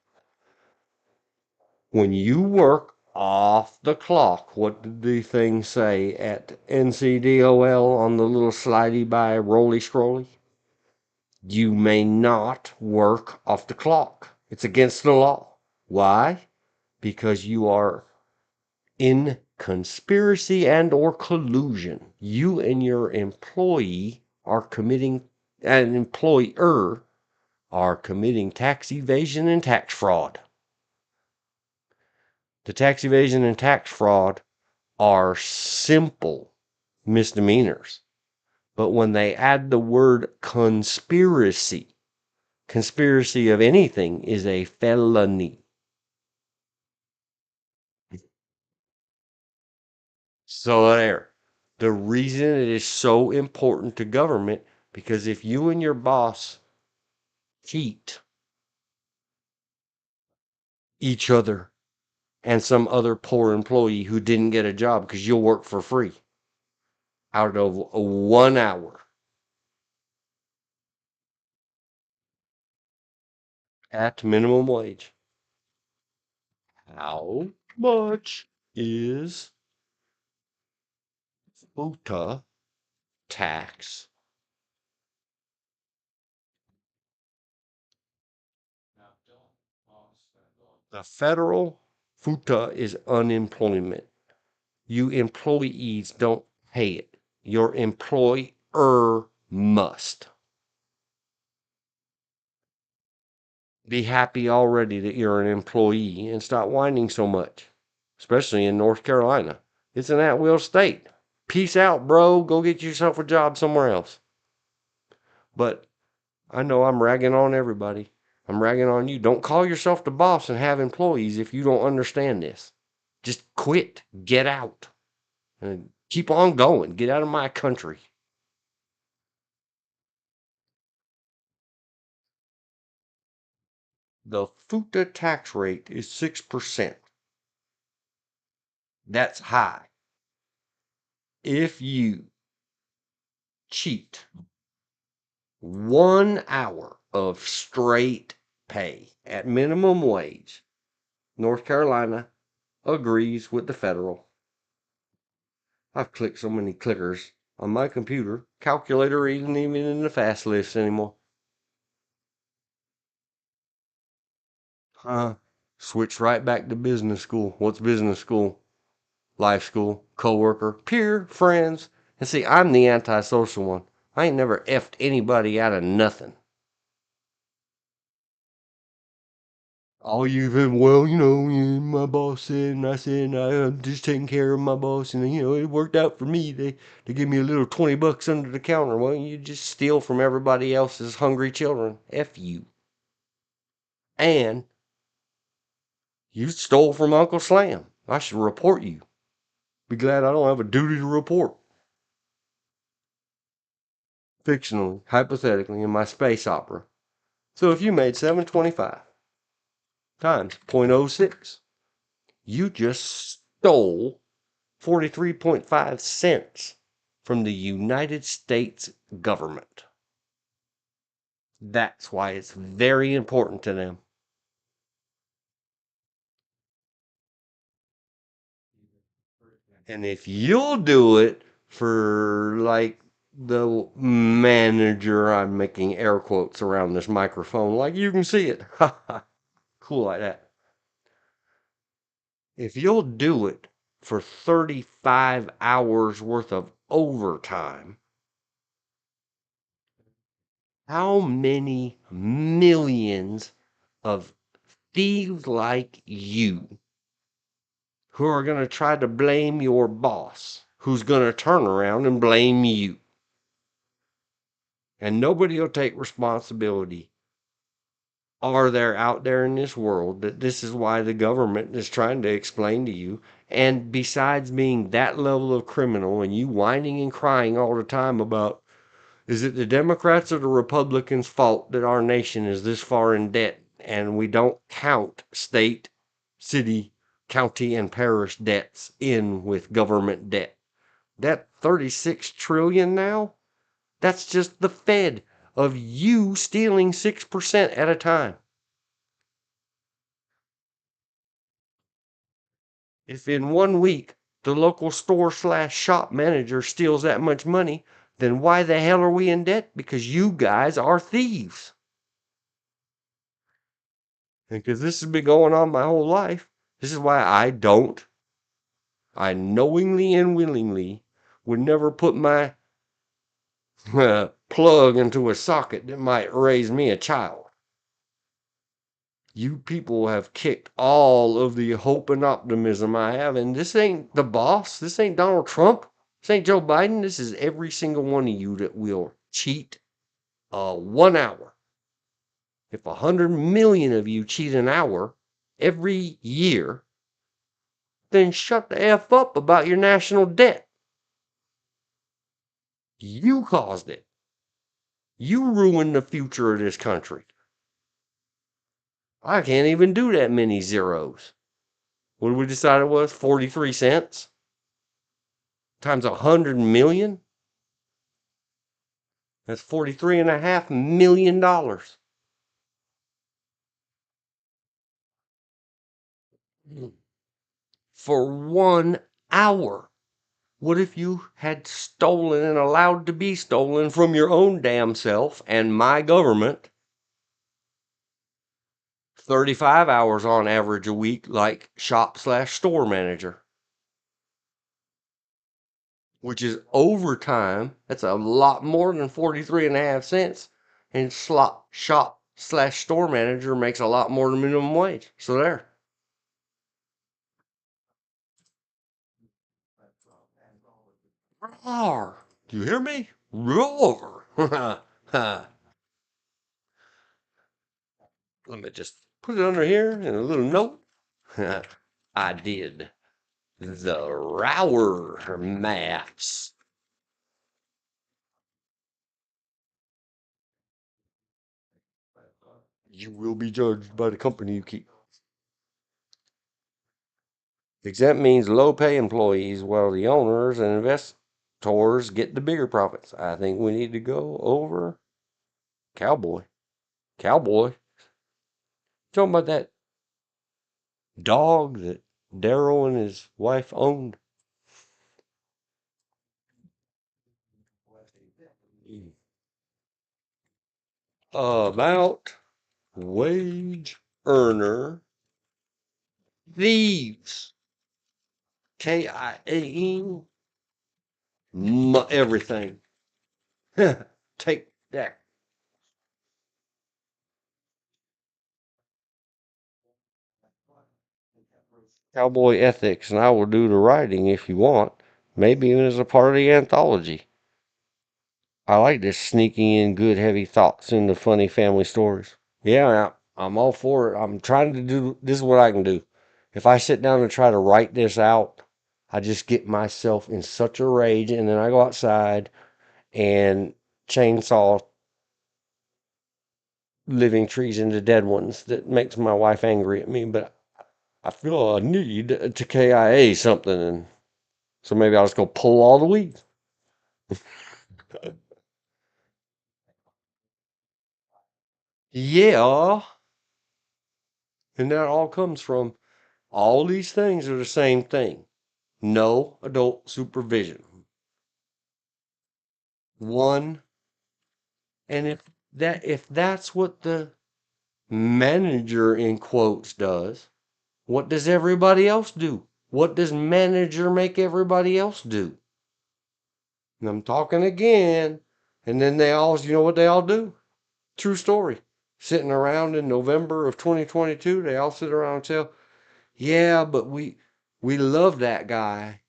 When you work off the clock, what did the thing say at NCDOL on the little slidey by roly scrolly? You may not work off the clock. It's against the law. Why? Because you are in conspiracy and or collusion. You and your employee are committing, an employer are committing tax evasion and tax fraud. The tax evasion and tax fraud are simple misdemeanors. But when they add the word conspiracy of anything is a felony. So there. The reason it is so important to government, because if you and your boss cheat each other and some other poor employee who didn't get a job because you'll work for free out of 1 hour at minimum wage, how much is FUTA tax? The federal FUTA is unemployment. You employees don't pay it. Your employer must. Be happy already that you're an employee and stop whining so much. especially in North Carolina. It's an at-will state. Peace out, bro. Go get yourself a job somewhere else. But I know I'm ragging on everybody. I'm ragging on you. Don't call yourself the boss and have employees if you don't understand this. Just quit. Get out. And keep on going. Get out of my country. The FUTA tax rate is 6%. That's high. If you cheat 1 hour of straight pay at minimum wage, North Carolina agrees with the federal. I've clicked so many clickers on my computer, calculator isn't even in the fast list anymore. Switch right back to business school. What's business school? Life school, coworker, peer, friends. And see, I'm the antisocial one. I ain't never effed anybody out of nothing. All you've been, well, yeah, my boss said, and I said, I'm just taking care of my boss, and it worked out for me. They give me a little $20 under the counter. Well, you just steal from everybody else's hungry children. F you. And you stole from Uncle Slam. I should report you. Be glad I don't have a duty to report. Fictionally, hypothetically, in my space opera. So if you made 725 times 0.06, you just stole 43.5 cents from the United States government. That's why it's very important to them. And if you'll do it for like the manager, I'm making air quotes around this microphone, like you can see it. Cool like that. If you'll do it for 35 hours worth of overtime, how many millions of thieves like you who are going to try to blame your boss, who's going to turn around and blame you? And nobody will take responsibility. Are there out there in this world that this is why the government is trying to explain to you? And besides being that level of criminal and you whining and crying all the time about, is it the Democrats or the Republicans' fault that our nation is this far in debt and we don't count state, city, county, and parish debts in with government debt? That 36 trillion now, that's just the Fed of you stealing 6% at a time. If in 1 week the local store/shop manager steals that much money, then why the hell are we in debt? Because you guys are thieves. And because this has been going on my whole life, this is why I knowingly and willingly would never put my plug into a socket that might raise me a child. You people have kicked all of the hope and optimism I have, and this ain't the boss. This ain't Donald Trump. This ain't Joe Biden. This is every single one of you that will cheat 1 hour. If 100 million of you cheat an hour every year, then shut the F up about your national debt. You caused it. You ruined the future of this country. I can't even do that many zeros. What did we decide it was? 43 cents? Times 100 million? That's $43.5 million. For 1 hour. What if you had stolen and allowed to be stolen from your own damn self and my government 35 hours on average a week, like shop/store manager, which is overtime? That's a lot more than 43.5 cents. And shop/store manager makes a lot more than minimum wage. So there. Roar. Do you hear me? Roar. Let me just put it under here in a little note. I did the Rower maps. You will be judged by the company you keep. Exempt means low pay employees while the owners and investors get the bigger profits. I think we need to go over cowboy. Cowboy. Talking about that dog that Daryl and his wife owned. About wage earner thieves. KIA everything. Take that. Cowboy ethics, and I will do the writing if you want. Maybe even as a part of the anthology. I like this sneaking in good heavy thoughts into funny family stories. Yeah, I'm all for it. I'm trying to do this is what I can do. If I sit down and try to write this out, I just get myself in such a rage and then I go outside and chainsaw living trees into dead ones that makes my wife angry at me, but I feel a need to KIA something and so maybe I'll just go pull all the weeds. Yeah, and that all comes from all these things are the same thing. No adult supervision. One, and if that's what the manager in quotes does, what does everybody else do? What does manager make everybody else do? And I'm talking again. And then they all, you know what they all do? True story. Sitting around in November of 2022, they all sit around and tell, yeah, but we love that guy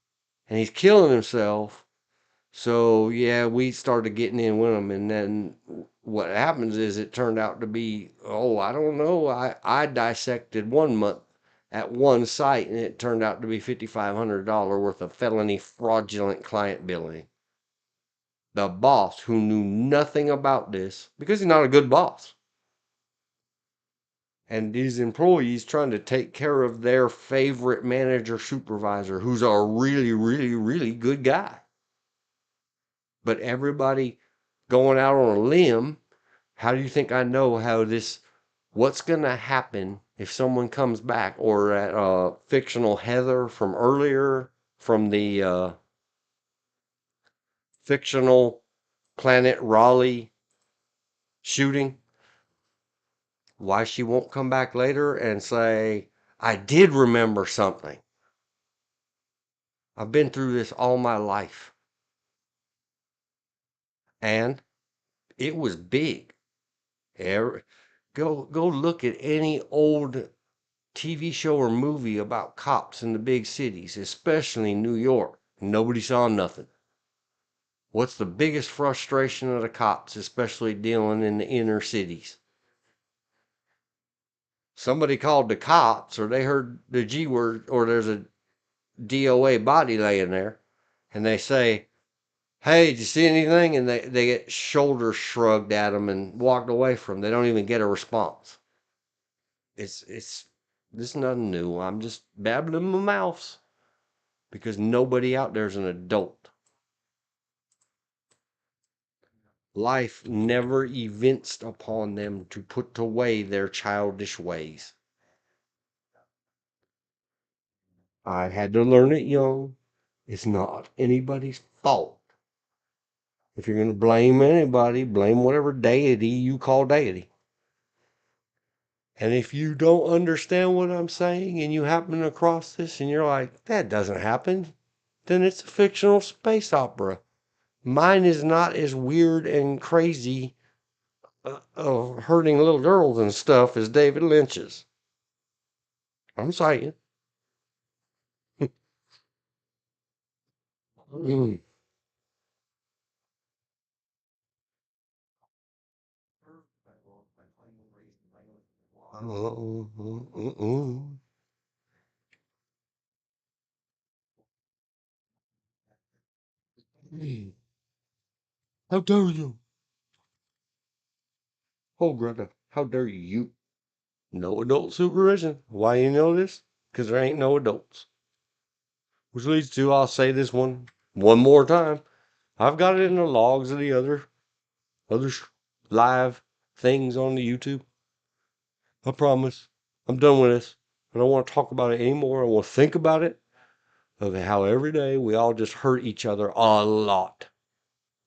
and he's killing himself. So yeah, we started getting in with him, and then what happens is it turned out to be, oh, I don't know. I dissected 1 month at one site, and it turned out to be $5,500 worth of felony fraudulent client billing. The boss, who knew nothing about this, because he's not a good boss, and these employees trying to take care of their favorite manager supervisor, who's a really, really, really good guy. But everybody going out on a limb. How do you think I know what's going to happen if someone comes back, or that fictional Heather from earlier, from the fictional Planet Raleigh shooting? Why she won't come back later and say, I did remember something. I've been through this all my life. And it was big. Go look at any old TV show or movie about cops in the big cities, especially New York. Nobody saw nothing. What's the biggest frustration of the cops, especially dealing in the inner cities? Somebody called the cops, or they heard the G word, or there's a DOA body laying there, and they say, hey, did you see anything? And they get shoulders shrugged at them and walked away from them. They don't even get a response. This is nothing new. I'm just babbling my mouth because nobody out there is an adult. Life never evinced upon them to put away their childish ways. I had to learn it young. It's not anybody's fault. If you're going to blame anybody, blame whatever deity you call deity. And if you don't understand what I'm saying and you happen across this and you're like, that doesn't happen, then it's a fictional space opera. Mine is not as weird and crazy hurting little girls and stuff as David Lynch's. I'm saying. How dare you? Oh, Greta, how dare you? No adult supervision. Why you know this? Because there ain't no adults. Which leads to, I'll say this one more time. I've got it in the logs of the other live things on the YouTube. I promise. I'm done with this. I don't want to talk about it anymore. I want to think about it. Of how every day we all just hurt each other a lot.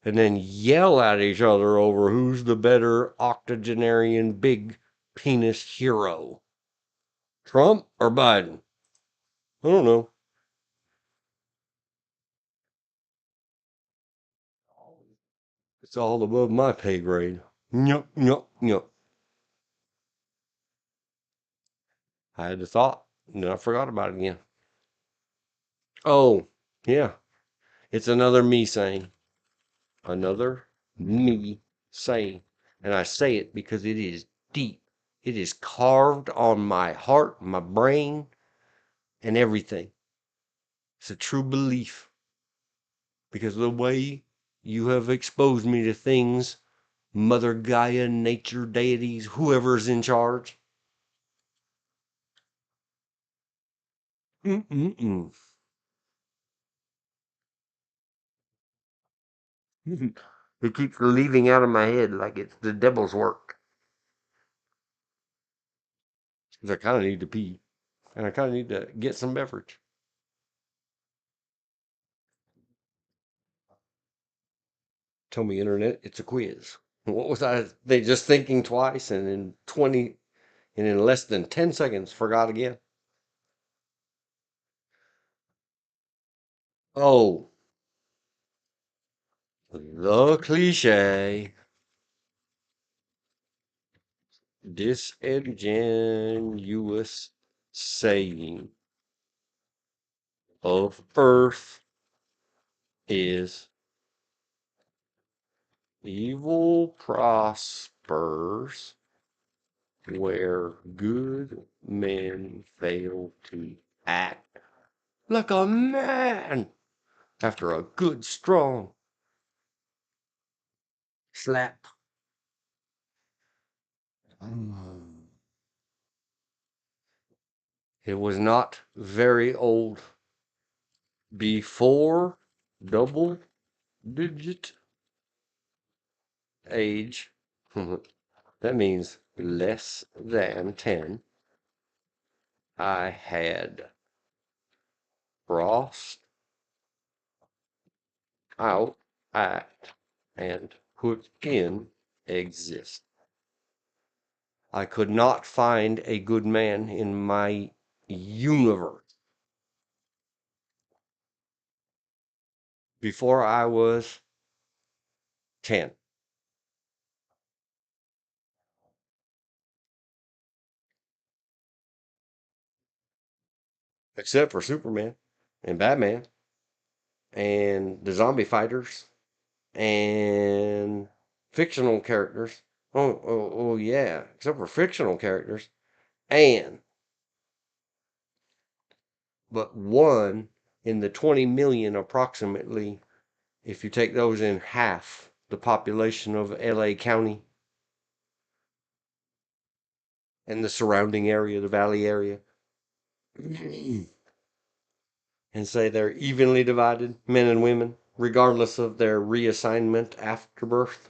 And then yell at each other over who's the better octogenarian big penis hero. Trump or Biden? I don't know. It's all above my pay grade. Yup, yup, yup. I had the thought, and then I forgot about it again. Oh, yeah. It's another me saying. Another me saying. And I say it because it is deep. It is carved on my heart, my brain, and everything. It's a true belief. Because the way you have exposed me to things, Mother Gaia, nature, deities, whoever's in charge. Mm-mm-mm. It keeps leaving out of my head like it's the devil's work. 'Cause I kind of need to pee. And I kind of need to get some beverage. Tell me, internet, it's a quiz. What was I? They just thinking twice and in 20, and in less than 10 seconds forgot again. Oh, the cliche. Disingenuous saying of earth is evil prospers where good men fail to act like a man after a good strong slap. It was not very old before double digit age. That means less than 10. I had crossed out, act, and put in exist. I could not find a good man in my universe before I was 10. Except for Superman and Batman and the zombie fighters and fictional characters. Oh, yeah, except for fictional characters. And, but one in the 20 million approximately, if you take those in half the population of LA County and the surrounding area, the valley area, and say they're evenly divided, men and women, regardless of their reassignment after birth.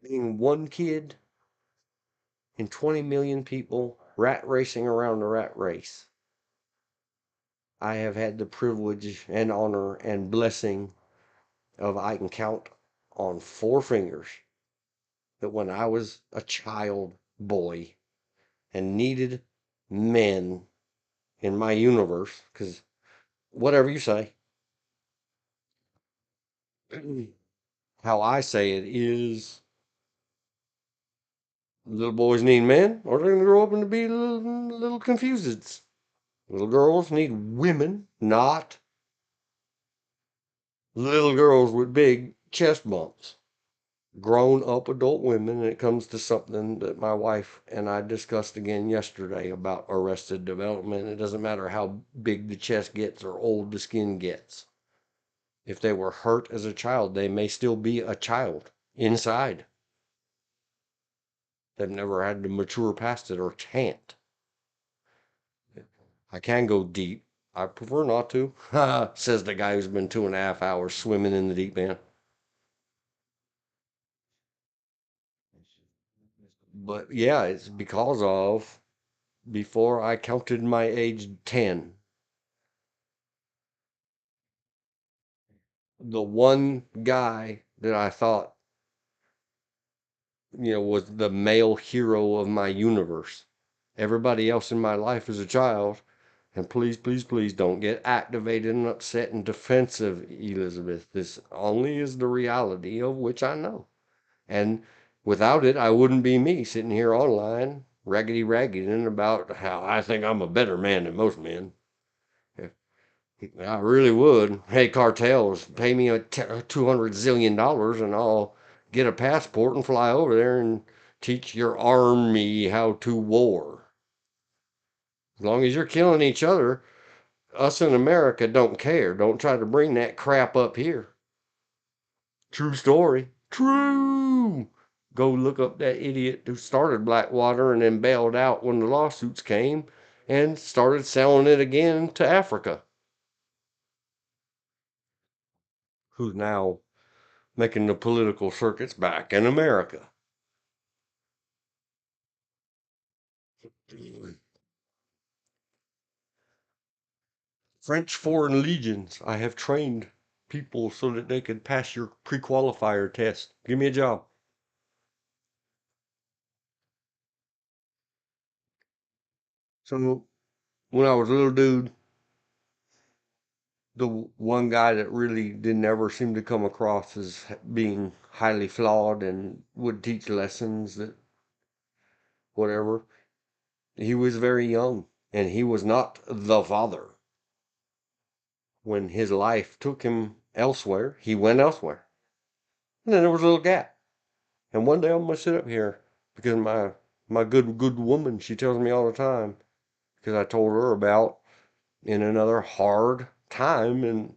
Being one kid in 20 million people rat racing around the rat race. I have had the privilege and honor and blessing of I can count on 4 fingers that when I was a child boy and needed men in my universe, because whatever you say, how I say it is little boys need men or they're going to grow up and be little confused. Little girls need women, not little girls with big chest bumps. grown up adult women, and it comes to something that my wife and I discussed again yesterday about arrested development. It doesn't matter how big the chest gets or old the skin gets. If they were hurt as a child, they may still be a child inside. They've never had to mature past it or can't. I can go deep. I prefer not to, says the guy who's been 2.5 hours swimming in the deep end. But yeah, it's because of before I counted my age 10. The one guy that I thought, was the male hero of my universe. Everybody else in my life is a child. And please, please, please don't get activated and upset and defensive, Elizabeth. This only is the reality of which I know. And without it, I wouldn't be me sitting here online, raggedy about how I think I'm a better man than most men. I really would. Hey, cartels, pay me $200 zillion and I'll get a passport and fly over there and teach your army how to war. As long as you're killing each other, us in America don't care. Don't try to bring that crap up here. True story. True. Go look up that idiot who started Blackwater and then bailed out when the lawsuits came and started selling it again to Africa. Who's now making the political circuits back in America. French Foreign Legions. I have trained people so that they could pass your pre-qualifier test. Give me a job. So when I was a little dude, the one guy that really didn't ever seem to come across as being highly flawed and would teach lessons that whatever, he was very young and he was not the father. When his life took him elsewhere, he went elsewhere. And then there was a little gap. And one day I'm gonna sit up here because my good woman, she tells me all the time, because I told her about in another hard time in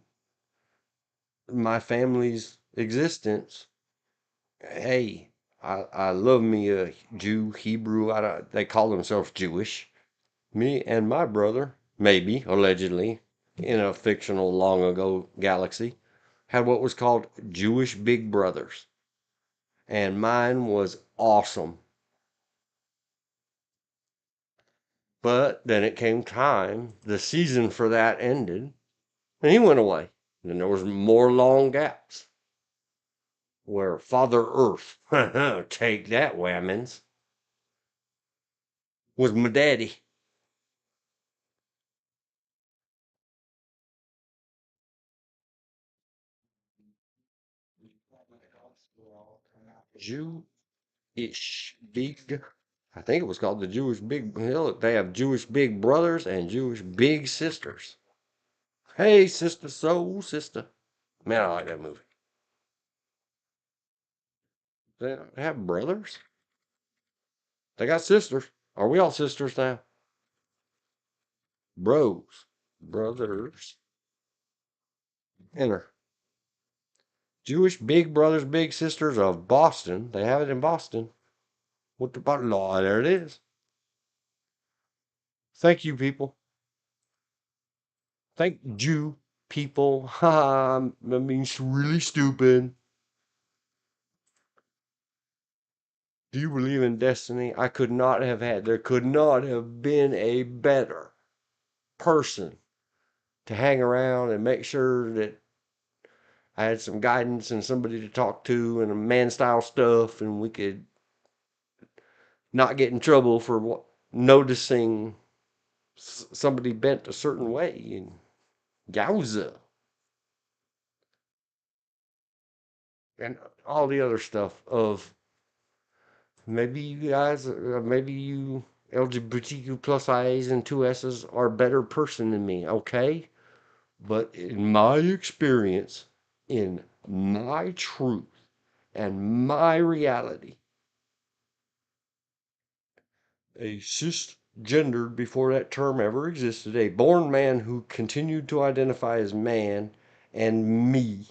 my family's existence. Hey, I love me a Jew, Hebrew. They call themselves Jewish. Me and my brother, maybe allegedly, in a fictional long ago galaxy, had what was called Jewish Big Brothers, and mine was awesome. But then it came time, the season for that ended, and he went away. Then there was more long gaps where Father Earth, take that, whammons, was my daddy. Jewish big, I think it was called the Jewish Big Hill. They have Jewish Big Brothers and Jewish Big Sisters. Hey, sister, soul sister. Man, I like that movie. They have brothers. They got sisters. Are we all sisters now? Bros, brothers. Enter. Jewish Big Brothers, Big Sisters of Boston. They have it in Boston. What the law? There it is. Thank you, people. Thank you, people. Ha! That means really stupid. Do you believe in destiny? I could not have had. There could not have been a better person to hang around and make sure that I had some guidance and somebody to talk to and a man style stuff, and we could not get in trouble for noticing somebody bent a certain way. And yowza. And all the other stuff of maybe you guys, maybe you LGBTQ plus IAs and 2S's are a better person than me, okay? But in my experience, in my truth, and my reality. A cisgendered, before that term ever existed, a born man who continued to identify as man, and me.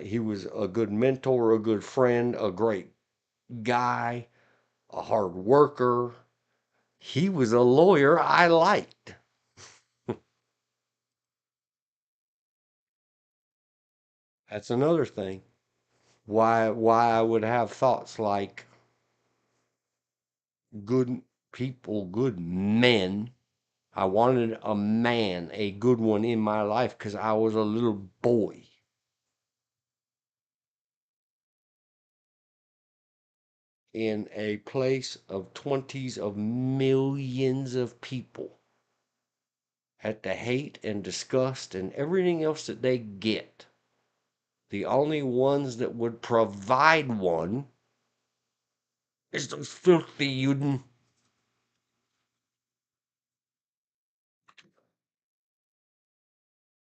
He was a good mentor, a good friend, a great guy, a hard worker. He was a lawyer I liked. That's another thing. Why I would have thoughts like good people, good men. I wanted a man, a good one in my life because I was a little boy in a place of 20s of millions of people at the hate and disgust and everything else that they get. The only ones that would provide one is those filthy Uden.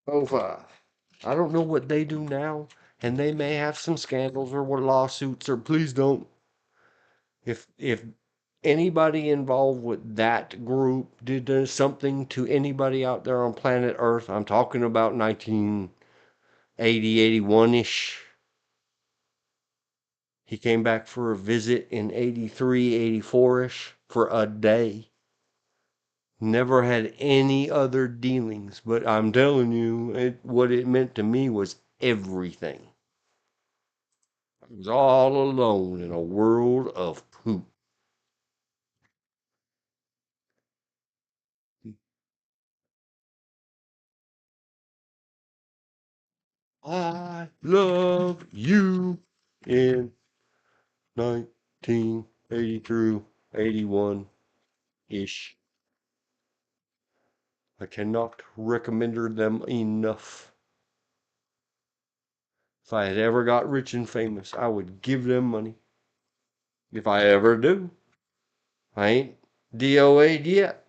Oh, I don't know what they do now, and they may have some scandals or what lawsuits or please don't. If anybody involved with that group did something to anybody out there on planet Earth, I'm talking about 1980, 81-ish. He came back for a visit in 83, 84-ish for a day. Never had any other dealings, but I'm telling you, what it meant to me was everything. I was all alone in a world of poop. I love you in 1980 through 81 ish. I cannot recommend them enough. If I had ever got rich and famous, I would give them money. If I ever do, I ain't DOA'd yet.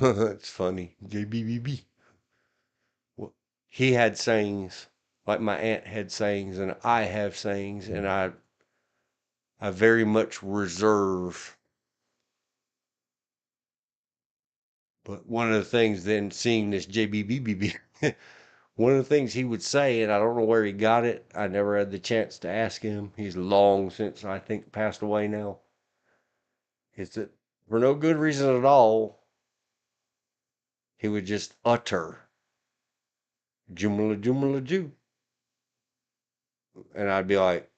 It's funny. JBBB. Well, he had sayings, like my aunt had sayings, and I have sayings, and I very much reserve. But one of the things then seeing this JBBB, one of the things he would say, and I don't know where he got it. I never had the chance to ask him. He's long since I think passed away now. Is that for no good reason at all, he would just utter Jumala Jumala Jew. And I'd be like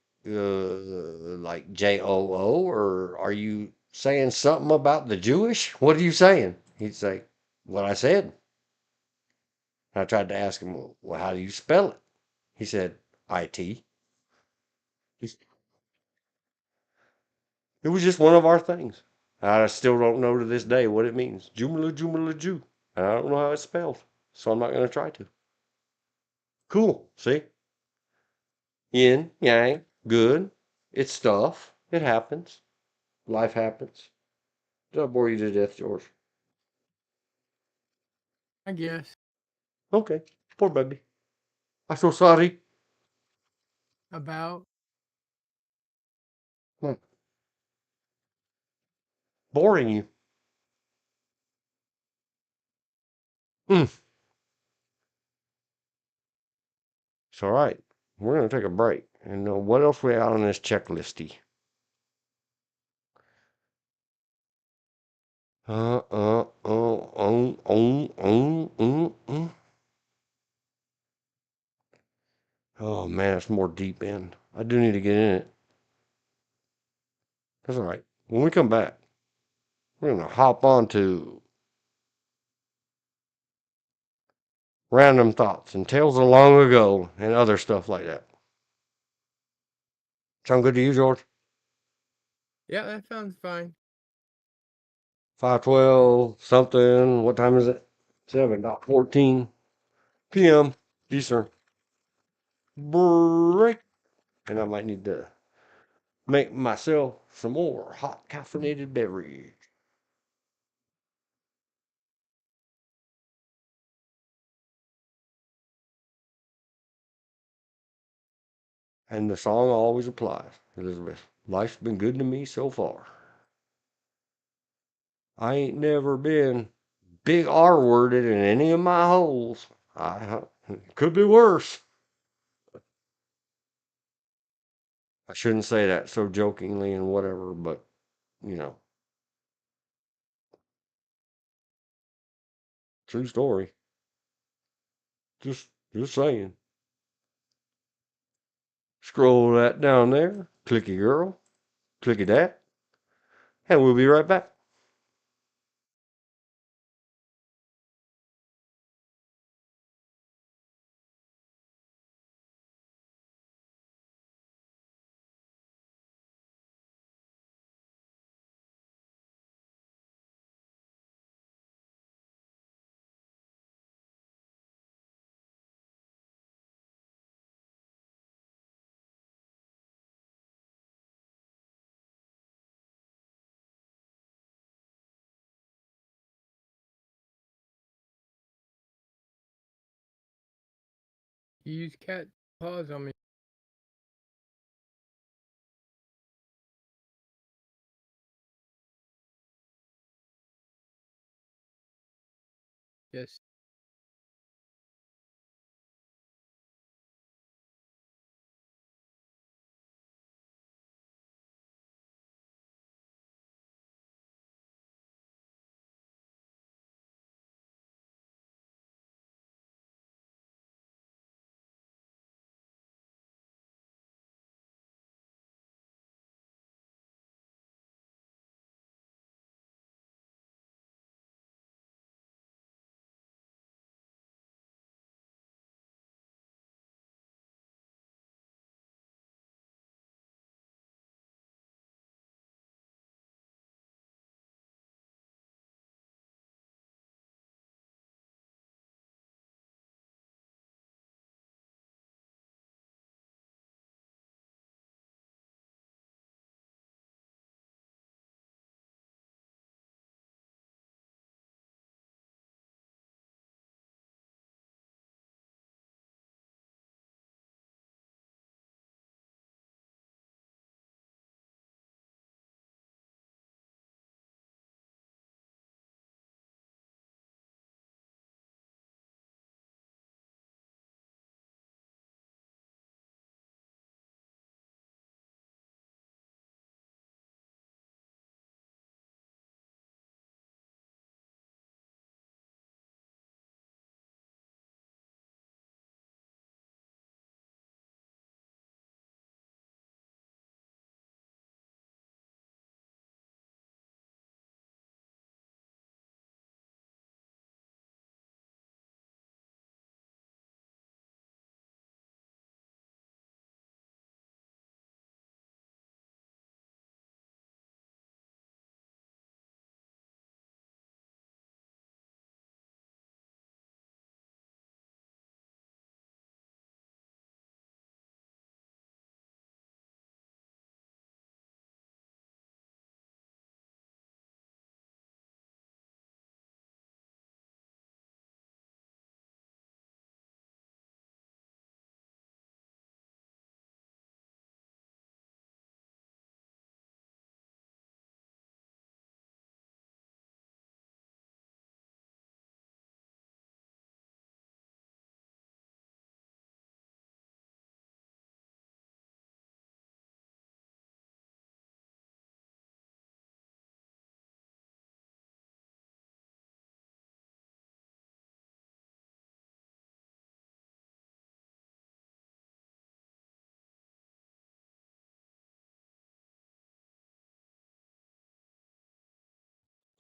JOO, or are you saying something about the Jewish? What are you saying? He'd say, what I said. I tried to ask him, well, how do you spell it? He said, IT. It was just one of our things. I still don't know to this day what it means. Jumala Jumala Jew. And I don't know how it's spelled, so I'm not going to try to. Cool. See? Yin, yang, good. It's stuff. It happens. Life happens. Did I bore you to death, George? I guess. Okay. Poor baby. I'm so sorry. About Hmm. Boring you. Mm. It's all right. We're going to take a break. And what else we got on this checklisty? Uh, uh, uh, um, um, um. Oh man, it's more deep end. I do need to get in it. That's all right. When we come back, we're gonna hop on to random thoughts and tales of long ago and other stuff like that. Sound good to you, George? yeah, that sounds fine. 5:12 something. What time is it? 7:14 p.m. Eastern. Break. And I might need to make myself some more hot caffeinated beverage. And the song always applies. Elizabeth, life's been good to me so far. I ain't never been big R worded in any of my holes. Could be worse. I shouldn't say that so jokingly and whatever, but you know, true story. Just saying. Scroll that down there. Clicky girl. Clicky that. And we'll be right back. You use cat paws on me. Yes.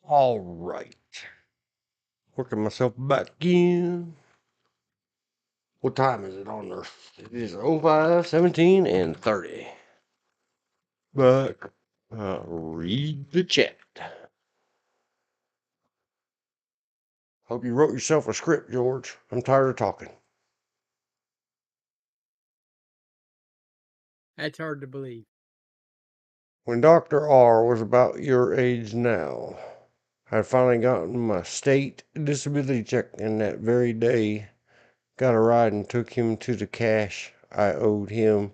All right. Working myself back in. What time is it on there? It is 05, 17, and 30. But read the chat. Hope you wrote yourself a script, George. I'm tired of talking. That's hard to believe. When Dr. R was about your age now, I'd finally gotten my state disability check, and that very day got a ride and took him to the cash I owed him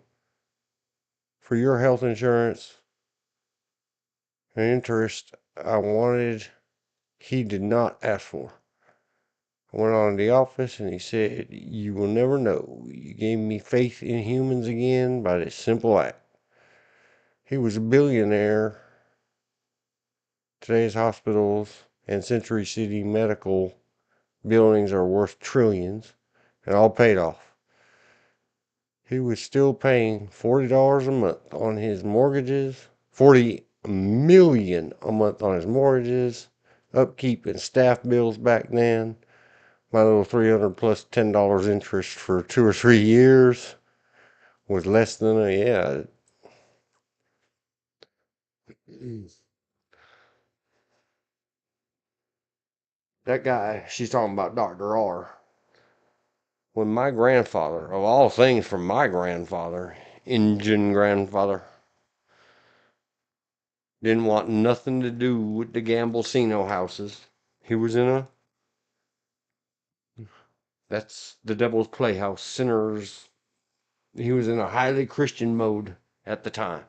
for your health insurance and interest he did not ask for. I went on to the office and he said, "You will never know. You gave me faith in humans again by this simple act." He was a billionaire. Today's hospitals and Century City medical buildings are worth trillions and all paid off. He was still paying $40 a month on his mortgages, 40 million a month on his mortgages, upkeep and staff bills back then. My little 300 plus $10 interest for 2 or 3 years was less than that guy, she's talking about Dr. R. When my grandfather, of all things from my grandfather, Injun grandfather, didn't want nothing to do with the Gamblecino houses. He was that's the Devil's Playhouse, sinners. He was in a highly Christian mode at the time.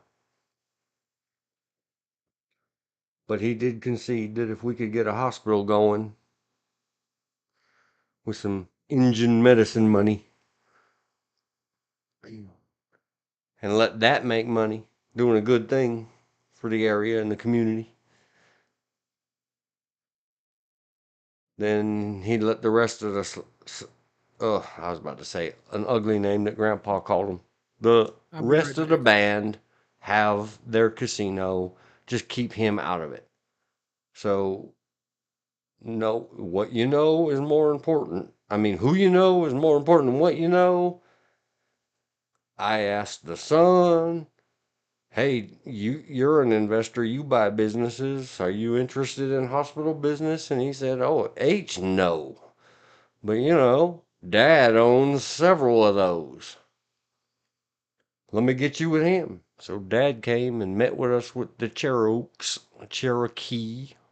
But he did concede that if we could get a hospital going with some Injun medicine money and let that make money, doing a good thing for the area and the community, then he'd let the rest of the I was about to say an ugly name that Grandpa called him. The I'll be rest right of the back. band have their casino. Just keep him out of it. So, no, what you know is more important. I mean, who you know is more important than what you know. I asked the son, "Hey, you're an investor. You buy businesses. Are you interested in hospital business?" And he said, "Oh, H, no. But Dad owns several of those. Let me get you with him." So Dad came and met with us with the Cherokee,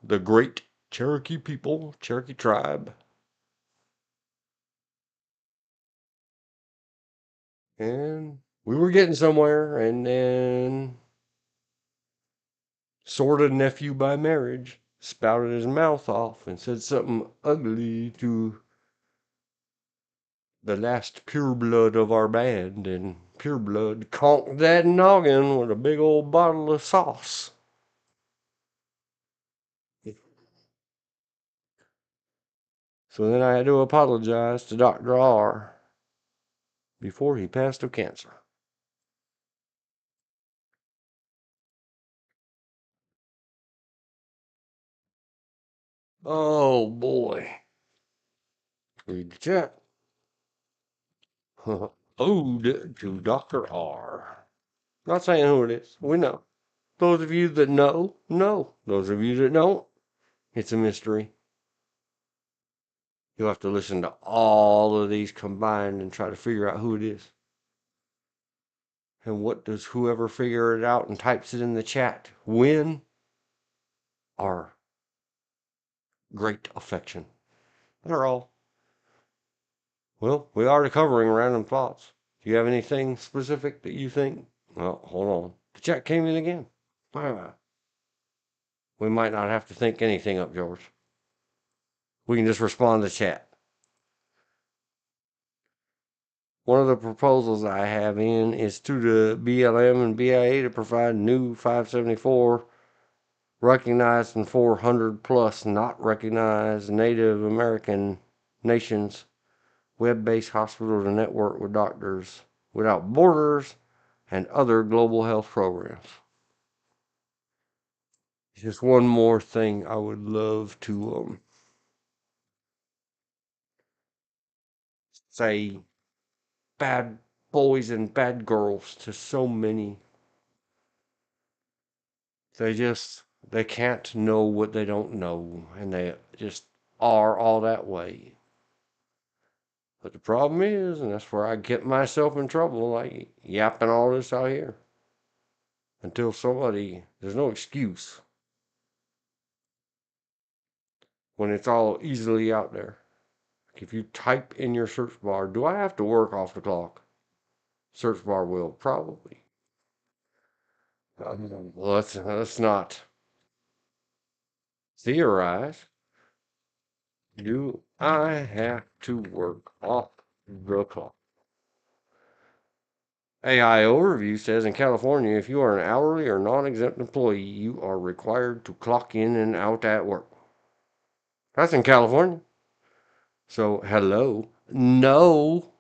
the great Cherokee people, Cherokee tribe. And we were getting somewhere, and then sort of nephew by marriage spouted his mouth off and said something ugly to the last pureblood of our band, and pureblood conked that noggin with a big old bottle of sauce. So then I had to apologize to Dr. R before he passed of cancer. Oh boy. Read the chat. Ode to Dr. R. Not saying who it is. We know. Those of you that know. Those of you that don't, it's a mystery. You'll have to listen to all of these combined and try to figure out who it is. And what does whoever figure it out and types it in the chat win? Our great affection. They're all. Well, we are covering random thoughts. Do you have anything specific that you think? Well, hold on. The chat came in again. We might not have to think anything up, George. We can just respond to chat. One of the proposals I have in is to the BLM and BIA to provide new 574 recognized and 400 plus not recognized Native American nations web-based hospital to network with Doctors Without Borders and other global health programs. Just one more thing I would love to say bad boys and bad girls to so many. They can't know what they don't know, and they just are all that way. But the problem is, and that's where I get myself in trouble, like yapping all this out here. Until there's no excuse when it's all easily out there. If you type in your search bar, "Do I have to work off the clock?" Search bar will probably Let's not theorize. Do I have to work off the clock? AI overview says in California, if you are an hourly or non-exempt employee, you are required to clock in and out at work. That's in California. So, hello. No.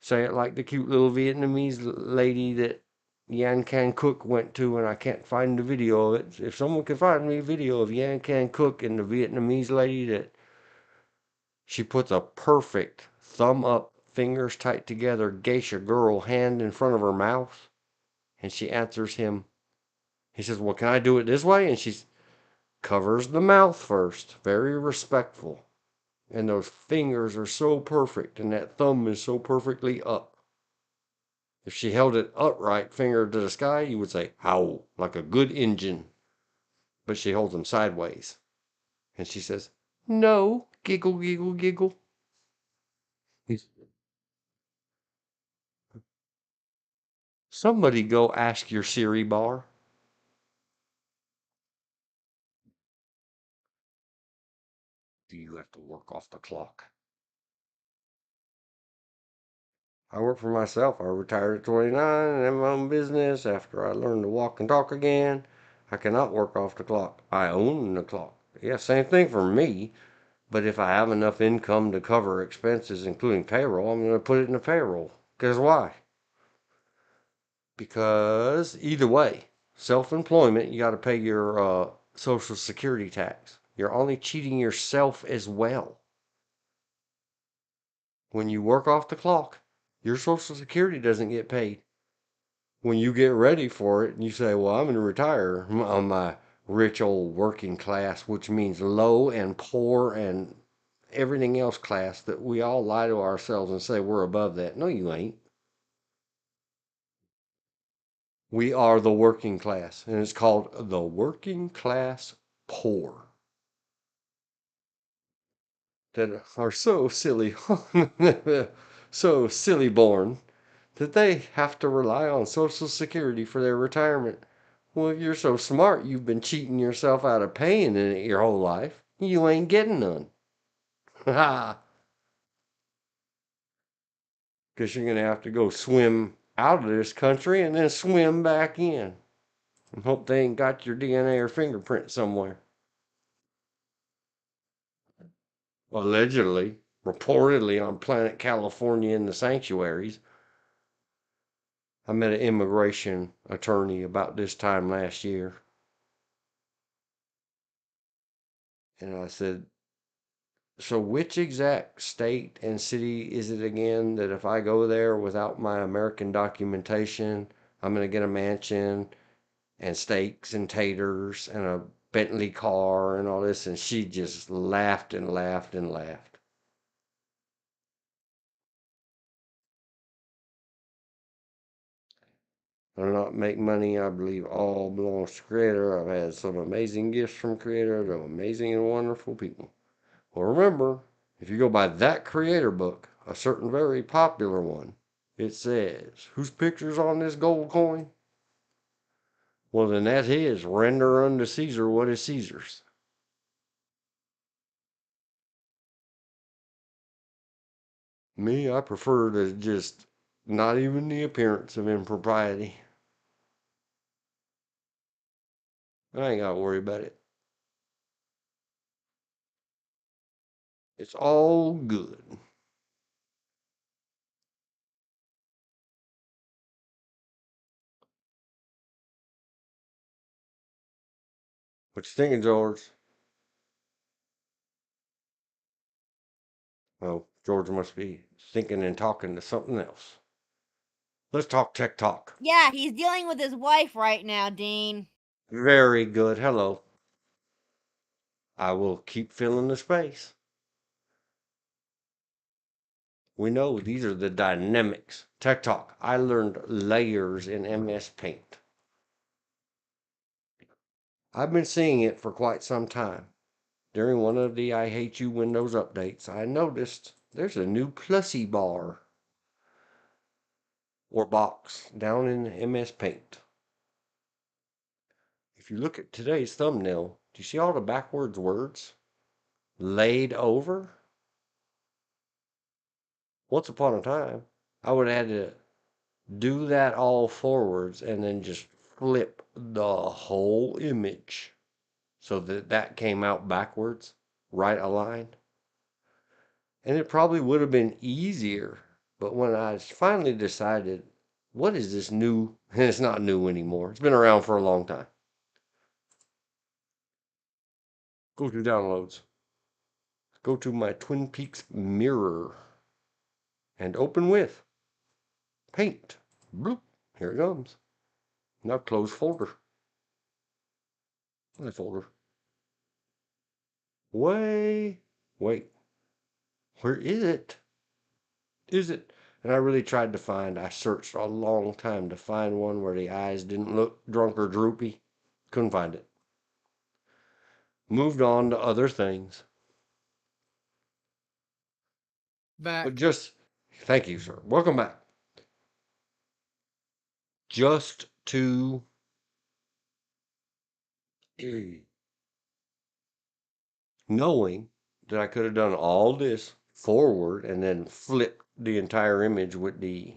Say it like the cute little Vietnamese lady that Yan Can Cook went to, and I can't find the video of it. If someone can find me a video of Yan Can Cook and the Vietnamese lady that she puts a perfect thumb up, fingers tight together, geisha girl hand in front of her mouth, and she answers him. He says, well, can I do it this way? And she covers the mouth first, very respectful. And those fingers are so perfect, and that thumb is so perfectly up. If she held it upright, finger to the sky, you would say, howl, like a good engine. But she holds them sideways. And she says, no, giggle, giggle, giggle. Somebody go ask your Siri bar. Do you have to work off the clock? I work for myself. I retired at 29 and have my own business after I learned to walk and talk again. I cannot work off the clock. I own the clock. Yeah, same thing for me. But if I have enough income to cover expenses, including payroll, I'm going to put it in the payroll. Because why? Because either way, self-employment, you got to pay your Social Security tax. You're only cheating yourself as well. When you work off the clock, your Social Security doesn't get paid. When you get ready for it and you say, well, I'm going to retire on my rich old working class, which means low and poor and everything else class that we all lie to ourselves and say we're above that. No, you ain't. We are the working class, and it's called the working class poor that are so silly, so silly born that they have to rely on Social Security for their retirement. Well, if you're so smart, you've been cheating yourself out of paying in it your whole life. You ain't getting none. Ha! Because you're going to have to go swim out of this country and then swim back in. And hope they ain't got your DNA or fingerprint somewhere. Allegedly, reportedly on planet California in the sanctuaries. I met an immigration attorney about this time last year. And I said, so which exact state and city is it again that if I go there without my American documentation, I'm going to get a mansion and steaks and taters and a Bentley car and all this? And she just laughed and laughed and laughed. I do not make money. I believe all belongs to Creator. I've had some amazing gifts from Creator to amazing and wonderful people. Well, remember, if you go by that Creator book, a certain very popular one, it says, whose picture's on this gold coin? Well, then that's his. Render unto Caesar what is Caesar's. Me, I prefer to just not even the appearance of impropriety. I ain't got to worry about it. It's all good. What you thinking, George? Oh, George must be thinking and talking to something else. Let's talk tech talk. Yeah, he's dealing with his wife right now, Dean. Very good. Hello. I will keep filling the space. We know these are the dynamics. Tech talk. I learned layers in MS Paint. I've been seeing it for quite some time. During one of the I Hate You Windows updates, I noticed there's a new plussy bar. or box down in MS Paint. If you look at today's thumbnail, do you see all the backwards words laid over? Once upon a time, I would have had to do that all forwards and then just flip the whole image so that that came out backwards, right aligned. And it probably would have been easier. But when I finally decided, what is this new? And it's not new anymore. It's been around for a long time. Go to downloads. Go to my Twin Peaks mirror and open with paint. Bloop. Here it comes. Now close folder. My folder. Wait. Wait. Where is it? Is it? And I really tried to find, I searched a long time to find one where the eyes didn't look drunk or droopy. Couldn't find it. Moved on to other things. Back. But just, thank you, sir. Welcome back. Just to knowing that I could have done all this forward and then flip the entire image with the,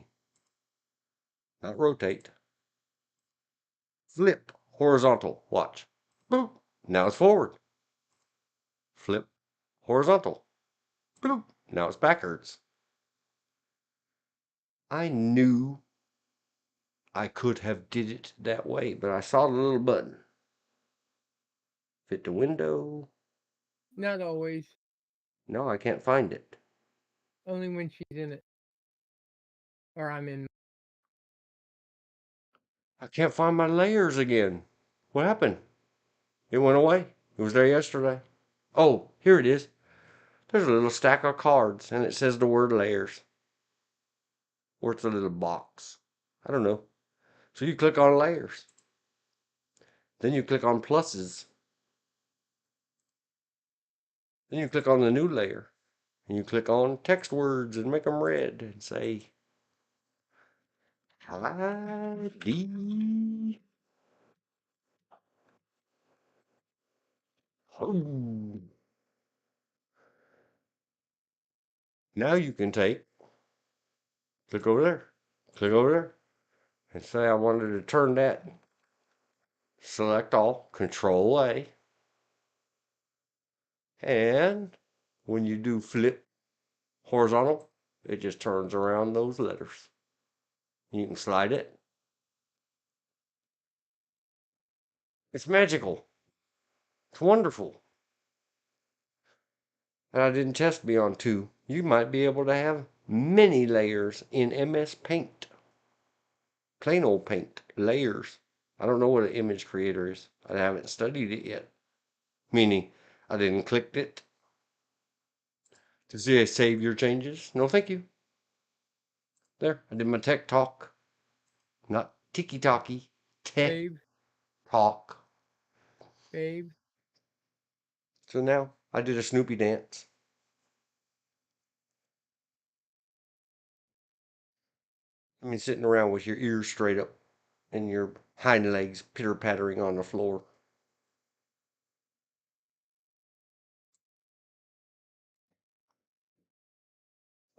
not rotate, flip, horizontal, watch. Boop. Now it's forward. Flip, horizontal. Boop. Now it's backwards. I knew I could have did it that way, but I saw the little button. Fit the window. Not always. No, I can't find it. Only when she's in it. Or I'm in. I can't find my layers again. What happened? It went away. It was there yesterday. Oh, here it is. There's a little stack of cards and it says the word layers. Or it's a little box. I don't know. So you click on layers. Then you click on pluses. Then you click on the new layer. And you click on text words and make them red and say, Heidi. Oh. Now you can click over there, and say I wanted to turn that. Select all, Control A. And when you do flip horizontal, it just turns around those letters. You can slide it. It's magical. It's wonderful. And I didn't test beyond 2. You might be able to have many layers in MS Paint. Plain old paint. Layers. I don't know what an image creator is. I haven't studied it yet. Meaning, I didn't click it to see I save your changes. No, thank you. There, I did my tech talk. Not ticky-talky. Tech Babe. talk. Babe. So now I did a Snoopy dance. I mean, sitting around with your ears straight up and your hind legs pitter-pattering on the floor.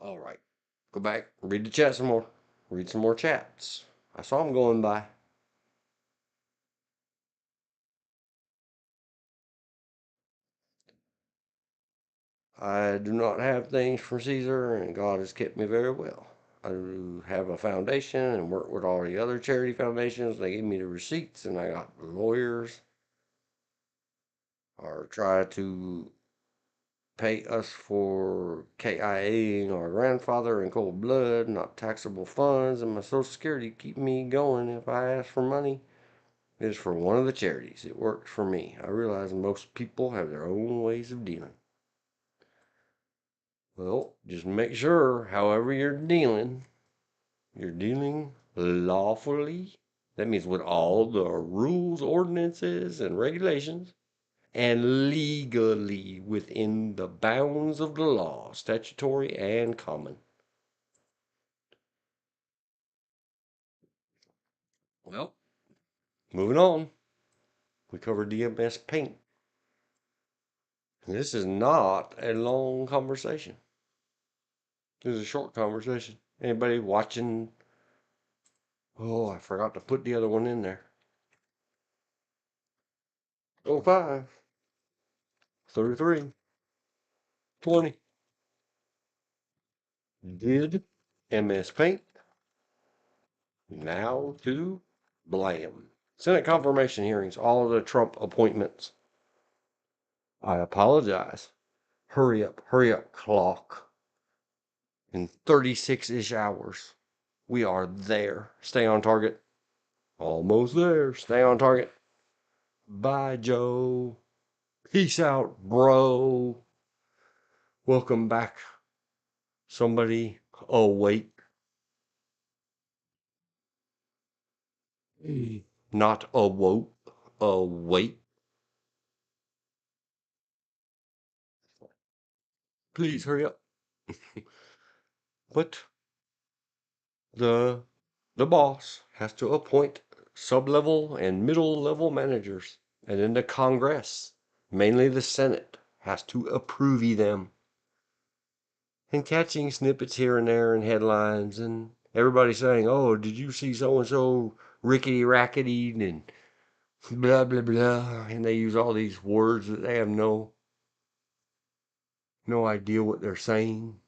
All right. Go back, read the chat some more. Read some more chats. I saw them going by. I do not have things from Caesar, and God has kept me very well. I do have a foundation and work with all the other charity foundations. They give me the receipts, and I got lawyers or try to pay us for KIAing our grandfather in cold blood, not taxable funds, and my Social Security keep me going if I ask for money. It is for one of the charities. It works for me. I realize most people have their own ways of dealing. Well, just make sure, however you're dealing lawfully. That means with all the rules, ordinances, and regulations, and legally within the bounds of the law, statutory and common. Well, moving on. We covered DMS paint. This is not a long conversation. This is a short conversation. Anybody watching? Oh, I forgot to put the other one in there. 05, 33, 20. Did MS Paint. Now to blam. Senate confirmation hearings, all of the Trump appointments. I apologize. Hurry up, clock. In 36-ish hours, we are there. Stay on target. Almost there. Stay on target. Bye, Joe. Peace out, bro. Welcome back. Somebody awake. Not awoke. Awake. Please hurry up. But the boss has to appoint sub-level and middle-level managers, and then the Congress, mainly the Senate, has to approve them. And catching snippets here and there in headlines, and everybody saying, "Oh, did you see so and so rickety rackety?" and blah blah blah, and they use all these words that they have no idea what they're saying.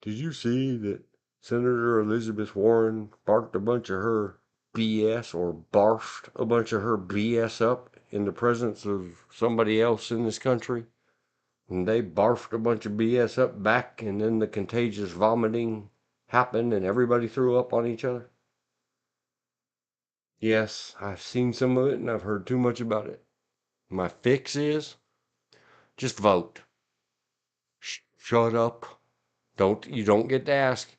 Did you see that Senator Elizabeth Warren barked a bunch of her BS, or barfed a bunch of her BS up in the presence of somebody else in this country? And they barfed a bunch of BS up back, and then the contagious vomiting happened and everybody threw up on each other? Yes, I've seen some of it and I've heard too much about it. My fix is just vote. Shut up. You don't get to ask.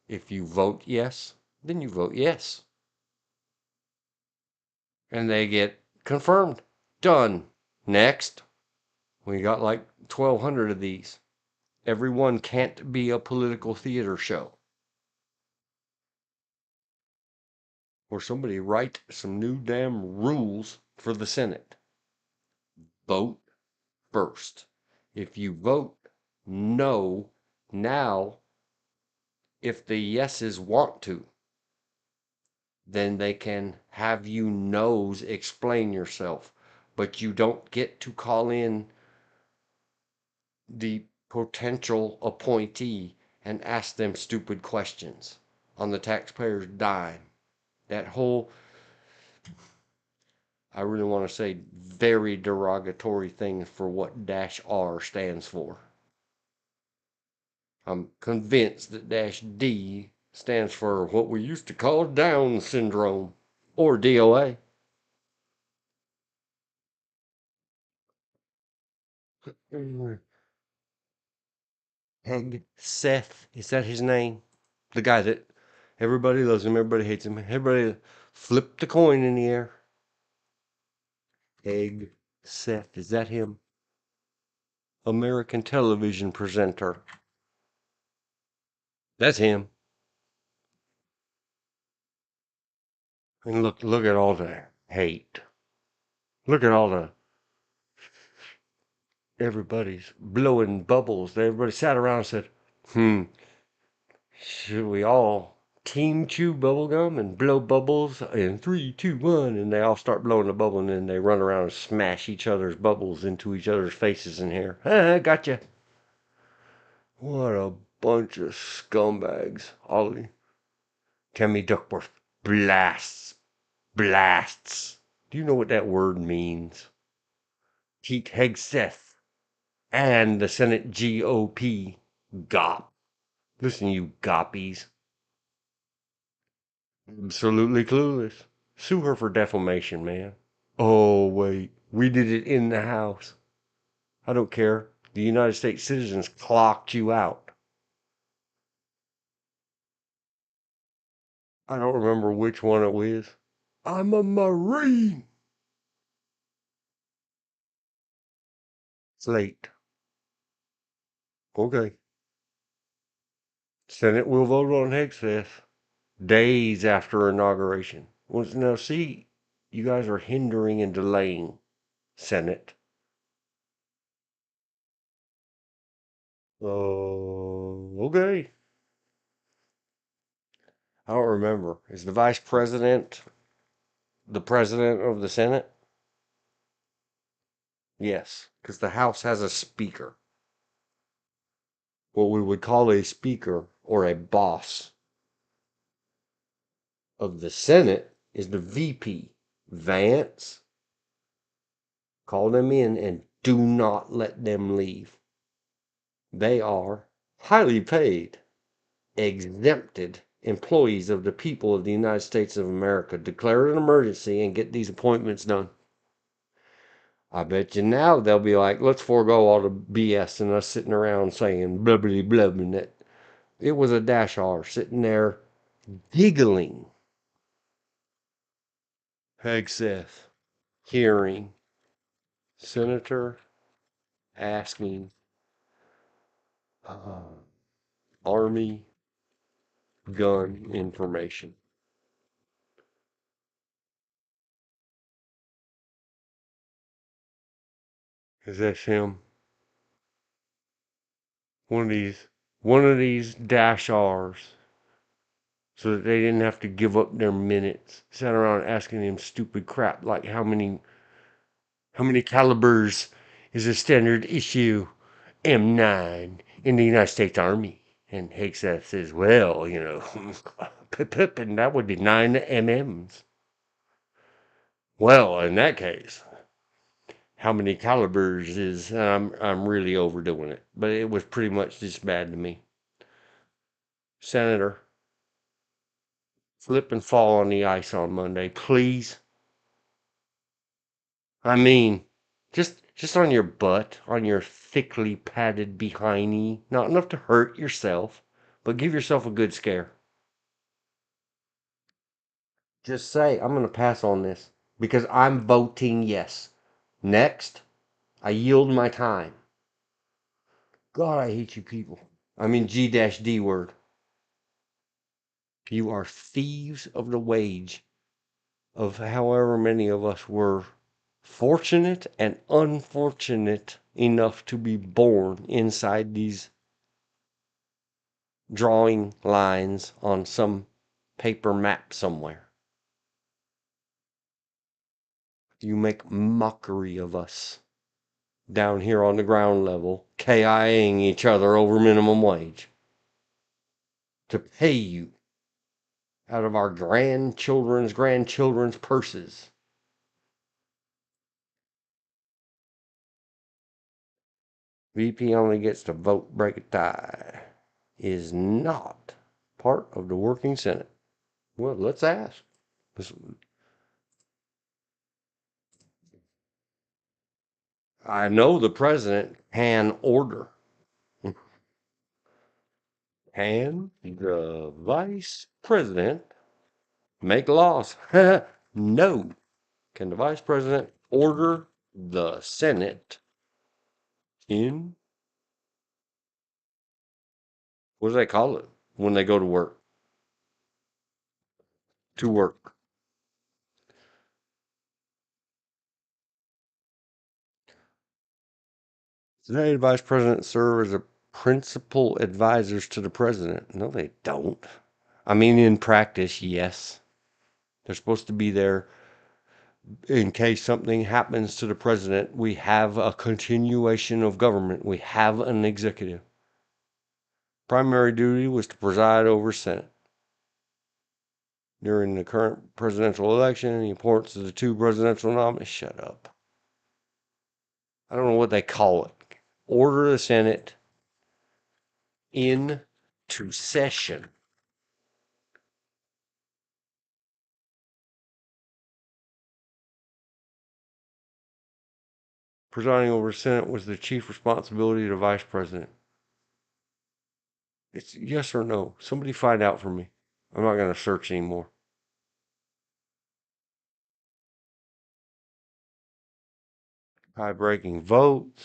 If you vote yes, then you vote yes. And they get confirmed. Done. Next. We got like 1,200 of these. Every one can't be a political theater show. Or somebody write some new damn rules for the Senate. Vote first. If you vote no now, if the yeses want to, then they can have you noes explain yourself. But you don't get to call in the potential appointee and ask them stupid questions on the taxpayer's dime. That whole, I really want to say, very derogatory thing for what -R stands for. I'm convinced that -D stands for what we used to call Down syndrome, or DOA. Heg Seth, is that his name? The guy that everybody loves him, everybody hates him, everybody flip the coin in the air. Egg Seth, is that him? American television presenter. That's him. And look at all the hate. Look at all the everybody's blowing bubbles. Everybody sat around and said, should we all team chew bubble gum and blow bubbles in 3, 2, 1, and they all start blowing the bubble, and then they run around and smash each other's bubbles into each other's faces and hair. Gotcha. What a bunch of scumbags. Ollie. Tammy Duckworth. Blasts. Blasts. Do you know what that word means? Pete Hegseth and the Senate GOP. Gop. Listen, you goppies. Absolutely clueless. Sue her for defamation, man. Oh, wait. We did it in the House. I don't care. The United States citizens clocked you out. I don't remember which one it was. I'm a Marine. It's late. Okay. Senate will vote on Hegseth days after inauguration. Well, now, see, you guys are hindering and delaying Senate. Okay. I don't remember. Is the vice president the president of the Senate? Yes, because the House has a speaker. What we would call a speaker or a boss of the Senate is the VP. Vance, call them in and do not let them leave. They are highly paid, exempted employees of the people of the United States of America. Declare an emergency and get these appointments done. I bet you now they'll be like, let's forego all the BS and us sitting around saying blubbly blub and that. It was a dash R sitting there giggling. Hegseth hearing Senator asking Army gun information. Is that him? One of these, one of these dash R's, so that they didn't have to give up their minutes. Sat around asking him stupid crap like how many calibers is a standard issue M9 in the United States Army? And Hegseth says, well, and that would be 9 MMs. Well, in that case, how many calibers is, I'm really overdoing it, but it was pretty much this bad to me. Senator, slip and fall on the ice on Monday, please. I mean, just on your butt, on your thickly padded behindy, not enough to hurt yourself, but give yourself a good scare. Just say, I'm going to pass on this because I'm voting yes. Next, I yield my time. God, I hate you people. I mean G-D word. You are thieves of the wage of however many of us were fortunate and unfortunate enough to be born inside these drawing lines on some paper map somewhere. You make mockery of us down here on the ground level, KIing each other over minimum wage to pay you out of our grandchildren's purses. VP only gets to vote, break a tie, is not part of the working Senate. Well, let's ask. I know the president can order. Can the vice president make laws? No. Can the vice president order the Senate in, what do they call it when they go to work? To work. Today, vice presidents serve as a principal advisors to the president. No, they don't. I mean, in practice, yes. They're supposed to be there in case something happens to the president. We have a continuation of government. We have an executive. Primary duty was to preside over Senate. During the current presidential election, the importance of the two presidential nominees. Shut up. I don't know what they call it. Order the Senate into session. Presiding over the Senate was the chief responsibility of the vice president. It's yes or no. Somebody find out for me. I'm not going to search anymore. High breaking votes.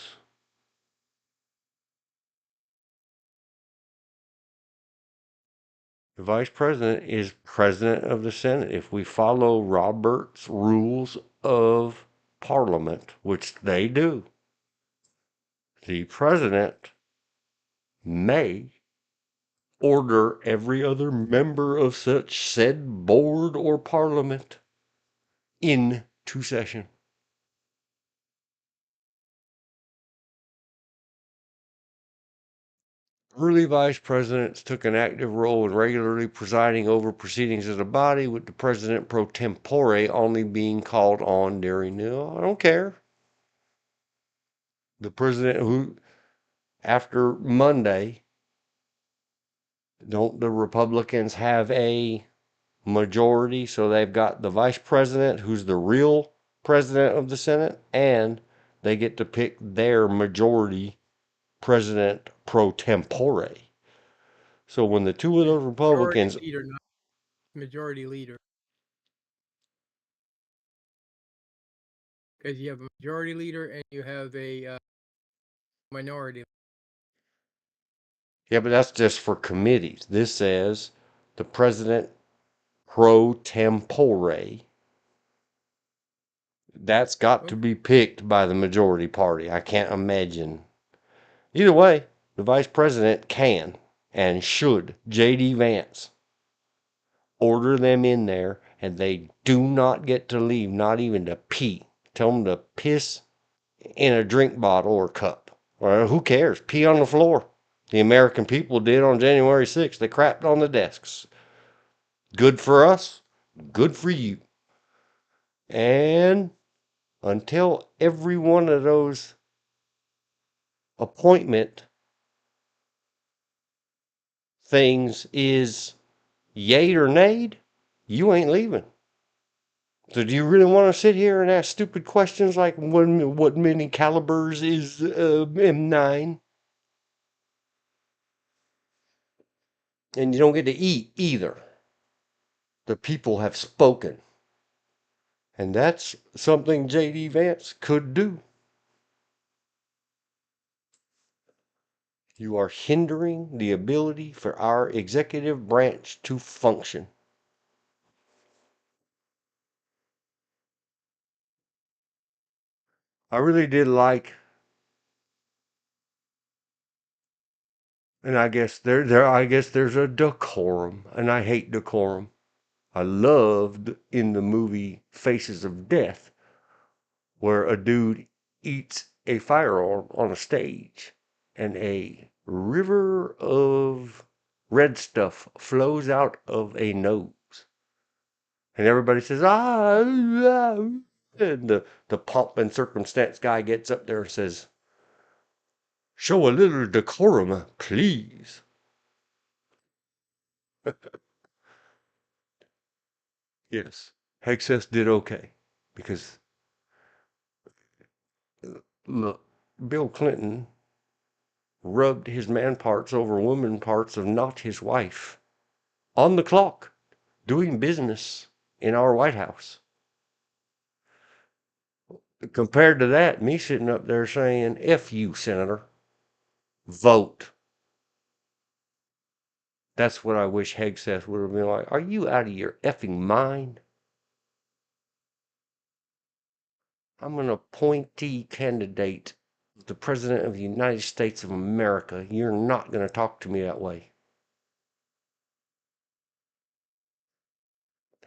The vice president is president of the Senate. If we follow Robert's rules of parliament, which they do, the president may order every other member of such said board or parliament into session. Early vice presidents took an active role in regularly presiding over proceedings of the body, with the president pro tempore only being called on during I don't care. The president who, after Monday, don't the Republicans have a majority? So they've got the vice president, who's the real president of the Senate, and they get to pick their majority president pro tempore. So when the two of those Republicans, Majority leader, not majority leader. Because you have a majority leader and you have a minority. yeah, but that's just for committees. This says the president pro tempore. That's got to Okay. be picked by the majority party. I can't imagine. Either way, the vice president can and should. J.D. Vance order them in there, and they do not get to leave, not even to pee. Tell them to piss in a drink bottle or cup. Or who cares? Pee on the floor. The American people did on January 6th. They crapped on the desks. Good for us. Good for you. And until every one of those appointment things is yay or nay, you ain't leaving. So do you really want to sit here and ask stupid questions like what many calibers is M9? And you don't get to eat either. The people have spoken. And that's something J.D. Vance could do. You are hindering the ability for our executive branch to function. I really did like, and I guess I guess there's a decorum, and I hate decorum. I loved in the movie Faces of Death, where a dude eats a firearm on a stage, and a river of red stuff flows out of a nose. And everybody says, and the pomp and circumstance guy gets up there and says, show a little decorum, please. Yes, Hexus did okay because look, Bill Clinton rubbed his man parts over woman parts of not his wife on the clock doing business in our White House. Compared to that, me sitting up there saying, F you, Senator, vote. That's what I wish Hegseth would have been like. Are you out of your effing mind? I'm an appointee candidate, the President of the United States of America. You're not going to talk to me that way.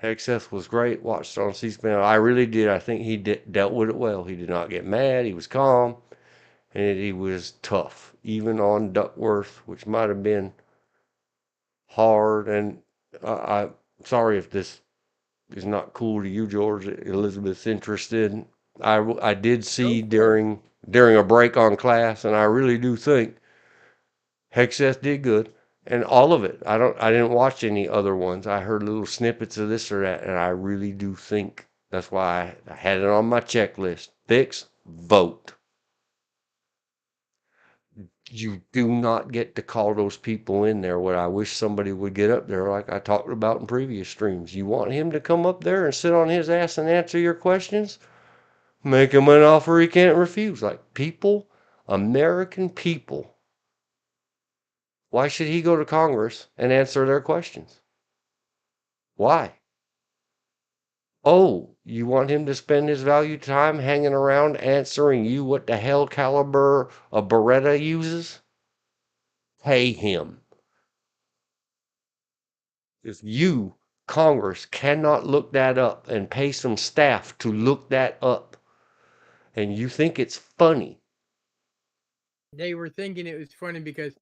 Hegseth was great. Watched on C-SPAN. I really did. I think he dealt with it well. He did not get mad. He was calm. And he was tough, even on Duckworth, which might have been hard. And I'm sorry if this is not cool to you, George. Elizabeth's interested. I did see during a break on class, and I really do think Hexeth did good, and all of it. I didn't watch any other ones. I heard little snippets of this or that, and I really do think that's why I had it on my checklist. Fix, vote. You do not get to call those people in there. What I wish somebody would get up there, like I talked about in previous streams. You want him to come up there and sit on his ass and answer your questions? Make him an offer he can't refuse. Like people, American people. Why should he go to Congress and answer their questions? Why? Oh, you want him to spend his valued time hanging around answering you what the hell caliber a Beretta uses? Pay him. If you, Congress, cannot look that up and pay some staff to look that up, and you think it's funny. They were thinking it was funny because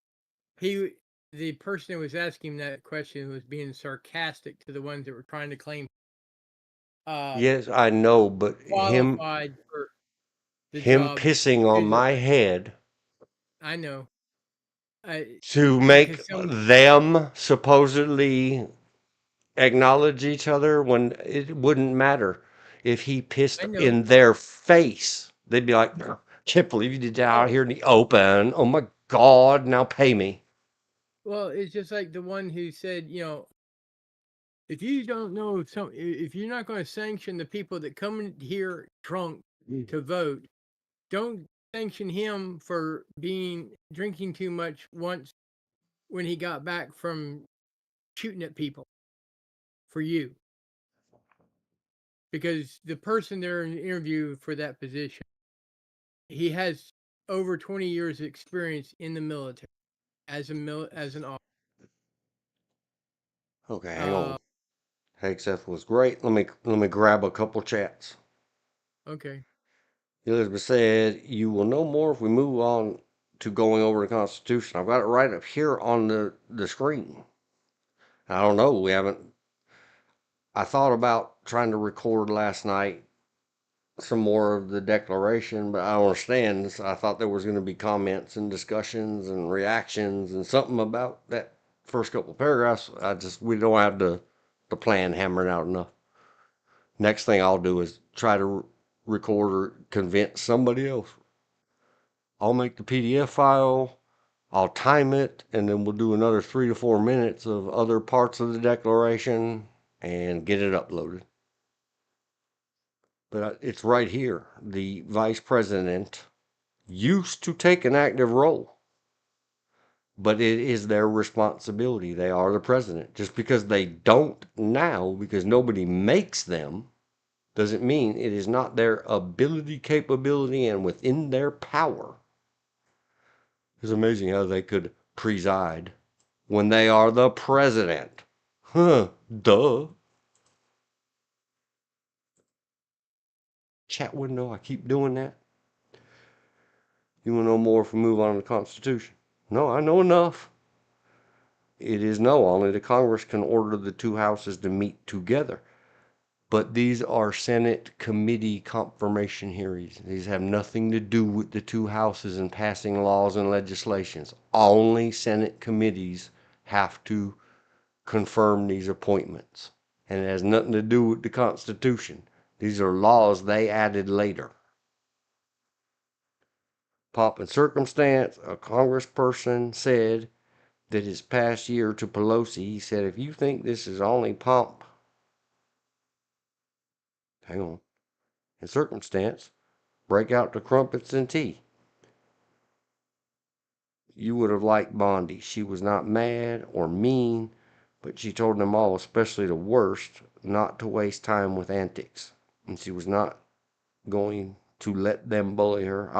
the person who was asking that question was being sarcastic to the ones that were trying to claim Yes, I know, but qualified for the him job. pissing on Because my head I know, to because make them supposedly acknowledge each other when it wouldn't matter if he pissed I know. in their face. They'd be like, can't believe you did that out here in the open. Oh my God, now pay me. Well, it's just like the one who said, if you don't know if you're not going to sanction the people that come in here drunk to vote, don't sanction him for drinking too much once when he got back from shooting at people for you. Because the person they're in the interview for that position, he has over 20 years of experience in the military as an officer. Okay, hang on. Hey, Seth was great. Let me grab a couple chats. Okay. Elizabeth said, "You will know more if we move on to going over the Constitution." I've got it right up here on the screen. I don't know. We haven't. I thought about trying to record last night some more of the Declaration, but I don't understand. I thought there was going to be comments and discussions and reactions and something about that first couple of paragraphs. We don't have the plan hammered out enough. Next thing I'll do is try to record or convince somebody else. I'll make the PDF file, I'll time it, and then we'll do another 3 to 4 minutes of other parts of the Declaration and get it uploaded. But it's right here. The Vice President used to take an active role, but it is their responsibility. They are the president. Just because they don't now, because nobody makes them, doesn't mean it is not their ability, capability, and within their power. It's amazing how they could preside when they are the president. Huh, duh. Chat window, I keep doing that. You want to know more if we move on to the Constitution? No, I know enough. It is no, only the Congress can order the two houses to meet together. But these are Senate committee confirmation hearings. These have nothing to do with the two houses and passing laws and legislations. Only Senate committees have to confirm these appointments. And it has nothing to do with the Constitution. These are laws they added later. Pomp and circumstance, a congressperson said that his past year to Pelosi, he said, if you think this is only pomp, hang on, and circumstance, break out the crumpets and tea. You would have liked Bondi. She was not mad or mean, but she told them all, especially the worst, not to waste time with antics. And she was not going to let them bully her.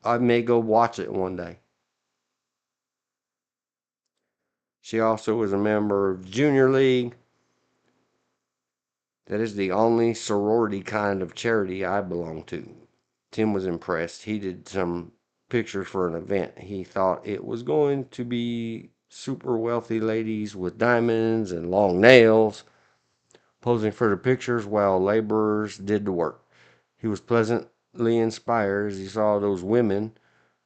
I may go watch it one day. She also was a member of Junior League. That is the only sorority kind of charity I belong to. Tim was impressed. He did some pictures for an event. He thought it was going to be super wealthy ladies with diamonds and long nails posing for the pictures while laborers did the work. He was pleasantly inspired as he saw those women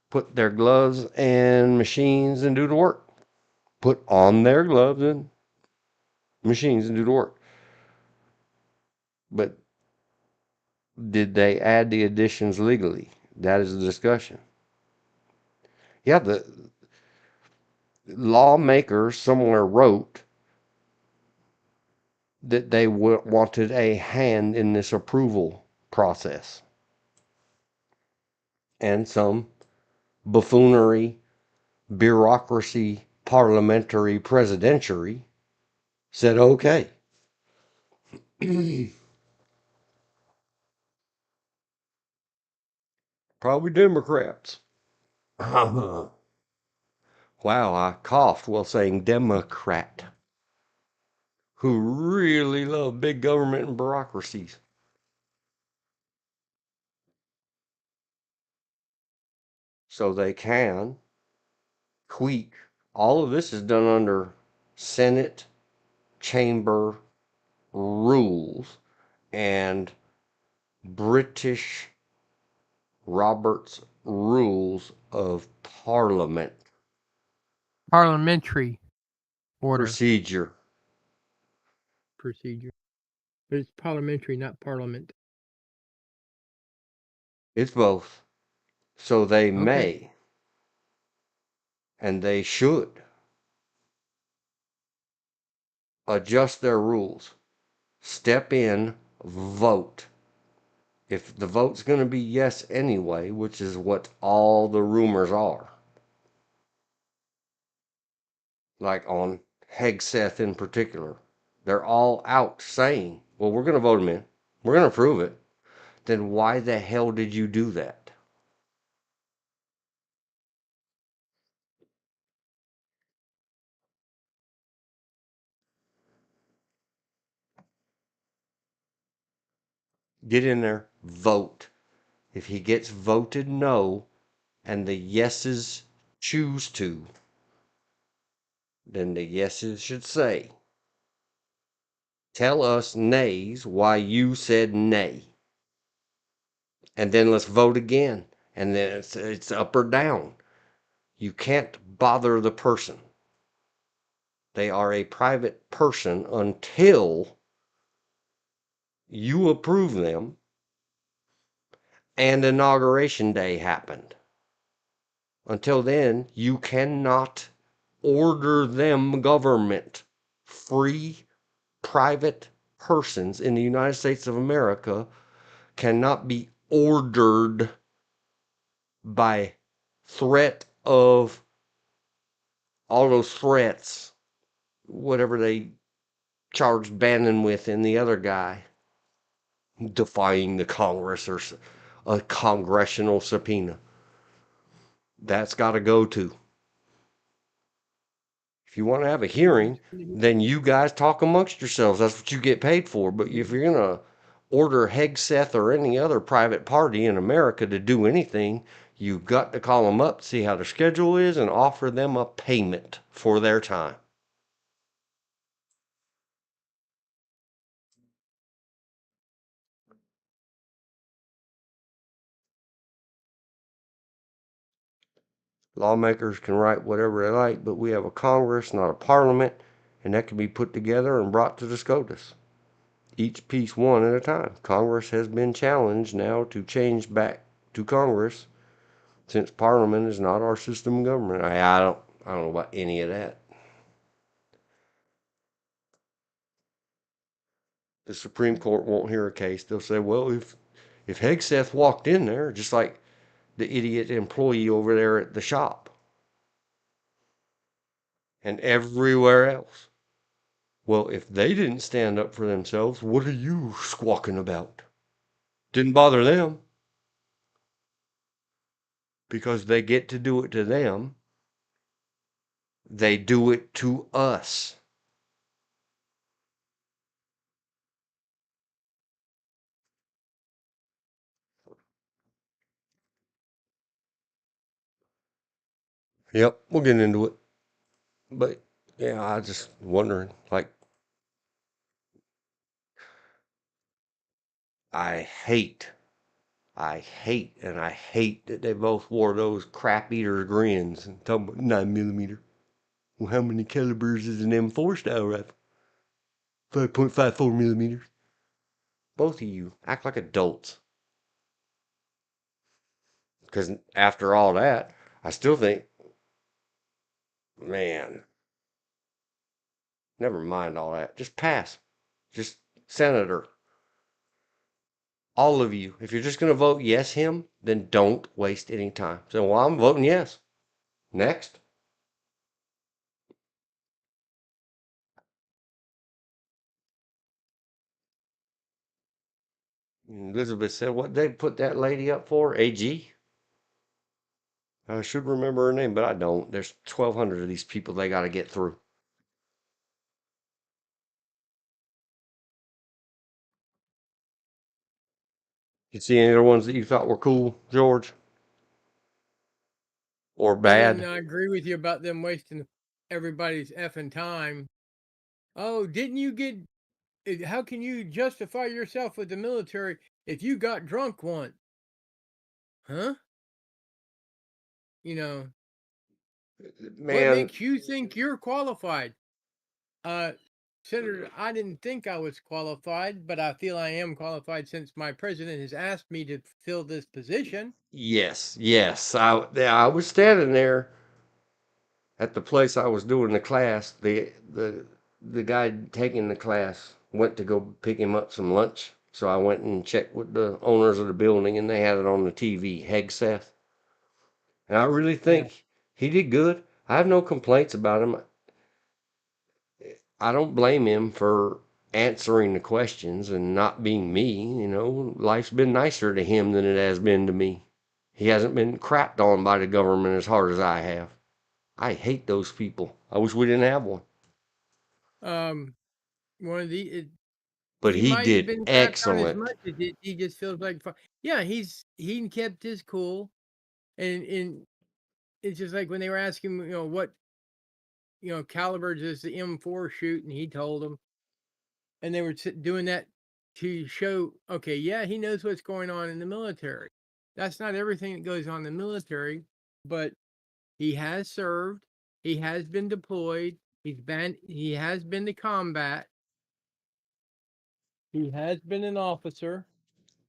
put their gloves and machines and do the work. Put on their gloves and machines and do the work. But did they add the additions legally? That is the discussion. Yeah, the lawmakers somewhere wrote that they wanted a hand in this approval process. And some buffoonery, bureaucracy, parliamentary, presidentiary said okay. Probably Democrats. Wow, I coughed while saying Democrat, who really love big government and bureaucracies. So they can tweak. All of this is done under Senate chamber rules and British Robert's rules of parliament Parliamentary order procedure. procedure. But it's parliamentary, not parliament. It's both. So they Okay. may and they should adjust their rules. Step in, vote. If the vote's going to be yes anyway, which is what all the rumors are, like on Hegseth in particular, they're all out saying, well, we're going to vote him in. We're going to approve it. Then why the hell did you do that? Get in there, vote. If he gets voted no and the yeses choose to, then the yeses should say, tell us nays why you said nay. And then let's vote again. And then it's up or down. You can't bother the person. They are a private person until you approve them and Inauguration Day happened. Until then, you cannot order them government. Free private persons in the United States of America cannot be ordered by threat of all those threats, whatever they charged Bannon with and the other guy, defying the Congress or a congressional subpoena. That's got to go to. If you want to have a hearing, then you guys talk amongst yourselves. That's what you get paid for. But if you're going to order Hegseth or any other private party in America to do anything, you've got to call them up, see how their schedule is, and offer them a payment for their time. Lawmakers can write whatever they like, but we have a Congress, not a parliament, and that can be put together and brought to the SCOTUS. Each piece one at a time. Congress has been challenged now to change back to Congress since Parliament is not our system of government. I don't know about any of that. The Supreme Court won't hear a case. They'll say, well, if Hegseth walked in there, just like the idiot employee over there at the shop and everywhere else. Well, if they didn't stand up for themselves, what are you squawking about? Didn't bother them because they get to do it to them. They do it to us. Yep, we'll get into it. But yeah, I just wondering, like, I hate I hate that they both wore those crap eater grins and talking about 9mm. Well, how many calibers is an M4 style rifle? 5.54 millimeters. Both of you act like adults. Because after all that, I still think, man, never mind all that. Just pass. Just senator. All of you. If you're just going to vote yes him, then don't waste any time. So, well, I'm voting yes. Next. Elizabeth said, what they put that lady up for? AG? I should remember her name, but I don't. There's 1,200 of these people they got to get through. You see any other ones that you thought were cool, George? Or Other than bad? I agree with you about them wasting everybody's effing time. Oh, didn't you get? How can you justify yourself with the military if you got drunk once? Huh? You know, what Man, makes you think you're qualified? Uh, Senator, I didn't think I was qualified, but I feel I am qualified since my president has asked me to fill this position. yes, yes. I was standing there at the place I was doing the class. The guy taking the class went to go pick him up some lunch. So I went and checked with the owners of the building, and they had it on the TV, Hegseth. And I really Yeah. think he did good. I have no complaints about him. I don't blame him for answering the questions and not being me. You know, life's been nicer to him than it has been to me. He hasn't been crapped on by the government as hard as I have. I hate those people. I wish we didn't have one. Um, one of the But he he might have did been crapped on as excellent. much as he just feels like yeah, he kept his cool, and it's just like when they were asking what caliber does the M4 shoot, and he told them, and they were doing that to show, okay, yeah, he knows what's going on in the military. That's not everything that goes on in the military, but he has served, he has been deployed, he has been to combat, he has been an officer.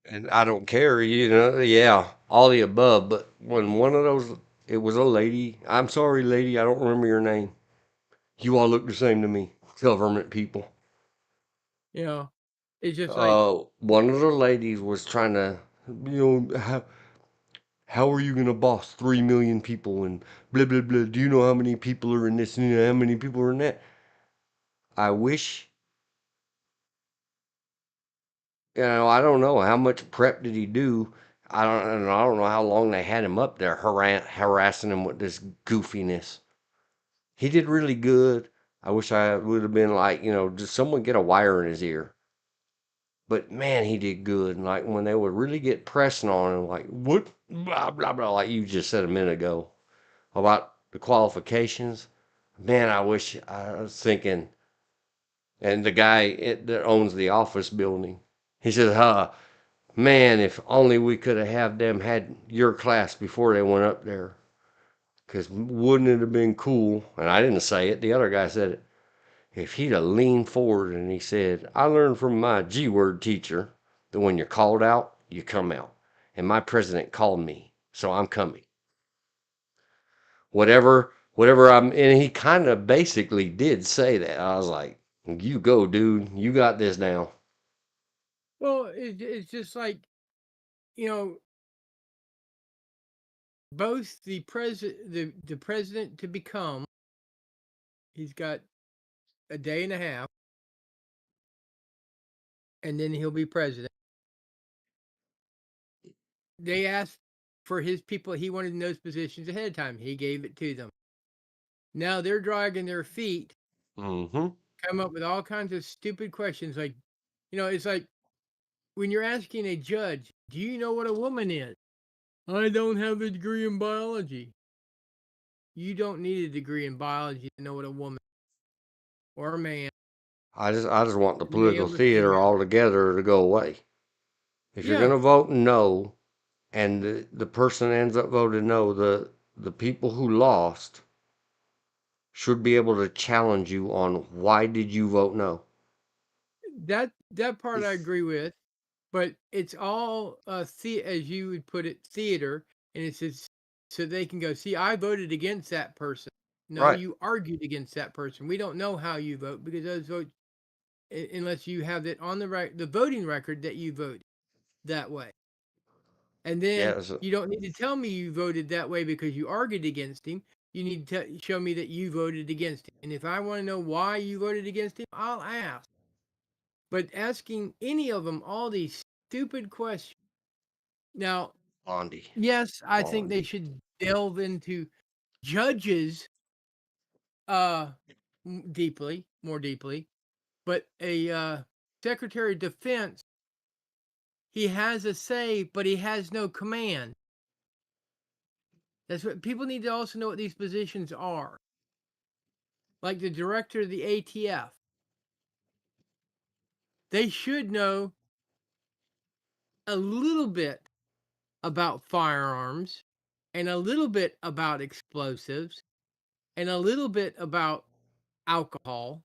And I don't care, you know, yeah, all the above. But when one of those, it was a lady. I'm sorry, lady, I don't remember your name. You all look the same to me, government people. You know, it's just like, One of the ladies was trying to, how are you gonna boss 3 million people and blah blah blah? Do you know how many people are in this and how many people are in that? I wish, I don't know how much prep did he do. I don't know how long they had him up there harassing him with this goofiness. He did really good. I wish I would have been like, just someone get a wire in his ear. But man, he did good. And like when they would really get pressing on him, like what, blah blah blah, like you just said a minute ago about the qualifications. Man, I wish I was thinking. And the guy that owns the office building, he says, man, if only we could have had them had your class before they went up there. Because wouldn't it have been cool?" And I didn't say it. The other guy said it. If he'd have leaned forward and he said, "I learned from my G word teacher that when you're called out, you come out. And my president called me, so I'm coming. Whatever and he kind of basically did say that. I was like, you go, dude. You got this now." well, it's just like, you know, both the president to become, he's got a day and a half, and then he'll be president. They asked for his people. He wanted in those positions ahead of time. He gave it to them. Now they're dragging their feet, Mm-hmm. come up with all kinds of stupid questions. Like, it's like when you're asking a judge, "Do you know what a woman is?" I don't have a degree in biology. You don't need a degree in biology to know what a woman or a man, I just want the political male or theater female. altogether to go away. If you're Yeah, gonna vote no, and the person ends up voting no, the people who lost should be able to challenge you on why did you vote no. that part I agree with. But it's all as you would put it, theater, and it's just so they can go, see, I voted against that person. No, Right. you argued against that person. We don't know how you vote because those votes, unless you have it on the voting record that you voted that way, and then Yes. you don't need to tell me you voted that way because you argued against him. You need to show me that you voted against him, and if I want to know why you voted against him, I'll ask. But asking any of them all these stupid question. Now, Blondie. yes, I think they Blondie. should delve into judges more deeply, but a Secretary of Defense, he has a say, but he has no command. That's what people need to also know what these positions are. Like the director of the ATF, they should know a little bit about firearms and a little bit about explosives and a little bit about alcohol.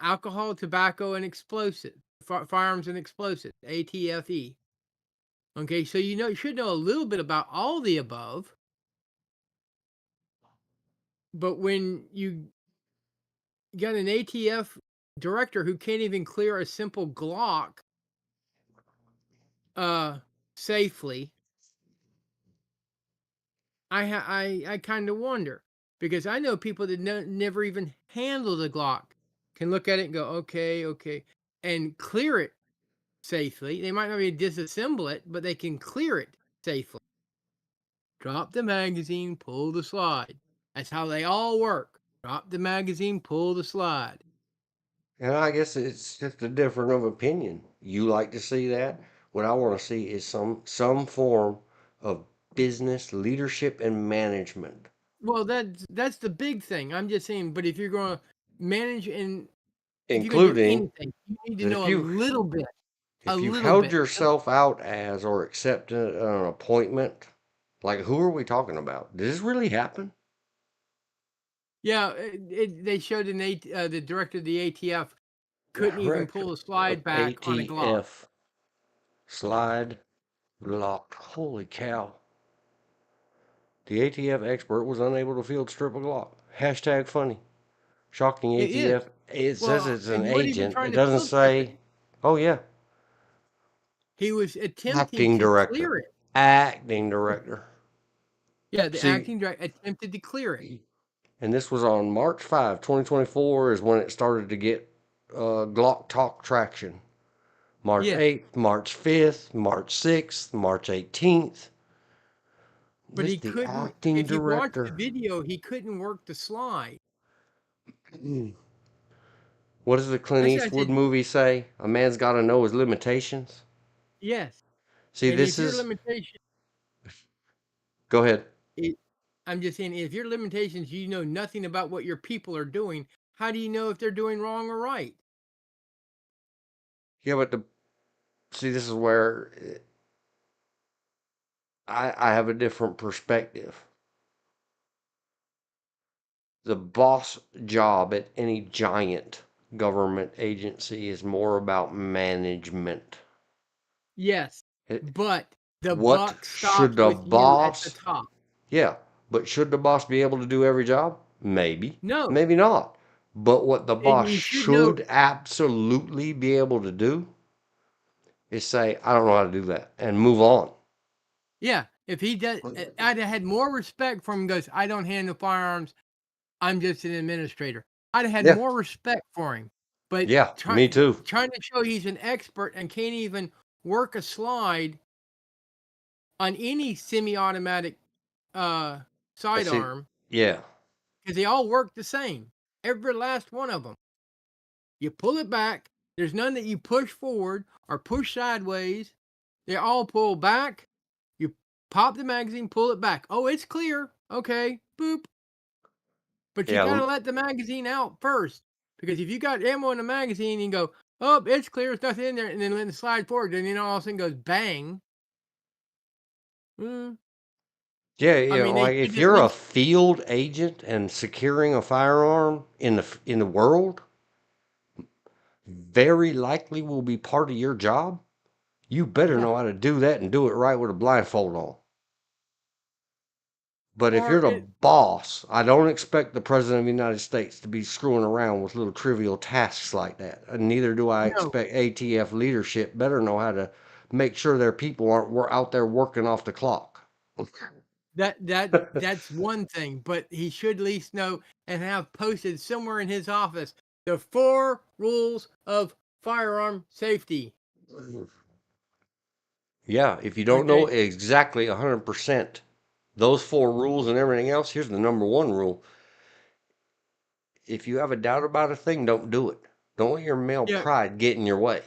Alcohol, tobacco, and explosives, firearms and explosives, ATFE. Okay, so you should know a little bit about all the above. But when you got an ATF director who can't even clear a simple Glock safely, I kind of wonder, because I know people that never even handled a Glock can look at it and go, okay, and clear it safely. They might not be able to disassemble it, but they can clear it safely. Drop the magazine, pull the slide. That's how they all work. Drop the magazine, pull the slide. And I guess it's just a difference of opinion. You like to see that. What I want to see is some form of business leadership and management, Well, that's the big thing. I'm just saying, but if you're going to manage and if you're going to do including anything, you need to that know a little bit, if you've held Just- yourself out as or accepted an appointment, like who are we talking about? Did this really happen? Yeah, they showed the director of the ATF couldn't even Director pull the slide of back on a Glock. ATF slide locked. Holy cow. The ATF expert was unable to field strip a Glock. Hashtag funny. Shocking It is. ATF. It says Well, it's an he wasn't even agent. trying It to doesn't field strip it. say. Oh, yeah. He was attempting Acting to director. clear it. Acting director. Yeah, the See, acting director attempted to clear it. and this was on March 5, 2024 is when it started to get Glock Talk traction. March Yes, 8th, March 5th, March 6th, March 18th. but This he the couldn't. acting If you watch the director. video, he couldn't work the slide. What does the Clint I said, Eastwood movie say? A man's got to know his limitations. yes. See, And this if your is. limitation, Go ahead. I'm just saying, if your limitations, you know nothing about what your people are doing. How do you know if they're doing wrong or right? Yeah, but see, this is where I have a different perspective. The boss job at any giant government agency is more about management. Yes, It, but the what buck should stops the with you at the boss? top. Yeah, but should the boss be able to do every job? Maybe, No, maybe not. But what the and boss you should know. should absolutely be able to do is say, I don't know how to do that and move on. Yeah, if he does, I'd have had more respect for him. He goes, I don't handle firearms. I'm just an administrator. I'd have had Yeah, more respect for him. But yeah, me too. trying to show he's an expert and can't even work a slide on any semi-automatic See, sidearm, yeah, because they all work the same. Every last one of them. You pull it back. There's none that you push forward or push sideways. They all pull back. You pop the magazine, pull it back. Oh, it's clear. Okay, boop. But you yeah, gotta let the magazine out first, because if you got ammo in the magazine, you go, oh, it's clear, there's nothing in there, and then let it slide forward, and then all of a sudden goes bang. Mm, yeah, I yeah. mean, they Like if should at you're a least, field agent and securing a firearm in the world, very likely will be part of your job. You better yeah, know how to do that and do it right with a blindfold on. But if you're or the it, boss, I don't expect the president of the United States to be screwing around with little trivial tasks like that. And neither do I no, expect ATF leadership better know how to make sure their people aren't out there working off the clock. that's one thing, but he should at least know and have posted somewhere in his office the 4 rules of firearm safety. Yeah, if you don't know Okay. exactly 100% those four rules and everything else, here's the number one rule. If you have a doubt about a thing, don't do it. Don't let your male Yeah, pride get in your way.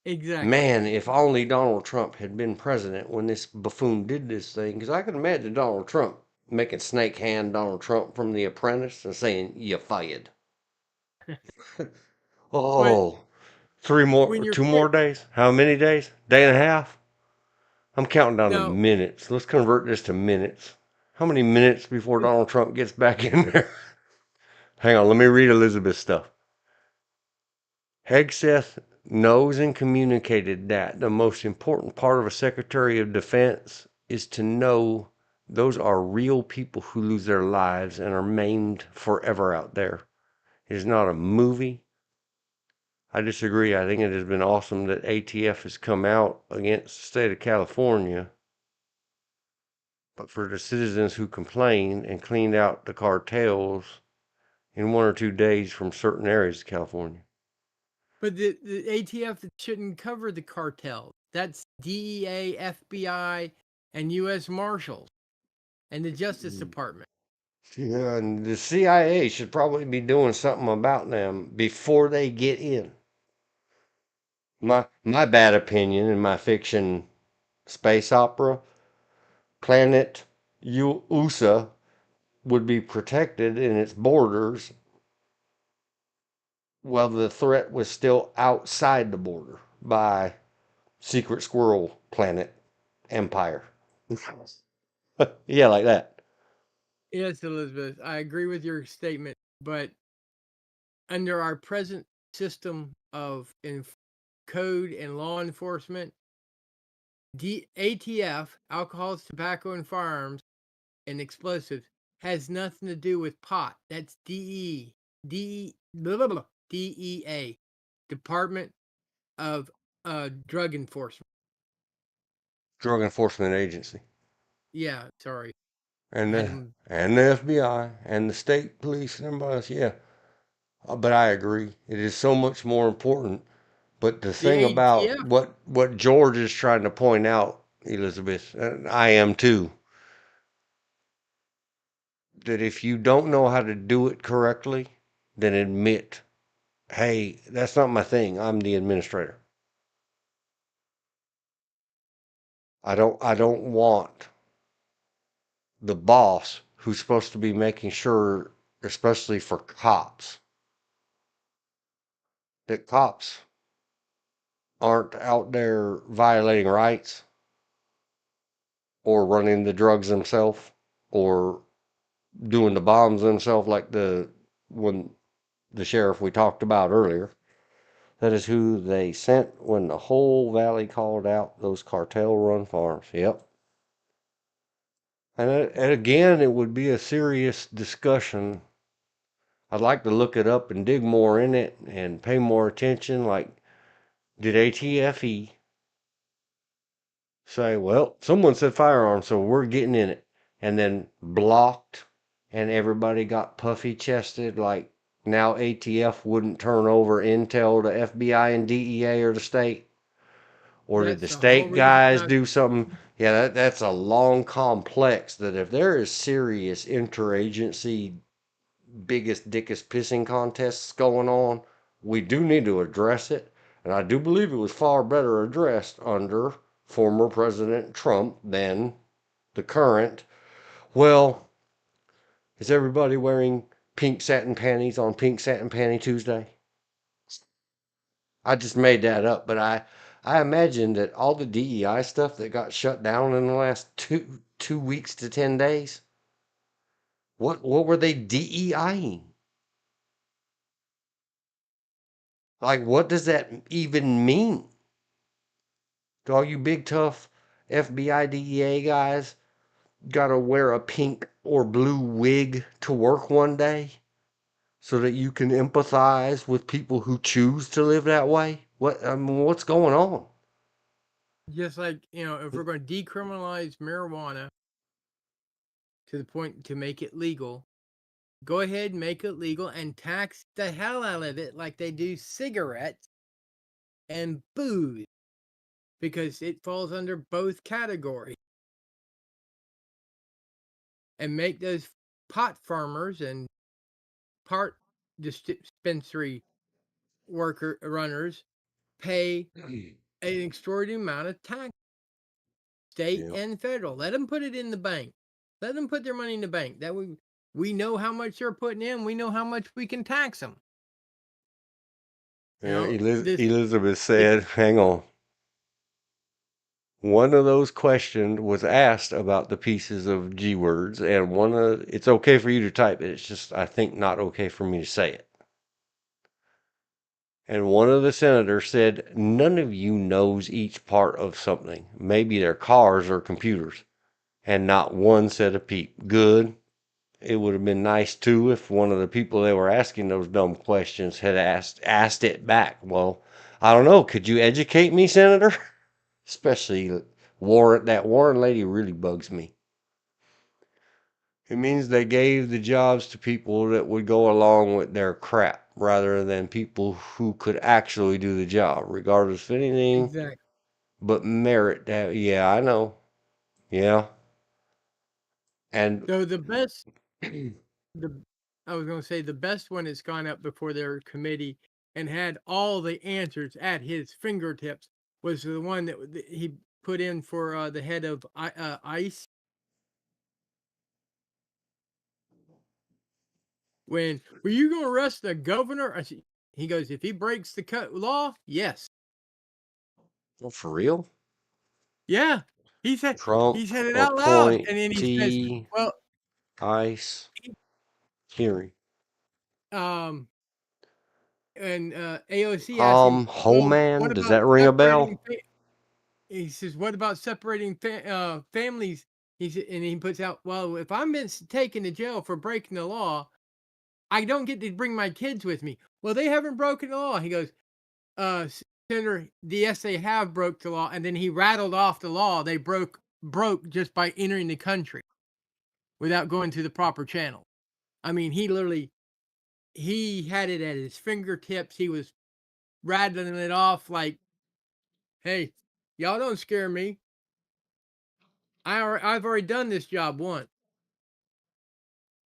exactly. Man, if only Donald Trump had been president when this buffoon did this thing, because I can imagine Donald Trump making snake hand Donald Trump from The Apprentice and saying, "You fired." But Oh, when you're two more days? How many days? Day and a half? I'm counting down to no, minutes. Let's convert this to minutes. How many minutes before Donald Trump gets back in there? Hang on, let me read Elizabeth's stuff. Hegseth knows and communicated that the most important part of a Secretary of Defense is to know those are real people who lose their lives and are maimed forever out there. It is not a movie. I disagree. I think it has been awesome that ATF has come out against the state of California. But for the citizens who complained and cleaned out the cartels in 1 or 2 days from certain areas of California. but the ATF shouldn't cover the cartel. That's DEA, FBI, and U.S. Marshals and the Justice Department. Yeah, and the CIA should probably be doing something about them before they get in. My bad opinion in my fiction space opera, planet USA would be protected in its borders while the threat was still outside the border by Secret Squirrel Planet Empire. Yeah, like that. Yes, Elizabeth, I agree with your statement, but under our present system of code and law enforcement, ATF, alcohols, tobacco, and firearms, and explosives, has nothing to do with pot. That's DEA, Department of Drug Enforcement. Drug Enforcement Agency. Yeah, sorry, And had the them. and the FBI and the state police and everybody else, yeah. But I agree. It is so much more important. But the The thing about ATF. what George is trying to point out, Elizabeth, and I am too, that if you don't know how to do it correctly, then admit, hey, that's not my thing. I'm the administrator. I don't want the boss who's supposed to be making sure, especially for cops, that cops aren't out there violating rights or running the drugs themselves or doing the bombs themselves like the when the sheriff we talked about earlier. That is who they sent when the whole valley called out those cartel run farms. Yep. And again, it would be a serious discussion. I'd like to look it up and dig more in it and pay more attention. Like, did ATFE say, well, someone said firearms, so we're getting in it, and then blocked, and everybody got puffy chested? Like, now ATF wouldn't turn over intel to FBI and DEA or the state? Or did That's the the whole state reason. guys No, do something? Yeah, that's a long complex that if there is serious interagency biggest dickest pissing contests going on, we do need to address it. And I do believe it was far better addressed under former President Trump than the current. Well, is everybody wearing pink satin panties on Pink Satin Panty Tuesday? I just made that up, but I imagine that all the DEI stuff that got shut down in the last two weeks to 10 days, what were they DEIing? Like, what does that even mean? Do all you big tough FBI DEA guys gotta wear a pink or blue wig to work one day so that you can empathize with people who choose to live that way? What's going on? just like if we're going to decriminalize marijuana to the point to make it legal, go ahead and make it legal and tax the hell out of it like they do cigarettes, and booze because it falls under both categories. And make those pot farmers and part dispensary worker runners pay an extraordinary amount of tax, state Yeah. and federal. Let them put it in the bank. Let them put their money in the bank. That we know how much they're putting in. We know how much we can tax them. You know, Elizabeth it, said, hang on. One of those questions was asked about the pieces of G words, and it's okay for you to type it. It's just, I think, not okay for me to say it. And one of the senators said, none of you knows each part of something. Maybe they're cars or computers. And not one said a peep. Good. It would have been nice too if one of the people they were asking those dumb questions had asked it back. Well, I don't know. Could you educate me, Senator? Especially Warren. That Warren lady really bugs me. It means they gave the jobs to people that would go along with their crap rather than people who could actually do the job, regardless of anything exactly. but merit. That, yeah, I know. Yeah. And So the best, the I was going to say the best one has gone up before their committee and had all the answers at his fingertips was the one that he put in for the head of ICE. When were you going to arrest the governor? He goes, if he breaks the law, yes. well, for real, Yeah. He said Trump it out loud. And then he says, appointee well, ICE hearing. um, and AOC asked him, well, what Homeman, does about that ring a separating? bell? He says, what about separating families? He said, and he puts out, well, if I'm been taken to jail for breaking the law, I don't get to bring my kids with me. Well, they haven't broken the law. He goes, Senator, yes, they have broke the law, and then he rattled off the law they broke just by entering the country without going through the proper channel. I mean, he had it at his fingertips. He was rattling it off like, hey, y'all don't scare me. I've already done this job once.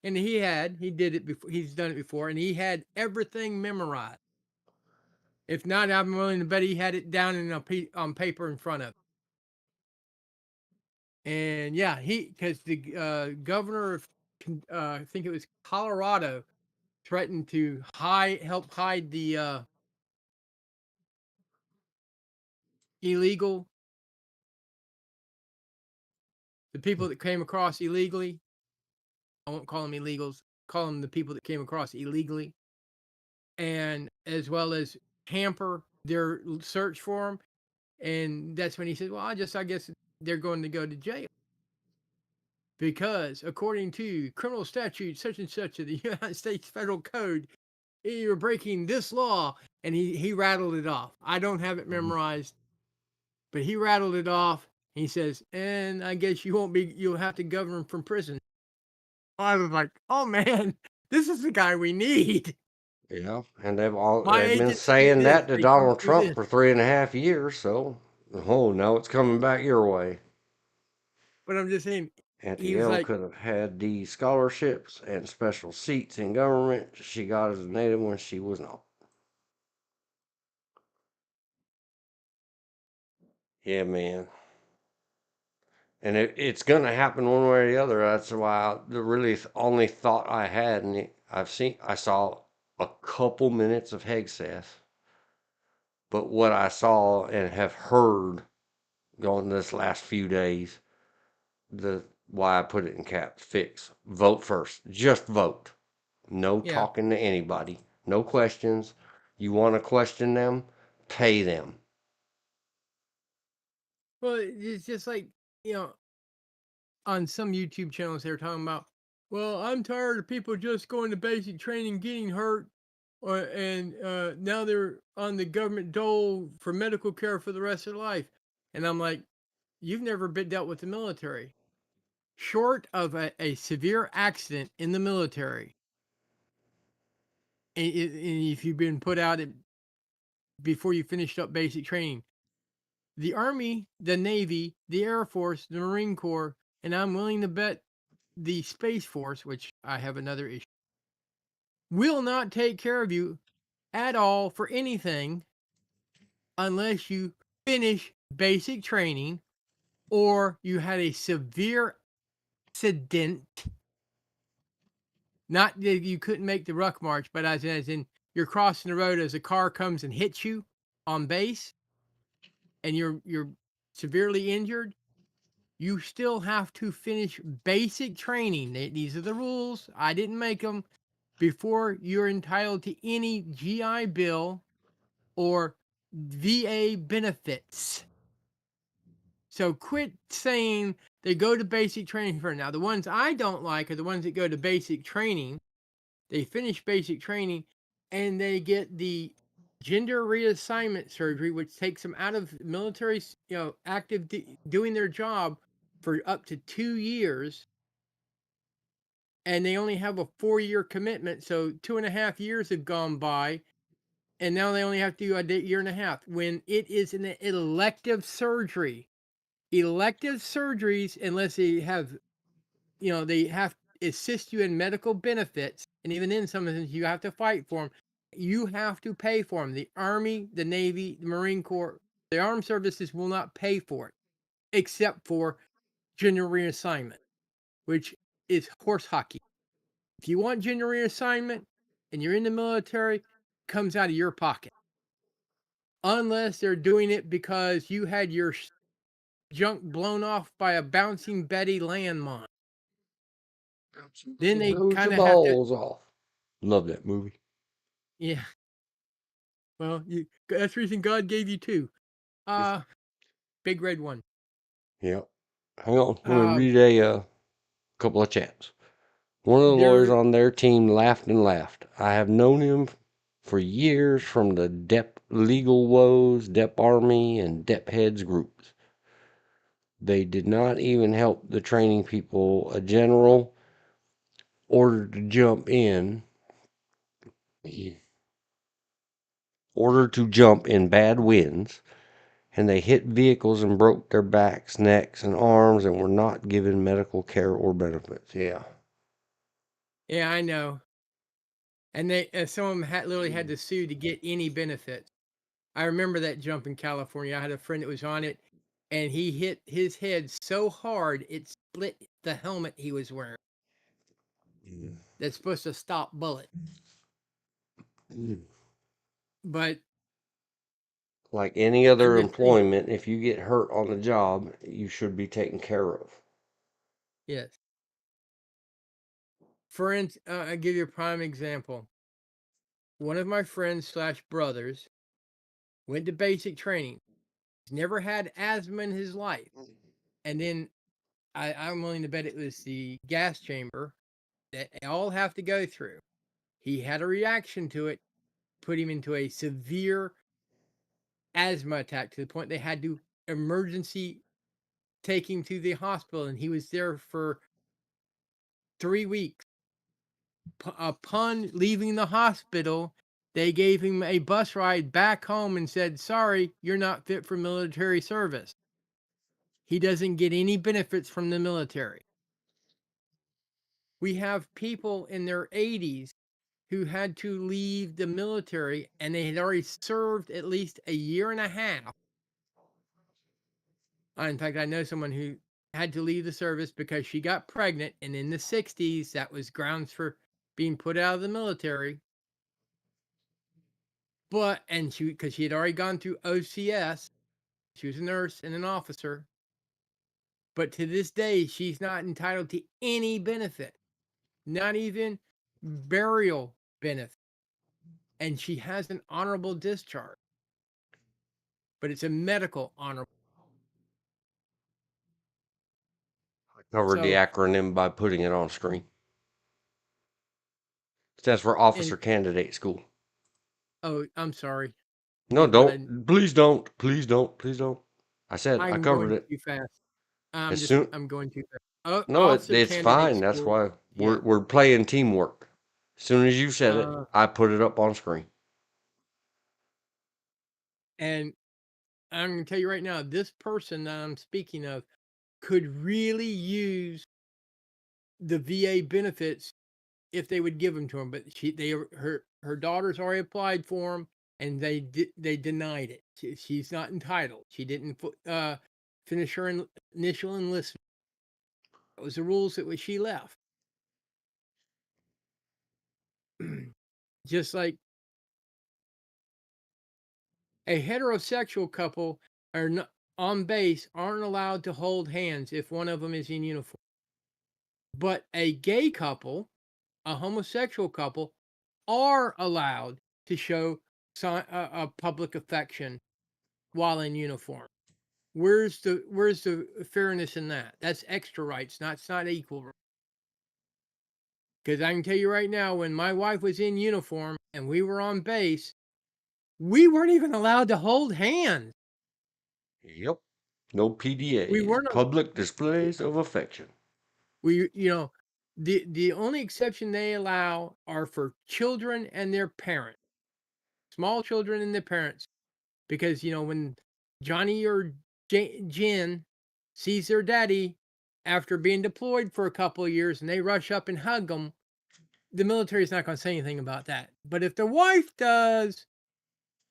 And he did it before, he's done it before, and he had everything memorized. If not, I'm willing to bet he had it down on paper in front of him. And yeah, because the governor of, I think it was Colorado, threatened to help hide the illegal, the people that came across illegally. I won't call them illegals, call them the people that came across illegally, and as well as hamper their search for them. And that's when he said, well, I guess they're going to go to jail. Because according to criminal statute such and such of the United States Federal Code, you're breaking this law. And he rattled it off. I don't have it memorized, but he rattled it off. He says, and I guess you'll have to govern from prison. I was like, oh man, this is the guy we need. Yeah, and My they've been agents do saying this. that to They don't Donald do Trump this. for 3.5 years. So, oh, now it's coming back your way. But I'm just saying, Auntie he was L like, could have had these scholarships and special seats in government she got as a native when she was not. Yeah, man. And it's going to happen one way or the other. That's why the really only thought I had, and I saw a couple minutes of Hegseth, but what I saw and have heard going this last few days, why I put it in caps, fix, vote first, just vote. No yeah. talking to anybody, no questions. You want to question them, pay them. Well, it's just like, you know, on some YouTube channels they were talking about, well, I'm tired of people just going to basic training, getting hurt, and now they're on the government dole for medical care for the rest of their life. And I'm like, you've never been dealt with the military. Short of a severe accident in the military, and if you've been put out before you finished up basic training. The Army, the Navy, the Air Force, the Marine Corps, and I'm willing to bet the Space Force, which I have another issue, will not take care of you at all for anything unless you finish basic training or you had a severe accident. Not that you couldn't make the ruck march, but as in you're crossing the road as a car comes and hits you on base and you're severely injured, you still have to finish basic training. These are the rules. I didn't make them. Before you're entitled to any GI Bill or VA benefits. So quit saying they go to basic training for now. The ones I don't like are the ones that go to basic training. They finish basic training and they get the gender reassignment surgery, which takes them out of military, active doing their job for up to 2 years. And they only have a 4-year commitment. So 2.5 years have gone by. And now they only have to do a year and a half when it is an elective surgery. Elective surgeries, unless they have, they have to assist you in medical benefits. And even in some instances, you have to fight for them. You have to pay for them. The Army, the Navy, the Marine Corps, the armed services will not pay for it, except for gender reassignment, which is horse hockey. If you want gender reassignment and you're in the military, it comes out of your pocket. Unless they're doing it because you had your junk blown off by a bouncing Betty landmine. Then they Blows kind your of have to, balls off. Love that movie. yeah. Well, that's the reason God gave you two. Big red one. Yep. Hang on. Let me read a couple of chats. One of the lawyers on their team laughed and laughed. I have known him for years from the Depp Legal Woes, Depp Army, and Depp Heads groups. They did not even help the training people. A general ordered to jump in bad winds, and they hit vehicles and broke their backs, necks, and arms, and were not given medical care or benefits. Yeah. Yeah, I know. And some of them literally had to sue to get any benefits. I remember that jump in California. I had a friend that was on it, and he hit his head so hard it split the helmet he was wearing. That's supposed to stop bullet. But like any other employment, if you get hurt on the job, you should be taken care of. Yes. For instance, I'll give you a prime example. One of my friends / brothers went to basic training. He's never had asthma in his life. And then I'm willing to bet it was the gas chamber that they all have to go through. He had a reaction to it, put him into a severe asthma attack to the point they had to emergency take him to the hospital. And he was there for 3 weeks. Upon leaving the hospital, they gave him a bus ride back home and said, sorry, you're not fit for military service. He doesn't get any benefits from the military. We have people in their 80s who had to leave the military and they had already served at least a year and a half. In fact, I know someone who had to leave the service because she got pregnant, and in the 60s, that was grounds for being put out of the military. Because she had already gone through OCS, she was a nurse and an officer. But to this day, she's not entitled to any benefit, not even burial benefit. And she has an honorable discharge, but it's a medical honorable. I covered the acronym by putting it on screen. Stands for Officer Candidate School. Oh, I'm sorry. No, don't. Please don't. Please don't. Please don't. I said I covered it. Too fast. I'm going too fast. Oh, no, it's fine. That's why we're playing teamwork. As soon as you said it, I put it up on screen. And I'm going to tell you right now, this person that I'm speaking of could really use the VA benefits if they would give them to him. But her daughters already applied for them, and they denied it. She's not entitled. She didn't finish her initial enlistment. That was the rules that she left. Just like a heterosexual couple are not on base aren't allowed to hold hands if one of them is in uniform. But a gay couple, a homosexual couple, are allowed to show a public affection while in uniform. Where's the fairness in that? That's extra rights, not it's not equal. Because I can tell you right now, when my wife was in uniform and we were on base, we weren't even allowed to hold hands. Yep. No We PDAs, weren't. public displays of affection. The only exception they allow are for children and their parents, small children and their parents, because when Johnny or Jen sees their daddy after being deployed for a couple of years and they rush up and hug them, the military is not going to say anything about that. But if the wife does,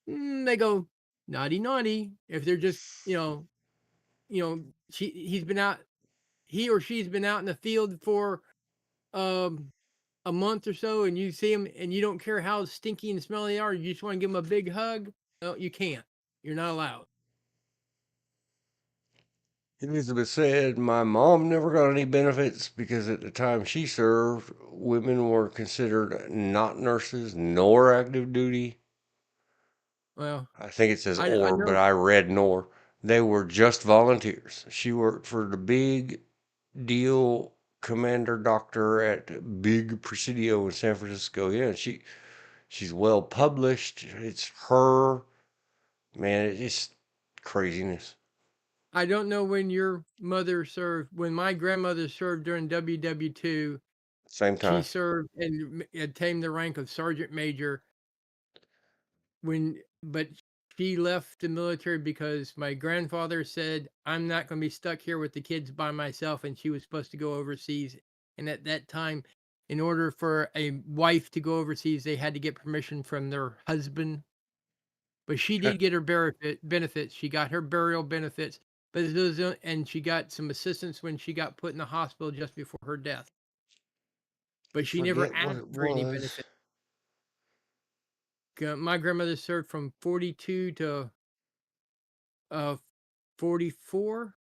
they go naughty naughty. If they're just he's been out, he or she's been out in the field for um a month or so, and you see them and you don't care how stinky and smelly they are, you just want to give them a big hug. No, you can't. You're not allowed. Elizabeth said, my mom never got any benefits because at the time she served, women were considered not nurses nor active duty. Well, I think it says I or, but know I read nor. They were just volunteers. She worked for the big deal commander doctor at Big Presidio in San Francisco. Yeah, she's well published. It's her. Man, it's just craziness. I don't know when your mother served. When my grandmother served during WW2, Same she time. served and attained the rank of sergeant major. But she left the military because my grandfather said, "I'm not going to be stuck here with the kids by myself," and she was supposed to go overseas. And at that time, in order for a wife to go overseas, they had to get permission from their husband. But she did get her benefits. She got her burial benefits, but and she got some assistance when she got put in the hospital just before her death. But she never Forget what asked it for any was. benefit. My grandmother served from 42 to 44,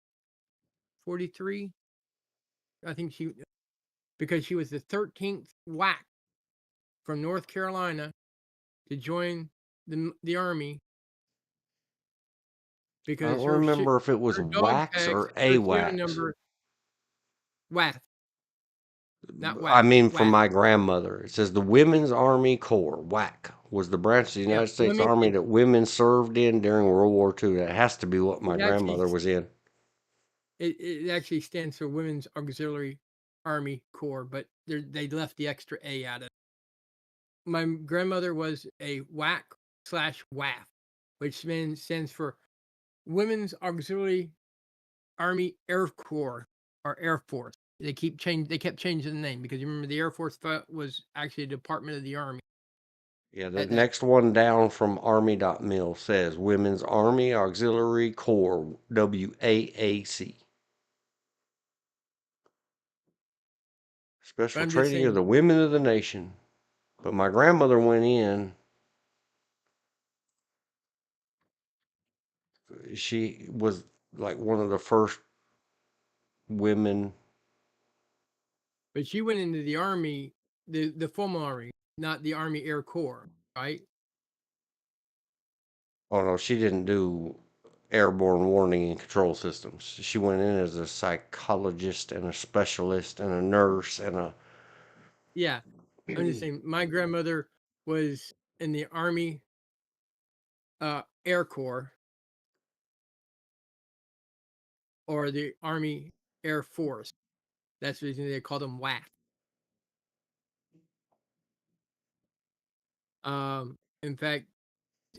43. I think because she was the 13th WAC from North Carolina to join the army I because don't remember if it was her dog wax tags, or her serial AWAX. number, WAF, not I WAF, mean, from WAF. my grandmother. It says the Women's Army Corps, WAC, was the branch of the Yeah, United States women. Army that women served in during World War II. That has to be what my It actually grandmother was in. it actually stands for Women's Auxiliary Army Corps, but they left the extra A out of it. My grandmother was a WAC/WAF, which stands for Women's Auxiliary Army Air Corps or Air Force. They kept changing the name because you remember the Air Force was actually a department of the Army Yeah, the at that. next one down from Army.mil says Women's Army Auxiliary Corps, WAAC. But Special I'm just training of saying, the women of the nation. But my grandmother went in. She was like one of the first women. but she went into the Army, the formal Army, not the Army Air Corps, right? Oh no, she didn't do airborne warning and control systems. She went in as a psychologist and a specialist and a nurse and a. Yeah, I'm just saying. My grandmother was in the Army Air Corps or the Army Air Force. That's the reason they called them WAF. In fact,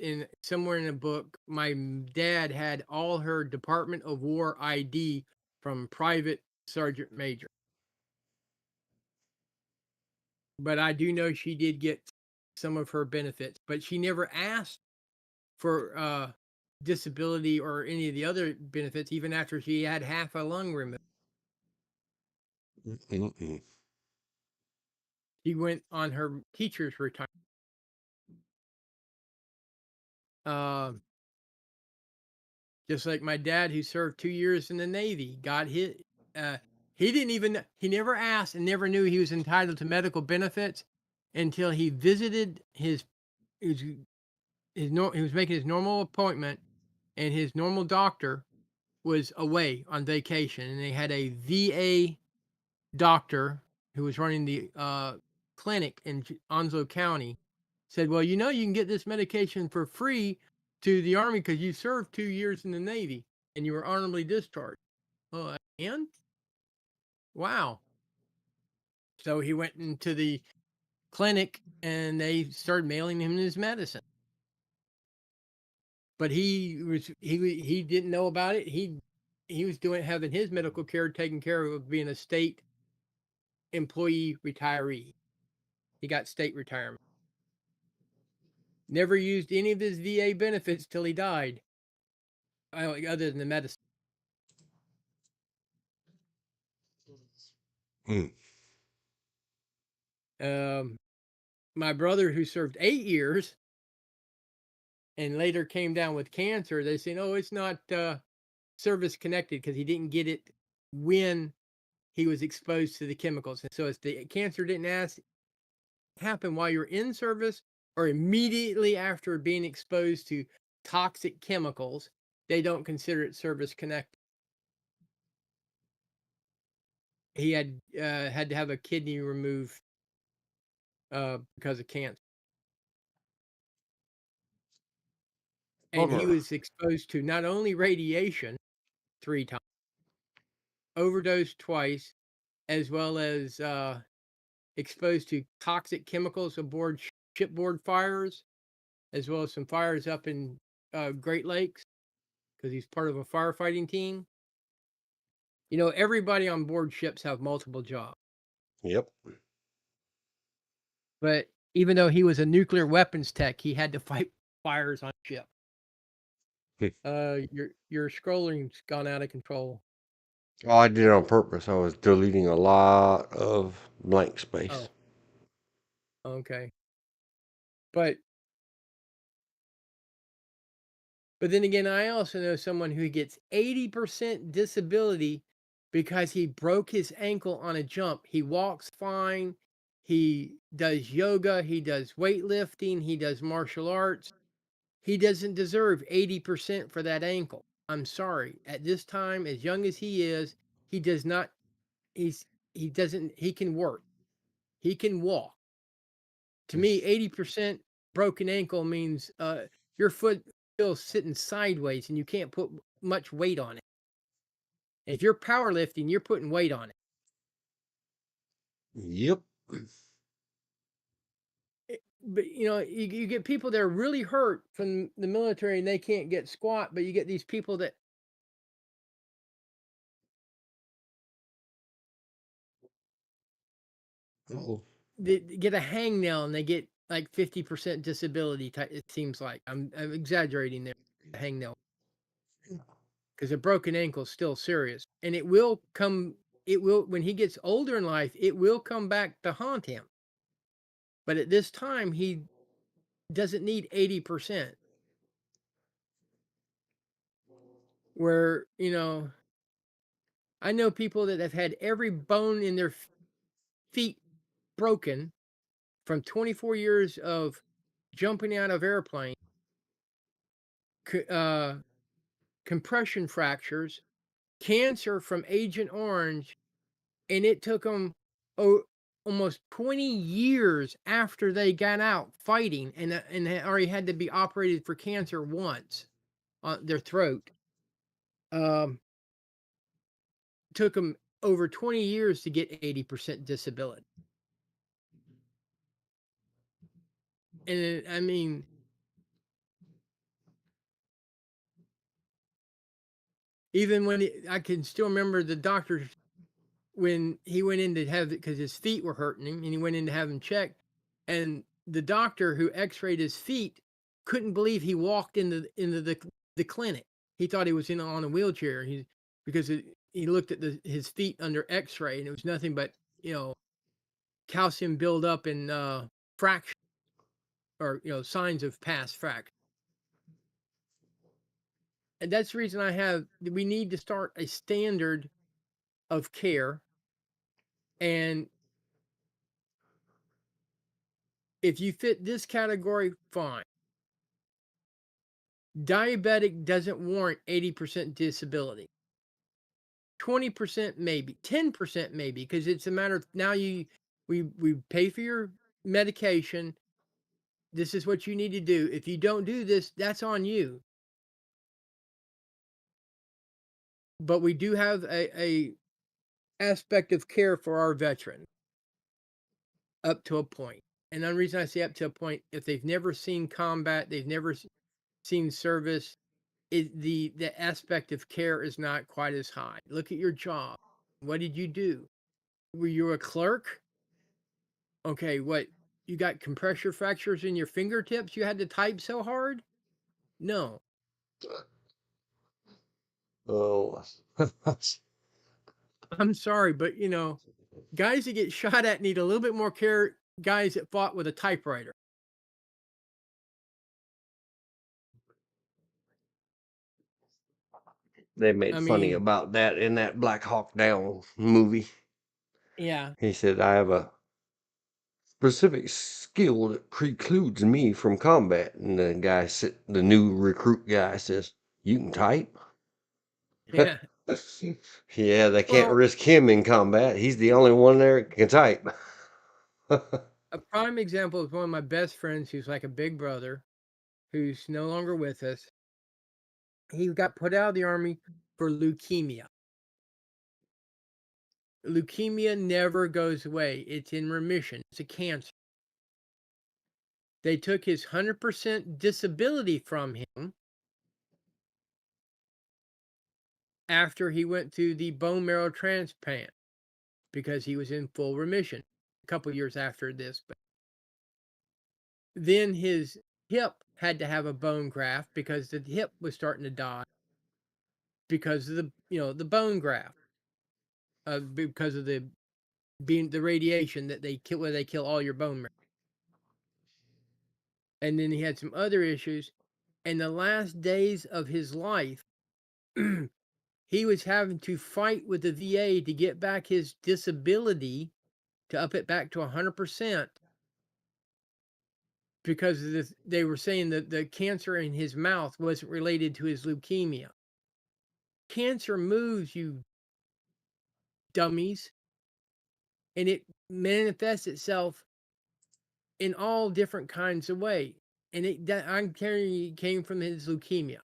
in somewhere in a book, my dad had all her Department of War ID from Private Sergeant Major. But I do know she did get some of her benefits, but she never asked for disability or any of the other benefits, even after she had half a lung removed. Mm-mm. She went on her teacher's retirement. Just like my dad, who served 2 years in the Navy, got his. He never asked and never knew he was entitled to medical benefits until he visited he was making his normal appointment, and his normal doctor was away on vacation, and they had a VA doctor who was running the clinic in Onslow County. Said, "Well, you can get this medication for free to the Army because you served 2 years in the Navy and you were honorably discharged." Oh, and wow. So he went into the clinic and they started mailing him his medicine. But he didn't know about it. He was having his medical care taken care of being a state employee retiree. He got state retirement. Never used any of his VA benefits till he died, other than the medicine. Mm. My brother, who served 8 years and later came down with cancer, they say, "Oh, it's not service connected because he didn't get it when he was exposed to the chemicals." And so it's the cancer didn't happen while you're in service or immediately after being exposed to toxic chemicals. They don't consider it service connected. He had to have a kidney removed because of cancer. And he Bummer. was exposed to not only radiation 3 times, overdosed twice, as well as exposed to toxic chemicals aboard shipboard fires, as well as some fires up in Great Lakes because he's part of a firefighting team. Everybody on board ships have multiple jobs. Yep. But even though he was a nuclear weapons tech, he had to fight fires on ship. Your scrolling's gone out of control. Oh, I did it on purpose. I was deleting a lot of blank space. Oh, okay. But then again, I also know someone who gets 80% disability because he broke his ankle on a jump. He walks fine. He does yoga. He does weightlifting. He does martial arts. He doesn't deserve 80% for that ankle. I'm sorry. At this time, as young as he is, he does not, he doesn't, he can work. He can walk. To me, 80% broken ankle means your foot still sitting sideways and you can't put much weight on it. If you're powerlifting, you're putting weight on it. Yep. But you get people that are really hurt from the military and they can't get squat, but you get these people that Oh. they get a hangnail and they get like 50% disability. It seems like I'm exaggerating there. Hangnail, because a broken ankle is still serious, and it will come. It will, when he gets older in life, it will come back to haunt him. But at this time, he doesn't need 80%. Where I know people that have had every bone in their feet broken from 24 years of jumping out of airplanes, compression fractures, cancer from Agent Orange, and it took them almost 20 years after they got out fighting, and they already had to be operated for cancer once on their throat. Took them over 20 years to get 80% disability. And I mean, Even when I can still remember the doctor when he went in to have it because his feet were hurting him, and he went in to have him checked, and the doctor who X-rayed his feet couldn't believe he walked into the clinic. He thought he was on a wheelchair. Because he looked at his feet under X-ray, and it was nothing but calcium buildup and fracture, or signs of past fracture. And that's the reason we need to start a standard of care. And if you fit this category, fine. Diabetic doesn't warrant 80% disability. 20% maybe, 10% maybe, because it's a matter of now we pay for your medication. This is what you need to do. If you don't do this, that's on you. But we do have a aspect of care for our veterans up to a point. And the reason I say up to a point, if they've never seen combat, they've never seen service, the aspect of care is not quite as high. Look at your job. What did you do? Were you a clerk? Okay, what, you got compressor fractures in your fingertips? You had to type so hard? No. Oh, I'm sorry, but guys that get shot at need a little bit more care. Guys that fought with a typewriter. they made I funny mean, about that in that Black Hawk Down movie. yeah, He said, I have a specific skill that precludes me from combat. And the new recruit guy says, you can type? yeah. Yeah, they can't Well, risk him in combat. He's the only one there that can type. a prime example is one of my best friends who's like a big brother, who's no longer with us. He got put out of the army for leukemia. Leukemia never goes away. It's in remission. It's a cancer. They took his 100% disability from him after he went through the bone marrow transplant because he was in full remission a couple years after this. But then his hip had to have a bone graft because the hip was starting to die because of the bone graft, because of the radiation that they kill, where they kill all your bone marrow. And then he had some other issues. And the last days of his life, he was having to fight with the VA to get back his disability, to up it back to 100%, because of this. They were saying that the cancer in his mouth wasn't related to his leukemia. Cancer moves, you dummies, and it manifests itself in all different kinds of ways. And I'm telling you, it came from his leukemia.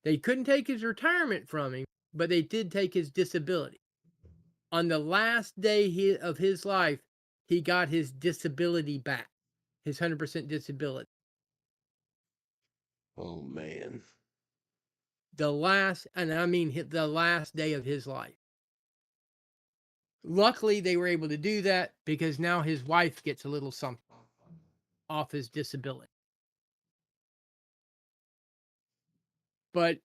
They couldn't take his retirement from him, but they did take his disability. On the last day of his life, he got his disability back, his 100% disability. Oh, man. The last day of his life. Luckily, they were able to do that because now his wife gets a little something off his disability. But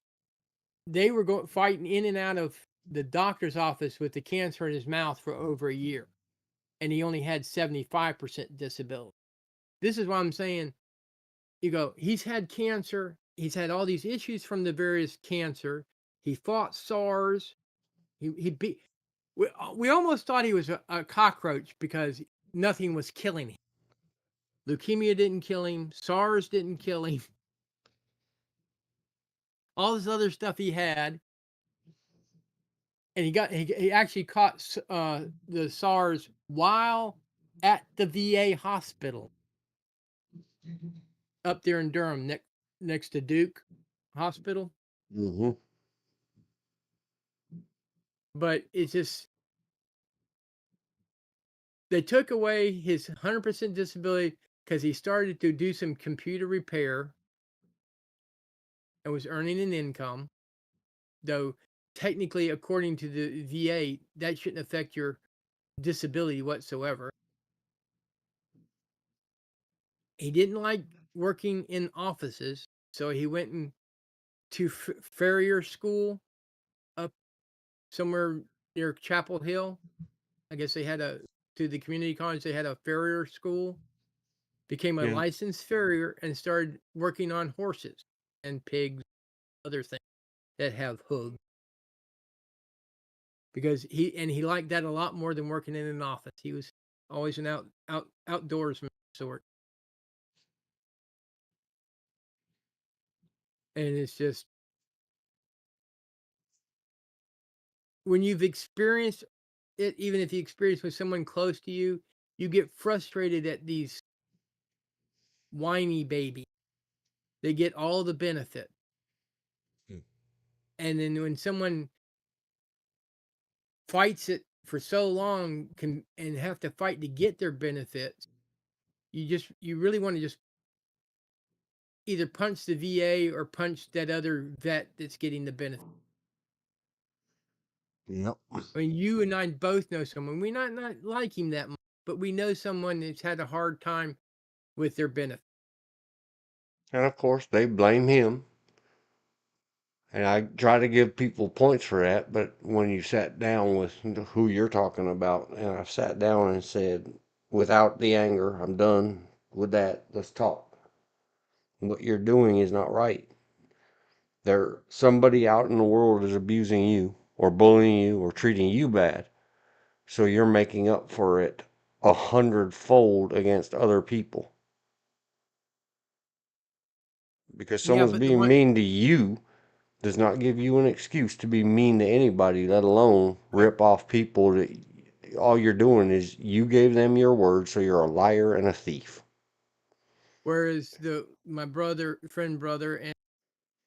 they were fighting in and out of the doctor's office with the cancer in his mouth for over a year, and he only had 75% disability. This is why I'm saying, he's had cancer, he's had all these issues from the various cancer. He fought SARS. He beat. We almost thought he was a cockroach because nothing was killing him. Leukemia didn't kill him. SARS didn't kill him. All this other stuff he had, and he actually caught the SARS while at the VA hospital up there in Durham, next to Duke Hospital. Mm-hmm. But it's just, they took away his 100% disability because he started to do some computer repair and was earning an income. though technically, according to the VA, that shouldn't affect your disability whatsoever. He didn't like working in offices, so he went to farrier school up somewhere near Chapel Hill. I guess they had to the community college, they had a farrier school, became a Yeah. licensed farrier, and started working on horses and pigs, other things that have hooves. Because he liked that a lot more than working in an office. He was always an outdoorsman sort. And it's just when you've experienced it, even if you experience with someone close to you, you get frustrated at these whiny babies. They get all the benefit. Hmm. And then when someone fights it for so long and have to fight to get their benefits, you really want to just either punch the VA or punch that other vet that's getting the benefit. Yep. I mean, you and I both know someone. We not like him that much, but we know someone that's had a hard time with their benefit. And of course, they blame him. And I try to give people points for that, but when you sat down with who you're talking about, and I've sat down and said, without the anger, I'm done with that. Let's talk. What you're doing is not right. Somebody out in the world is abusing you, or bullying you, or treating you bad. So you're making up for it 100-fold against other people. Because Yeah, someone's but the being one mean to you does not give you an excuse to be mean to anybody, let alone right, rip off people that all you're doing is you gave them your word, so you're a liar and a thief. whereas my brother and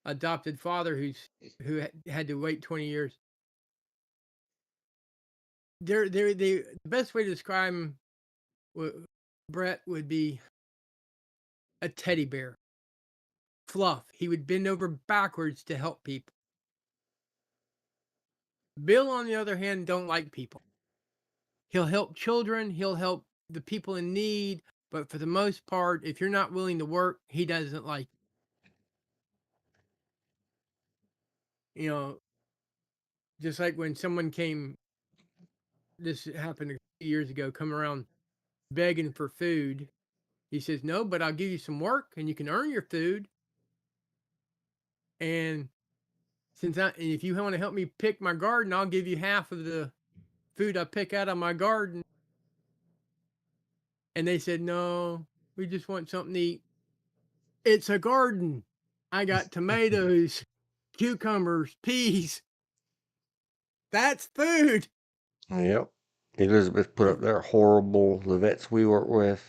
adopted father who had to wait 20 years. The best way to describe him, Brett, would be a teddy bear. Fluff. He would bend over backwards to help people. Bill, on the other hand, don't like people. He'll help children, he'll help the people in need, but for the most part, if you're not willing to work, he doesn't like you. You know, just like when someone came, this happened a few years ago, come around begging for food. He says, "No, but I'll give you some work and you can earn your food. And and if you want to help me pick my garden, I'll give you half of the food I pick out of my garden." And they said, "No, we just want something to eat." It's a garden. I got tomatoes, cucumbers, peas. That's food. Yep. Elizabeth put up there horrible. The vets we work with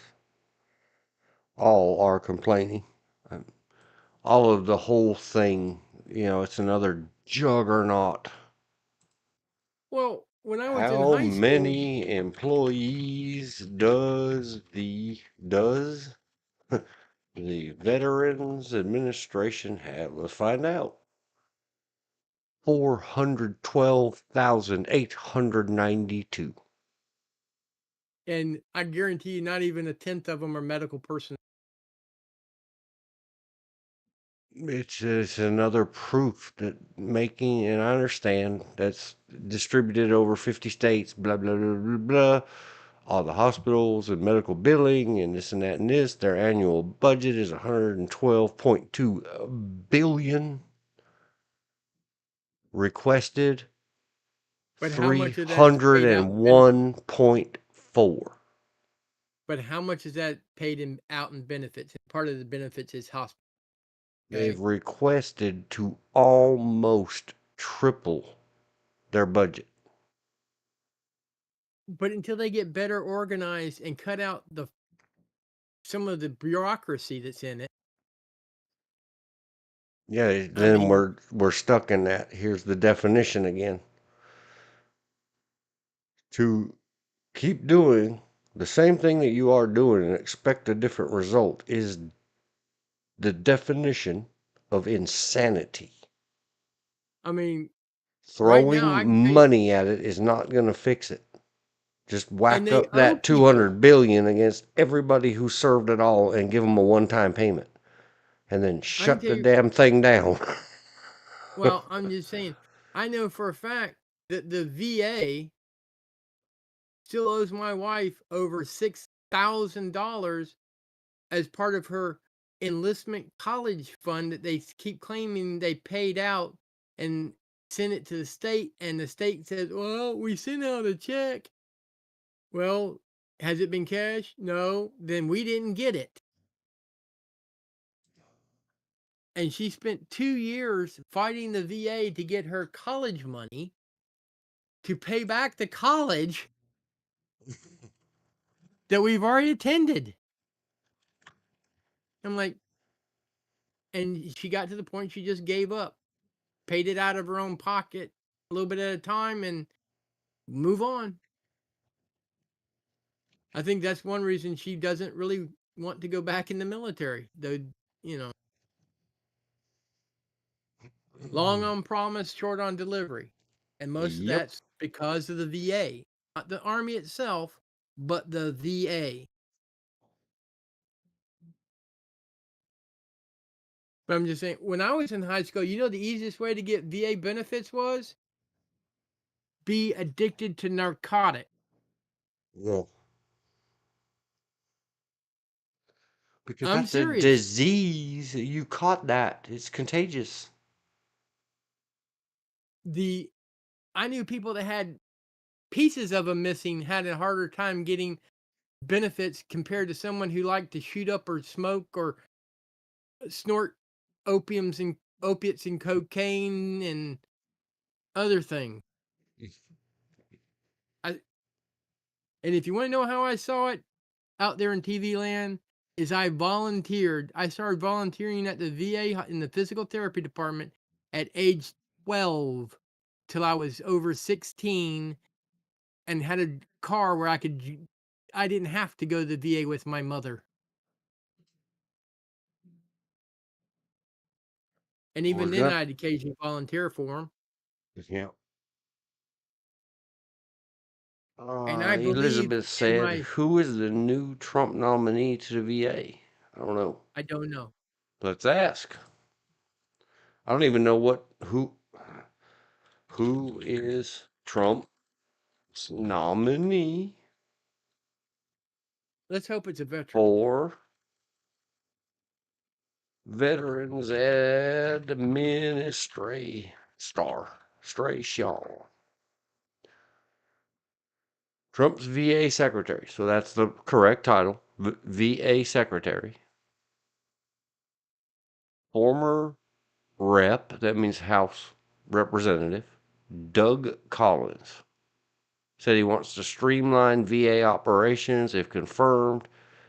all are complaining. Um, All of the whole thing, it's another juggernaut. Well, when I was in How high school, many employees does the Veterans Administration have? Let's find out. 412,892. and I guarantee you, not even a tenth of them are medical personnel. It's just another proof that and I understand that's distributed over 50 states, blah, blah, blah, blah, blah. All the hospitals and medical billing and this and that and this. Their annual budget is 112.2 billion. Requested But how much of that is paid out in benefits? 301.4. But how much is that out in benefits? And part of the benefits is hospital. They've Okay, requested to almost triple their budget. but until they get better organized and cut out some of the bureaucracy that's in it, Yeah, I then mean, we're stuck in that. Here's the definition again. To keep doing the same thing that you are doing and expect a different result is the definition of insanity. I mean, right now I can Throwing tell you, money at it is not going to fix it. Just and whack they up owe that people. 200 billion against everybody who served it all and give them a one-time payment and then I can shut tell the you. damn thing down. Well, I'm just saying. I know for a fact that the VA still owes my wife over $6,000 as part of her enlistment college fund that they keep claiming they paid out and sent it to the state, and the state says, "Well, we sent out a check." Well, has it been cashed? No. Then we didn't get it. And she spent 2 years fighting the VA to get her college money to pay back the college that we've already attended. I'm like, and she got to the point she just gave up, paid it out of her own pocket a little bit at a time and move on. I think that's one reason she doesn't really want to go back in the military. Though, you know, long on promise, short on delivery. And most of Yep. that's because of the VA, not the Army itself, but the VA. But I'm just saying, when I was in high school, you know, the easiest way to get VA benefits was be addicted to narcotic. Yeah. Because I'm that's a serious. disease. You caught that. It's contagious. The I knew people that had pieces of them missing had a harder time getting benefits compared to someone who liked to shoot up or smoke or snort opiates and cocaine and other things. I, and if you want to know how I saw it out there in TV land, is I volunteered. I started volunteering at the VA in the physical therapy department at age 12 till I was over 16 and had a car where I didn't have to go to the VA with my mother. And I even was then, gonna. I'd occasionally volunteer for them. Yeah. And I believe Elizabeth in said, my, "Who is the new Trump nominee to the VA?" I don't know. I don't know. Let's ask. I don't even know who is Trump's nominee Let's hope it's a veteran. for Veterans Administration. Trump's VA Secretary. So that's the correct title. VA Secretary. Former Rep, that means House Representative, Doug Collins. Said he wants to streamline VA operations if confirmed.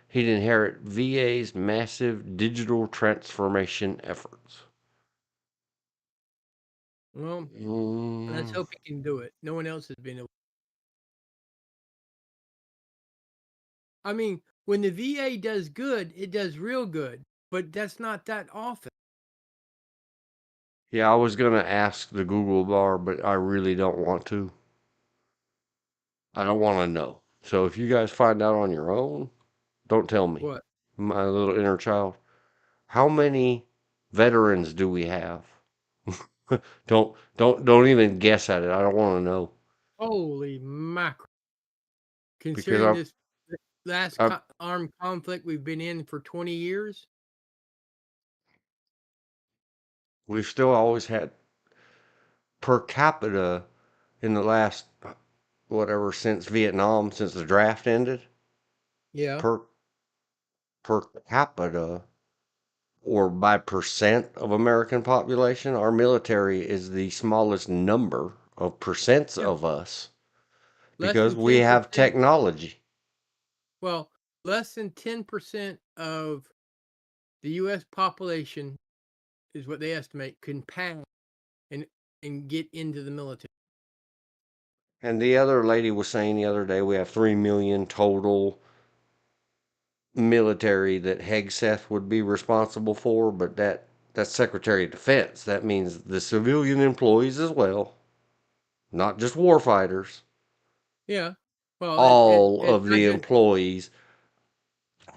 He'd inherit VA's massive digital transformation efforts. Well, let's Mm, hope he can do it. No one else has been able. I mean, when the VA does good, it does real good, but that's not that often. yeah, I was gonna ask the Google bar, but I really don't want to. I don't want to know. So if you guys find out on your own, don't tell me. What? My little inner child. How many veterans do we have? Don't even guess at it. I don't want to know Holy mackerel. because Considering this last I armed conflict we've been in for 20 years, we've still always had per capita in the last whatever since Vietnam, since the draft ended, yeah. per per capita or by percent of American population, our military is the smallest number of percents Yeah. of us Less because than we have 10%. technology. Well, less than 10% of the US population is what they estimate can pass and get into the military. And the other lady was saying the other day we have 3 million total military that Hegseth would be responsible for, but that That's Secretary of Defense. That means the civilian employees as well, not just warfighters. Yeah. Well, All it's of not the employees.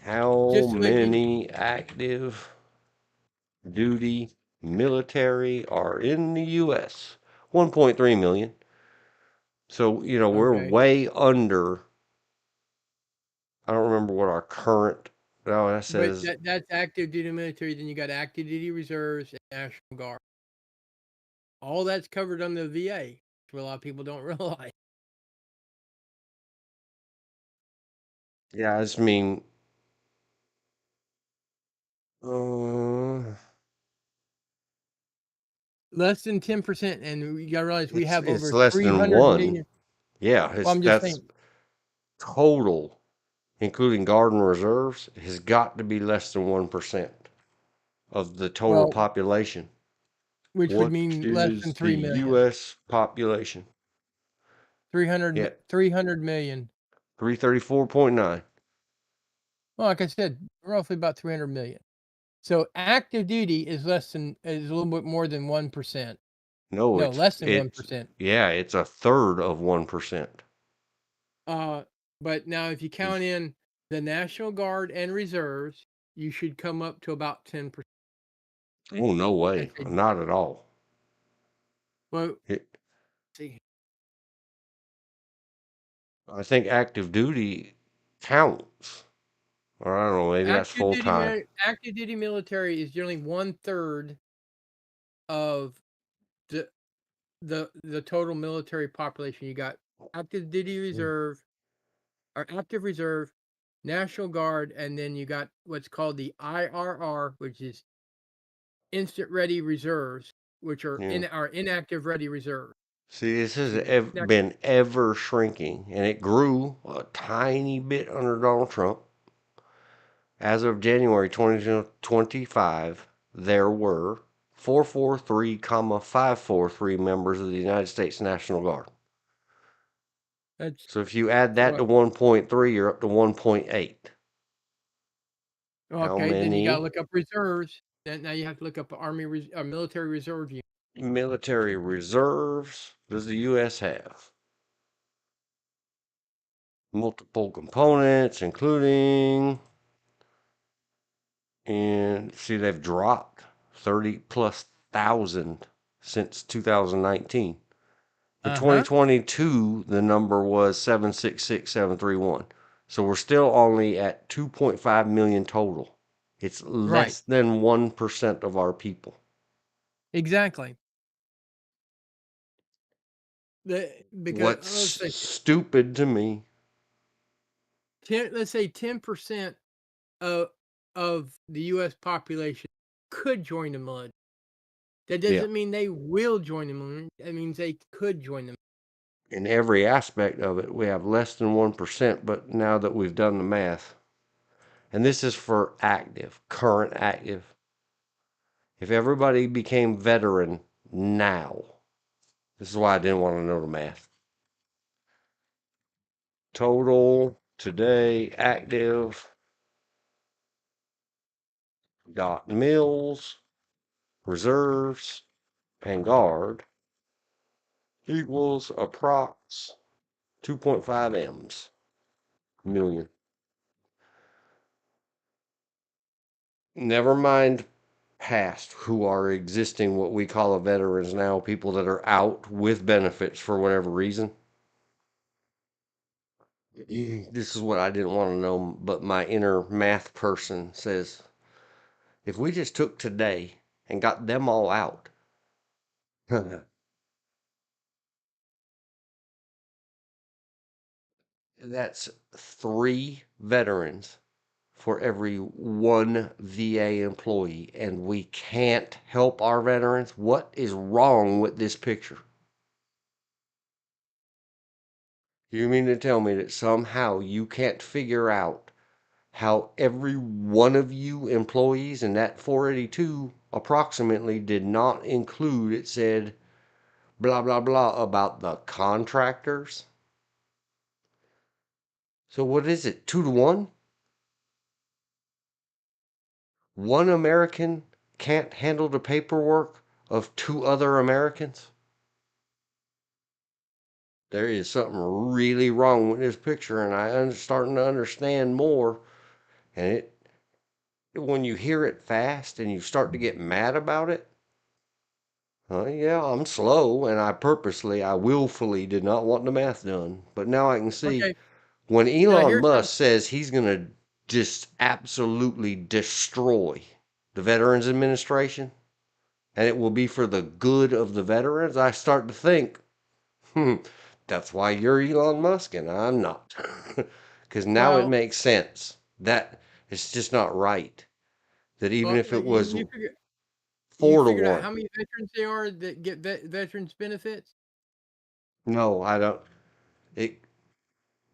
How just to let you. many active duty military are in the U.S.? 1.3 million. So, we're Okay. way under. I don't remember what our current. Oh, that But says. that's active duty military. Then you got active duty reserves and National Guard. All that's covered under the VA, which a lot of people don't realize. Yeah, I just mean. Uh, Less than 10%, and you got to realize we have it's over less than 300 one. million. Yeah, Well, I'm just that's saying. total, including guard and reserves, has got to be less than 1% of the total Well, population. which would What mean less than is the 3 million. U.S. population? 300, Yeah, 300 million. 334.9. Well, like I said, roughly about 300 million. So active duty is is a little bit more than 1%. No, No, it's less than it's 1%. yeah, it's a third of 1%. But now if you count in the National Guard and reserves, you should come up to about 10%. Oh, no way, That's a, not at all. well, It, see, I think active duty counts, or I don't know, maybe that's full time. active duty military is generally 1/3 of the the total military population. You got active duty reserve or active reserve, National Guard, and then you got what's called the IRR, which is instant ready reserves, which are Yeah. inactive ready reserve. See, this has So been ever shrinking, and it grew a tiny bit under Donald Trump. As of January 2025, there were 443,543 members of the United States National Guard. that's So if you add that to what. 1.3, you're up to 1.8. How Okay, then you gotta many look up reserves. Then now you have to look up military reserve unit. military reserves does the U.S. have? Multiple components, including, and see, they've dropped 30 plus thousand since 2019. In Uh-huh. 2022, the number was 766,731. So we're still only at 2.5 million total. It's Right. less than 1% of our people. Exactly. Because What's let's say stupid to me, 10% of the U.S. population could join the military. That yeah, doesn't mean they will join the military. That means they could join them. in every aspect of it, we have less than 1%. But now that we've done the math, and this is for active, current active, if everybody became veteran now, this is why I didn't want to know the math. Total today active dot mills, reserves, and guard equals approx 2.5 M's million. Never mind past who are existing, what we call a veterans now, people that are out with benefits for whatever reason. This is what I didn't want to know, but my inner math person says if we just took today and got them all out, that's 3 veterans for every 1 VA employee, and we can't help our veterans. What is wrong with this picture? You mean to tell me that somehow you can't figure out how every one of you employees in that 482 approximately did not include, it said blah blah blah about the contractors? So what is it, 2 to 1? One American can't handle the paperwork of 2 other Americans? There is something really wrong with this picture, and I'm starting to understand more. And when you hear it fast and you start to get mad about it, yeah, I'm slow, and I willfully did not want the math done. But now I can see Okay. when Now Elon here's Musk some. says he's going to just absolutely destroy the Veterans Administration, and it will be for the good of the veterans, I start to think, that's why you're Elon Musk and I'm not. Because now it Well, makes sense that it's just not right. That even if it was you 4 to figured out 1, how many veterans there are that get veterans benefits? no, I don't. It,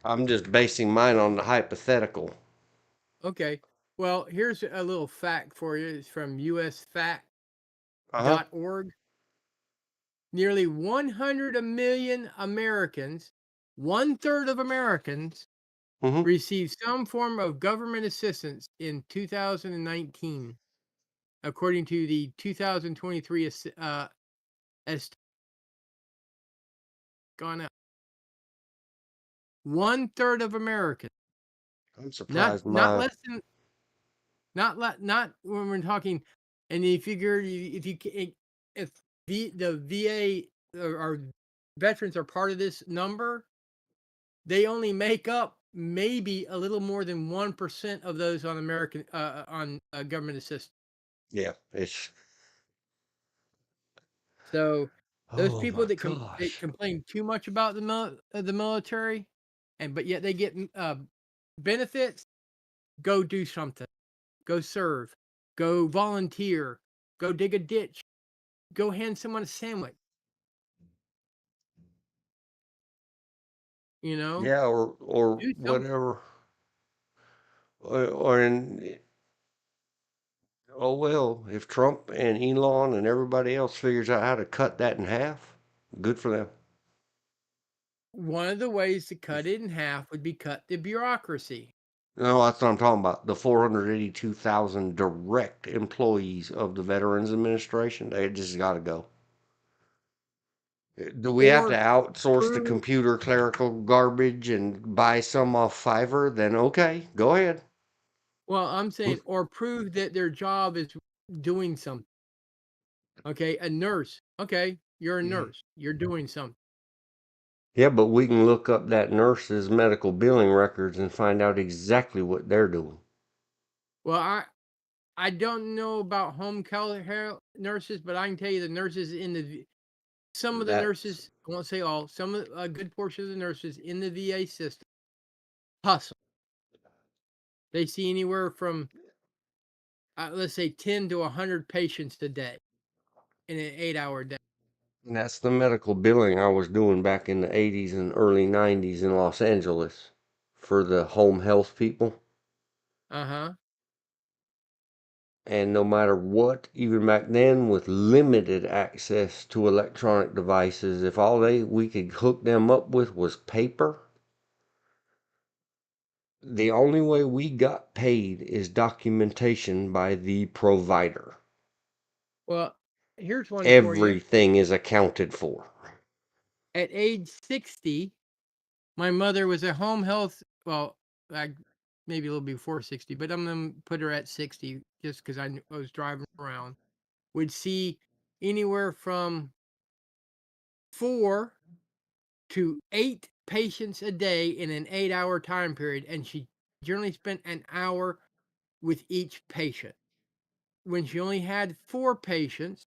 I'm just basing mine on the hypothetical. Okay. Well, here's a little fact for you. It's from usfact.org. Uh huh. Nearly 100 million Americans, one third of Americans, Mm-hmm. received some form of government assistance in 2019, according to the 2023 has gone up. One third of Americans, I'm not surprised not my less than not when we're talking, and you figure if you if the VA or veterans are part of this number, they only make up maybe a little more than 1% of those on American on government assistance. yeah, it's So those oh people my that gosh. complain too much about the military, and but yet they get benefits, go do something, go serve, go volunteer, go dig a ditch, go hand someone a sandwich. You know, Yeah, or do something. whatever. Or in oh well, if Trump and Elon and everybody else figures out how to cut that in half, good for them. One of the ways to cut it in half would be cut the bureaucracy. No, that's what I'm talking about. The 482,000 direct employees of the Veterans Administration, they just got to go. Do we have to Or outsource the prove computer clerical garbage and buy some off Fiverr? Then okay, go ahead. well, I'm saying or prove that their job is doing something. Okay, a nurse. Okay, you're a nurse. You're doing something. Yeah, but we can look up that nurse's medical billing records and find out exactly what they're doing. Well, I don't know about home care nurses, but I can tell you the nurses in the some of the That's nurses, I won't say all, some of a good portion of the nurses in the VA system hustle. They see anywhere from let's say 10 to 100 patients a day in an 8-hour day. that's the medical billing I was doing back in the 80s and early 90s in Los Angeles for the home health people. Uh-huh. And no matter what, even back then with limited access to electronic devices, if all we could hook them up with was paper, the only way we got paid is documentation by the provider. Well, here's one for you. Everything is accounted for. At age 60, my mother was a home health, well, I, maybe a little before 60, but I'm gonna put her at 60 just because I was driving around. Would see anywhere from 4 to 8 patients a day in an 8-hour time period, and she generally spent an hour with each patient. When she only had 4 patients,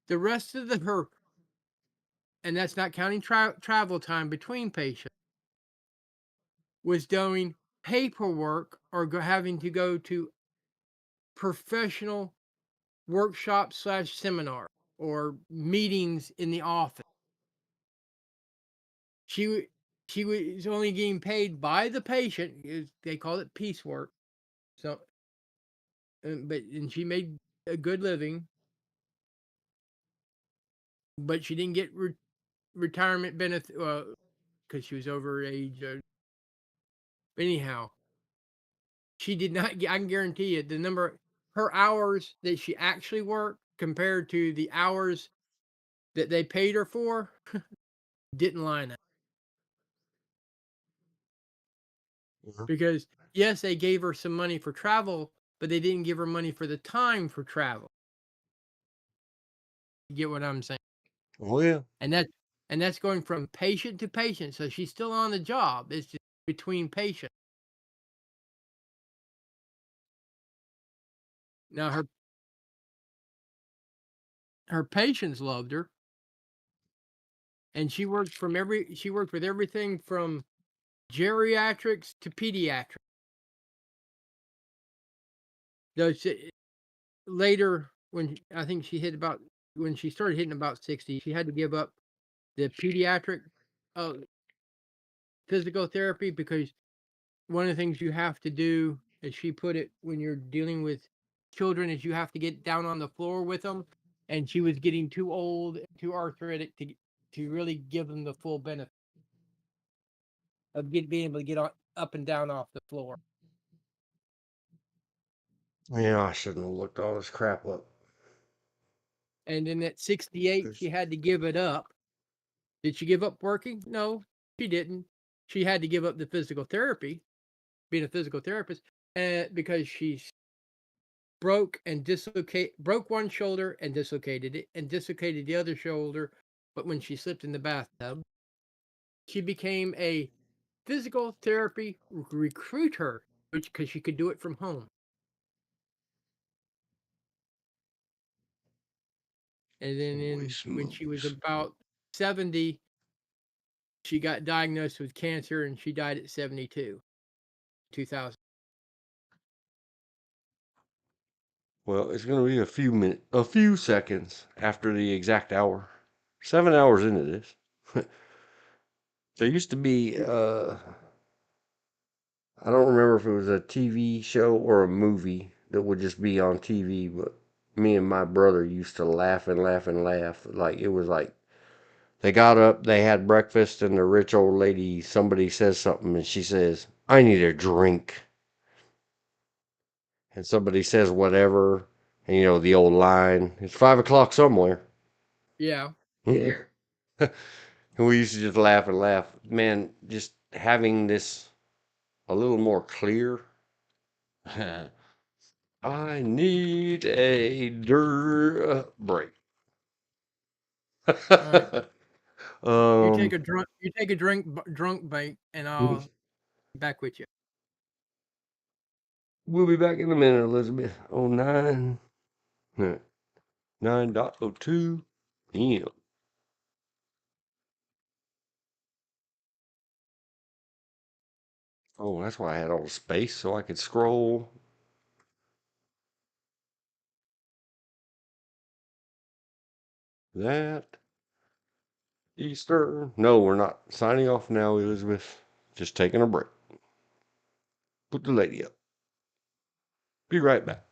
the rest of her, and that's not counting travel time between patients, was doing paperwork or having to go to professional workshops slash seminar or meetings in the office. She was only getting paid by the patient. They call it piecework. So, and she made a good living, but she didn't get retirement benefit because she was over age. But anyhow, she did not. I can guarantee you the number. her hours that she actually worked compared to the hours that they paid her for didn't line up. Mhm. Because yes, they gave her some money for travel, but they didn't give her money for the time for travel. You get what I'm saying? Oh yeah. And that and that's going from patient to patient. So she's still on the job. It's just between patients. Now her patients loved her, and she worked with everything from geriatrics to pediatrics. Though later, when I think she hit about when she started hitting about 60, she had to give up the pediatric uh, physical therapy because one of the things you have to do, as she put it, when you're dealing with children, is you have to get down on the floor with them. And she was getting too old, too arthritic to really give them the full benefit of being able to get up and down off the floor. Yeah, I shouldn't have looked all this crap up. And then at 68, she 'Cause- had to give it up. Did she give up working? No, she didn't. She had to give up the physical therapy, being a physical therapist, because she broke one shoulder and dislocated it, and dislocated the other shoulder. But when she slipped in the bathtub, she became a physical therapy recruiter, because she could do it from home. And Holy then when she was smokes. about 70, she got diagnosed with cancer, and she died at 72, 2000. Well, it's gonna be a few seconds after the exact hour. 7 hours into this. There used to be I don't remember if it was a TV show or a movie that would just be on TV, but me and my brother used to laugh and laugh and laugh. Like it was like they got up, they had breakfast, and the rich old lady, somebody says something, and she says, "I need a drink." And somebody says whatever, and you know the old line, "It's 5 o'clock somewhere." Yeah. Yeah. And we used to just laugh and laugh. Man, just having this a little more clear. I need a break. All right. um, You take a drunk break, and I'll be back with you. we'll be back in a minute, Elizabeth. 09, 9.02 p.m. Oh, that's why I had all the space so I could scroll. That Easter. No, we're not signing off now, Elizabeth. Just taking a break. Put the lady up. Be right back.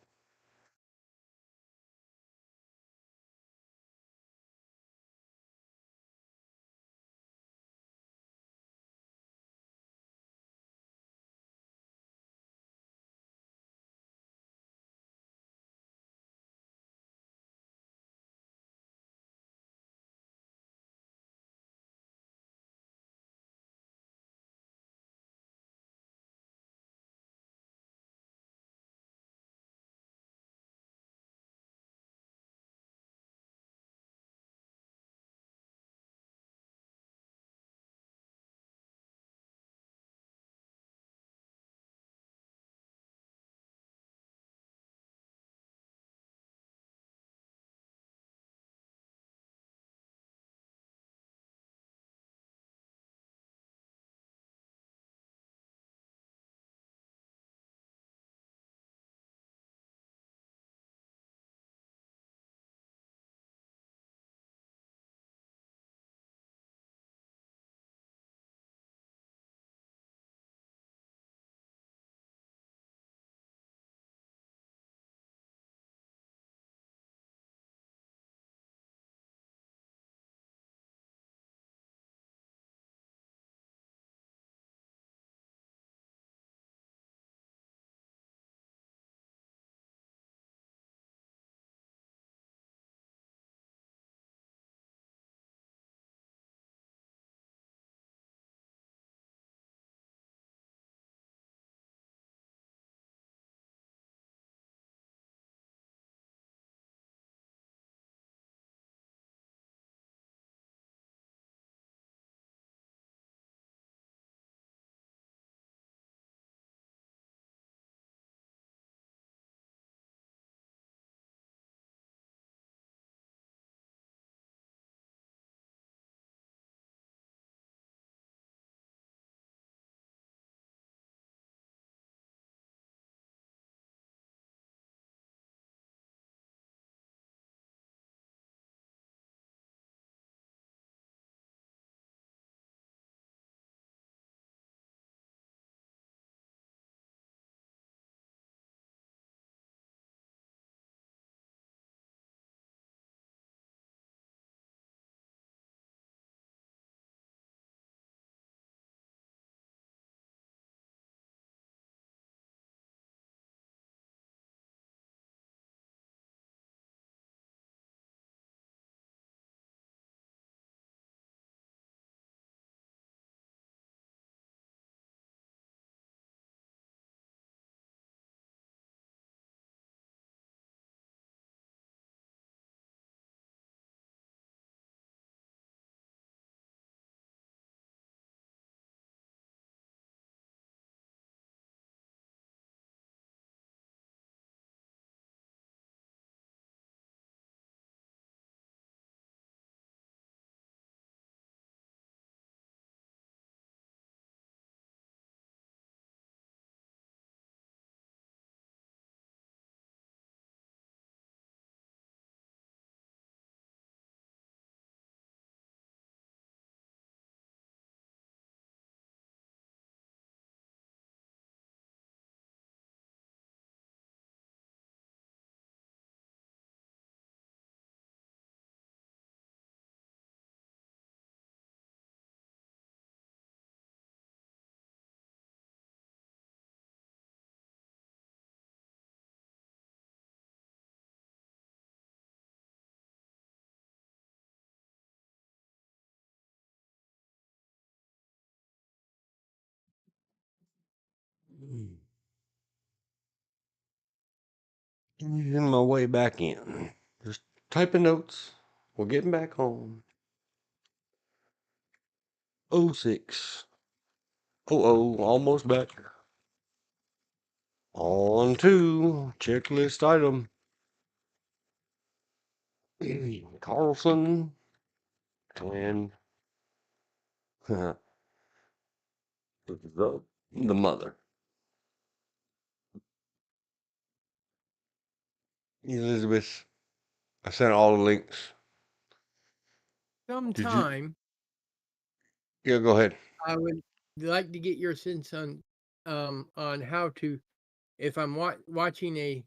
In my way back in. Just typing notes. We're getting back home. 06. Almost back. On to checklist item. Carlson and the mother. Elizabeth, I sent all the links. Did you? Sometime Yeah, go ahead. I would like to get your sense on how to, if I'm watching a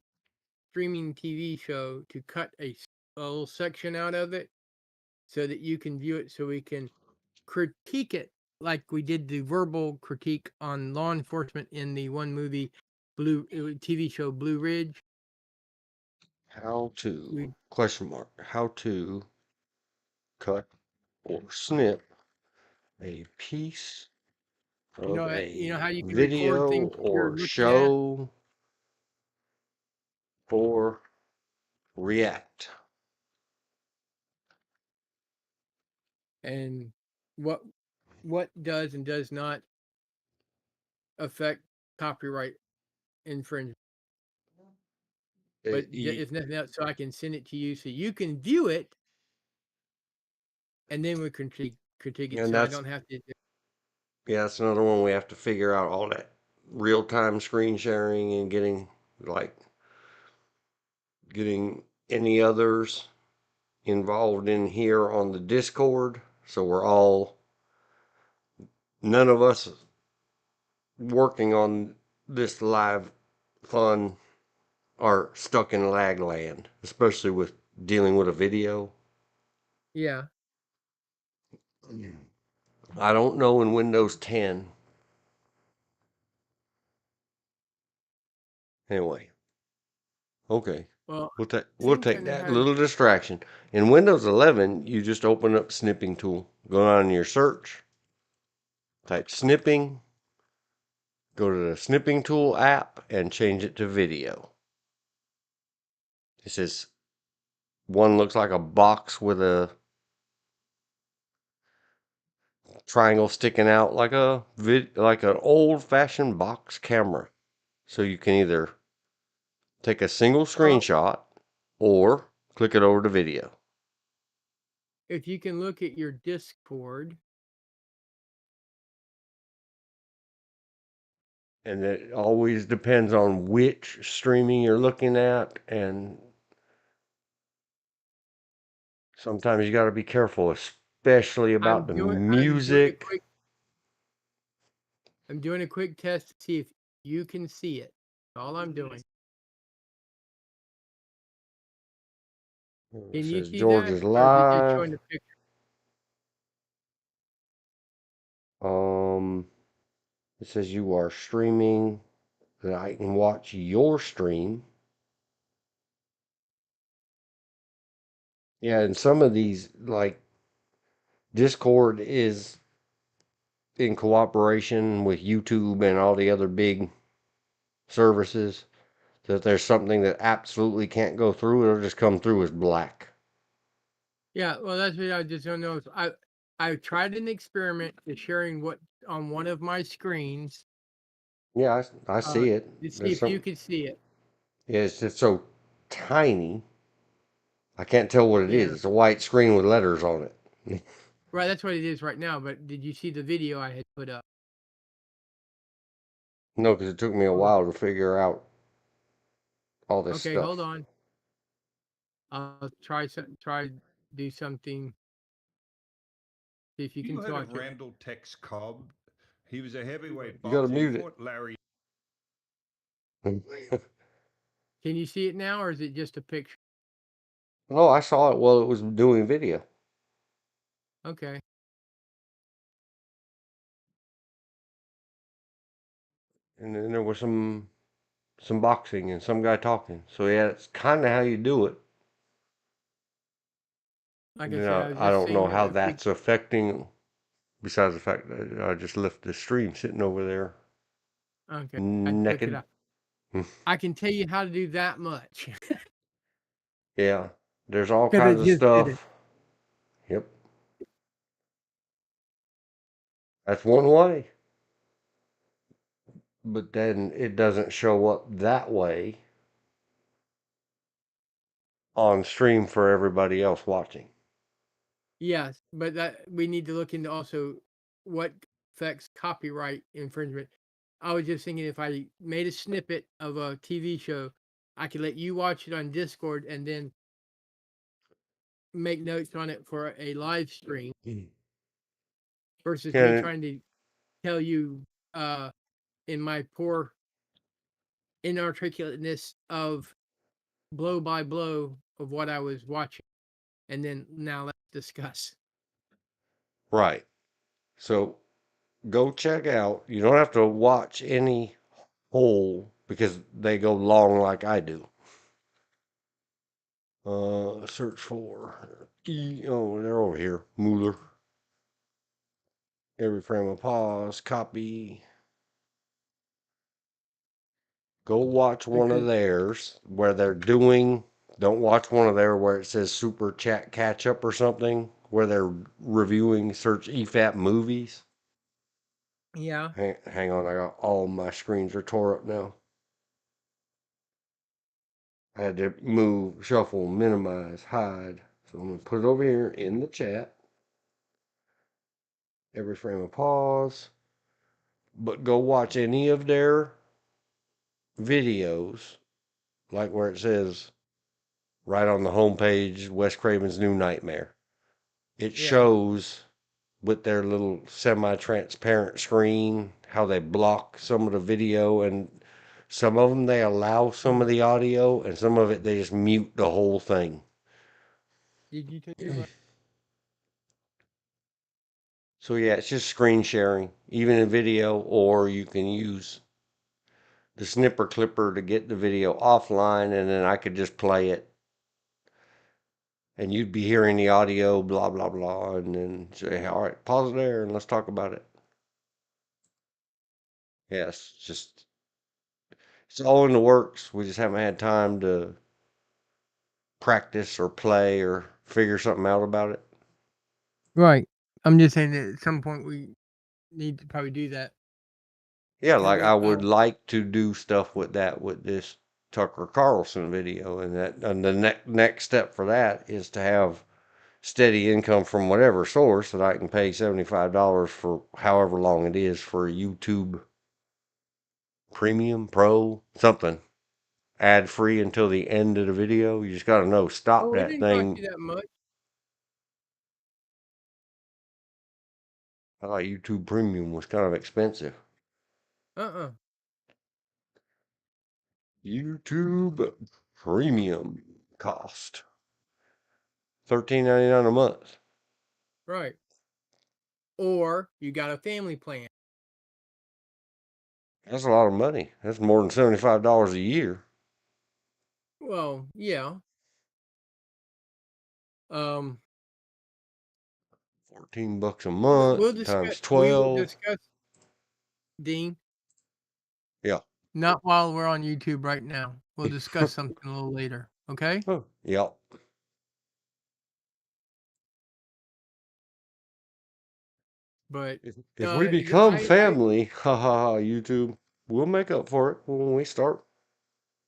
streaming TV show, to cut a little section out of it so that you can view it, so we can critique it like we did the verbal critique on law enforcement in the one movie TV show Blue Ridge. How to, We, question mark, how to cut or snip a piece of you know a how you can record video things you're or looking at, show for React. and what does and does not affect copyright infringement. But if nothing else, so I can send it to you so you can view it, and then we critique it. And So I that's, don't have to. yeah, that's another one we have to figure out all that real time screen sharing and getting any others involved in here on the Discord. So none of us working on this live fun are stuck in lag land, especially with dealing with a video. Yeah. I don't know in Windows 10. Anyway, okay. Well, We'll think take and that have little distraction. In Windows 11, you just open up snipping tool. Go on your search, type snipping, go to the snipping tool app and change it to video. It says one looks like a box with a triangle sticking out like like an old-fashioned box camera. So you can either take a single well, screenshot or click it over to video. if you can look at your Discord. And it always depends on which streaming you're looking at, and sometimes you got to be careful, especially about the music. I'm doing a quick test to see if you can see it. All I'm doing. It Can you says see George that, is or is it just live. showing the picture? It says you are streaming, that I can watch your stream. Yeah, and some of these, like Discord, is in cooperation with YouTube and all the other big services. So if there's something that absolutely can't go through, it'll just come through as black. Yeah, well, that's what I just don't know. I tried an experiment of sharing what on one of my screens Yeah, I see it. to see There's if you some. could see it. Yeah, it's just so tiny. I can't tell what it is. Yeah, It's a white screen with letters on it. right. That's what it is right now. But did you see the video I had put up? No, because it took me a Hold on. while to figure out all this Okay, hold stuff. on. I'll do something. See if you can You heard watch of it. Randall Tex Cobb? He was a heavyweight You got to boxer. He mute it. fought Larry. Can you see it now, or is it just a picture? Oh, I saw it while it was doing video. Okay. And then there was some boxing and some guy talking. So yeah, it's kind of how you do it. Like I You said, I know, was I just don't know saying how if we. that's affecting. Besides the fact that I just left the stream sitting over there. Okay, I had to look it naked. up. I can tell you how to do that much. Yeah, there's all 'Cause I kinds of just did it. stuff. Yep, that's one way. But then it doesn't show up that way on stream for everybody else watching. Yes, but that we need to look into also what affects copyright infringement. I was just thinking if I made a snippet of a TV show, I could let you watch it on Discord and then make notes on it for a live stream versus me Can trying to tell you in my poor inarticulateness of blow by blow of what I was watching. And then now let's discuss. right. So go check out. You don't have to watch any whole because they go long like I do. Search for oh, they're over here. Mueller. Every frame of pause. Copy. Go watch one of Because theirs where they're doing. Don't watch one of there where it says Super Chat Catch Up or something where they're reviewing search EFAP movies. yeah, Hang on, I got all my screens are tore up now. I had to move, shuffle, minimize, hide. So I'm gonna put it over here in the chat. Every frame of pause. But go watch any of their videos, like where it says right on the homepage, Wes Craven's New Nightmare. It yeah. shows with their little semi-transparent screen how they block some of the video, and some of them they allow some of the audio, and some of it they just mute the whole thing. Did you take your So yeah, it's just screen sharing, even in video, or you can use the snipper clipper to get the video offline, and then I could just play it, and you'd be hearing the audio, blah blah blah, and then say, "All right, pause it there, and let's talk about it." Yes, just it's all in the works. We just haven't had time to practice or play or figure something out about it. Right. I'm just saying that at some point we need to probably do that. Yeah, 'Cause like I would like to do stuff with that with this Tucker Carlson video, and the next step for that is to have steady income from whatever source that I can pay $75 for however long it is for YouTube Premium Pro something ad free until the end of the video. You just got to know stop oh, it that didn't cost thing. you that much. I thought YouTube Premium was kind of expensive. Uh-uh. YouTube Premium cost $13.99 a month. Right. Or you got a family plan. That's a lot of money. That's more than $75 a year. Well, yeah. Um, 14 bucks a we'll month discuss. times We will 12. discuss, Dean. Yeah. Not while we're on YouTube right now. We'll discuss something a little later. Okay. Oh, yeah. But If we yeah, become family, ha ha ha, YouTube, we'll make up for it when we start.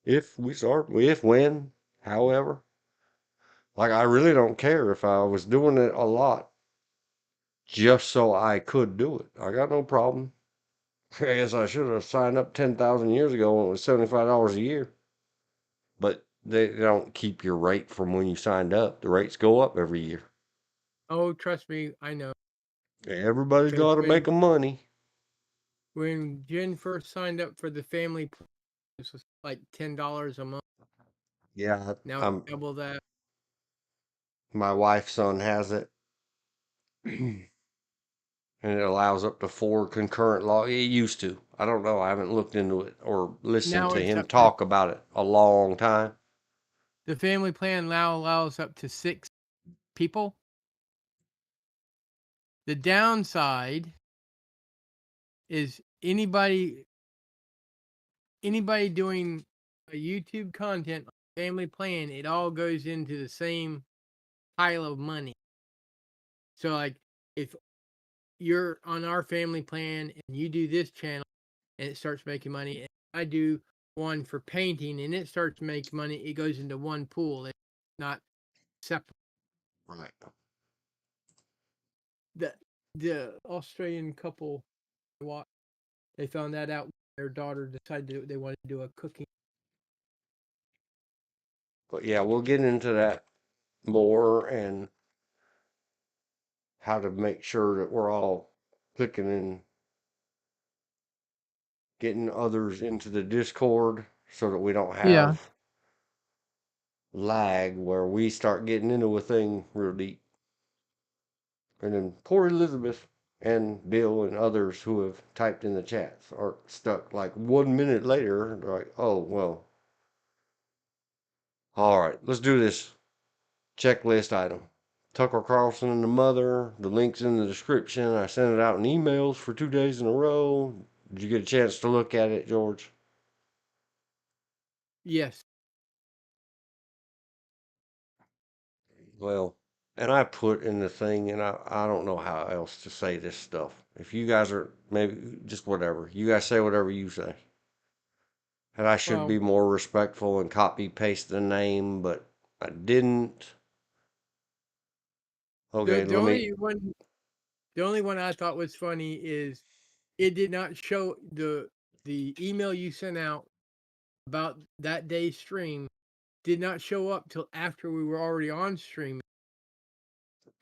If we start, if, when, however. Like, I really don't care if I was doing it a lot just so I could do it. I got no problem. I guess I should have signed up 10,000 years ago when it was $75 a year. But they don't keep your rate from when you signed up. The rates go up every year. oh, trust me, I know. Everybody's 'Cause got to make money. when Jen first signed up for the family plan, this was like $10 a month. Yeah, Now it's double that. my wife's son has it. And it allows up to 4 concurrent log. It used to. I don't know. I haven't looked into it or listened Now to it's him up to talk about it a long time. the family plan now allows up to 6 people. The downside is anybody anybody doing a YouTube content, family plan, it all goes into the same pile of money. So like if you're on our family plan and you do this channel and it starts making money, and I do one for painting and it starts making money, it goes into one pool. It's not separate. Right. The Australian couple, they found that out when their daughter decided they wanted to do a cooking. But yeah, we'll get into that more and how to make sure that we're all clicking and getting others into the Discord so that we don't Yeah. have lag where we start getting into a thing real deep. And then poor Elizabeth and Bill and others who have typed in the chats are stuck like 1 minute later. They're like, oh, well, all right, let's do this checklist item. Tucker Carlson and the mother. The link's in the description. I sent it out in emails for 2 days in a row. Did you get a chance to look at it, George? Yes. Well, and I put in the thing, and I don't know how else to say this stuff. If you guys are, maybe just whatever. You guys say whatever you say. And I should be Well, more respectful and copy paste the name, but I didn't. the Okay, the let me. only one I thought was funny is it did not show the email you sent out about that day's stream did not show up till after we were already on stream.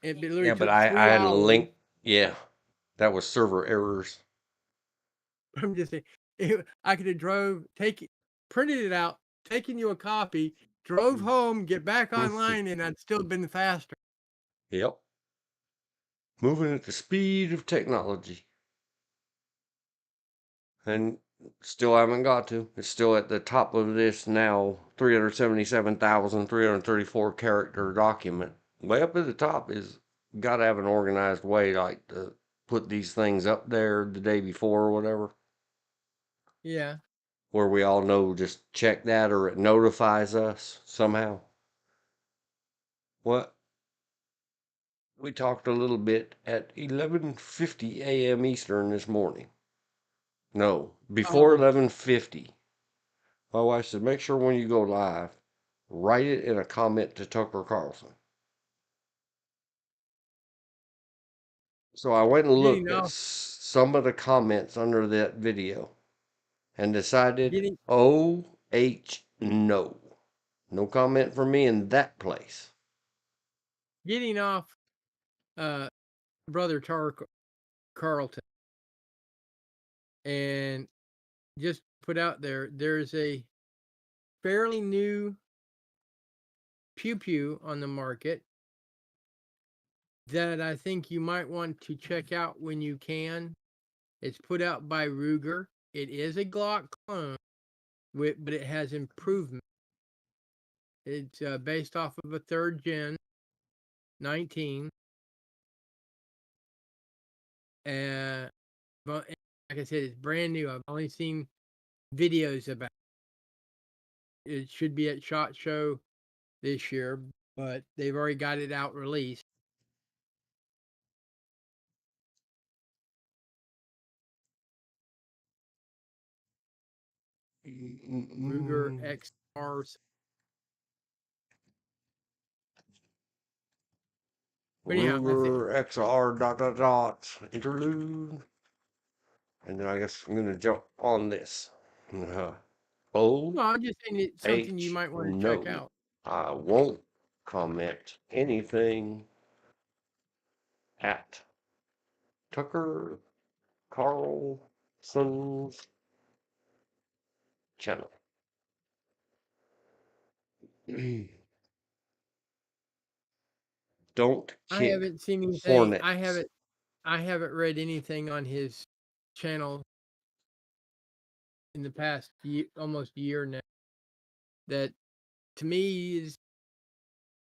It literally Yeah, but took I 3 had a hours. link. Yeah, that was server errors. I'm just saying, I could have printed it out, taken you a copy, drove home, get back online, and I'd still been faster. Yep. Moving at the speed of technology. And still haven't got to. It's still at the top of this now 377,334 character document. Way up at the top is got to have an organized way like to put these things up there the day before or whatever, Yeah. where we all know just check that or it notifies us somehow. What we talked a little bit at 11:50 a.m. Eastern this morning. No, before Oh, 11:50. My wife said, make sure when you go live, write it in a comment to Tucker Carlson. So I went and getting looked at off, some of the comments under that video and decided, getting oh, no. No comment from me in that place. getting off. Brother Carlton, and just put out there's a fairly new pew pew on the market that I think you might want to check out when you can. It's put out by Ruger. It is a Glock clone, but it has improvement. It's based off of a 3rd gen 19. But like I said, it's brand new. I've only seen videos about it. It should be at SHOT Show this year, but they've already got it out released. Ruger XR. But anyhow, that's it. Ruger XR dot dot dot interlude. And then I guess I'm going to jump on this. O No, I'm just saying it's something you H might want to check no. out. I won't comment anything at Tucker Carlson's channel. Don't I kick haven't seen anything. hornets. I haven't read anything on his channel in the past year, almost year now. That to me is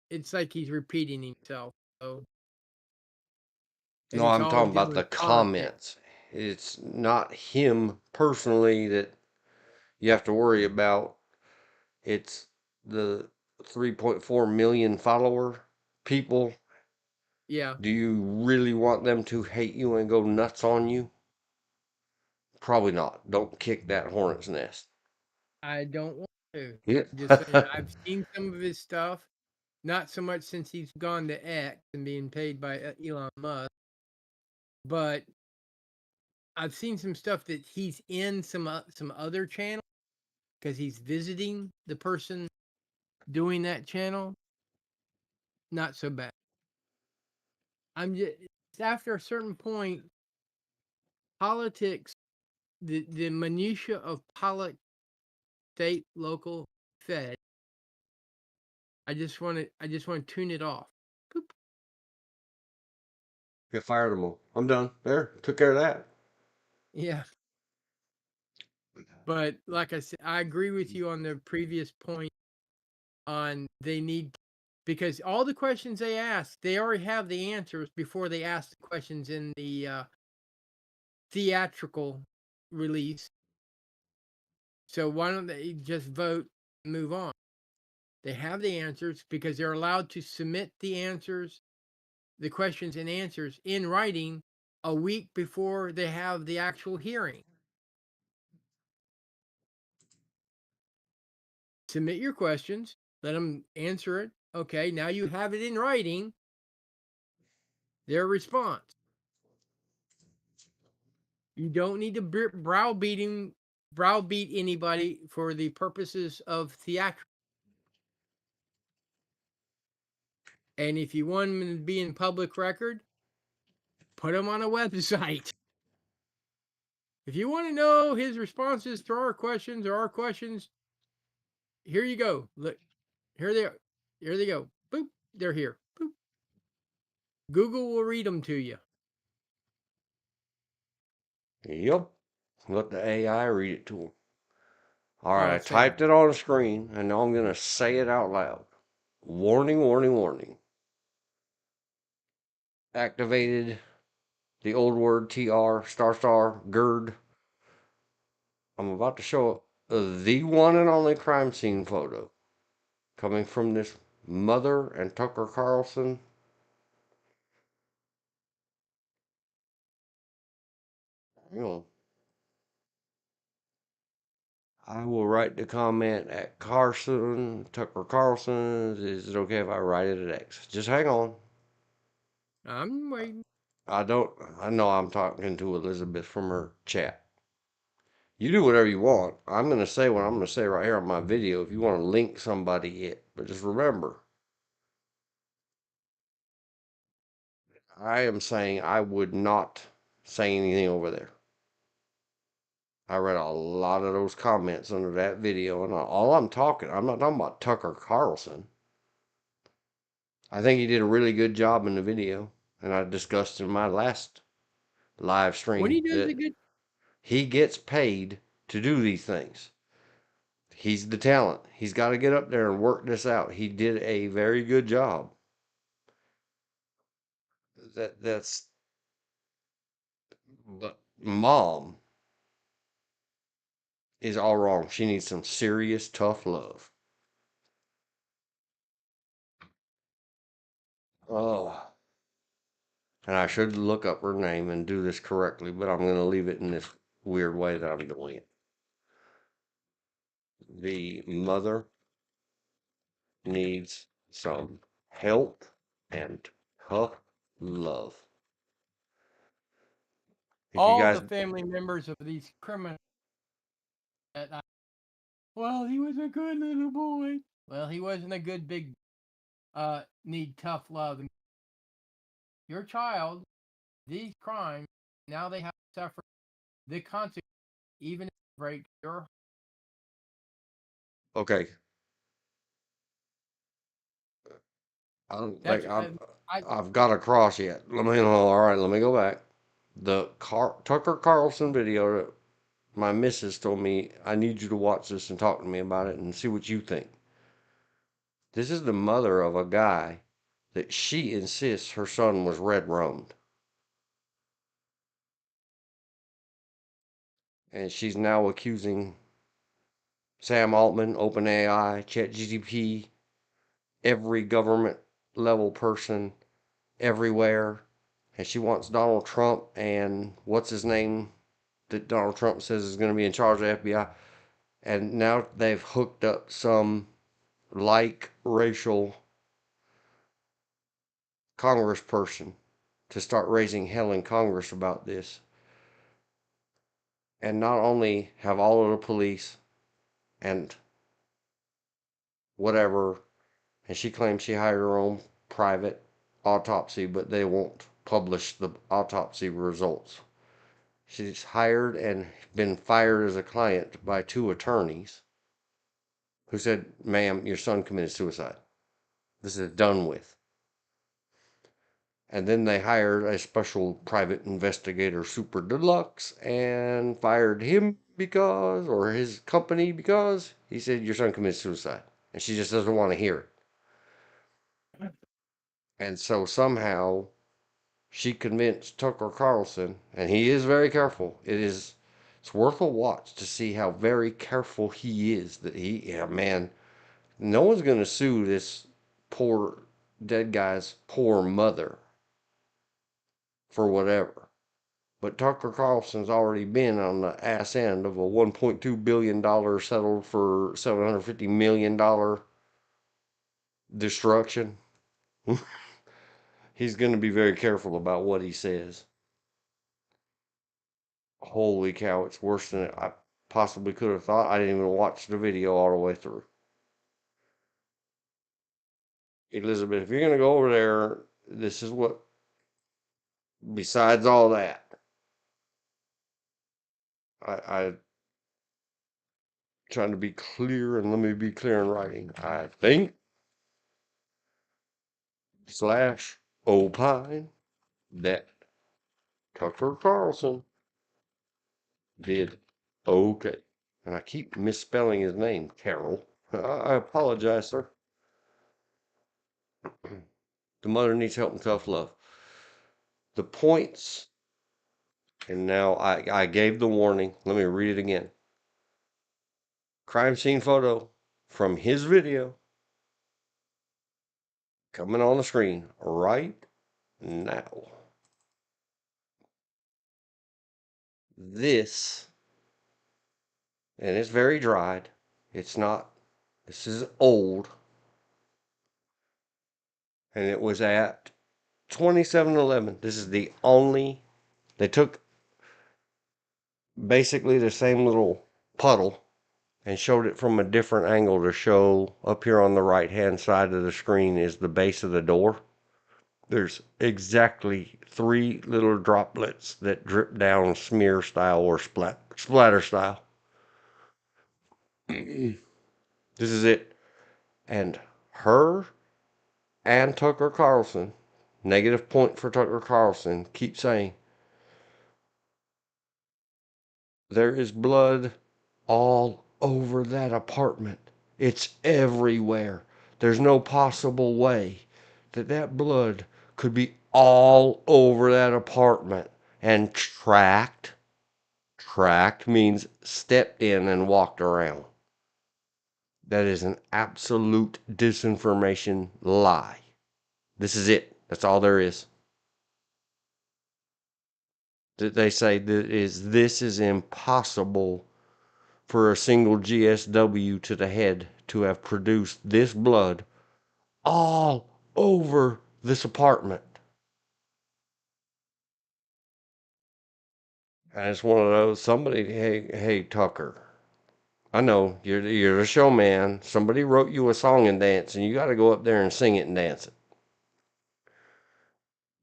it's like he's repeating himself. So, and No, it's I'm all talking about dealing the with politics. comments. It's not him personally that you have to worry about it's the 3.4 million follower people. Yeah, Do you really want them to hate you and go nuts on you? Probably not. Don't kick that hornet's nest. I don't want to. Yeah. Just saying, I've seen some of his stuff. Not so much since he's gone to X and being paid by Elon Musk, but I've seen some stuff that he's in some other channel because he's visiting the person doing that channel. Not so bad. I'm just after a certain point, politics, the minutia of politics, state, local, fed. I just want to tune it off. Boop. You fired them all. I'm done. There. Took care of that. Yeah. But like I said, I agree with you on the previous point on they need because all the questions they ask, they already have the answers before they ask the questions in the theatrical release. So why don't they just vote and move on? They have the answers because they're allowed to submit the answers, the questions and answers in writing a week before they have the actual hearing. Submit your questions, let them answer it. Okay, now you have it in writing, their response. You don't need to browbeat anybody for the purposes of theatrical. And if you want them to be in public record, put them on a website. If you want to know his responses to our questions or our questions, here you go. Look, here they are. Here they go. Boop. They're here. Boop. Google will read them to you. Yep. Let the AI read it to them. All right, Well I said. typed it on the screen, and now I'm going to say it out loud. Warning, warning, warning. Activated the old word TR, star, GERD. I'm about to show the one and only crime scene photo coming from this mother and Tucker Carlson. Hang on. I will write the comment at Carson, Tucker Carlson. Is it okay if I write it at X? Just hang on. I'm waiting. I know I'm talking to Elizabeth from her chat. You do whatever you want. I'm going to say what I'm going to say right here on my video if you want to link somebody it. But just remember, I am saying I would not say anything over there. I read a lot of those comments under that video, and I'm not talking about Tucker Carlson. I think he did a really good job in the video, and I discussed in my last live When stream he does a that good, he gets paid to do these things. He's the talent. He's got to get up there and work this out. He did a very good job. That's but mom is all wrong. She needs some serious tough love. Oh, and I should look up her name and do this correctly, but I'm going to leave it in this weird way that I'm doing it. The mother needs some help and tough love. If you all guys, the family members of these criminals that well, he was a good little boy. Well, he wasn't a good big need tough love. Your child, these crimes, now they have to suffer the consequence, even if it breaks your okay, I don't that's think I I've got across yet. All right, let me go back. The Tucker Carlson video that my missus told me, I need you to watch this and talk to me about it and see what you think. This is the mother of a guy that she insists her son was red rummed. And she's now accusing Sam Altman, OpenAI, ChatGPT, every government level person everywhere. And she wants Donald Trump and what's his name that Donald Trump says is going to be in charge of the FBI. And now they've hooked up some like racial congressperson to start raising hell in Congress about this. And not only have all of the police and whatever, and she claims she hired her own private autopsy, but they won't publish the autopsy results. She's hired and been fired as a client by 2 attorneys who said, ma'am, your son committed suicide. This is done with. And then they hired a special private investigator, super deluxe, and fired him because, or his company because, he said, your son committed suicide. And she just doesn't want to hear it. And so somehow she convinced Tucker Carlson, and he is very careful. It's worth a watch to see how very careful he is. That yeah, man, no one's going to sue this poor dead guy's poor mother for whatever. But Tucker Carlson's already been on the ass end of a $1.2 billion settled for $750 million destruction. He's going to be very careful about what he says. Holy cow, it's worse than I possibly could have thought. I didn't even watch the video all the way through. Elizabeth, if you're going to go over there, this is what, besides all that, I trying to be clear, and let me be clear in writing. I think slash opine that Tucker Carlson did okay. And I keep misspelling his name, Carol. I apologize, sir. The mother needs help and tough love. The points, and now I gave the warning. Let me read it again. Crime scene photo from his video coming on the screen right now. This, and it's very dried. It's not, this is old. And it was at 2711. This is the only, they took basically the same little puddle and showed it from a different angle to show up here on the right hand side of the screen is the base of the door. There's exactly 3 little droplets that drip down smear style or splatter style. This is it. And her and Tucker Carlson, negative point for Tucker Carlson, keep saying there is blood all over that apartment. It's everywhere. There's no possible way that that blood could be all over that apartment. And tracked means stepped in and walked around. That is an absolute disinformation lie. This is it. That's all there is. They say this is impossible for a single GSW to the head to have produced this blood all over this apartment. And it's one of those, somebody, hey, Tucker, I know you're a showman. Somebody wrote you a song and dance, and you got to go up there and sing it and dance it.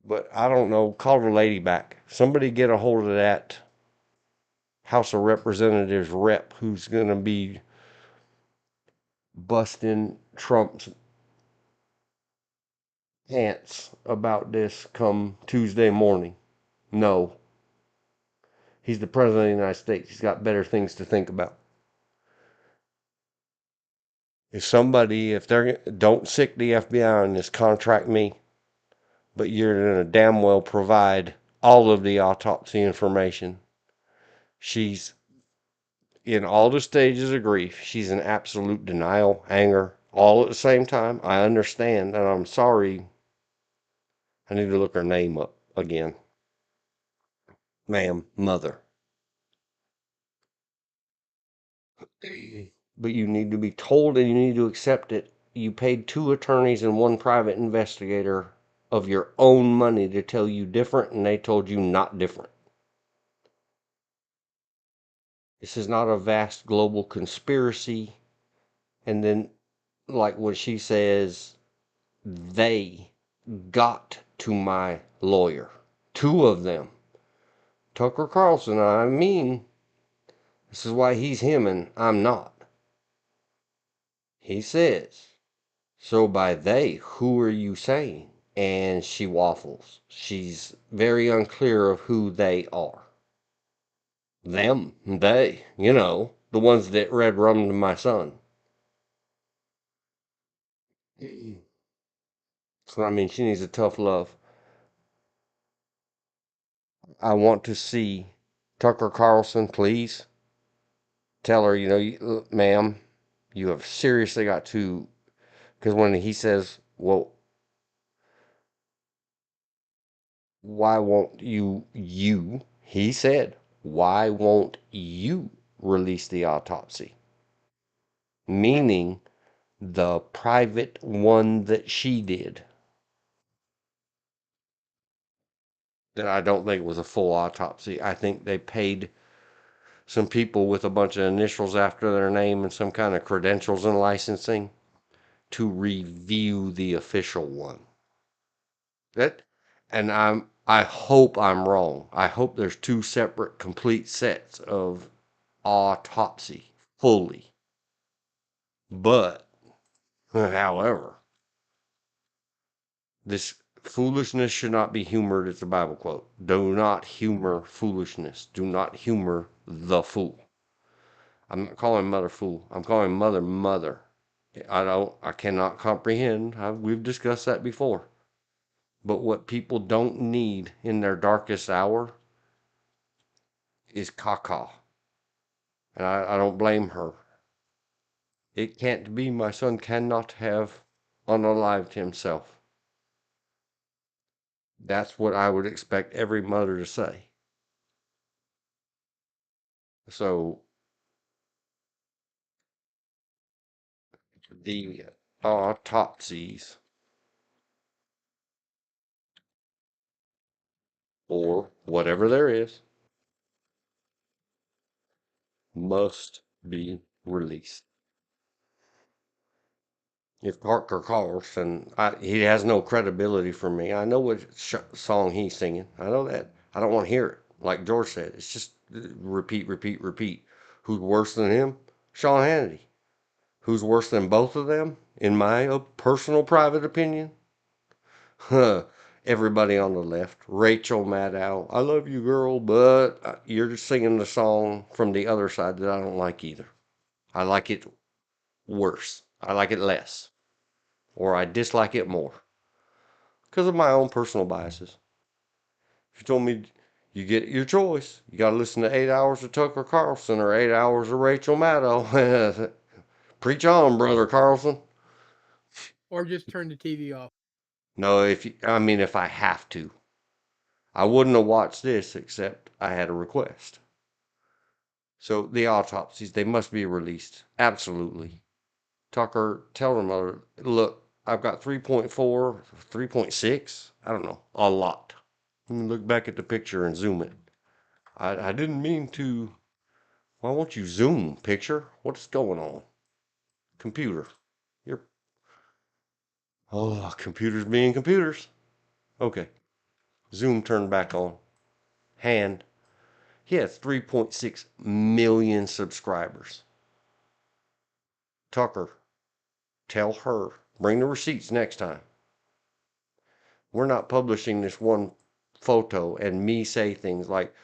But I don't know, call the lady back. Somebody get a hold of that House of Representatives rep who's going to be busting Trump's pants about this come Tuesday morning. No. He's the president of the United States. He's got better things to think about. If they're, don't sick the FBI on this, contract me. But you're going to damn well provide all of the autopsy information. She's in all the stages of grief. She's in absolute denial, anger, all at the same time. I understand, and I'm sorry. I need to look her name up again. Ma'am, mother. But you need to be told and you need to accept it. You paid 2 attorneys and 1 private investigator of your own money to tell you different, and they told you not different. This is not a vast global conspiracy. And then, like what she says, they got to my lawyer. 2 of them. Tucker Carlson, I mean, this is why he's him and I'm not. He says, so by they, who are you saying? And she waffles. She's very unclear of who they are. Them, they, the ones that red rummed my son. So I mean, she needs a tough love. I want to see Tucker Carlson, please. Tell her, ma'am, you have seriously got to, because when he says, well, why won't he said, why won't you release the autopsy? Meaning the private one that she did. That I don't think was a full autopsy. I think they paid some people with a bunch of initials after their name and some kind of credentials and licensing to review the official one. That, and I hope I'm wrong. I hope there's 2 separate complete sets of autopsy fully. But, however, this foolishness should not be humored. It's a Bible quote. Do not humor foolishness. Do not humor the fool. I'm not calling mother fool. I'm calling mother. I cannot comprehend. We've discussed that before. But what people don't need in their darkest hour is caca. And I don't blame her. It can't be. My son cannot have unalived himself. That's what I would expect every mother to say. So the autopsies or whatever there is must be released. If Tucker Carlson, he has no credibility for me. I know what song he's singing. I know that. I don't want to hear it. Like George said, it's just repeat, repeat, repeat. Who's worse than him? Sean Hannity. Who's worse than both of them? In my personal private opinion? Huh. Everybody on the left. Rachel Maddow. I love you, girl, but you're just singing the song from the other side that I don't like either. I like it worse. I like it less. Or I dislike it more. Because of my own personal biases. If you told me you get your choice, you got to listen to 8 hours of Tucker Carlson or 8 hours of Rachel Maddow. Preach on, brother Carlson. Or just turn the TV off. No, if I have to. I wouldn't have watched this except I had a request. So the autopsies, they must be released. Absolutely. Tucker, tell her mother, look, I've got 3.4, 3.6, I don't know, a lot. Let me look back at the picture and zoom it. I didn't mean to. Why won't you zoom, picture? What's going on? Computer. Computers being computers. Okay. Zoom turned back on. Hand. He has 3.6 million subscribers. Tucker, tell her. Bring the receipts next time. We're not publishing this one photo and me say things like,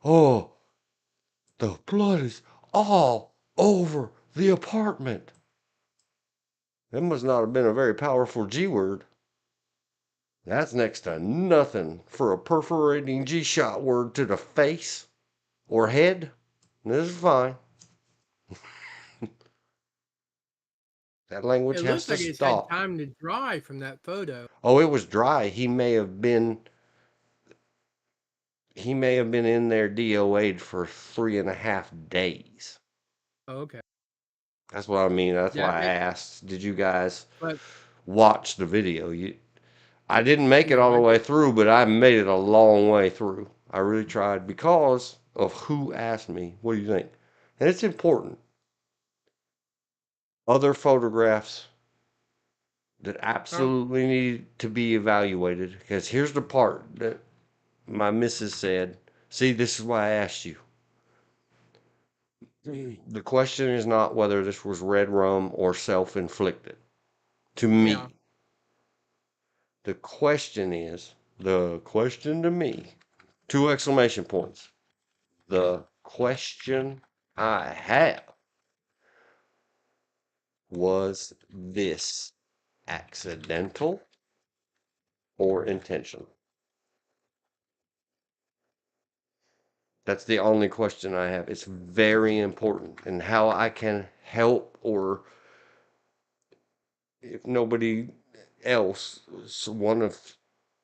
oh, the blood is all over the apartment. That must not have been a very powerful G word. That's next to nothing for a perforating G-shot word to the face or head. This is fine. That language It has looks to like it's had stop. time to dry from that photo. Oh, it was dry. He may have been in there DOA'd for 3.5 days. Oh, okay. That's what I mean. That's why That I makes, asked, did you guys but watch the video? I didn't make it no, all the I way did. through, but I made it a long way through. I really tried because of who asked me, what do you think? And it's important. Other photographs that Oh, absolutely need to be evaluated. Because here's the part that my missus said, see, this is why I asked you. The question is not whether this was red rum or self-inflicted. To yeah. me, the question to me, two exclamation points. The question I have was this accidental or intentional? That's the only question I have. It's very important. And how I can help, or if nobody else, one of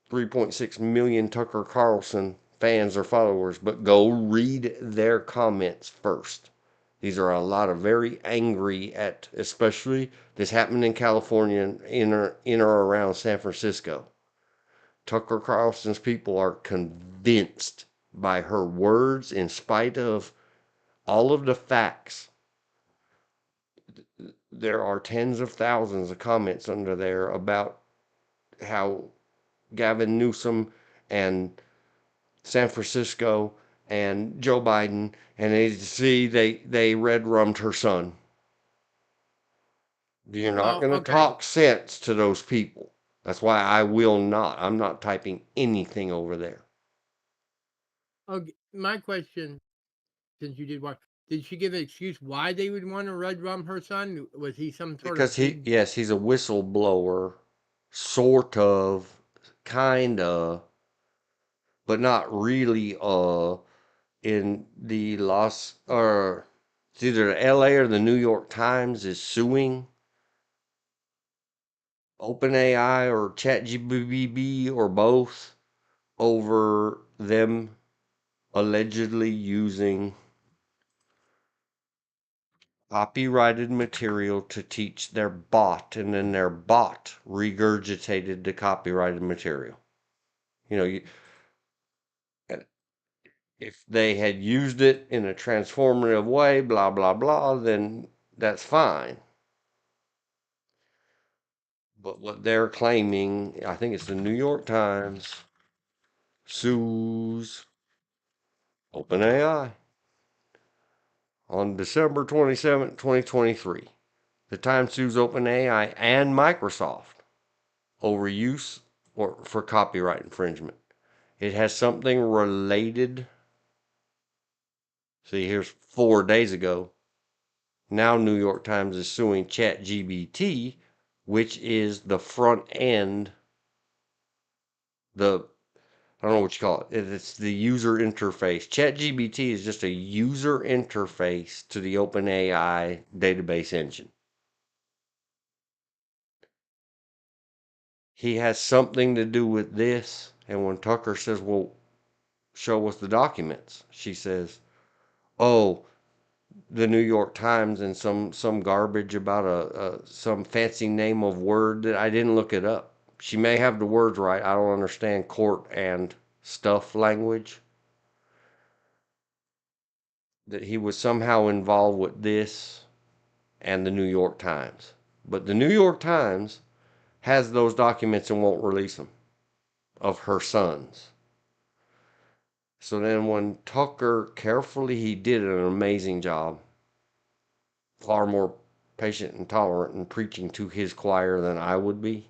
3.6 million Tucker Carlson fans or followers, but go read their comments first. These are a lot of very angry at, especially this happened in California, in or around San Francisco. Tucker Carlson's people are convinced by her words, in spite of all of the facts. There are tens of thousands of comments under there about how Gavin Newsom and San Francisco and Joe Biden, and they red rummed her son. You're not Well, going to okay. talk sense to those people. That's why I will not. I'm not typing anything over there. Okay. My question, since you did watch, did she give an excuse why they would want to red rum her son? Was he some sort of Because big? he's a whistleblower, sort of, kinda, but not really. In the or it's either the LA or the New York Times is suing OpenAI or ChatGPT or both over them allegedly using copyrighted material to teach their bot, and then their bot regurgitated the copyrighted material. You know, if they had used it in a transformative way, blah, blah, blah, then that's fine. But what they're claiming, I think it's the New York Times, sues OpenAI on December 27th, 2023. The Times sues OpenAI and Microsoft over use or for copyright infringement. It has something related. See, here's 4 days ago. Now New York Times is suing ChatGPT, which is the front end, I don't know what you call it. It's the user interface. ChatGPT is just a user interface to the OpenAI database engine. He has something to do with this. And when Tucker says, well, show us the documents, she says, oh, the New York Times and some garbage about some fancy name of word that I didn't look it up. She may have the words right. I don't understand court and stuff language. That he was somehow involved with this and the New York Times. But the New York Times has those documents and won't release them of her sons. So then when Tucker carefully, he did an amazing job, far more patient and tolerant and preaching to his choir than I would be.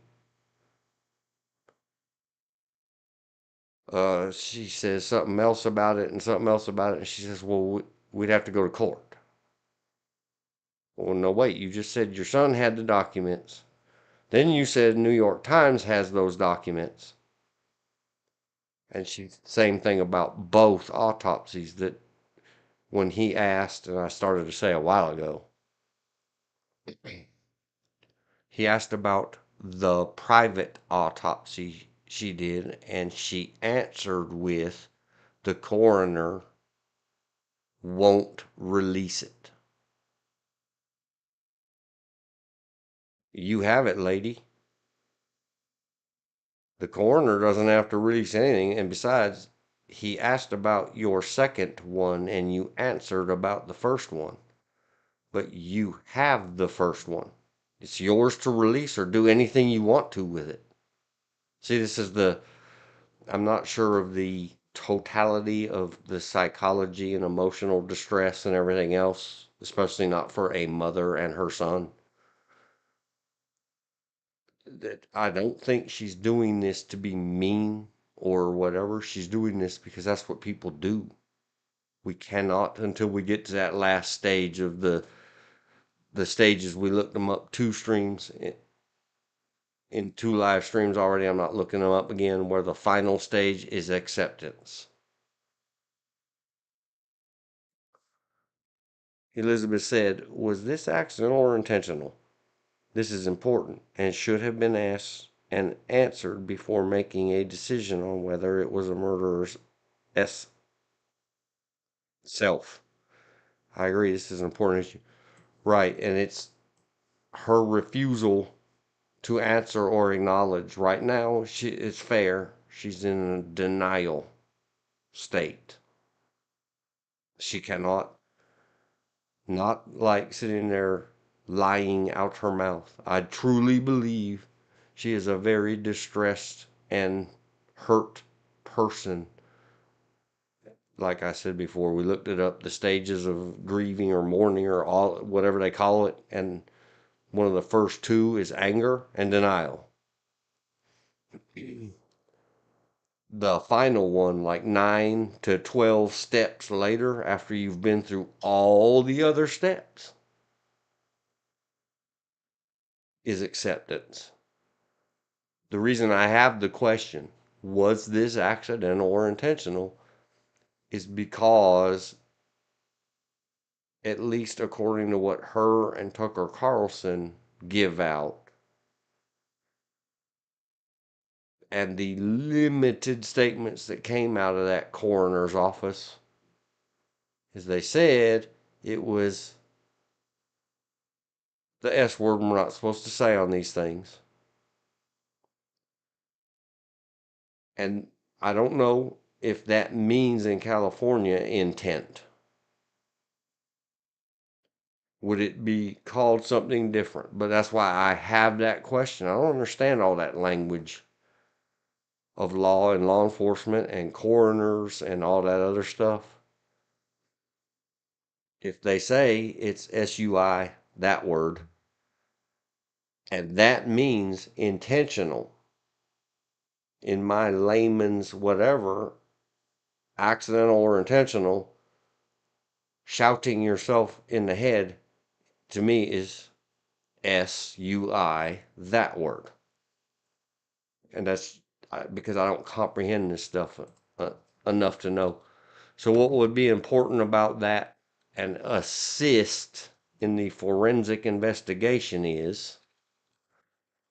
She says something else about it and something else about it, and she says, well, we'd have to go to court. Well, no, wait, you just said your son had the documents. Then you said New York Times has those documents. And she, same thing about both autopsies, that when he asked, and I started to say a while ago, he asked about the private autopsy she did, and she answered with, the coroner won't release it. You have it, lady. The coroner doesn't have to release anything, and besides, he asked about your second one, and you answered about the first one. But you have the first one. It's yours to release or do anything you want to with it. See, I'm not sure of the totality of the psychology and emotional distress and everything else, especially not for a mother and her son. That I don't think she's doing this to be mean or whatever. She's doing this because that's what people do. We cannot, until we get to that last stage of the stages. We looked them up 2 streams in 2 live streams already. I'm not looking them up again, where the final stage is acceptance. Elizabeth said, was this accidental or intentional? This is important and should have been asked and answered before making a decision on whether it was a murderer's self. I agree, this is an important issue. Right, and it's her refusal to answer or acknowledge. Right now, it's fair. She's in a denial state. She cannot, not like sitting there lying out her mouth. I truly believe she is a very distressed and hurt person. Like I said before, we looked it up, the stages of grieving or mourning or all whatever they call it, and one of the first 2 is anger and denial. The final one, like 9 to 12 steps later, after you've been through all the other steps, is acceptance. The reason I have the question, was this accidental or intentional, is because, at least according to what her and Tucker Carlson give out, and the limited statements that came out of that coroner's office, is they said it was the S word we're not supposed to say on these things. And I don't know if that means in California intent. Would it be called something different? But that's why I have that question. I don't understand all that language of law and law enforcement and coroners and all that other stuff. If they say it's SUI, that word, and that means intentional, in my layman's whatever, accidental or intentional, shouting yourself in the head, to me, is SUI, that word. And that's because I don't comprehend this stuff enough to know. So what would be important about that and assist in the forensic investigation is,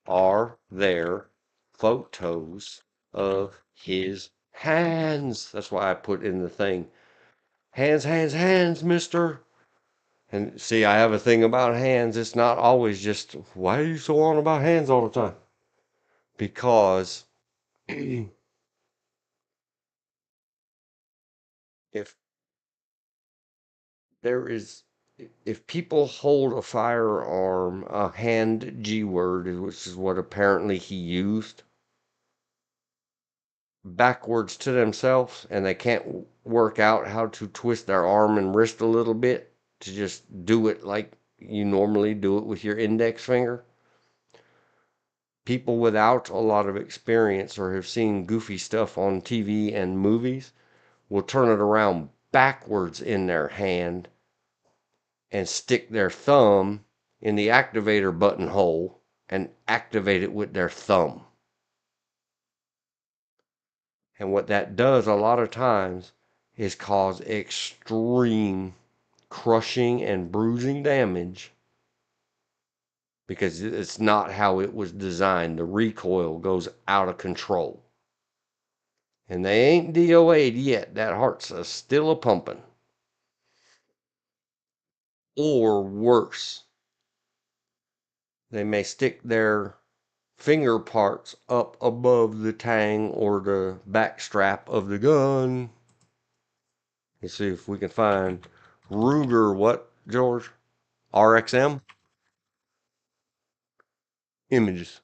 are there photos of his hands? That's why I put in the thing, hands, hands, hands, mister. And see, I have a thing about hands. It's not always just, why are you so on about hands all the time? Because if there is, if people hold a firearm, a hand G word, which is what apparently he used, backwards to themselves, and they can't work out how to twist their arm and wrist a little bit to just do it like you normally do it with your index finger. People without a lot of experience or have seen goofy stuff on TV and movies will turn it around backwards in their hand and stick their thumb in the activator buttonhole and activate it with their thumb. And what that does a lot of times is cause extreme crushing and bruising damage because it's not how it was designed. The recoil goes out of control. And they ain't DOA'd yet. That heart's still a pumping. Or worse, they may stick their finger parts up above the tang or the back strap of the gun. Let's see if we can find Ruger, what, George? RXM? Images.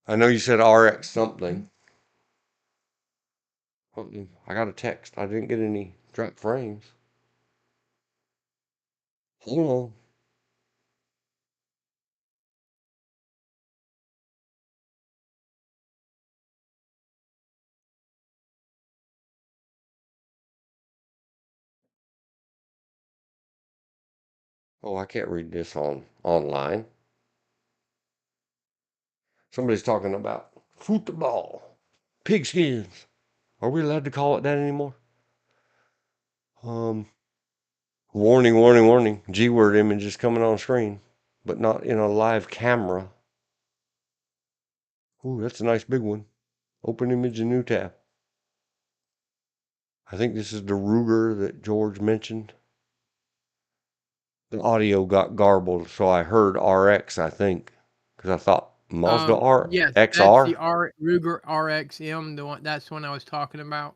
I know you said RX something. I got a text. I didn't get any drop frames. Hold on. Oh, I can't read this online. Somebody's talking about football, pigskins. Are we allowed to call it that anymore? Warning, warning, warning. G-word image is coming on screen, but not in a live camera. Ooh, that's a nice big one. Open image and new tab. I think this is the Ruger that George mentioned. The audio got garbled, so I heard RX, I think, because I thought Mazda Yes, that's the XR. Ruger RXM. That's the one I was talking about.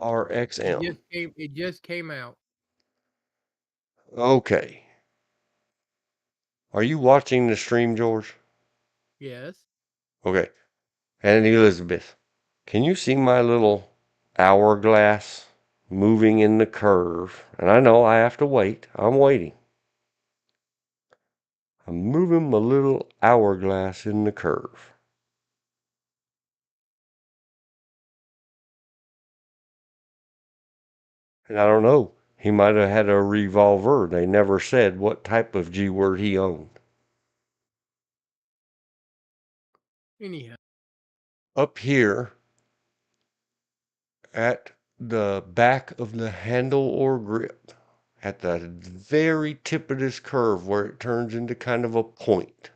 RXM. It just came out. Okay. Are you watching the stream, George? Yes. Okay. And Elizabeth, can you see my little hourglass moving in the curve? And I know I have to wait. I'm waiting. I'm moving my little hourglass in the curve. And I don't know. He might have had a revolver. They never said what type of G-word he owned. Anyhow. Up here at the back of the handle or grip, at the very tip of this curve where it turns into kind of a point.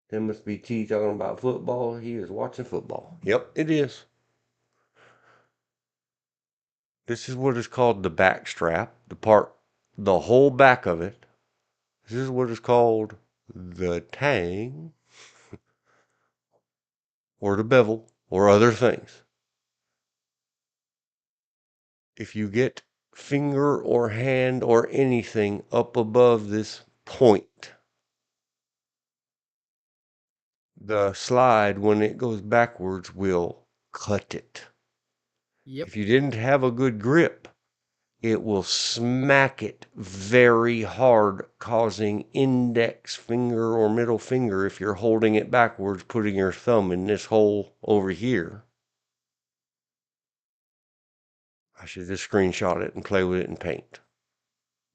That must be T talking about football. He is watching football. Yep, it is. This is what is called the back strap, the whole back of it. This is what is called the tang or the bevel or other things. If you get finger or hand or anything up above this point, the slide, when it goes backwards, will cut it. Yep. If you didn't have a good grip, it will smack it very hard, causing index finger or middle finger, if you're holding it backwards, putting your thumb in this hole over here. I should just screenshot it and play with it in paint.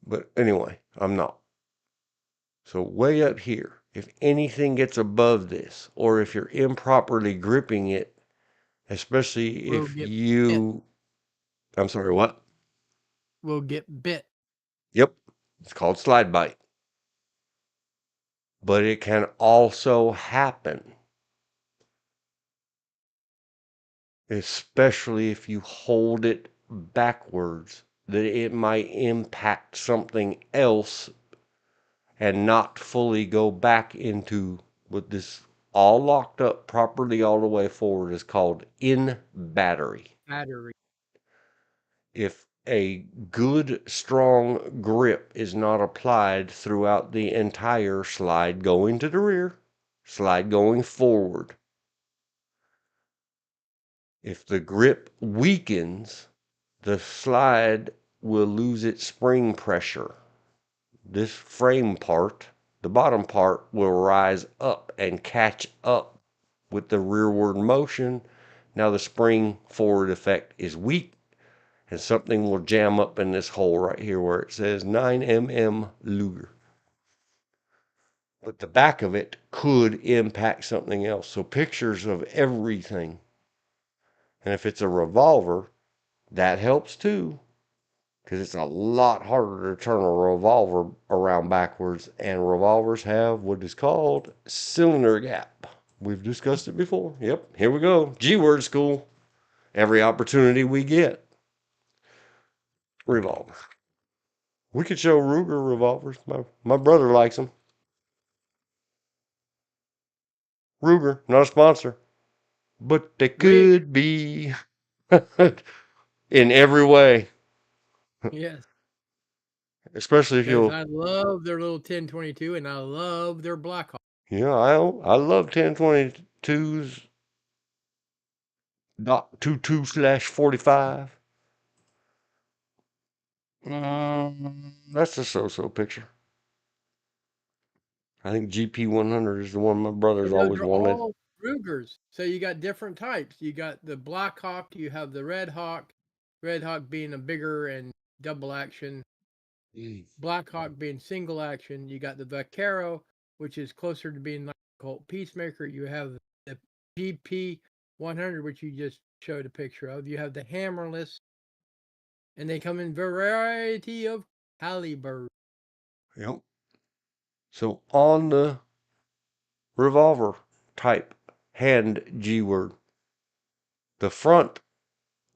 But anyway, I'm not. So way up here, if anything gets above this, or if you're improperly gripping it, especially if you... I'm sorry, what? Will get bit. Yep, it's called slide bite. But it can also happen, especially if you hold it backwards, that it might impact something else and not fully go back into what this all locked up properly all the way forward is called in battery. Battery. If a good strong grip is not applied throughout the entire slide going to the rear, slide going forward, if the grip weakens, the slide will lose its spring pressure. This frame part, the bottom part, will rise up and catch up with the rearward motion. Now the spring forward effect is weak, and something will jam up in this hole right here where it says 9mm Luger. but the back of it could impact something else. So pictures of everything. And if it's a revolver, that helps too, because it's a lot harder to turn a revolver around backwards, and revolvers have what is called cylinder gap. We've discussed it before. Yep, here we go. G word school. Every opportunity we get. Revolver. We could show Ruger revolvers. My brother likes them. Ruger, not a sponsor, but they We could be in every way, yes, especially if because you'll. I love their little 1022 and I love their Blackhawk. Yeah, I love 1022s. Dot 22/45. That's a so-so picture. I think GP100 is the one my brother's And those always are wanted. all Rugers. So you got different types. You got the Blackhawk, you have the Red Hawk being a bigger and double action, Blackhawk being single action. You got the Vaquero, which is closer to being like a Colt Peacemaker. You have the GP 100, which you just showed a picture of. You have the hammerless, and they come in variety of caliber. Yep. So on the revolver type hand G word, the front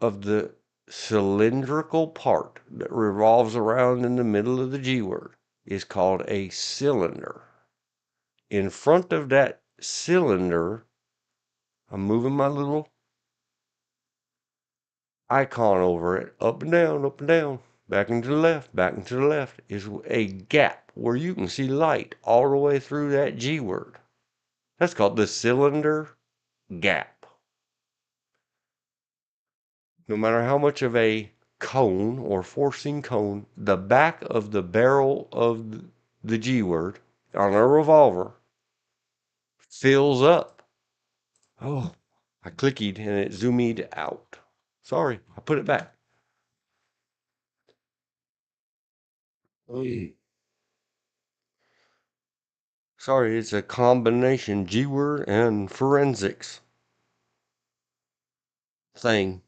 of the cylindrical part that revolves around in the middle of the G word is called a cylinder. In front of that cylinder, I'm moving my little icon over it, up and down, back and to the left, is a gap where you can see light all the way through that G word. That's called the cylinder gap. No matter how much of a cone or forcing cone, the back of the barrel of the G word on a revolver fills up. Oh, I clicked and it zoomed out. Sorry, I put it back. Sorry, it's a combination G word and forensics thing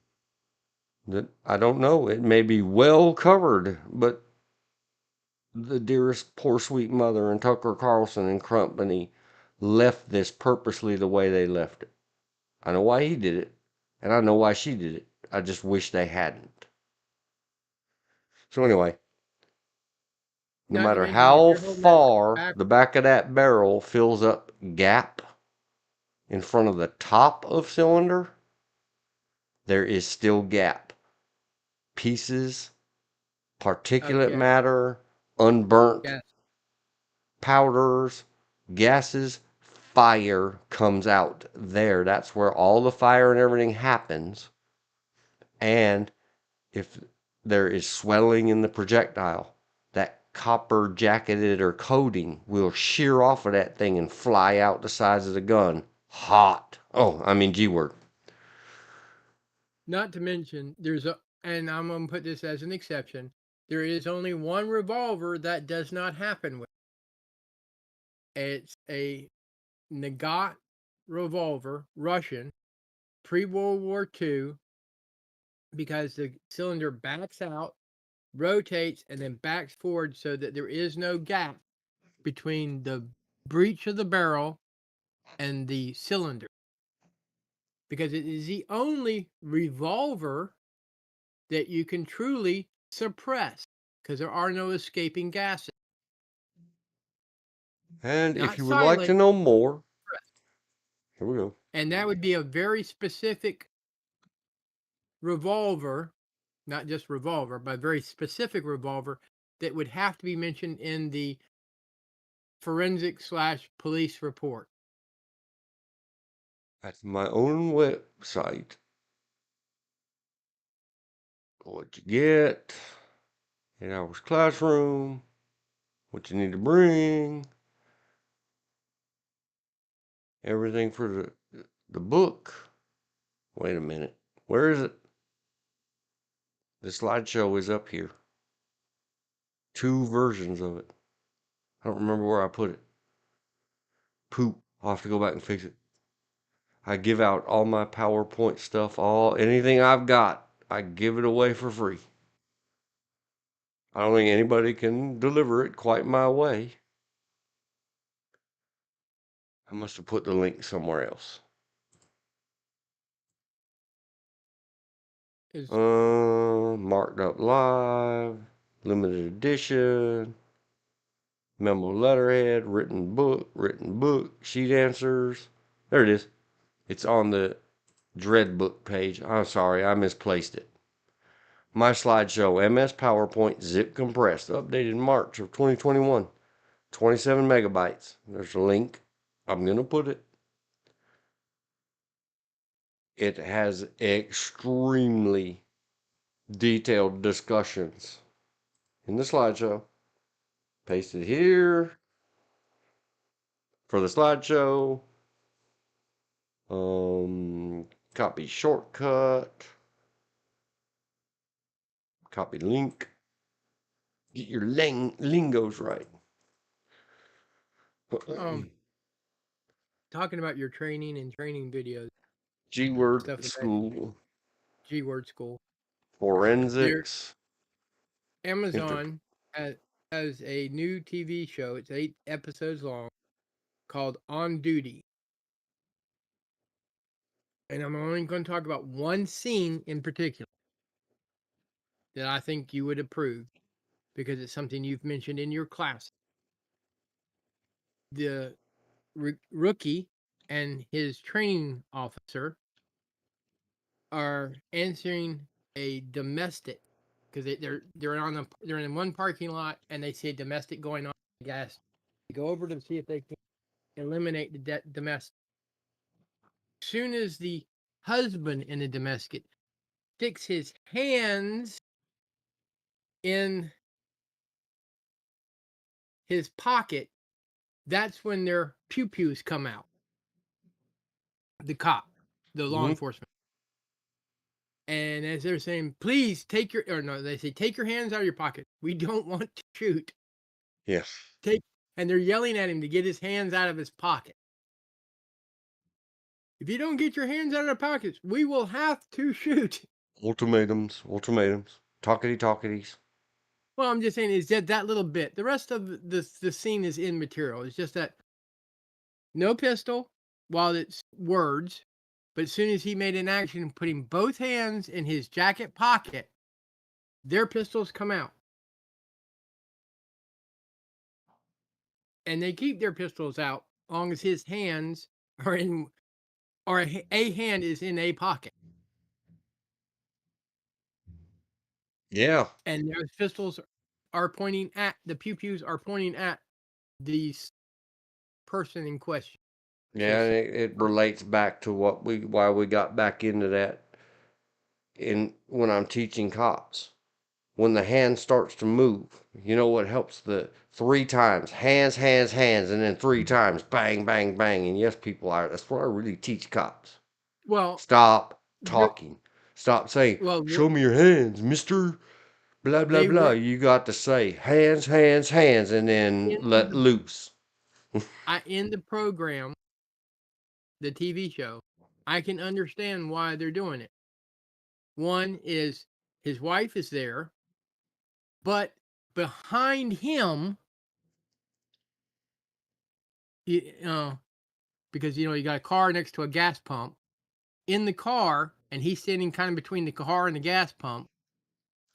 that I don't know. It may be well covered, but the dearest poor sweet mother and Tucker Carlson and company left this purposely the way they left it. I know why he did it, and I know why she did it. I just wish they hadn't. So anyway, no Not to matter mention, if how you're holding that far back, the back of that barrel fills up gap in front of the top of cylinder, there is still gap. Pieces, particulate okay, matter, unburnt yes, powders, gases, fire comes out there. That's where all the fire and everything happens. And if there is swelling in the projectile, that copper jacketed or coating will shear off of that thing and fly out the sides of the gun. Hot. Oh, I mean, G word. not to mention, and I'm going to put this as an exception, there is only one revolver that does not happen with. It's a Nagant revolver, Russian, pre-World War II, because the cylinder backs out, rotates, and then backs forward so that there is no gap between the breech of the barrel and the cylinder. Because it is the only revolver that you can truly suppress, because there are no escaping gases. And if Not you would like to silent, know more, here we go. and that would be a very specific revolver, not just revolver, but a very specific revolver that would have to be mentioned in the forensic/police report. At my own website, what you get, 8 hours classroom, what you need to bring, everything for the book. Wait a minute. Where is it? The slideshow is up here. 2 versions of it. I don't remember where I put it. Poop. I'll have to go back and fix it. I give out all my PowerPoint stuff, anything I've got, I give it away for free. I don't think anybody can deliver it quite my way. I must have put the link somewhere else. Is Marked up live, limited edition, memo letterhead, written book, sheet answers. There it is. It's on the Dread book page. I'm sorry, I misplaced it. My slideshow, MS PowerPoint, zip compressed, updated March of 2021, 27 megabytes. There's a link. I'm going to put it. It has extremely detailed discussions in the slideshow. Paste it here for the slideshow. Copy shortcut. Copy link. Get your lingos right. talking about your training and training videos, G-word stuff of that school. G-word school. Forensics. Amazon has a new TV show. It's 8 episodes long, called On Duty. And I'm only going to talk about one scene in particular that I think you would approve because it's something you've mentioned in your class. The rookie and his training officer are answering a domestic because they're in one parking lot and they see a domestic going on. Gas. They go over to see if they can eliminate the domestic. Soon as the husband in the domestic sticks his hands in his pocket, that's when their pew-pews come out. The cop, the law enforcement. And as they're saying, please take they say, take your hands out of your pocket. We don't want to shoot. Yes. And they're yelling at him to get his hands out of his pocket. If you don't get your hands out of the pockets, we will have to shoot. Ultimatums. Talkity-talkities. Well, I'm just saying, is that little bit. The rest of the scene is immaterial. It's just that no pistol while it's words, but as soon as he made an action putting both hands in his jacket pocket, their pistols come out. And they keep their pistols out as long as his hands are in, or a hand is in a pocket. Yeah. And those pistols are pointing at, the pew-pews are pointing at the person in question. Yeah, and it relates back to why we got back into that when I'm teaching cops. When the hand starts to move, you know what helps? The 3 times, hands, and then 3 times, bang, bang, bang. And yes, that's what I really teach cops. Well, stop talking. Stop saying, show me your hands, mister. Blah, blah, blah. You got to say hands, and then let loose. In the program, the TV show, I can understand why they're doing it. One is his wife is there, but behind him, because you got a car next to a gas pump. In the car, and he's standing kind of between the car and the gas pump,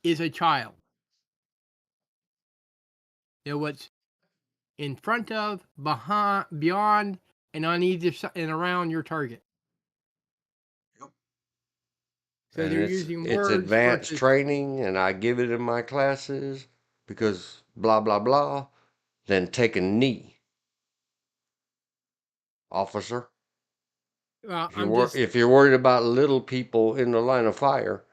is a child. What's in front of, behind, beyond, and on either side and around your target. So and they're using words. It's advanced training, and I give it in my classes because blah, blah, blah. Then take a knee, officer. If you're worried about little people in the line of fire,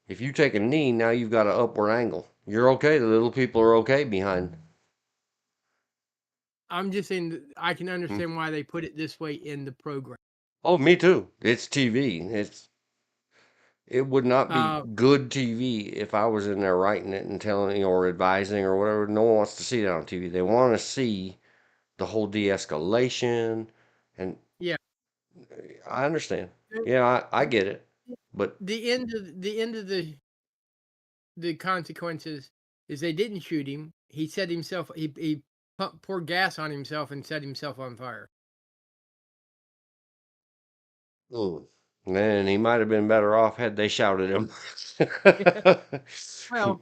if you take a knee, now you've got an upward angle. You're okay. The little people are okay behind. I'm just saying that I can understand why they put it this way in the program. Oh, me too. It's TV. It would not be good TV if I was in there writing it and telling or advising or whatever. No one wants to see that on TV. They want to see the whole de-escalation, And Yeah. I understand. Yeah, I get it. But The end of the consequences is they didn't shoot him. He set himself. He poured gas on himself and set himself on fire. man, he might have been better off had they shouted him. Well,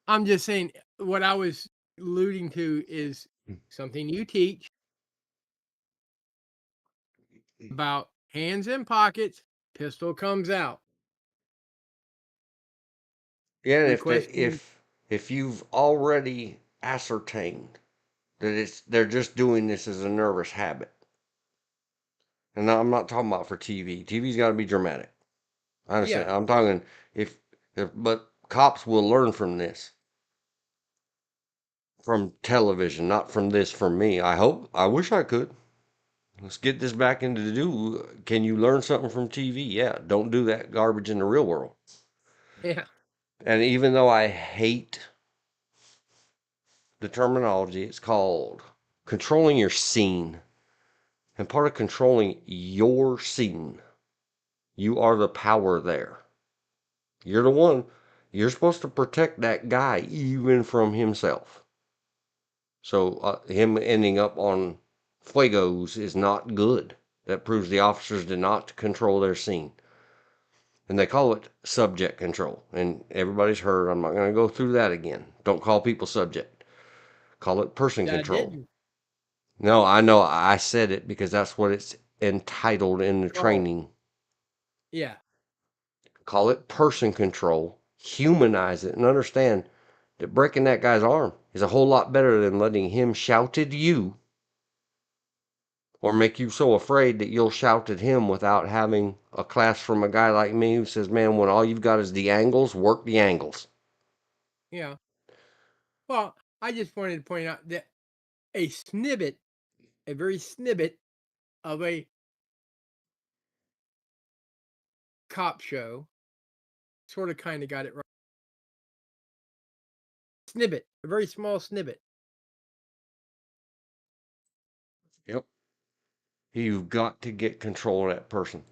I'm just saying what I was alluding to is something you teach about hands in pockets, pistol comes out. Yeah, and The if they question, if you've already ascertained that they're just doing this as a nervous habit. And I'm not talking about for TV. TV's got to be dramatic. I understand. yeah, I'm talking but cops will learn from this, from television, not from this, from me. I wish I could. Let's get this back into can you learn something from TV? Yeah, don't do that garbage in the real world. yeah, And even though I hate the terminology, it's called controlling your scene. And part of controlling your scene, you are the power there. You're the one. You're supposed to protect that guy even from himself. So him ending up on fuegos is not good. That proves the officers did not control their scene. And they call it subject control. And everybody's heard. I'm not going to go through that again. Don't call people subject. Call it person I control. didn't. No, I know I said it because that's what it's entitled in the Oh, training. yeah, Call it person control. Humanize it and understand that breaking that guy's arm is a whole lot better than letting him shout at you or make you so afraid that you'll shout at him without having a class from a guy like me who says, man, when all you've got is the angles, work the angles. yeah. Well, I just wanted to point out that a snippet, a very snippet of a cop show, sort of kind of got it right. Snippet, a very small snippet. Yep. You've got to get control of that person.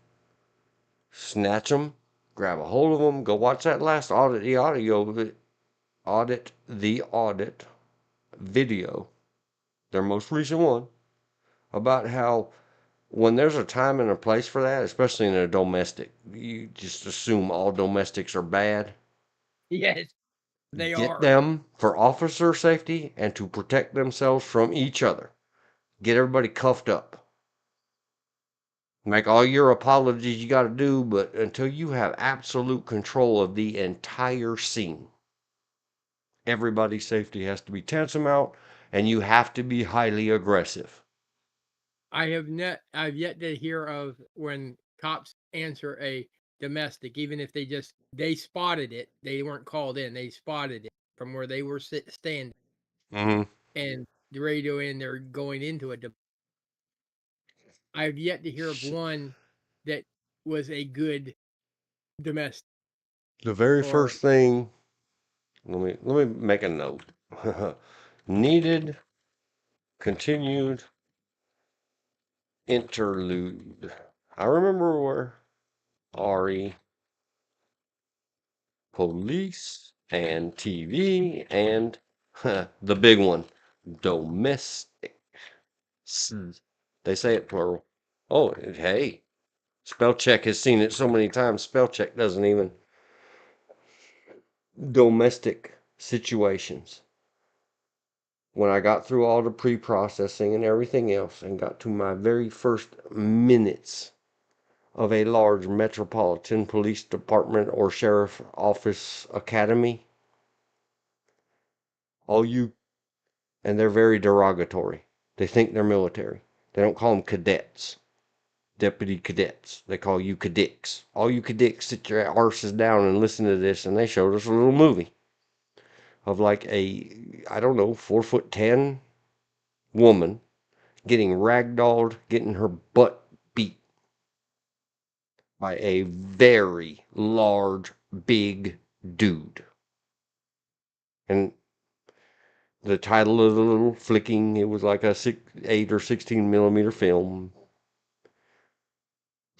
Snatch them, grab a hold of them, go watch that last audit the audit video, their most recent one, about how when there's a time and a place for that, especially in a domestic, you just assume all domestics are bad. Yes, they Get are. them for officer safety and to protect themselves from each other. Get everybody cuffed up. Make all your apologies you got to do, but until you have absolute control of the entire scene, everybody's safety has to be tantamount, and you have to be highly aggressive. I've yet to hear of when cops answer a domestic, even if they spotted it, they weren't called in, they spotted it from where they were standing, Mm-hmm. and the radio in, they're going into it. I've yet to hear of one that was a good domestic. The very Or first thing, let me make a note. Needed continued interlude. I remember where RE, police, and TV, and the big one, domestic. They say it plural. Oh, hey, spell check has seen it so many times. Spell check doesn't even. Domestic situations. When I got through all the pre-processing and everything else and got to my very first minutes of a large metropolitan police department or sheriff office academy, all you, and they're very derogatory. They think they're military. They don't call them cadets, deputy cadets. They call you cadets. All you cadets, sit your arses down and listen to this. And they showed us a little movie of like I don't know, 4'10" woman getting ragdolled, getting her butt beat by a very large, big dude. And the title of the little flicking, it was like a 8 or 16 millimeter film,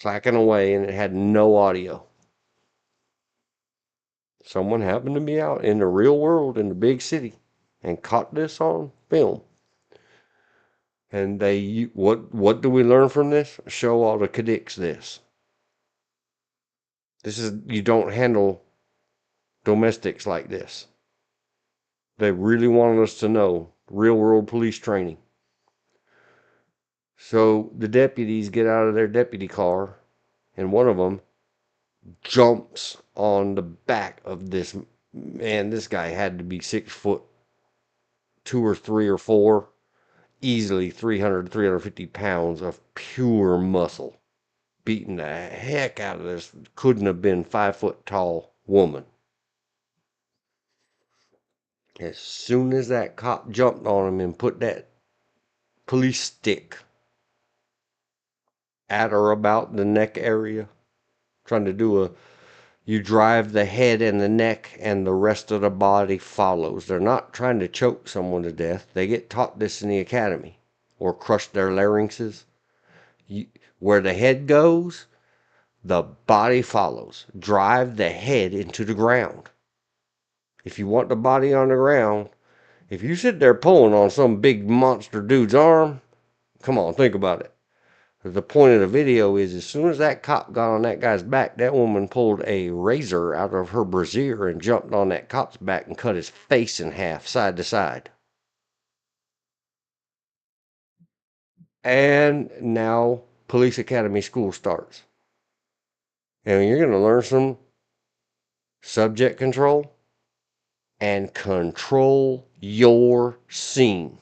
clacking away, and it had no audio. Someone happened to be out in the real world in the big city and caught this on film. And what do we learn from this? Show all the cadets this. This is, you don't handle domestics like this. They really wanted us to know real world police training. So the deputies get out of their deputy car, and one of them jumps on the back of this man. This guy had to be 6'2" or 3 or 4, easily 300, 350 pounds of pure muscle, beating the heck out of this couldn't have been 5 foot tall woman. As soon as that cop jumped on him and put that police stick at or about the neck area, trying to do you drive the head and the neck and the rest of the body follows. They're not trying to choke someone to death. They get taught this in the academy, or crush their larynxes. Where the head goes, the body follows. Drive the head into the ground. If you want the body on the ground, if you sit there pulling on some big monster dude's arm, come on, think about it. The point of the video is, as soon as that cop got on that guy's back, that woman pulled a razor out of her brassiere and jumped on that cop's back and cut his face in half, side to side. And now Police Academy School starts. And you're going to learn some subject control and control your scene.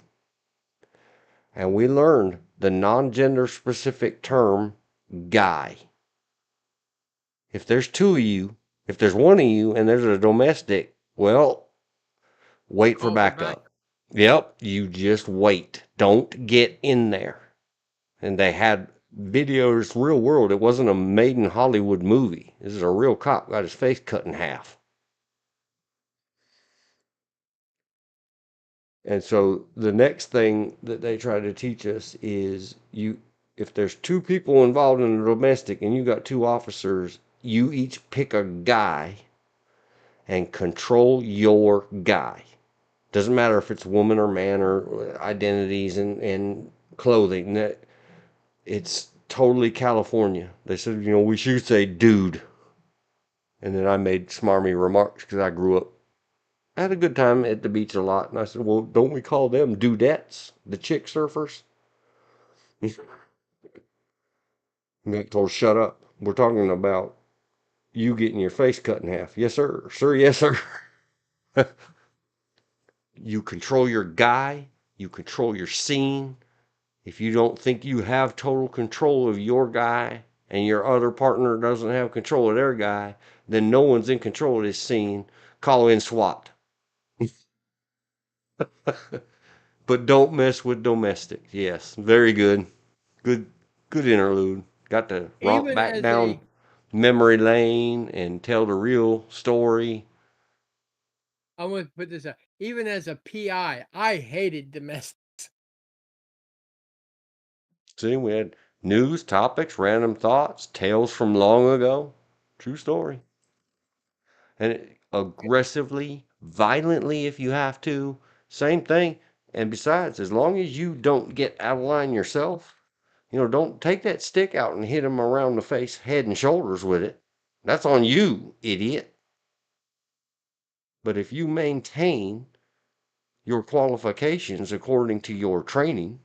And we learned the non-gender specific term guy. If there's two of you, if there's one of you and there's a domestic, well, wait for backup. Yep, you just wait. Don't get in there. And they had videos, real world. It wasn't a made in Hollywood movie. This is a real cop got his face cut in half. And so the next thing that they try to teach us is, if there's two people involved in a domestic and you got two officers, you each pick a guy and control your guy. Doesn't matter if it's woman or man or identities and clothing. It's totally California. They said, we should say dude. And then I made smarmy remarks because I grew up. I had a good time at the beach a lot. And I said, well, don't we call them dudettes, the chick surfers? And I told, shut up. We're talking about you getting your face cut in half. Yes, sir. Sir, yes, sir. You control your guy. You control your scene. If you don't think you have total control of your guy and your other partner doesn't have control of their guy, then no one's in control of this scene. Call in SWAT. But don't mess with domestics. Yes, very good. Good interlude. Got to romp Even back as down memory lane and tell the real story. I'm going to put this out. Even as a PI, I hated domestics. See, we had news, topics, random thoughts, tales from long ago. True story. And aggressively, violently if you have to. Same thing. And besides, as long as you don't get out of line yourself, don't take that stick out and hit him around the face, head and shoulders with it. That's on you, idiot. But if you maintain your qualifications according to your training,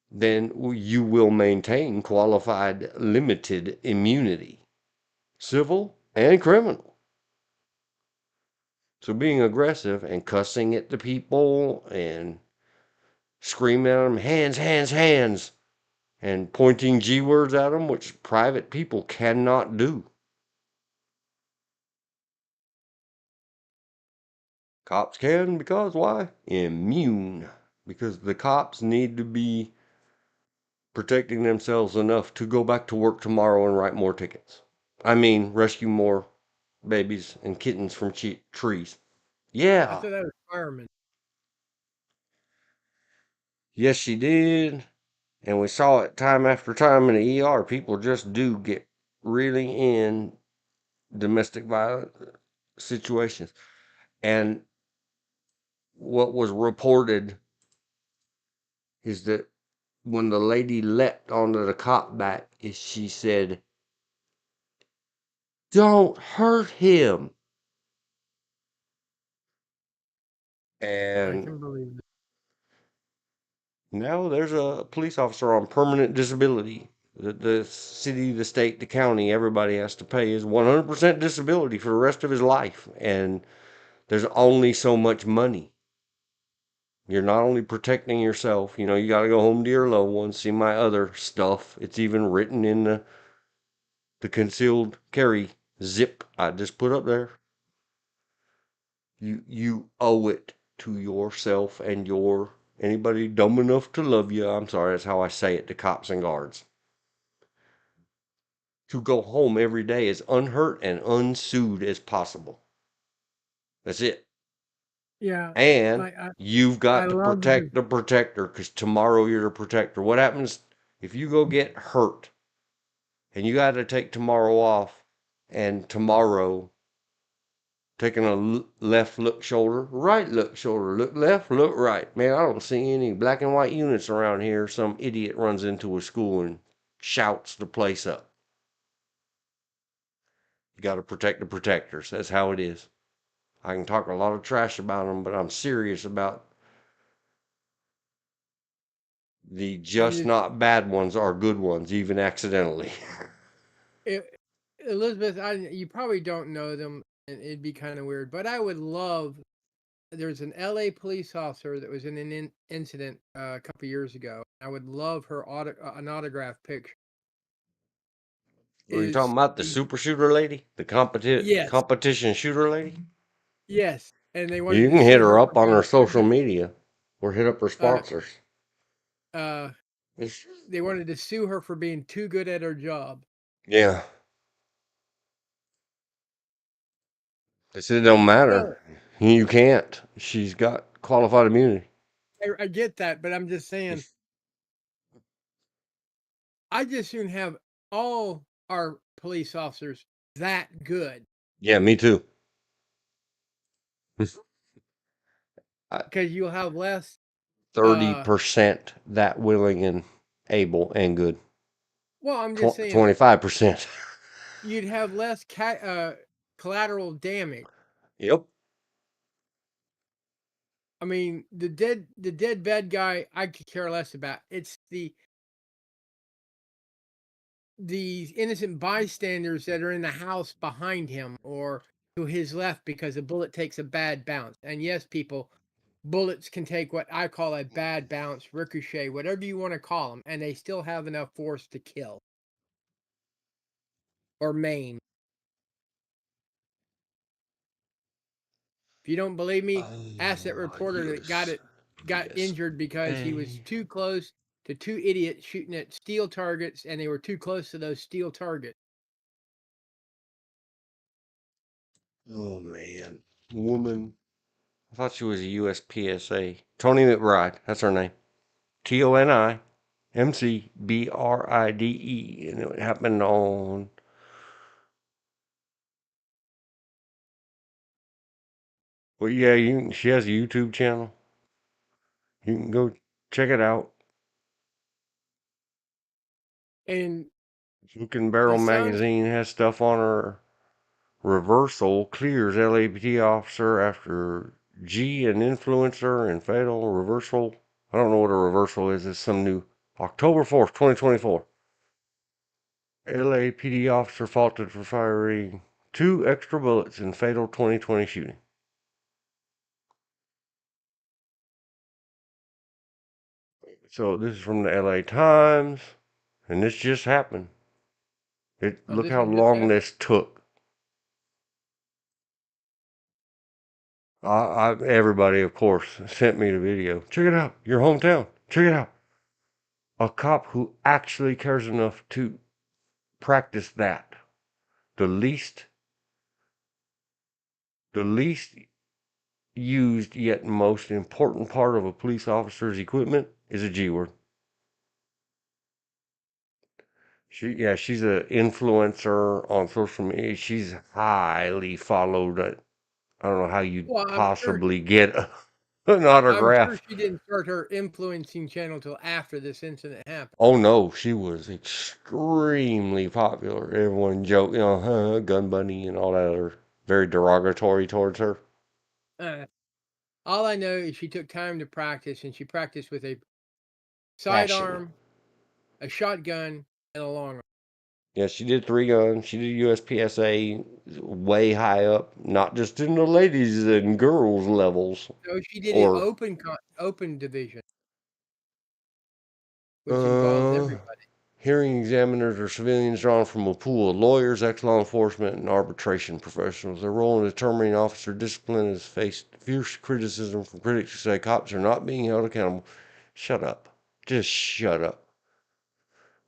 then you will maintain qualified limited immunity, civil and criminal. So being aggressive and cussing at the people and screaming at them, hands, hands, hands, and pointing G words at them, which private people cannot do. Cops can, because why? Immune. Because the cops need to be protecting themselves enough to go back to work tomorrow and write more tickets. I mean, rescue more babies and kittens from trees. I Yeah. thought that was firemen. Yes, she did. And we saw it time after time in the ER. People just do get really in domestic violence situations. And what was reported is that when the lady leapt onto the cop back, is she said, "Don't hurt him." I And can believe it. now there's a police officer on permanent disability. The city, the state, the county, everybody has to pay his 100% disability for the rest of his life. And there's only so much money. You're not only protecting yourself, you got to go home to your loved ones, see my other stuff. It's even written in the concealed carry zip I just put up there. You owe it to yourself and anybody dumb enough to love you. I'm sorry, that's how I say it to cops and guards. To go home every day as unhurt and unsued as possible. That's it. Yeah, And like you've I got to love protect the protector, because tomorrow you're the protector. What happens if you go get hurt and you got to take tomorrow off, and tomorrow taking a left look shoulder, right look shoulder, look left, look right. Man, I don't see any black and white units around here. Some idiot runs into a school and shouts the place up. You got to protect the protectors. That's how it is. I can talk a lot of trash about them, but I'm serious about the I just just not bad ones are good ones, even accidentally. it, Elizabeth. You probably don't know them, and it'd be kind of weird. But I would love. There's an L.A. police officer that was in an incident a couple years ago. I would love an autograph picture. Were you talking about the The super shooter lady? The yes, competition shooter lady? yes, and they wanted You to can hit sue her her for up on her being too social good. media or hit up her Uh, sponsors. uh, It's, they wanted to sue her for being too good at her job. yeah. They said it don't matter. Well, You can't. She's got qualified immunity. I get that, but I'm just saying, I just soon have all our police officers that good Yeah, me too. because you'll have less. 30% that willing and able and good. Well, I'm just saying 25%. you'd have less collateral damage. Yep. I mean, the dead bad guy, I could care less about. It's the innocent bystanders that are in the house behind him or to his left because a bullet takes a bad bounce. And yes, people, bullets can take what I call a bad bounce, ricochet, whatever you want to call them, and they still have enough force to kill or maim. If you don't believe me, ask that reporter that got injured because he was too close to two idiots shooting at steel targets, and they were too close to those steel targets. Oh, man. Woman. I thought she was a USPSA. Tony McBride. That's her name. TONIMCBRIDE. And it happened on. Well, yeah, she has a YouTube channel. You can go check it out. And Hook and Barrel it sounds magazine has stuff on her. Reversal clears LAPD officer after G and influencer and fatal reversal. I don't know what a reversal is. It's some new. October 4th, 2024. LAPD officer faulted for firing 2 extra bullets in fatal 2020 shooting. So this is from the LA Times, and this just happened. Look this how one just long happened. this took. Everybody, of course, sent me the video. Check it out. Your hometown. Check it out. A cop who actually cares enough to practice that. The least used yet most important part of a police officer's equipment is a G word. She's an influencer on social media. She's highly followed. I don't know how you'd Well, possibly get an I'm sure autograph. she didn't start her influencing channel till after this incident happened. Oh no, she was extremely popular. Everyone joked, gun bunny and all that other very derogatory towards her. All I know is she took time to practice, and she practiced with a Passion. sidearm, a shotgun, and a long arm. Yeah, she did 3 guns. She did USPSA way high up, not just in the ladies and girls levels. So she did it Or open division, which involves uh, everybody. hearing examiners are civilians drawn from a pool of lawyers, ex-law enforcement, and arbitration professionals. Their role in determining officer discipline has faced fierce criticism from critics who say cops are not being held accountable. Shut up. Just shut up.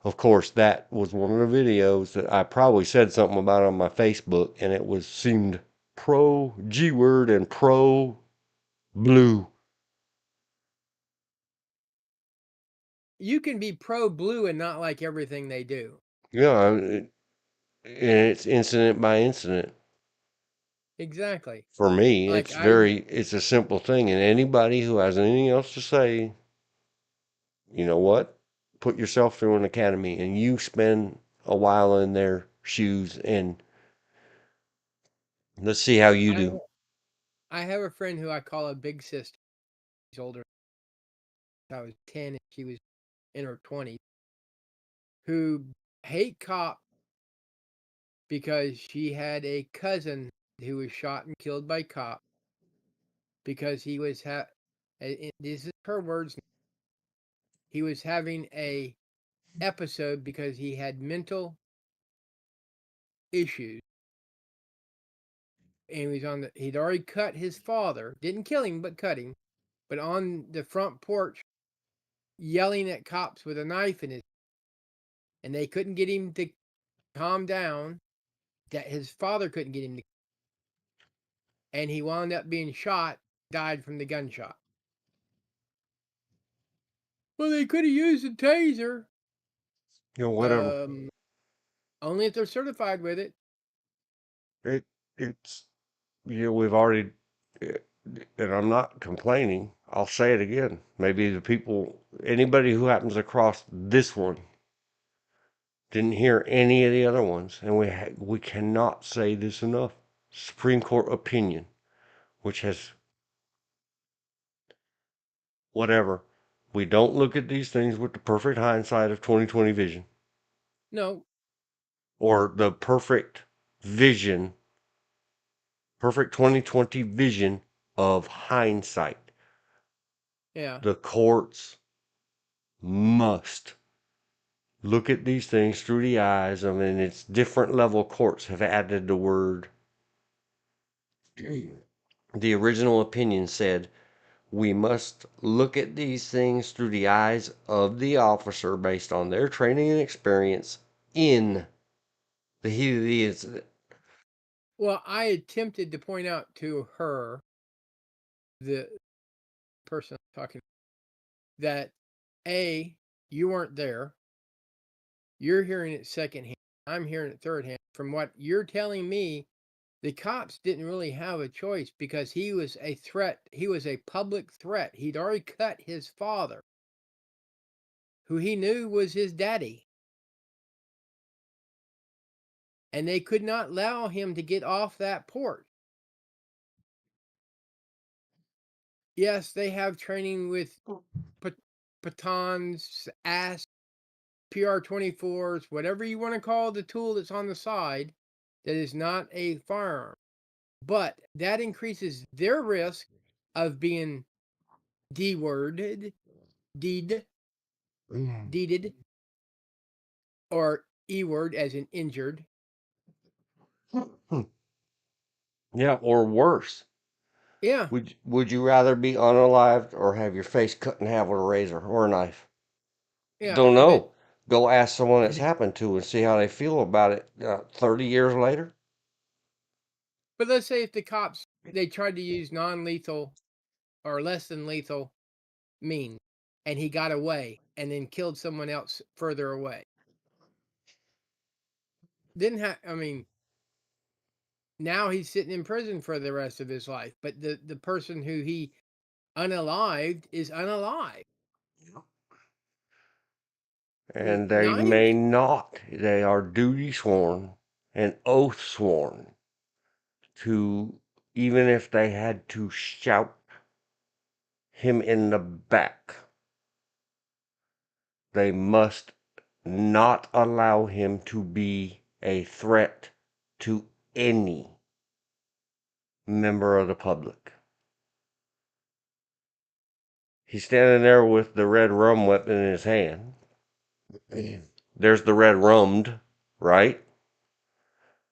Of course, that was one of the videos that I probably said something about on my Facebook, and it seemed pro G word and pro blue. You can be pro blue and not like everything they do. Yeah, and it's incident by incident. Exactly. For me, Like it's a simple thing, and anybody who has anything else to say, you know what? Put yourself through an academy, and you spend a while in their shoes, and let's see how you do. I have a friend who I call a big sister. She's older. I was 10 and she was in her 20s, who hate cops because she had a cousin who was shot and killed by cops because he was this is her words. He was having a episode because he had mental issues, and he was he'd already cut his father, didn't kill him but cut him, but on the front porch yelling at cops with a knife in his, and they couldn't get him to calm down. That his father couldn't get him to, and he wound up being shot, died from the gunshot. Well, they could have used a taser. Whatever. Only if they're certified with it. It's we've already, and I'm not complaining. I'll say it again. Maybe anybody who happens across this one, didn't hear any of the other ones, and we cannot say this enough. Supreme Court opinion, which has whatever. We don't look at these things with the perfect hindsight of 2020 vision, No. or the perfect 2020 vision of hindsight. Yeah. The courts must look at these things through the eyes of, and it's different level courts have added the word. The original opinion said we must look at these things through the eyes of the officer based on their training and experience in the heat of the incident. Well, I attempted to point out to her, the person I'm talking, that you weren't there. You're hearing it secondhand. I'm hearing it third hand. From what you're telling me, the cops didn't really have a choice because he was a threat. He was a public threat. He'd already cut his father, who he knew was his daddy. And they could not allow him to get off that porch. Yes, they have training with batons, PR-24s, whatever you want to call the tool that's on the side, that is not a firearm. But that increases their risk of being deeded, or E-word as in injured. Yeah, or worse. Yeah. Would you rather be unalived or have your face cut in half with a razor or a knife? Yeah. Don't know. Go ask someone it's happened to and see how they feel about it 30 years later. But let's say if the cops, they tried to use non-lethal or less than lethal means, and he got away and then killed someone else further away. didn't have. I mean, now he's sitting in prison for the rest of his life. But the person who he unalived is unalive. And they Not may even, not. They are duty sworn and oath sworn to, even if they had to shout him in the back, they must not allow him to be a threat to any member of the public. He's standing there with the red rum weapon in his hand. There's the red rummed, right?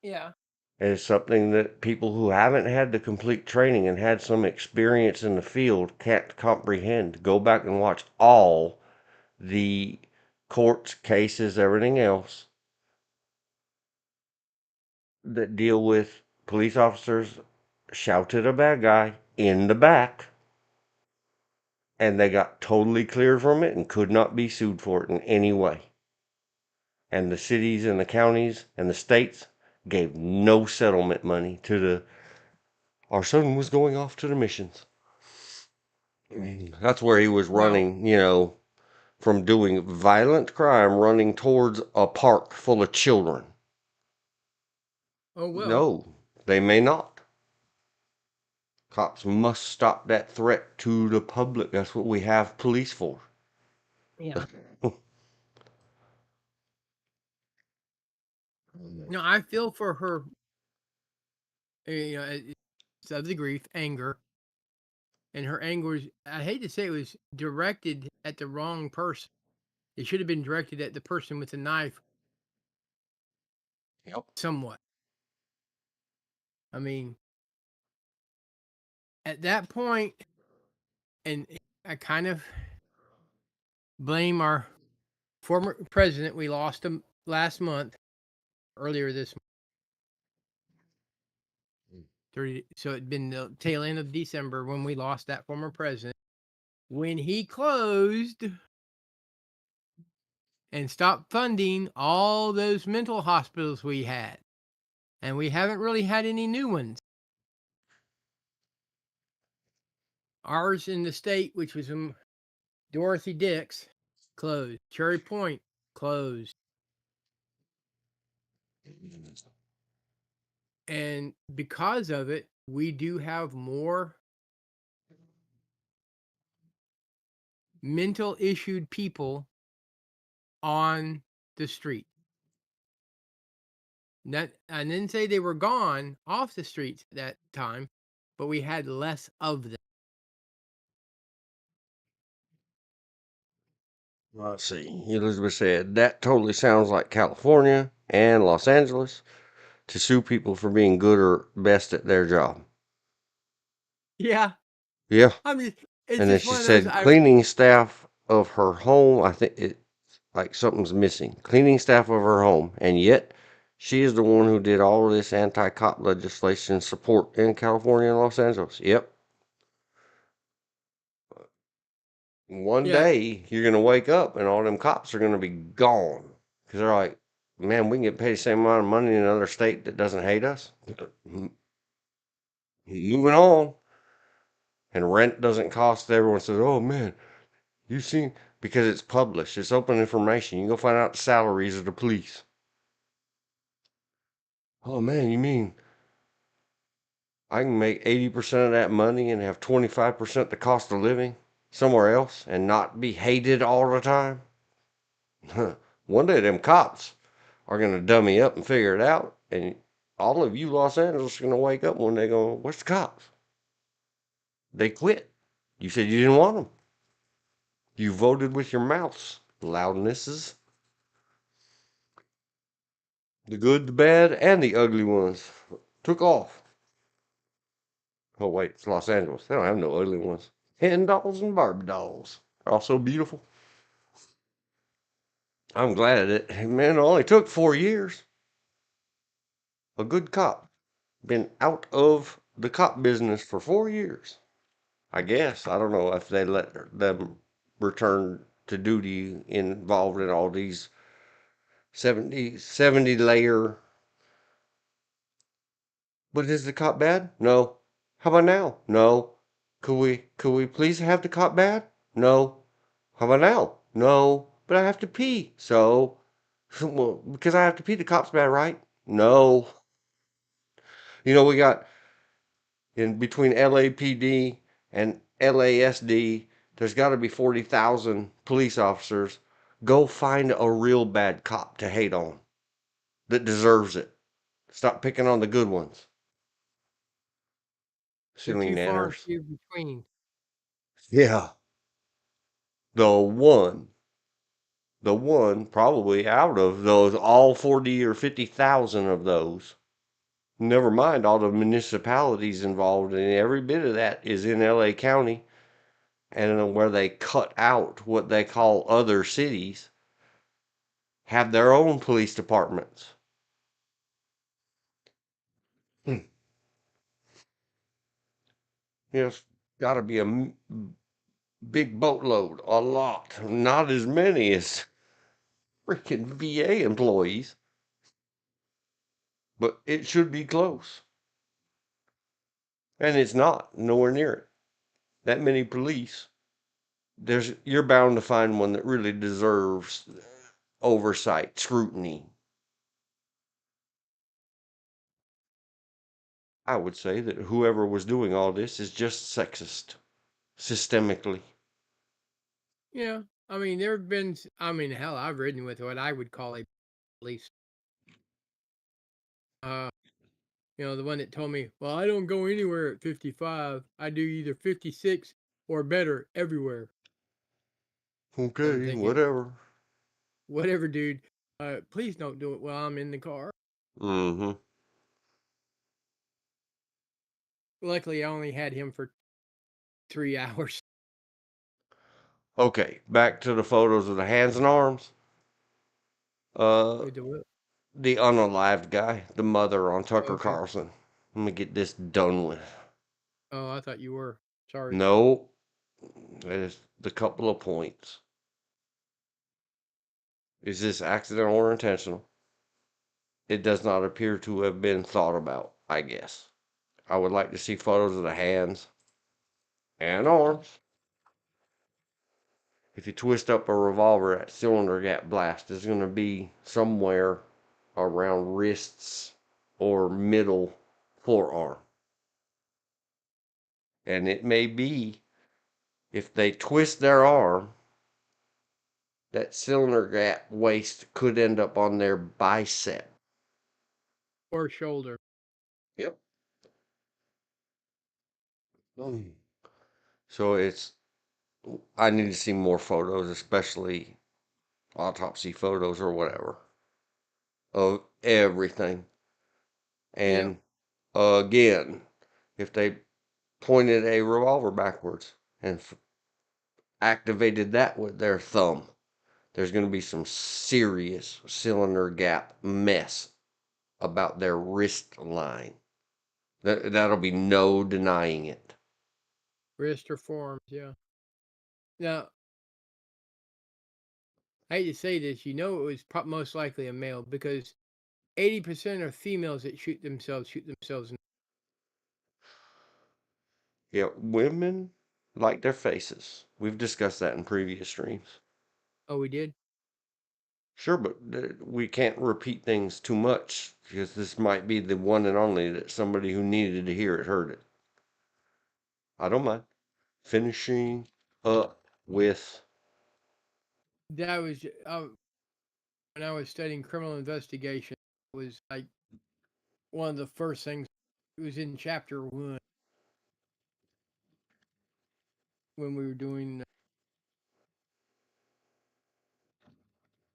yeah. Is something that people who haven't had the complete training and had some experience in the field can't comprehend. Go back and watch all the courts, cases, everything else that deal with police officers shouted a bad guy in the back and they got totally cleared from it and could not be sued for it in any way. And the cities and the counties and the states gave no settlement money to the, our son was going off to the missions. That's where he was Well, running, from doing violent crime, running towards a park full of children. oh well. No, they may not. Cops must stop that threat to the public. That's what we have police for. Yeah. No, I feel for her. Of the grief, anger, and her anger was. I hate to say it was directed at the wrong person. It should have been directed at the person with the knife, Yep. somewhat. I mean, at that point, and I kind of blame our former president. We lost him last month, earlier this month. 30, so it'd been the tail end of December when we lost that former president. When he closed and stopped funding all those mental hospitals we had. And we haven't really had any new ones. Ours in the state, which was in Dorothy Dix, closed. Cherry Point, closed. And because of it, we do have more mental issued people on the street. That, I didn't say they were gone off the streets at that time, but we had less of them. Let's see. Elizabeth said, that totally sounds like California and Los Angeles to sue people for being good or best at their job. Yeah, Yeah. I mean, it's And then just she one of those. said, cleaning staff of her home, I think it like something's missing. Cleaning staff of her home. And yet, she is the one who did all of this anti-cop legislation support in California and Los Angeles. Yep. One Yeah, day, you're going to wake up and all them cops are going to be gone. Because they're like, man, we can get paid the same amount of money in another state that doesn't hate us. Moving on. And rent doesn't cost. Everyone says, oh man, you seen, because it's published. It's open information. You can go find out the salaries of the police. Oh man, you mean I can make 80% of that money and have 25% the cost of living somewhere else and not be hated all the time? One day them cops are going to dummy up and figure it out. And all of you Los Angeles are going to wake up one day going, where's the cops? They quit. You said you didn't want them. You voted with your mouths, loudnesses. The good, the bad, and the ugly ones took off. Oh wait, it's Los Angeles. They don't have no ugly ones. Ken dolls and Barbie dolls. They're all so beautiful. I'm glad it, man, it only took 4 years. A good cop. Been out of the cop business for 4 years. I guess. I don't know if they let them return to duty involved in all these 70 layer But is the cop bad? No. How about now? No. Could we please have the cop bad? No. How about now? No. But I have to pee. So, well, because I have to pee, the cop's bad, right? No. We got in between LAPD and LASD, there's got to be 40,000 police officers. Go find a real bad cop to hate on that deserves it. Stop picking on the good ones. They're Silly too far and nanners. few between. Yeah. The one probably out of those, all 40 or 50,000 of those. Never mind all the municipalities involved, and every bit of that is in LA County, and where they cut out what they call other cities, have their own police departments. It's got to be a big boatload, a lot, not as many as freaking VA employees, but it should be close. And it's not, nowhere near it. That many police, you're bound to find one that really deserves oversight, scrutiny. I would say that whoever was doing all this is just sexist, systemically. Yeah. I mean, there have been, hell, I've ridden with what I would call a police. Uh, the one that told me, well, I don't go anywhere at 55. I do either 56 or better everywhere. I'm Okay, thinking, whatever. whatever, dude. Please don't do it while I'm in the car. Mm-hmm. Luckily, I only had him for 3 hours. Okay, back to the photos of the hands and arms. With the whip. The unalived guy, the mother on Tucker Okay. Carlson. Let me get this done with. Oh, I thought you were. Sorry. No, there's the couple of points. Is this accidental or intentional? It does not appear to have been thought about, I guess. I would like to see photos of the hands and arms. If you twist up a revolver, that cylinder gap blast is going to be somewhere around wrists or middle forearm. And it may be, if they twist their arm, that cylinder gap waist could end up on their bicep. Or shoulder. Yep. So I need to see more photos, especially autopsy photos or whatever, of everything. And again, if they pointed a revolver backwards and activated that with their thumb, there's going to be some serious cylinder gap mess about their wrist line. That'll be no denying it. Wrist or forearms, yeah. Now, I hate to say this, it was most likely a male because 80% of females that shoot themselves in. Yeah, women like their faces. We've discussed that in previous streams. Oh, we did? Sure, but we can't repeat things too much because this might be the one and only that somebody who needed to hear it heard it. I don't mind. Finishing up with. That was when I was studying criminal investigation. It was like one of the first things. It was in chapter 1 when we were doing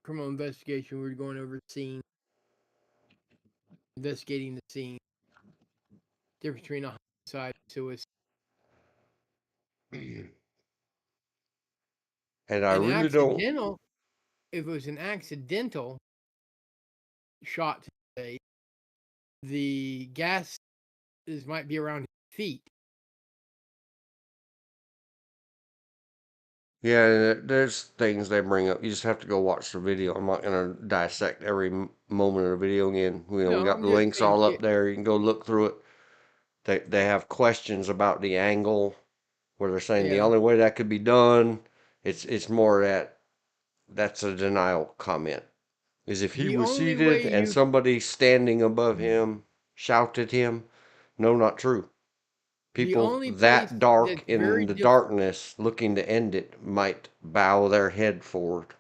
criminal investigation. We were going over the scene, investigating the scene. Difference between a homicide and suicide. And I really don't. If it was an accidental shot today, the gas might be around his feet. Yeah, there's things they bring up. You just have to go watch the video. I'm not going to dissect every moment of the video again. We No, got I'm the just links saying, all up there. You can go look through it. They have questions about the angle where they're saying the Yeah. only way that could be done, it's more that's a denial comment. Is if he The was only way seated and you somebody standing above him shouted him. No, not true. the People only place that dark that's in very the darkness looking to end it might bow their head forward.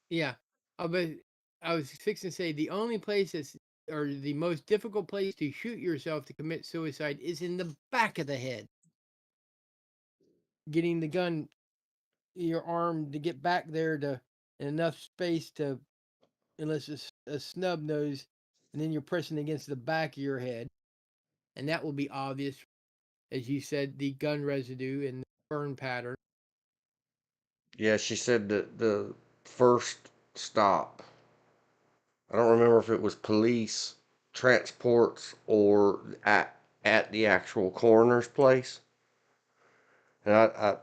yeah. But I was fixing to say the only place that's or the most difficult place to shoot yourself to commit suicide is in the back of the head. Getting the gun, your arm to get back there to enough space to, unless it's a snub nose, and then you're pressing against the back of your head, and that will be obvious, as you said, the gun residue and the burn pattern. Yeah, she said that the first stop, I don't remember if it was police, transports, or at the actual coroner's place. And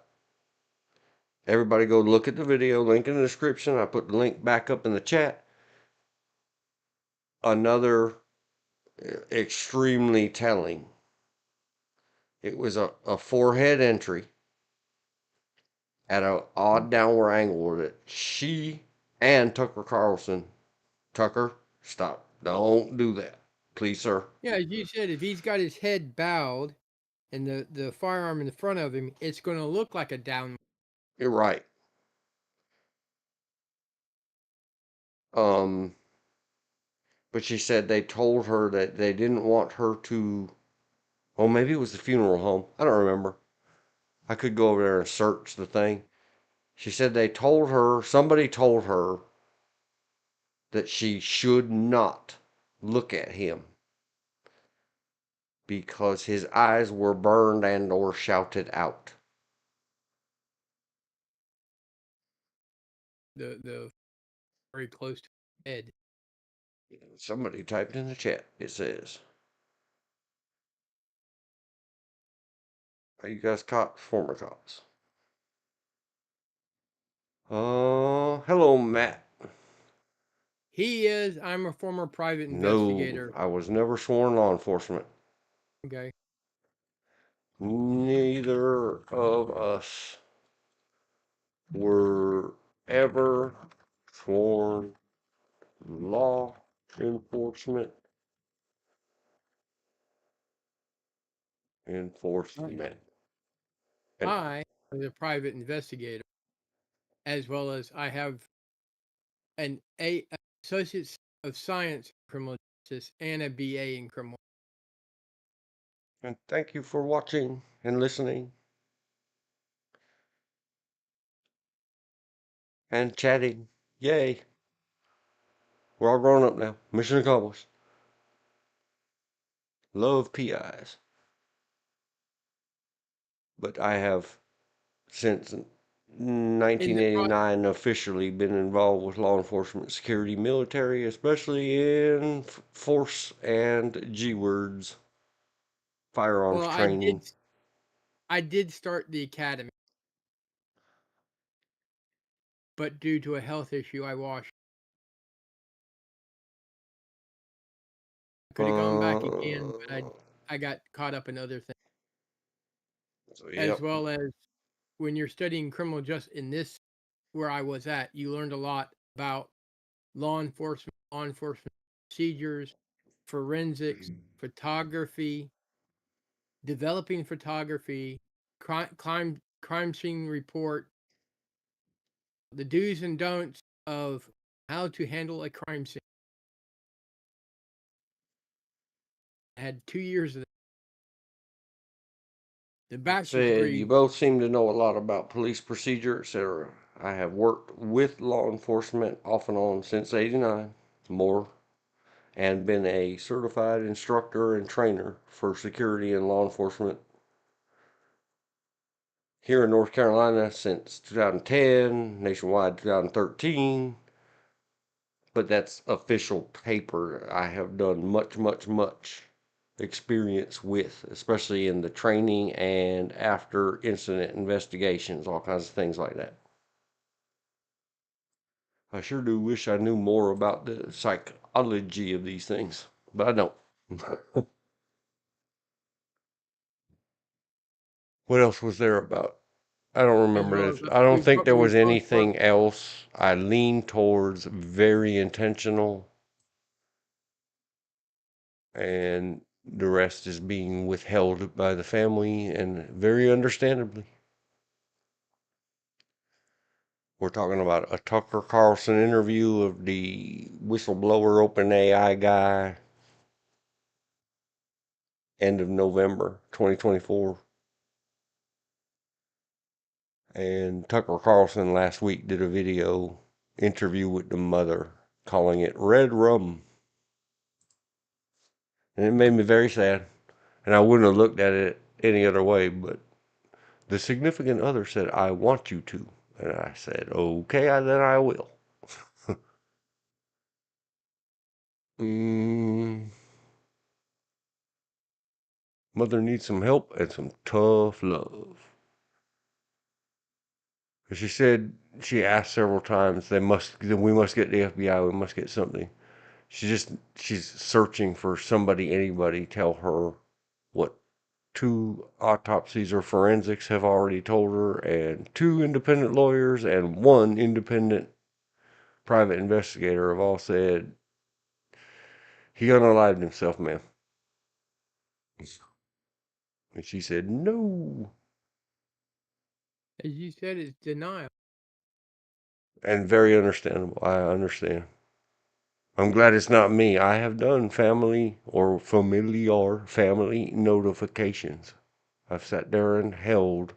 everybody go look at the video, link in the description. I put the link back up in the chat. Another extremely telling. It was a forehead entry at an odd downward angle that she and Tucker Carlson, Tucker, stop. Don't do that. Please, sir. Yeah, as you said, if he's got his head bowed and the firearm in front of him, it's going to look like a down. You're right. Um, but she said they told her that they didn't want her to. Well, maybe it was the funeral home. I don't remember. I could go over there and search the thing. She said they told her, somebody told her that she should not look at him because his eyes were burned and or shouted out. The very close to the head. Somebody typed in the chat. It says, "Are you guys cops? Former cops." Hello, Matt. He is. I'm a former private No, investigator. I was never sworn law enforcement. Okay. Neither of us were ever sworn law enforcement. Enforcement. And I was a private investigator, as well as I have an associate of science in criminal justice and a BA in criminal. And thank you for watching and listening and chatting. Yay. We're all grown up now. Mission accomplished. Love PIs. But I have, since In the 1989, officially been involved with law enforcement, security, military, especially in force and G words, firearms well, training. I did start the academy, but due to a health issue, I washed. I could have gone back again, but I got caught up in other things, So, as yep. well as when you're studying criminal justice in this where I was at, you learned a lot about law enforcement procedures, forensics, photography, developing photography, crime scene report, the do's and don'ts of how to handle a crime scene. I had 2 years of that. The bachelor's Said you degree. both seem to know a lot about police procedure, etc. I have worked with law enforcement off and on since '89, more, and been a certified instructor and trainer for security and law enforcement here in North Carolina since 2010, nationwide 2013. But that's official paper. I have done much experience with, especially in the training and after incident investigations, all kinds of things like that. I sure do wish I knew more about the psychology of these things, but I don't. What else was there about? I don't as remember well as this. I don't think there was we've both anything else. I lean towards very intentional, and the rest is being withheld by the family, and very understandably. We're talking about a Tucker Carlson interview of the whistleblower OpenAI guy, end of November 2024. And Tucker Carlson last week did a video interview with the mother, calling it Red Rum. And it made me very sad. And I wouldn't have looked at it any other way, but the significant other said, I want you to. And I said, okay, then I will. mm, Mother needs some help and some tough love. She said, she asked several times, we must get the FBI, we must get something. She's searching for somebody, anybody, tell her what 2 autopsies or forensics have already told her, and 2 independent lawyers and 1 independent private investigator have all said he unalived himself, ma'am. And she said, no. as you said, it's denial. And very understandable. I understand. I'm glad it's not me. I have done family notifications. I've sat there and held.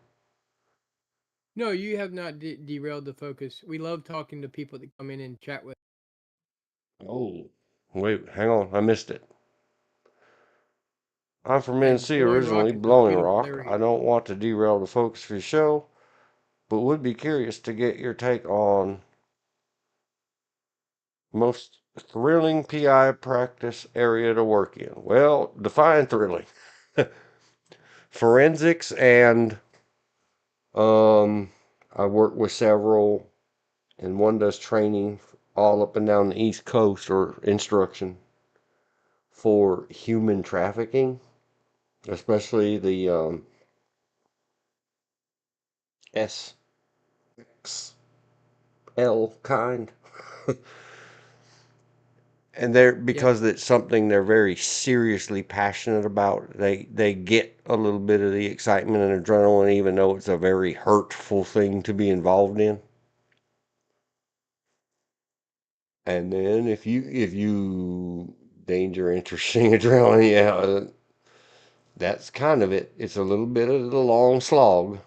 No, you have not derailed the focus. We love talking to people that come in and chat with. Oh, wait, hang on. I missed it. I'm from And NC Blowing originally, Rock is a Blowing beautiful Rock. area. I don't want to derail the focus for the show, but would be curious to get your take on most thrilling PI practice area to work in. Well, define thrilling. Forensics and I work with several, and one does training all up and down the East Coast, or instruction for human trafficking, especially the SXL kind. And they're, Yep. because it's something they're very seriously passionate about, they get a little bit of the excitement and adrenaline, even though it's a very hurtful thing to be involved in. And then if you danger, interesting, adrenaline, yeah, that's kind of it. It's a little bit of the long slog,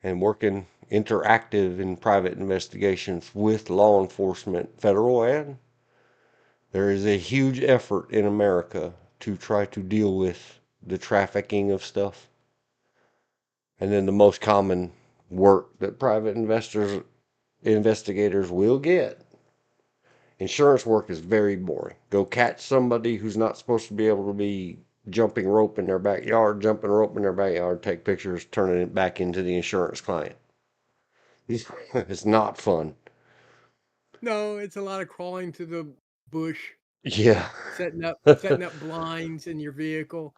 and working interactive in private investigations with law enforcement, federal, and there is a huge effort in America to try to deal with the trafficking of stuff. And then the most common work that private investigators will get, insurance work, is very boring. Go catch somebody who's not supposed to be able to be jumping rope in their backyard, take pictures, turning it back into the insurance client. It's not fun. No, it's a lot of crawling through the bush, Yeah. setting up blinds in your vehicle.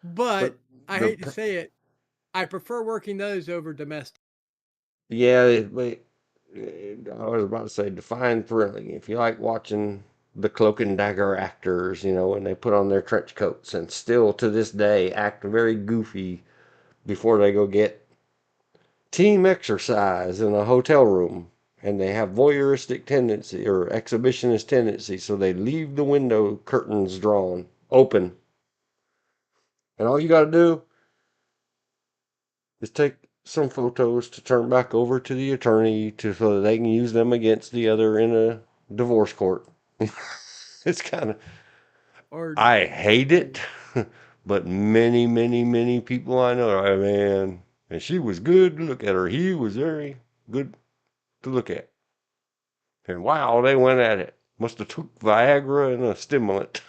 But But I hate to the say it, I prefer working those over domestic. yeah, but I was about to say define thrilling. If you like watching the cloak and dagger actors, and they put on their trench coats and still to this day act very goofy before they go get team exercise in a hotel room, and they have voyeuristic tendency or exhibitionist tendency, so they leave the window curtains drawn open, and all you got to do is take some photos to turn back over to the attorney so that they can use them against the other in a divorce court. It's kind of, Or I hate it, but many, many, many people I know, man, and she was good to look at her. He was very good to look at. And wow, they went at it. Must have took Viagra and a stimulant.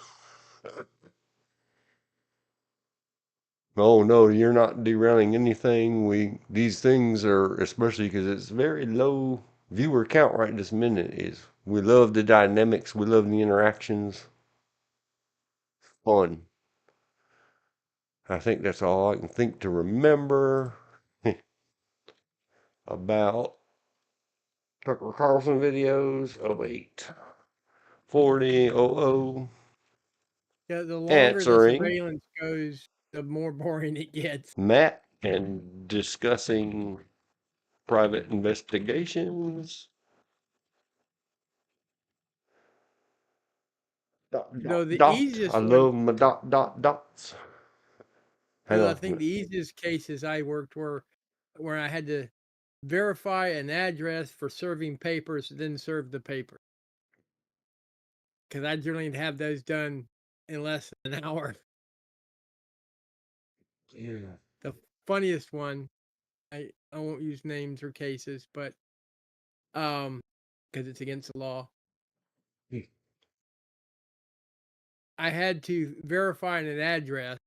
Oh no, you're not derailing anything. These things are, especially because it's very low viewer count right this minute, is we love the dynamics, we love the interactions. Fun. I think that's all I can think to remember about Tucker Carlson videos. 08 40 00 Yeah, the longer the answering surveillance goes, the more boring it gets. Matt and discussing private investigations. Though the Dot. I easiest one, love my dots. Hang though I on a think minute. the easiest cases I worked were where I had to verify an address for serving papers, then serve the paper. Because I generally have those done in less than an hour. Yeah. The funniest one, I won't use names or cases, but because it's against the law. I had to verify an address,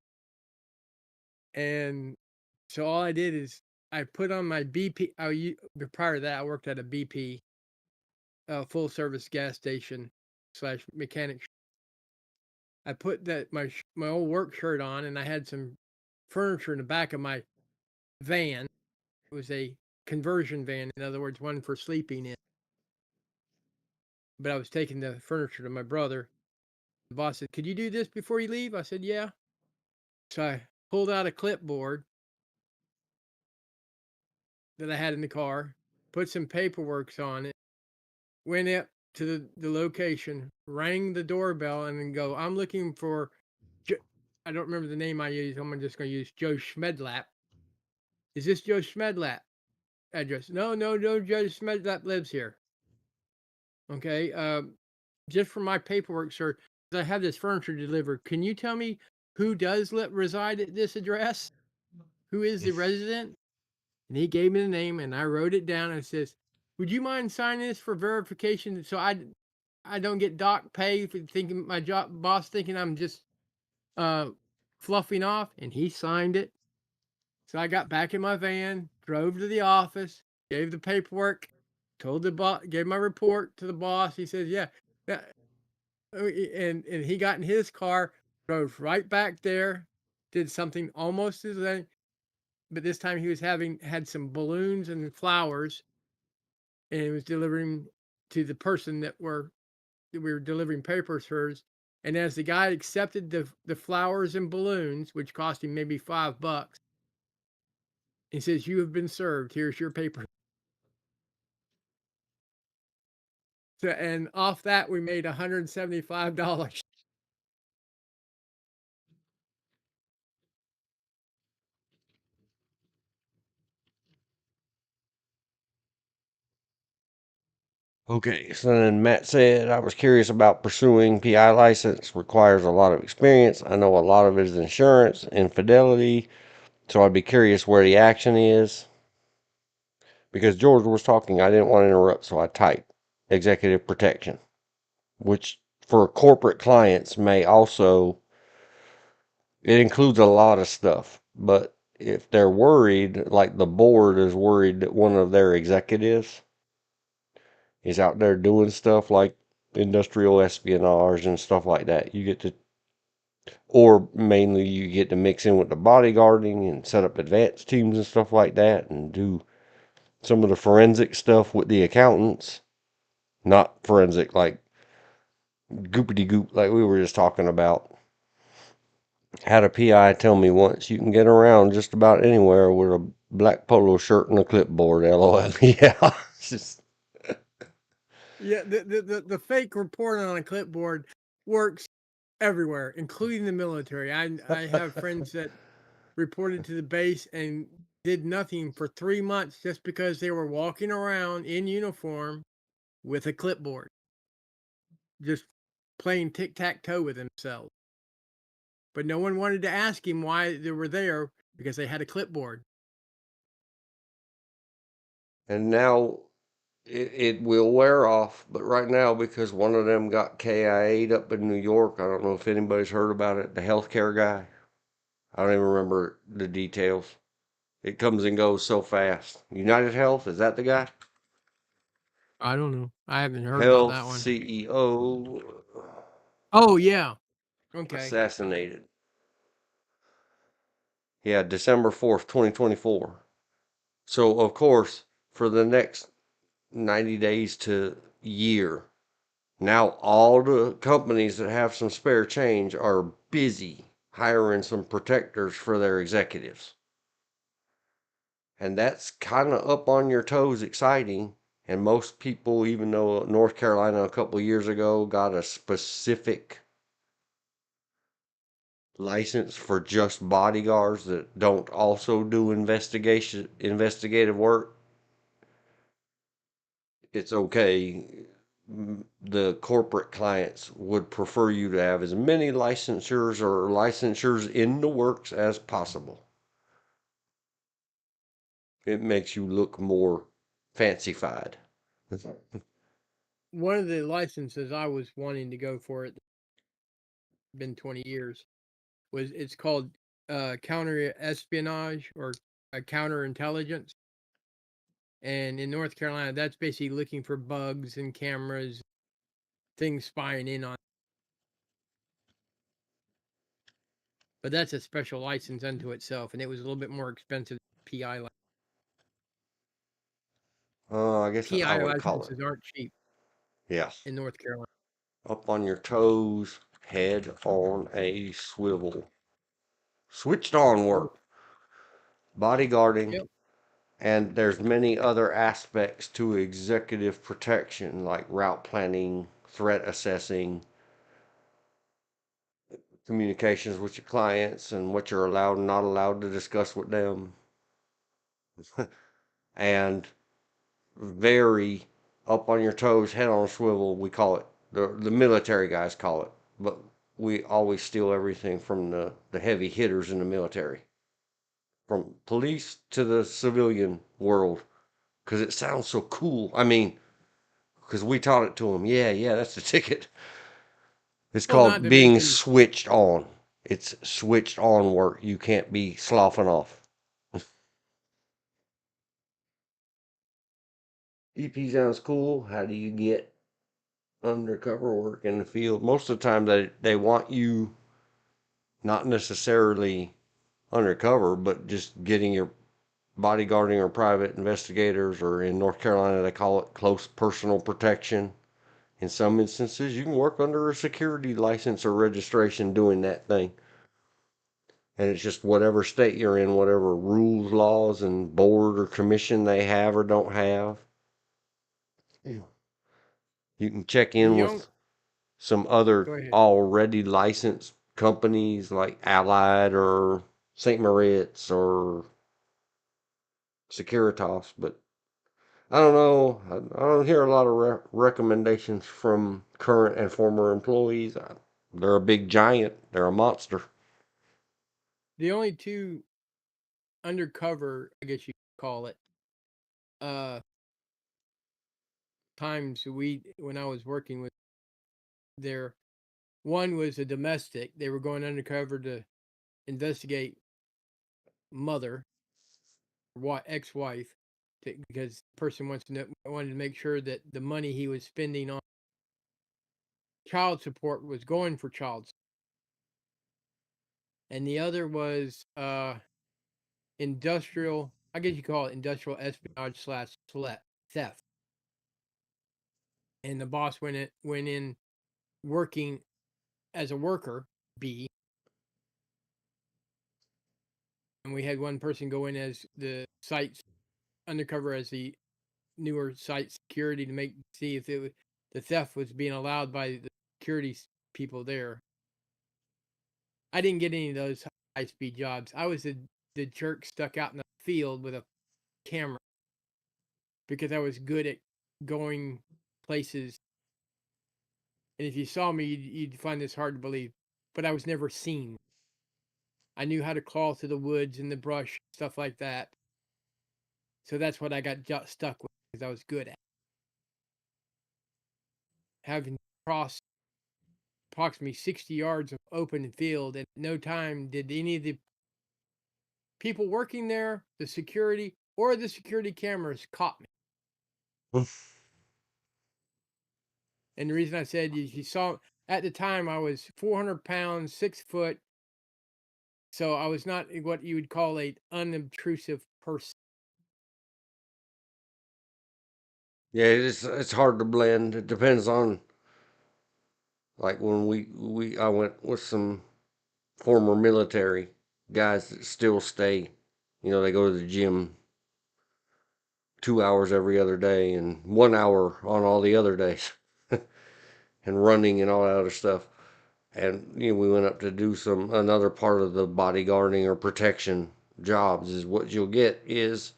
and so all I did is I put on my BP. Prior to that, I worked at a BP, full service gas station / mechanic. I put that my old work shirt on, and I had some furniture in the back of my van. It was a conversion van, in other words, one for sleeping in. But I was taking the furniture to my brother. The boss said, "Could you do this before you leave?" I said, "Yeah." So I pulled out a clipboard that I had in the car, put some paperwork on it, went up to the location, rang the doorbell, and then go, "I'm looking for," I don't remember the name I used. I'm just going to use Joe Schmedlap. "Is this Joe Schmedlap address?" No, Joe Schmedlap lives here. Okay. Just for my paperwork, sir, I have this furniture delivered. Can you tell me who does reside at this address? Who is the resident? And he gave me the name, and I wrote it down. And it says, "Would you mind signing this for verification so I don't get dock pay for thinking my boss thinking I'm just fluffing off?" And he signed it. So I got back in my van, drove to the office, gave the paperwork, told the boss, gave my report to the boss. He says, "Yeah." And he got in his car, drove right back there, did something almost as then, but this time he was had some balloons and flowers, and he was delivering to the person that we were delivering papers for. And as the guy accepted the flowers and balloons, which cost him maybe $5, he says, "You have been served. Here's your paper." So, and off that we made $175. Okay, so then Matt said, I was curious about pursuing PI license. Requires a lot of experience. I know a lot of it is insurance, infidelity. So I'd be curious where the action is. Because George was talking, I didn't want to interrupt, so I typed executive protection, which for corporate clients may also, it includes a lot of stuff. But if they're worried, like the board is worried that one of their executives is out there doing stuff like industrial espionage and stuff like that, you get to, or mainly you get to mix in with the bodyguarding and set up advanced teams and stuff like that and do some of the forensic stuff with the accountants. Not forensic like goopity goop like we were just talking about. Had a PI tell me once, you can get around just about anywhere with a black polo shirt and a clipboard. LOL. Yeah. Just, Yeah, the fake report on a clipboard works everywhere, including the military. I have friends that reported to the base and did nothing for 3 months just because they were walking around in uniform with a clipboard, just playing tic-tac-toe with themselves. But no one wanted to ask him why they were there because they had a clipboard. and now it will wear off, but right now, because one of them got KIA'd up in New York, I don't know if anybody's heard about it, the healthcare guy. I don't even remember the details. It comes and goes so fast. United Health, is that the guy? I don't know. I haven't heard about Health that one. CEO Oh yeah. Okay. assassinated. Yeah, December 4th, 2024. So, of course, for the next 90 days to year, now all the companies that have some spare change are busy hiring some protectors for their executives. And that's kind of up on your toes exciting. And most people, even though North Carolina a couple of years ago got a specific license for just bodyguards that don't also do investigative work, it's okay. The corporate clients would prefer you to have as many licensures in the works as possible. It makes you look more fancified. One of the licenses I was wanting to go for, it been 20 years, it's called counter espionage or counterintelligence. And in North Carolina, that's basically looking for bugs and cameras, things spying in on. But that's a special license unto itself, and it was a little bit more expensive than PI license. I guess I PI would call it. licenses aren't cheap Yes. in North Carolina. Up on your toes, head on a swivel. Switched on work. Bodyguarding. Yep. And there's many other aspects to executive protection, like route planning, threat assessing, communications with your clients, and what you're allowed and not allowed to discuss with them. And very up on your toes, head on a swivel, we call it. The military guys call it. But we always steal everything from the heavy hitters in the military, from police to the civilian world, because it sounds so cool. I mean, because we taught it to them. Yeah, yeah, that's the ticket. It's Well, not called to being mention, switched on. It's switched on work. You can't be sloughing off. EP sounds cool. How do you get undercover work in the field? Most of the time, they want you not necessarily undercover, but just getting your bodyguarding or private investigators, or in North Carolina, they call it close personal protection. In some instances, you can work under a security license or registration doing that thing. And it's just whatever state you're in, whatever rules, laws, and board or commission they have or don't have. You can check in the only, with some other go ahead. already licensed companies like Allied or St. Moritz or Securitas, but I don't know. I don't hear a lot of recommendations from current and former employees. They're a big giant. They're a monster. The only two undercover, I guess you could call it, times when I was working with there, one was a domestic. They were going undercover to investigate mother, ex-wife, because the person wanted to make sure that the money he was spending on child support was going for child support. And the other was industrial, I guess you call it industrial espionage slash theft. And the boss went in working as a worker, B, and we had one person go in as the site's undercover as the newer site security to see if the theft was being allowed by the security people there. I didn't get any of those high speed jobs. I was the jerk stuck out in the field with a camera because I was good at going places. And if you saw me, you'd find this hard to believe, but I was never seen. I knew how to crawl through the woods and the brush, stuff like that. So that's what I got stuck with because I was good at having crossed approximately 60 yards of open field, and at no time did any of the people working there, the security or the security cameras, caught me. And the reason I said you saw at the time I was 400 pounds, 6 foot, So I was not what you would call a unobtrusive person. Yeah, it's hard to blend. It depends on, like, when I went with some former military guys that still stay. They go to the gym 2 hours every other day and 1 hour on all the other days, and running and all that other stuff. And we went up to do another part of the bodyguarding or protection jobs. Is what you'll get is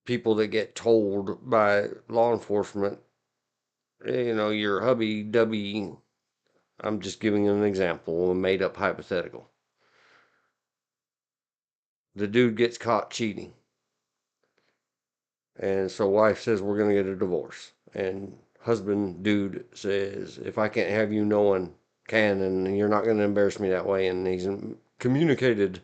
people that get told by law enforcement, your hubby dubby. I'm just giving an example, a made up hypothetical. The dude gets caught cheating, and so wife says we're gonna get a divorce, and husband dude says if I can't have you, no one can, and you're not gonna embarrass me that way, and he's communicated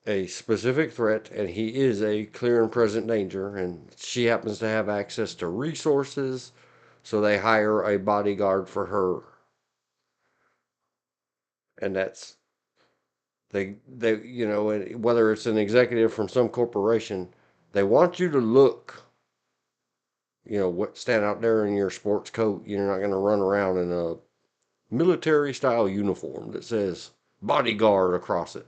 a specific threat, and he is a clear and present danger, and she happens to have access to resources, so they hire a bodyguard for her, and that's they whether it's an executive from some corporation, they want you to look, what stand out there in your sports coat. You're not going to run around in a military style uniform that says bodyguard across it.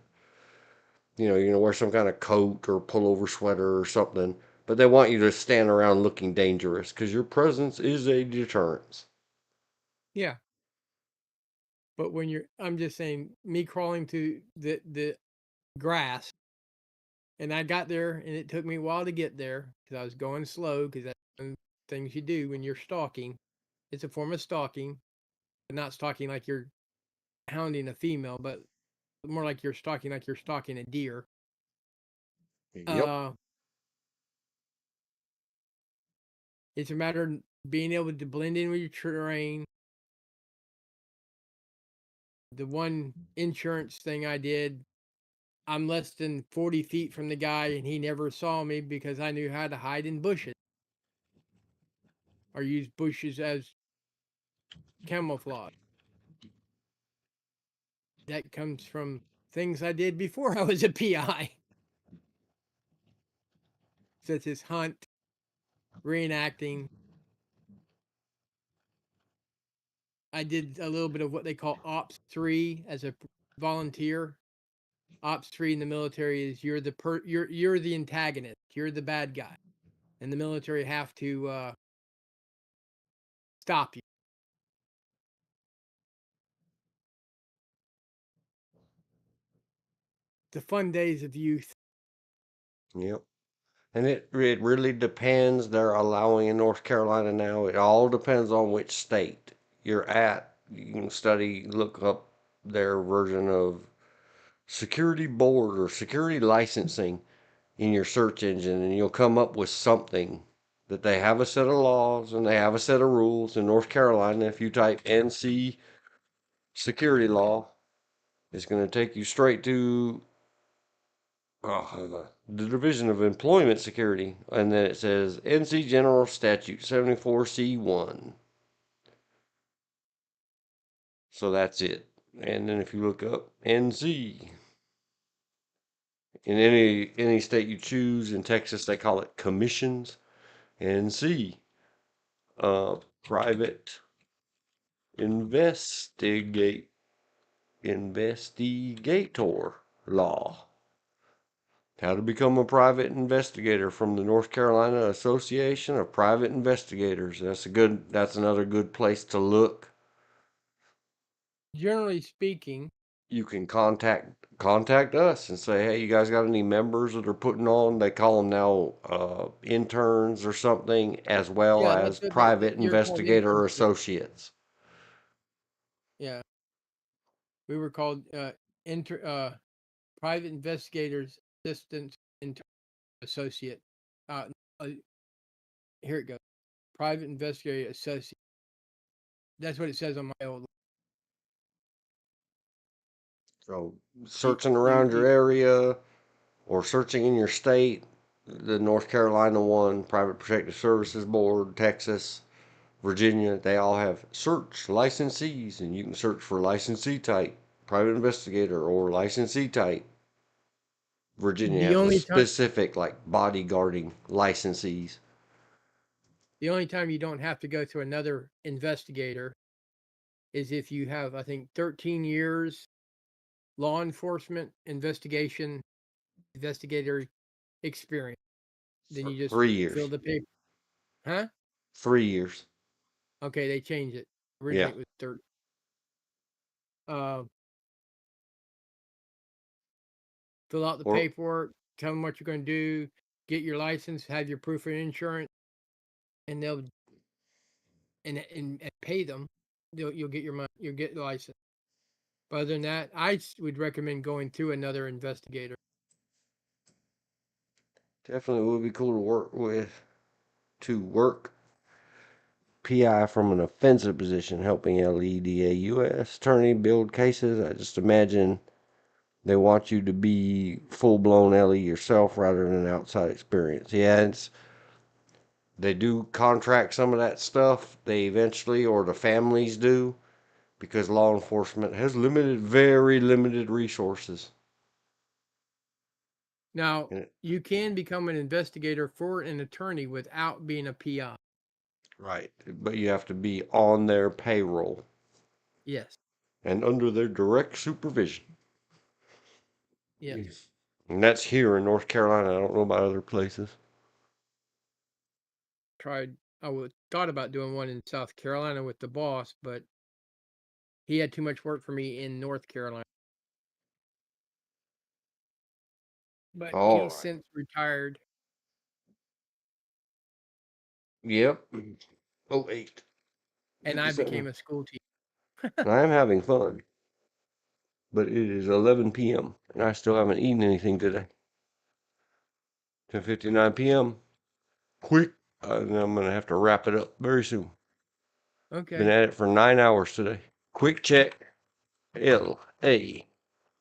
You're going to wear some kind of coat or pullover sweater or something, but they want you to stand around looking dangerous because your presence is a deterrence. Yeah. But I'm just saying, me crawling to the grass, and I got there, and it took me a while to get there because I was going slow, because that's one of the things you do when you're stalking. It's a form of stalking, but not stalking like you're hounding a female, but more like you're stalking a deer. Yep. Uh, it's a matter of being able to blend in with your terrain. The one insurance thing I did, I'm less than 40 feet from the guy, and he never saw me because I knew how to hide in bushes or use bushes as camouflage. That comes from things I did before I was a PI, such as hunt, reenacting. I did a little bit of what they call Ops 3 as a volunteer. Ops 3 in the military is you're the antagonist, you're the bad guy, and the military have to stop you. The fun days of youth. Yep. And it really depends. They're allowing in North Carolina now. It all depends on which state you're at. You can look up their version of security board or security licensing in your search engine, and you'll come up with something that they have a set of laws and they have a set of rules. In North Carolina, if you type NC security law, it's going to take you straight to the Division of Employment Security, and then it says NC General Statute 74C1. So that's it. And then if you look up NC in any state you choose, in Texas they call it commissions. NC, private investigator law. How to become a private investigator from the North Carolina Association of Private Investigators. That's another good place to look. Generally speaking, You can contact us and say, hey, you guys got any members that are putting on? They call them now interns or something, as well yeah, as that's what they, private you're called investigator interns. associates. Yeah, we were called private investigators assistant intern associate. Uh, uh, Here it goes. Private investigator associate. That's what it says on my old. So You searching you around your you area or searching in your state, the North Carolina one, Private Protective Services Board, Texas, Virginia, they all have search licensees, and you can search for licensee type private investigator or licensee type. Virginia The has a only time specific like bodyguarding licensees. the only time you don't have to go to another investigator is if you have, I think, 13 years law enforcement investigator experience. Then you just 3 years. fill the paper. Huh? 3 years. Okay, they changed it. Yeah. Originally it was 30. Uh, Fill out the Or paperwork, tell them what you're going to do, get your license, have your proof of insurance, and they'll and pay them. You'll get your money. You'll get the license. But other than that, would recommend going to another investigator. definitely would be cool to work with. To work PI from an offensive position, helping LEDA U.S. attorney build cases. I just imagine they want you to be full blown LE yourself rather than outside experience. Yeah, they do contract some of that stuff. They eventually, or the families do, because law enforcement has very limited resources. Now, And you can become an investigator for an attorney without being a PI. right, but you have to be on their payroll Yes. and under their direct supervision. Yes. Yes. And that's here in North Carolina. I don't know about other places. Thought about doing one in South Carolina with the boss, but he had too much work for me in North Carolina. But All he's right. since retired. Yep. Oh, 8. And I 57. became a school teacher. I am having fun, but it is 11 p.m. and I still haven't eaten anything today. 10:59 p.m. Quick. And I'm going to have to wrap it up very soon. Been Okay. at it for 9 hours today. Quick check. LA.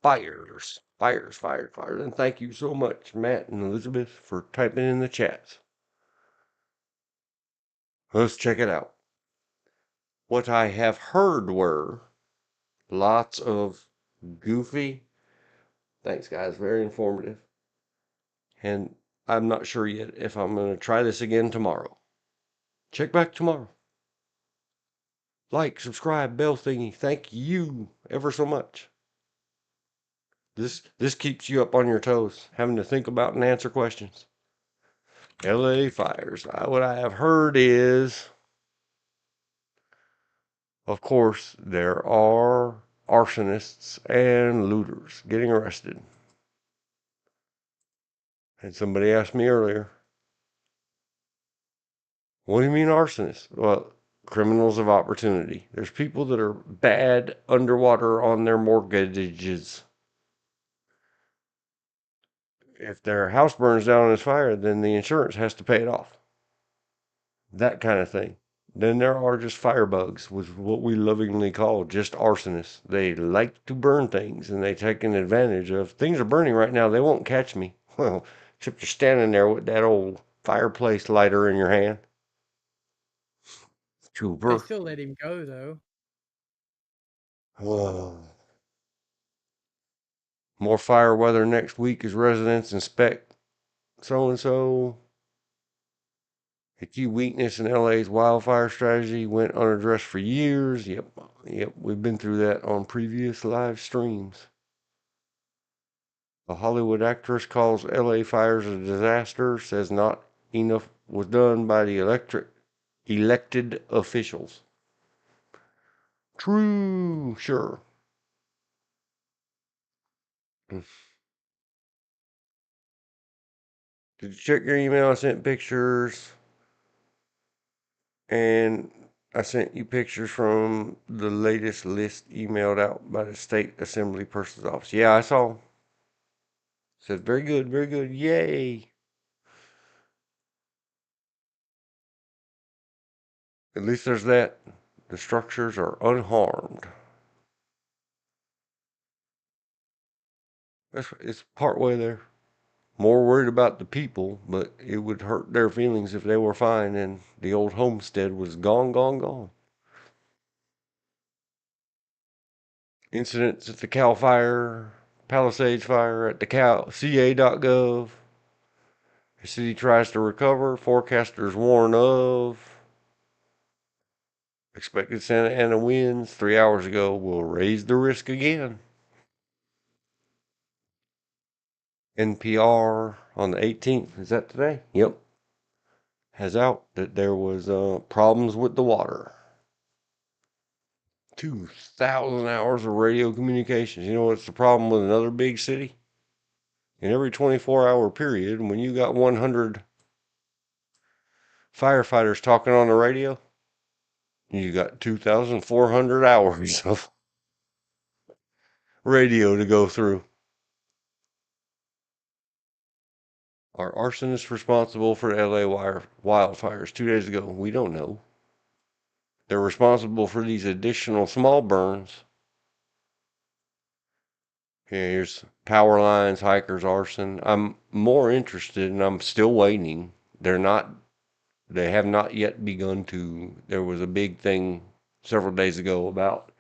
Fires. Fires, fires, fires. And thank you so much, Matt and Elizabeth, for typing in the chats. Let's check it out. What I have heard were lots of goofy. Thanks, guys. Very informative. And I'm not sure yet if I'm going to try this again tomorrow. Check back tomorrow. Like, subscribe, bell thingy. Thank you ever so much. This keeps you up on your toes, having to think about and answer questions. LA fires. What I have heard is, of course, there are arsonists and looters getting arrested. And somebody asked me earlier, what do you mean arsonists? Well, criminals of opportunity. There's people that are bad underwater on their mortgages. If their house burns down and is fire, then the insurance has to pay it off. That kind of thing. Then there are just firebugs, was what we lovingly call just arsonists. They like to burn things and they take an advantage of things are burning right now. They won't catch me. Well, except you're standing there with that old fireplace lighter in your hand. They Trooper. still let him go though. More fire weather next week as residents inspect so and so. A key weakness in LA's wildfire strategy went unaddressed for years. Yep, we've been through that on previous live streams. A Hollywood actress calls LA fires a disaster, says not enough was done by the elected officials. True, sure. Did you check your email? I sent pictures. And I sent you pictures from the latest list emailed out by the state assembly person's office. Yeah, I saw. Said very good, yay. At least there's that. The structures are unharmed. It's part way there. More worried about the people, but it would hurt their feelings if they were fine and the old homestead was gone. Incidents at the Cal Fire, Palisades Fire at the ca.gov. The city tries to recover. Forecasters warn of. Expected Santa Ana winds 3 hours ago will raise the risk again. NPR on the 18th. Is that today? Yep. Has out that there was problems with the water. 2,000 hours of radio communications. You know what's the problem with another big city? In every 24-hour period, when you got 100 firefighters talking on the radio, you got 2,400 hours of radio to go through. Are arsonists responsible for LA wildfires 2 days ago? We don't know. They're responsible for these additional small burns. Here's power lines, hikers, arson. I'm more interested, and I'm still waiting. They have not yet begun to. There was a big thing several days ago about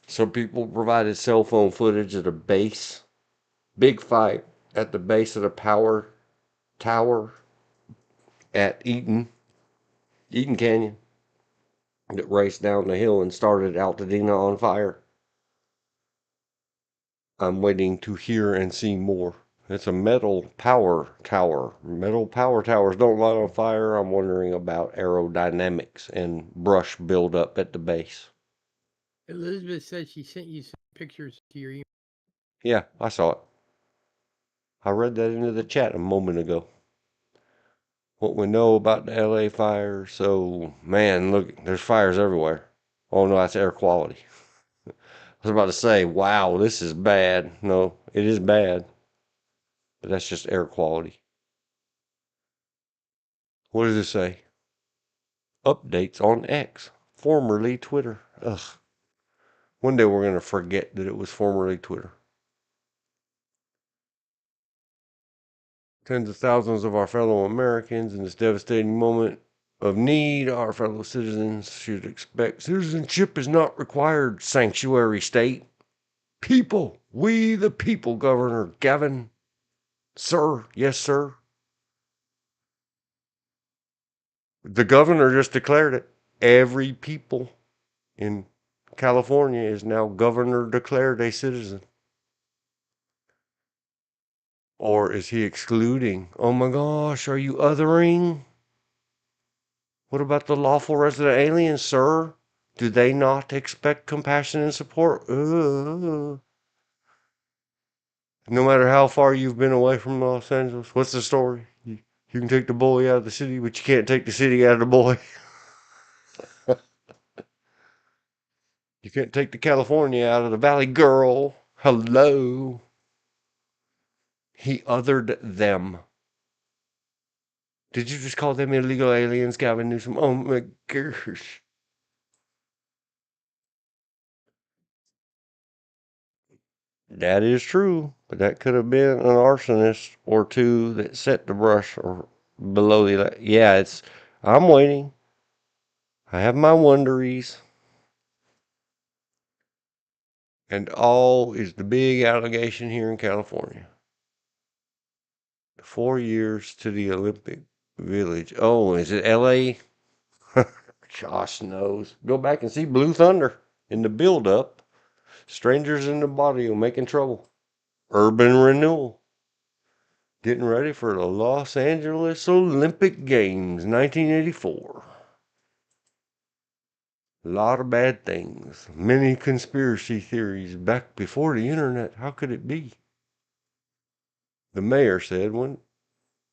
some people provided cell phone footage at a base, big fight at the base of the power tower at Eaton Canyon that raced down the hill and started Altadena on fire. I'm waiting to hear and see more. It's a metal power tower. Metal power towers don't light on fire. I'm wondering about aerodynamics and brush buildup at the base. Elizabeth said she sent you some pictures to your email. Yeah, I saw it. I read that into the chat a moment ago. What we know about the LA fire. So, man, look, there's fires everywhere. Oh no, that's air quality. I was about to say, wow, this is bad. No, it is bad. But that's just air quality. What does it say? Updates on X, formerly Twitter. Ugh. One day we're going to forget that it was formerly Twitter. Tens of thousands of our fellow Americans in this devastating moment of need, our fellow citizens should expect citizenship is not required, sanctuary state. People, we the people, Governor Gavin. Sir, yes, sir. The governor just declared it. Every people in California is now governor declared a citizen. Or is he excluding? Oh my gosh, are you othering? What about the lawful resident aliens, sir? Do they not expect compassion and support? No matter how far you've been away from Los Angeles, what's the story? You can take the boy out of the city, but you can't take the city out of the boy. You can't take the California out of the Valley girl. Hello. He othered them. Did you just call them illegal aliens, Gavin Newsom? Oh my gosh. That is true, but that could have been an arsonist or two that set the brush or below the. Yeah, I'm waiting. I have my wonderies. And all is the big allegation here in California. 4 years to the Olympic Village. Oh, is it LA? Josh knows. Go back and see Blue Thunder in the build-up. Strangers in the body making trouble. Urban renewal. Getting ready for the Los Angeles Olympic Games 1984. A lot of bad things. Many conspiracy theories back before the internet. How could it be? The mayor said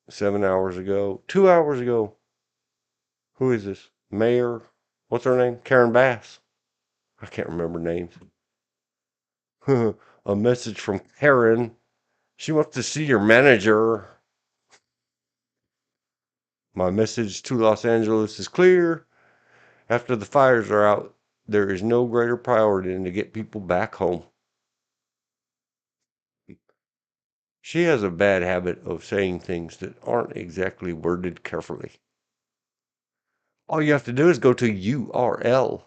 7 hours ago, 2 hours ago. Who is this? Mayor, what's her name? Karen Bass. I can't remember names. A message from Karen. She wants to see your manager. My message to Los Angeles is clear. After the fires are out, there is no greater priority than to get people back home. She has a bad habit of saying things that aren't exactly worded carefully. All you have to do is go to URL,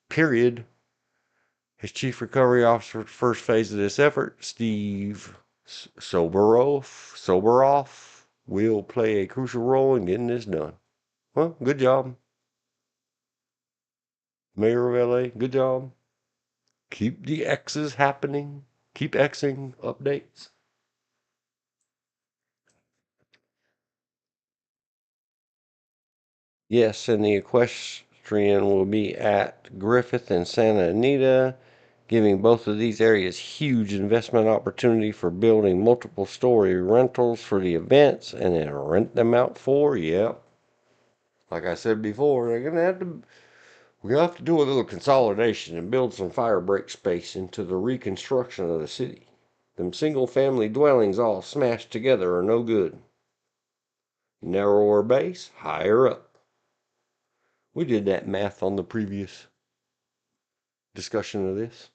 period, As Chief Recovery Officer for the first phase of this effort, Steve Soberoff will play a crucial role in getting this done. Well, good job. Mayor of LA, good job. Keep the X's happening. Keep Xing updates. Yes, and the equestrian will be at Griffith and Santa Anita, giving both of these areas huge investment opportunity for building multiple story rentals for the events and then rent them out for, yep. Like I said before, we're gonna have to do a little consolidation and build some fire break space into the reconstruction of the city. Them single family dwellings all smashed together are no good. Narrower base, higher up. We did that math on the previous discussion of this.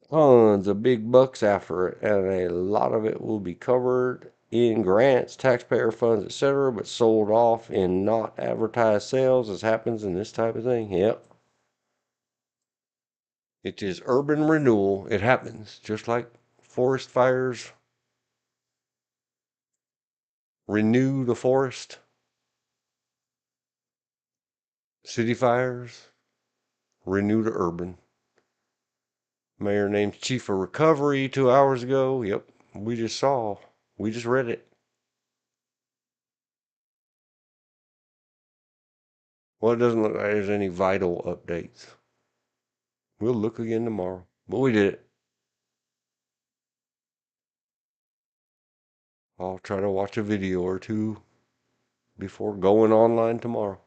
Tons of big bucks after it, and a lot of it will be covered in grants, taxpayer funds, etc., but sold off in not advertised sales, as happens in this type of thing. Yep. It is urban renewal. It happens just like forest fires renew the forest. City fires renew the urban. Mayor named Chief of Recovery 2 hours ago. Yep, we just read it. Well, it doesn't look like there's any vital updates. We'll look again tomorrow. But we did it. I'll try to watch a video or two before going online tomorrow.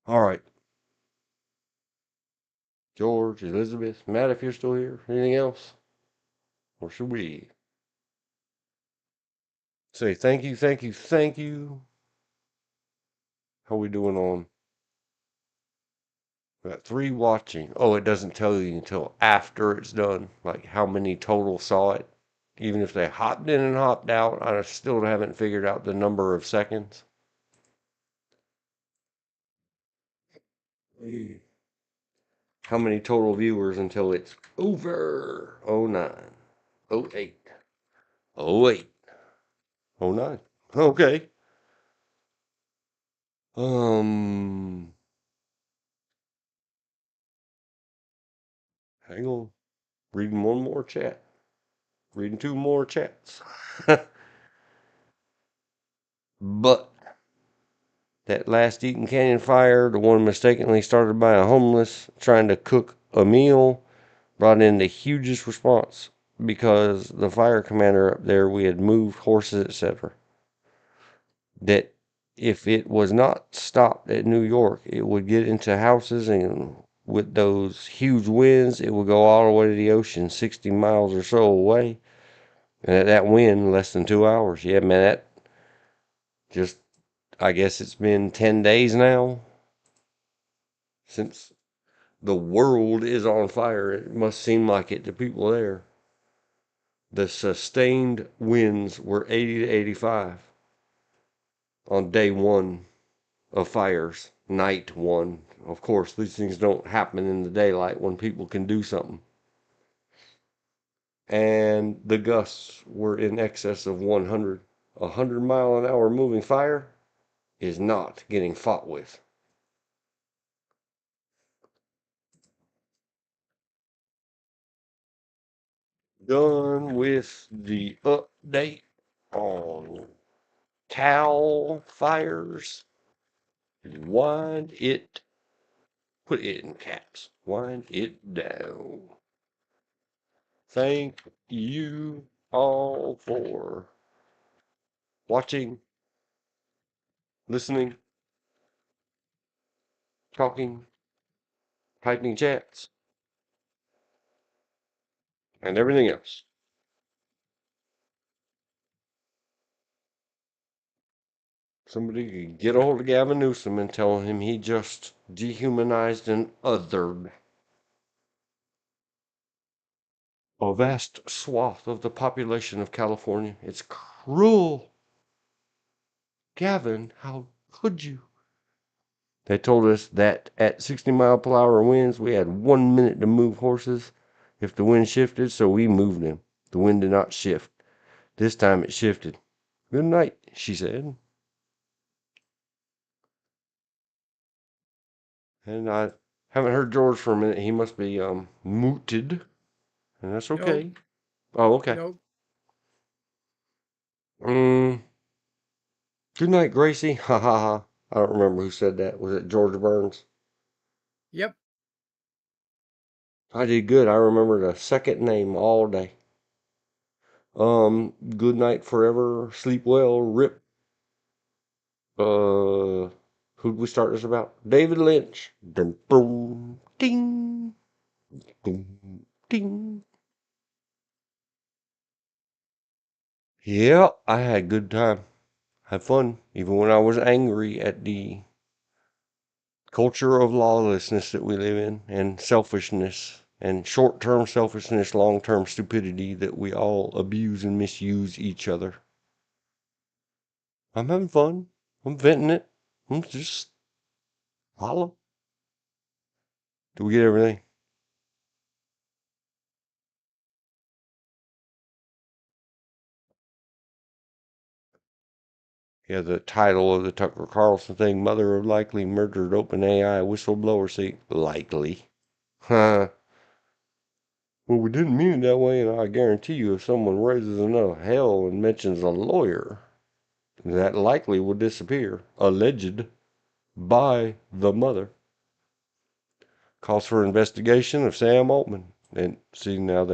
All right. George, Elizabeth, Matt, if you're still here, anything else? Or should we say thank you, thank you, thank you? How we doing on? We got 3 watching. Oh, it doesn't tell you until after it's done, like how many total saw it. Even if they hopped in and hopped out, I still haven't figured out the number of seconds. How many total viewers until it's over? 09, 08, 08, 09. Okay. Hang on. Reading one more chat. Reading 2 more chats. But that last Eaton Canyon fire, the one mistakenly started by a homeless trying to cook a meal, brought in the hugest response because the fire commander up there, we had moved horses, etc. That if it was not stopped at New York, it would get into houses, and with those huge winds, it would go all the way to the ocean, 60 miles or so away. And at that wind, less than 2 hours. Yeah, man, that just, I guess it's been 10 days now since the world is on fire. It must seem like it to people there. The sustained winds were 80 to 85 on day 1 of fires, night 1. Of course, these things don't happen in the daylight when people can do something. And the gusts were in excess of 100. 100-mile-an-hour moving fire is not getting fought with. Done with the update on towel fires. Wind it, put it in caps, wind it down. Thank you all for watching, listening, talking, typing chats, and everything else. Somebody could get a hold of Gavin Newsom and tell him he just dehumanized and othered a vast swath of the population of California. It's cruel. Gavin, how could you? They told us that at 60-mile-per-hour winds, we had 1 minute to move horses if the wind shifted, so we moved them. The wind did not shift. This time it shifted. Good night, she said. And I haven't heard George for a minute. He must be mooted, and that's Nope. okay. Oh, okay. Nope. Good night, Gracie. Ha ha ha. I don't remember who said that. Was it George Burns? Yep. I did good. I remembered a second name all day. Good night forever. Sleep well. Rip. Who'd we start this about? David Lynch. Dum, boom, ding, boom, ding. Yeah, I had a good time. Had fun, even when I was angry at the culture of lawlessness that we live in, and selfishness, and short-term selfishness, long-term stupidity that we all abuse and misuse each other. I'm having fun. I'm venting it. I'm just holla. Do we get everything? Yeah, the title of the Tucker Carlson thing, Mother of Likely Murdered OpenAI Whistleblower Seek. Likely. Huh. Well, we didn't mean it that way, and I guarantee you if someone raises enough hell and mentions a lawyer, that likely will disappear. Alleged by the mother. Calls for investigation of Sam Altman. And see, now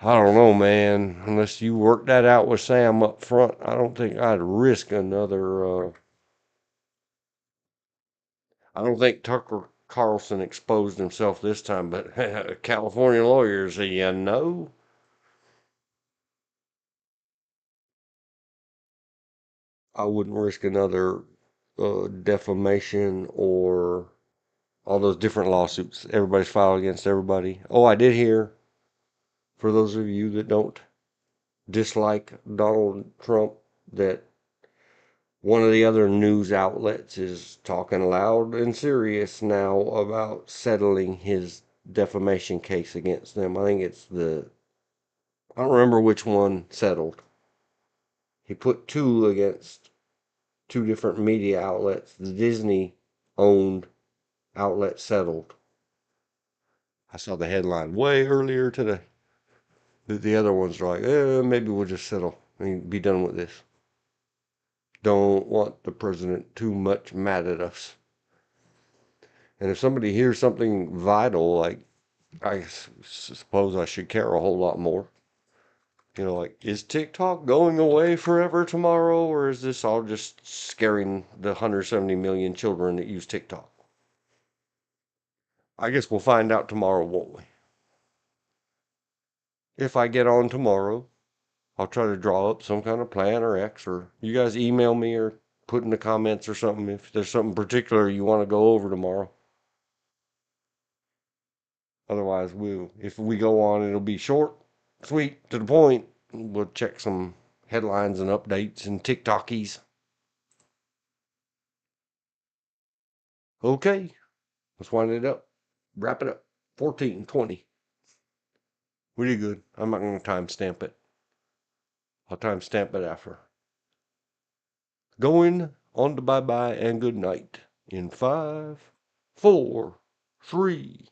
I don't know, man. Unless you work that out with Sam up front, I don't think I'd risk another. I don't think Tucker Carlson exposed himself this time, but California lawyers, you know. I wouldn't risk another defamation or all those different lawsuits everybody's filed against everybody. Oh, I did hear, for those of you that don't dislike Donald Trump, that one of the other news outlets is talking loud and serious now about settling his defamation case against them. I think it's I don't remember which one settled. He put two against two different media outlets. The Disney owned outlet settled. I saw the headline way earlier today. The other ones are like, maybe we'll just settle and be done with this. Don't want the president too much mad at us. And if somebody hears something vital, like, I suppose I should care a whole lot more. You know, like, is TikTok going away forever tomorrow, or is this all just scaring the 170 million children that use TikTok? I guess we'll find out tomorrow, won't we? If I get on tomorrow, I'll try to draw up some kind of plan or X, or you guys email me or put in the comments or something if there's something particular you want to go over tomorrow. Otherwise, if we go on, it'll be short, sweet, to the point. We'll check some headlines and updates and TikTokies. Okay, let's wind it up. Wrap it up. 14:20. We did good. I'm not going to timestamp it. I'll timestamp it after. Going on to bye-bye and good night in 5, 4, 3,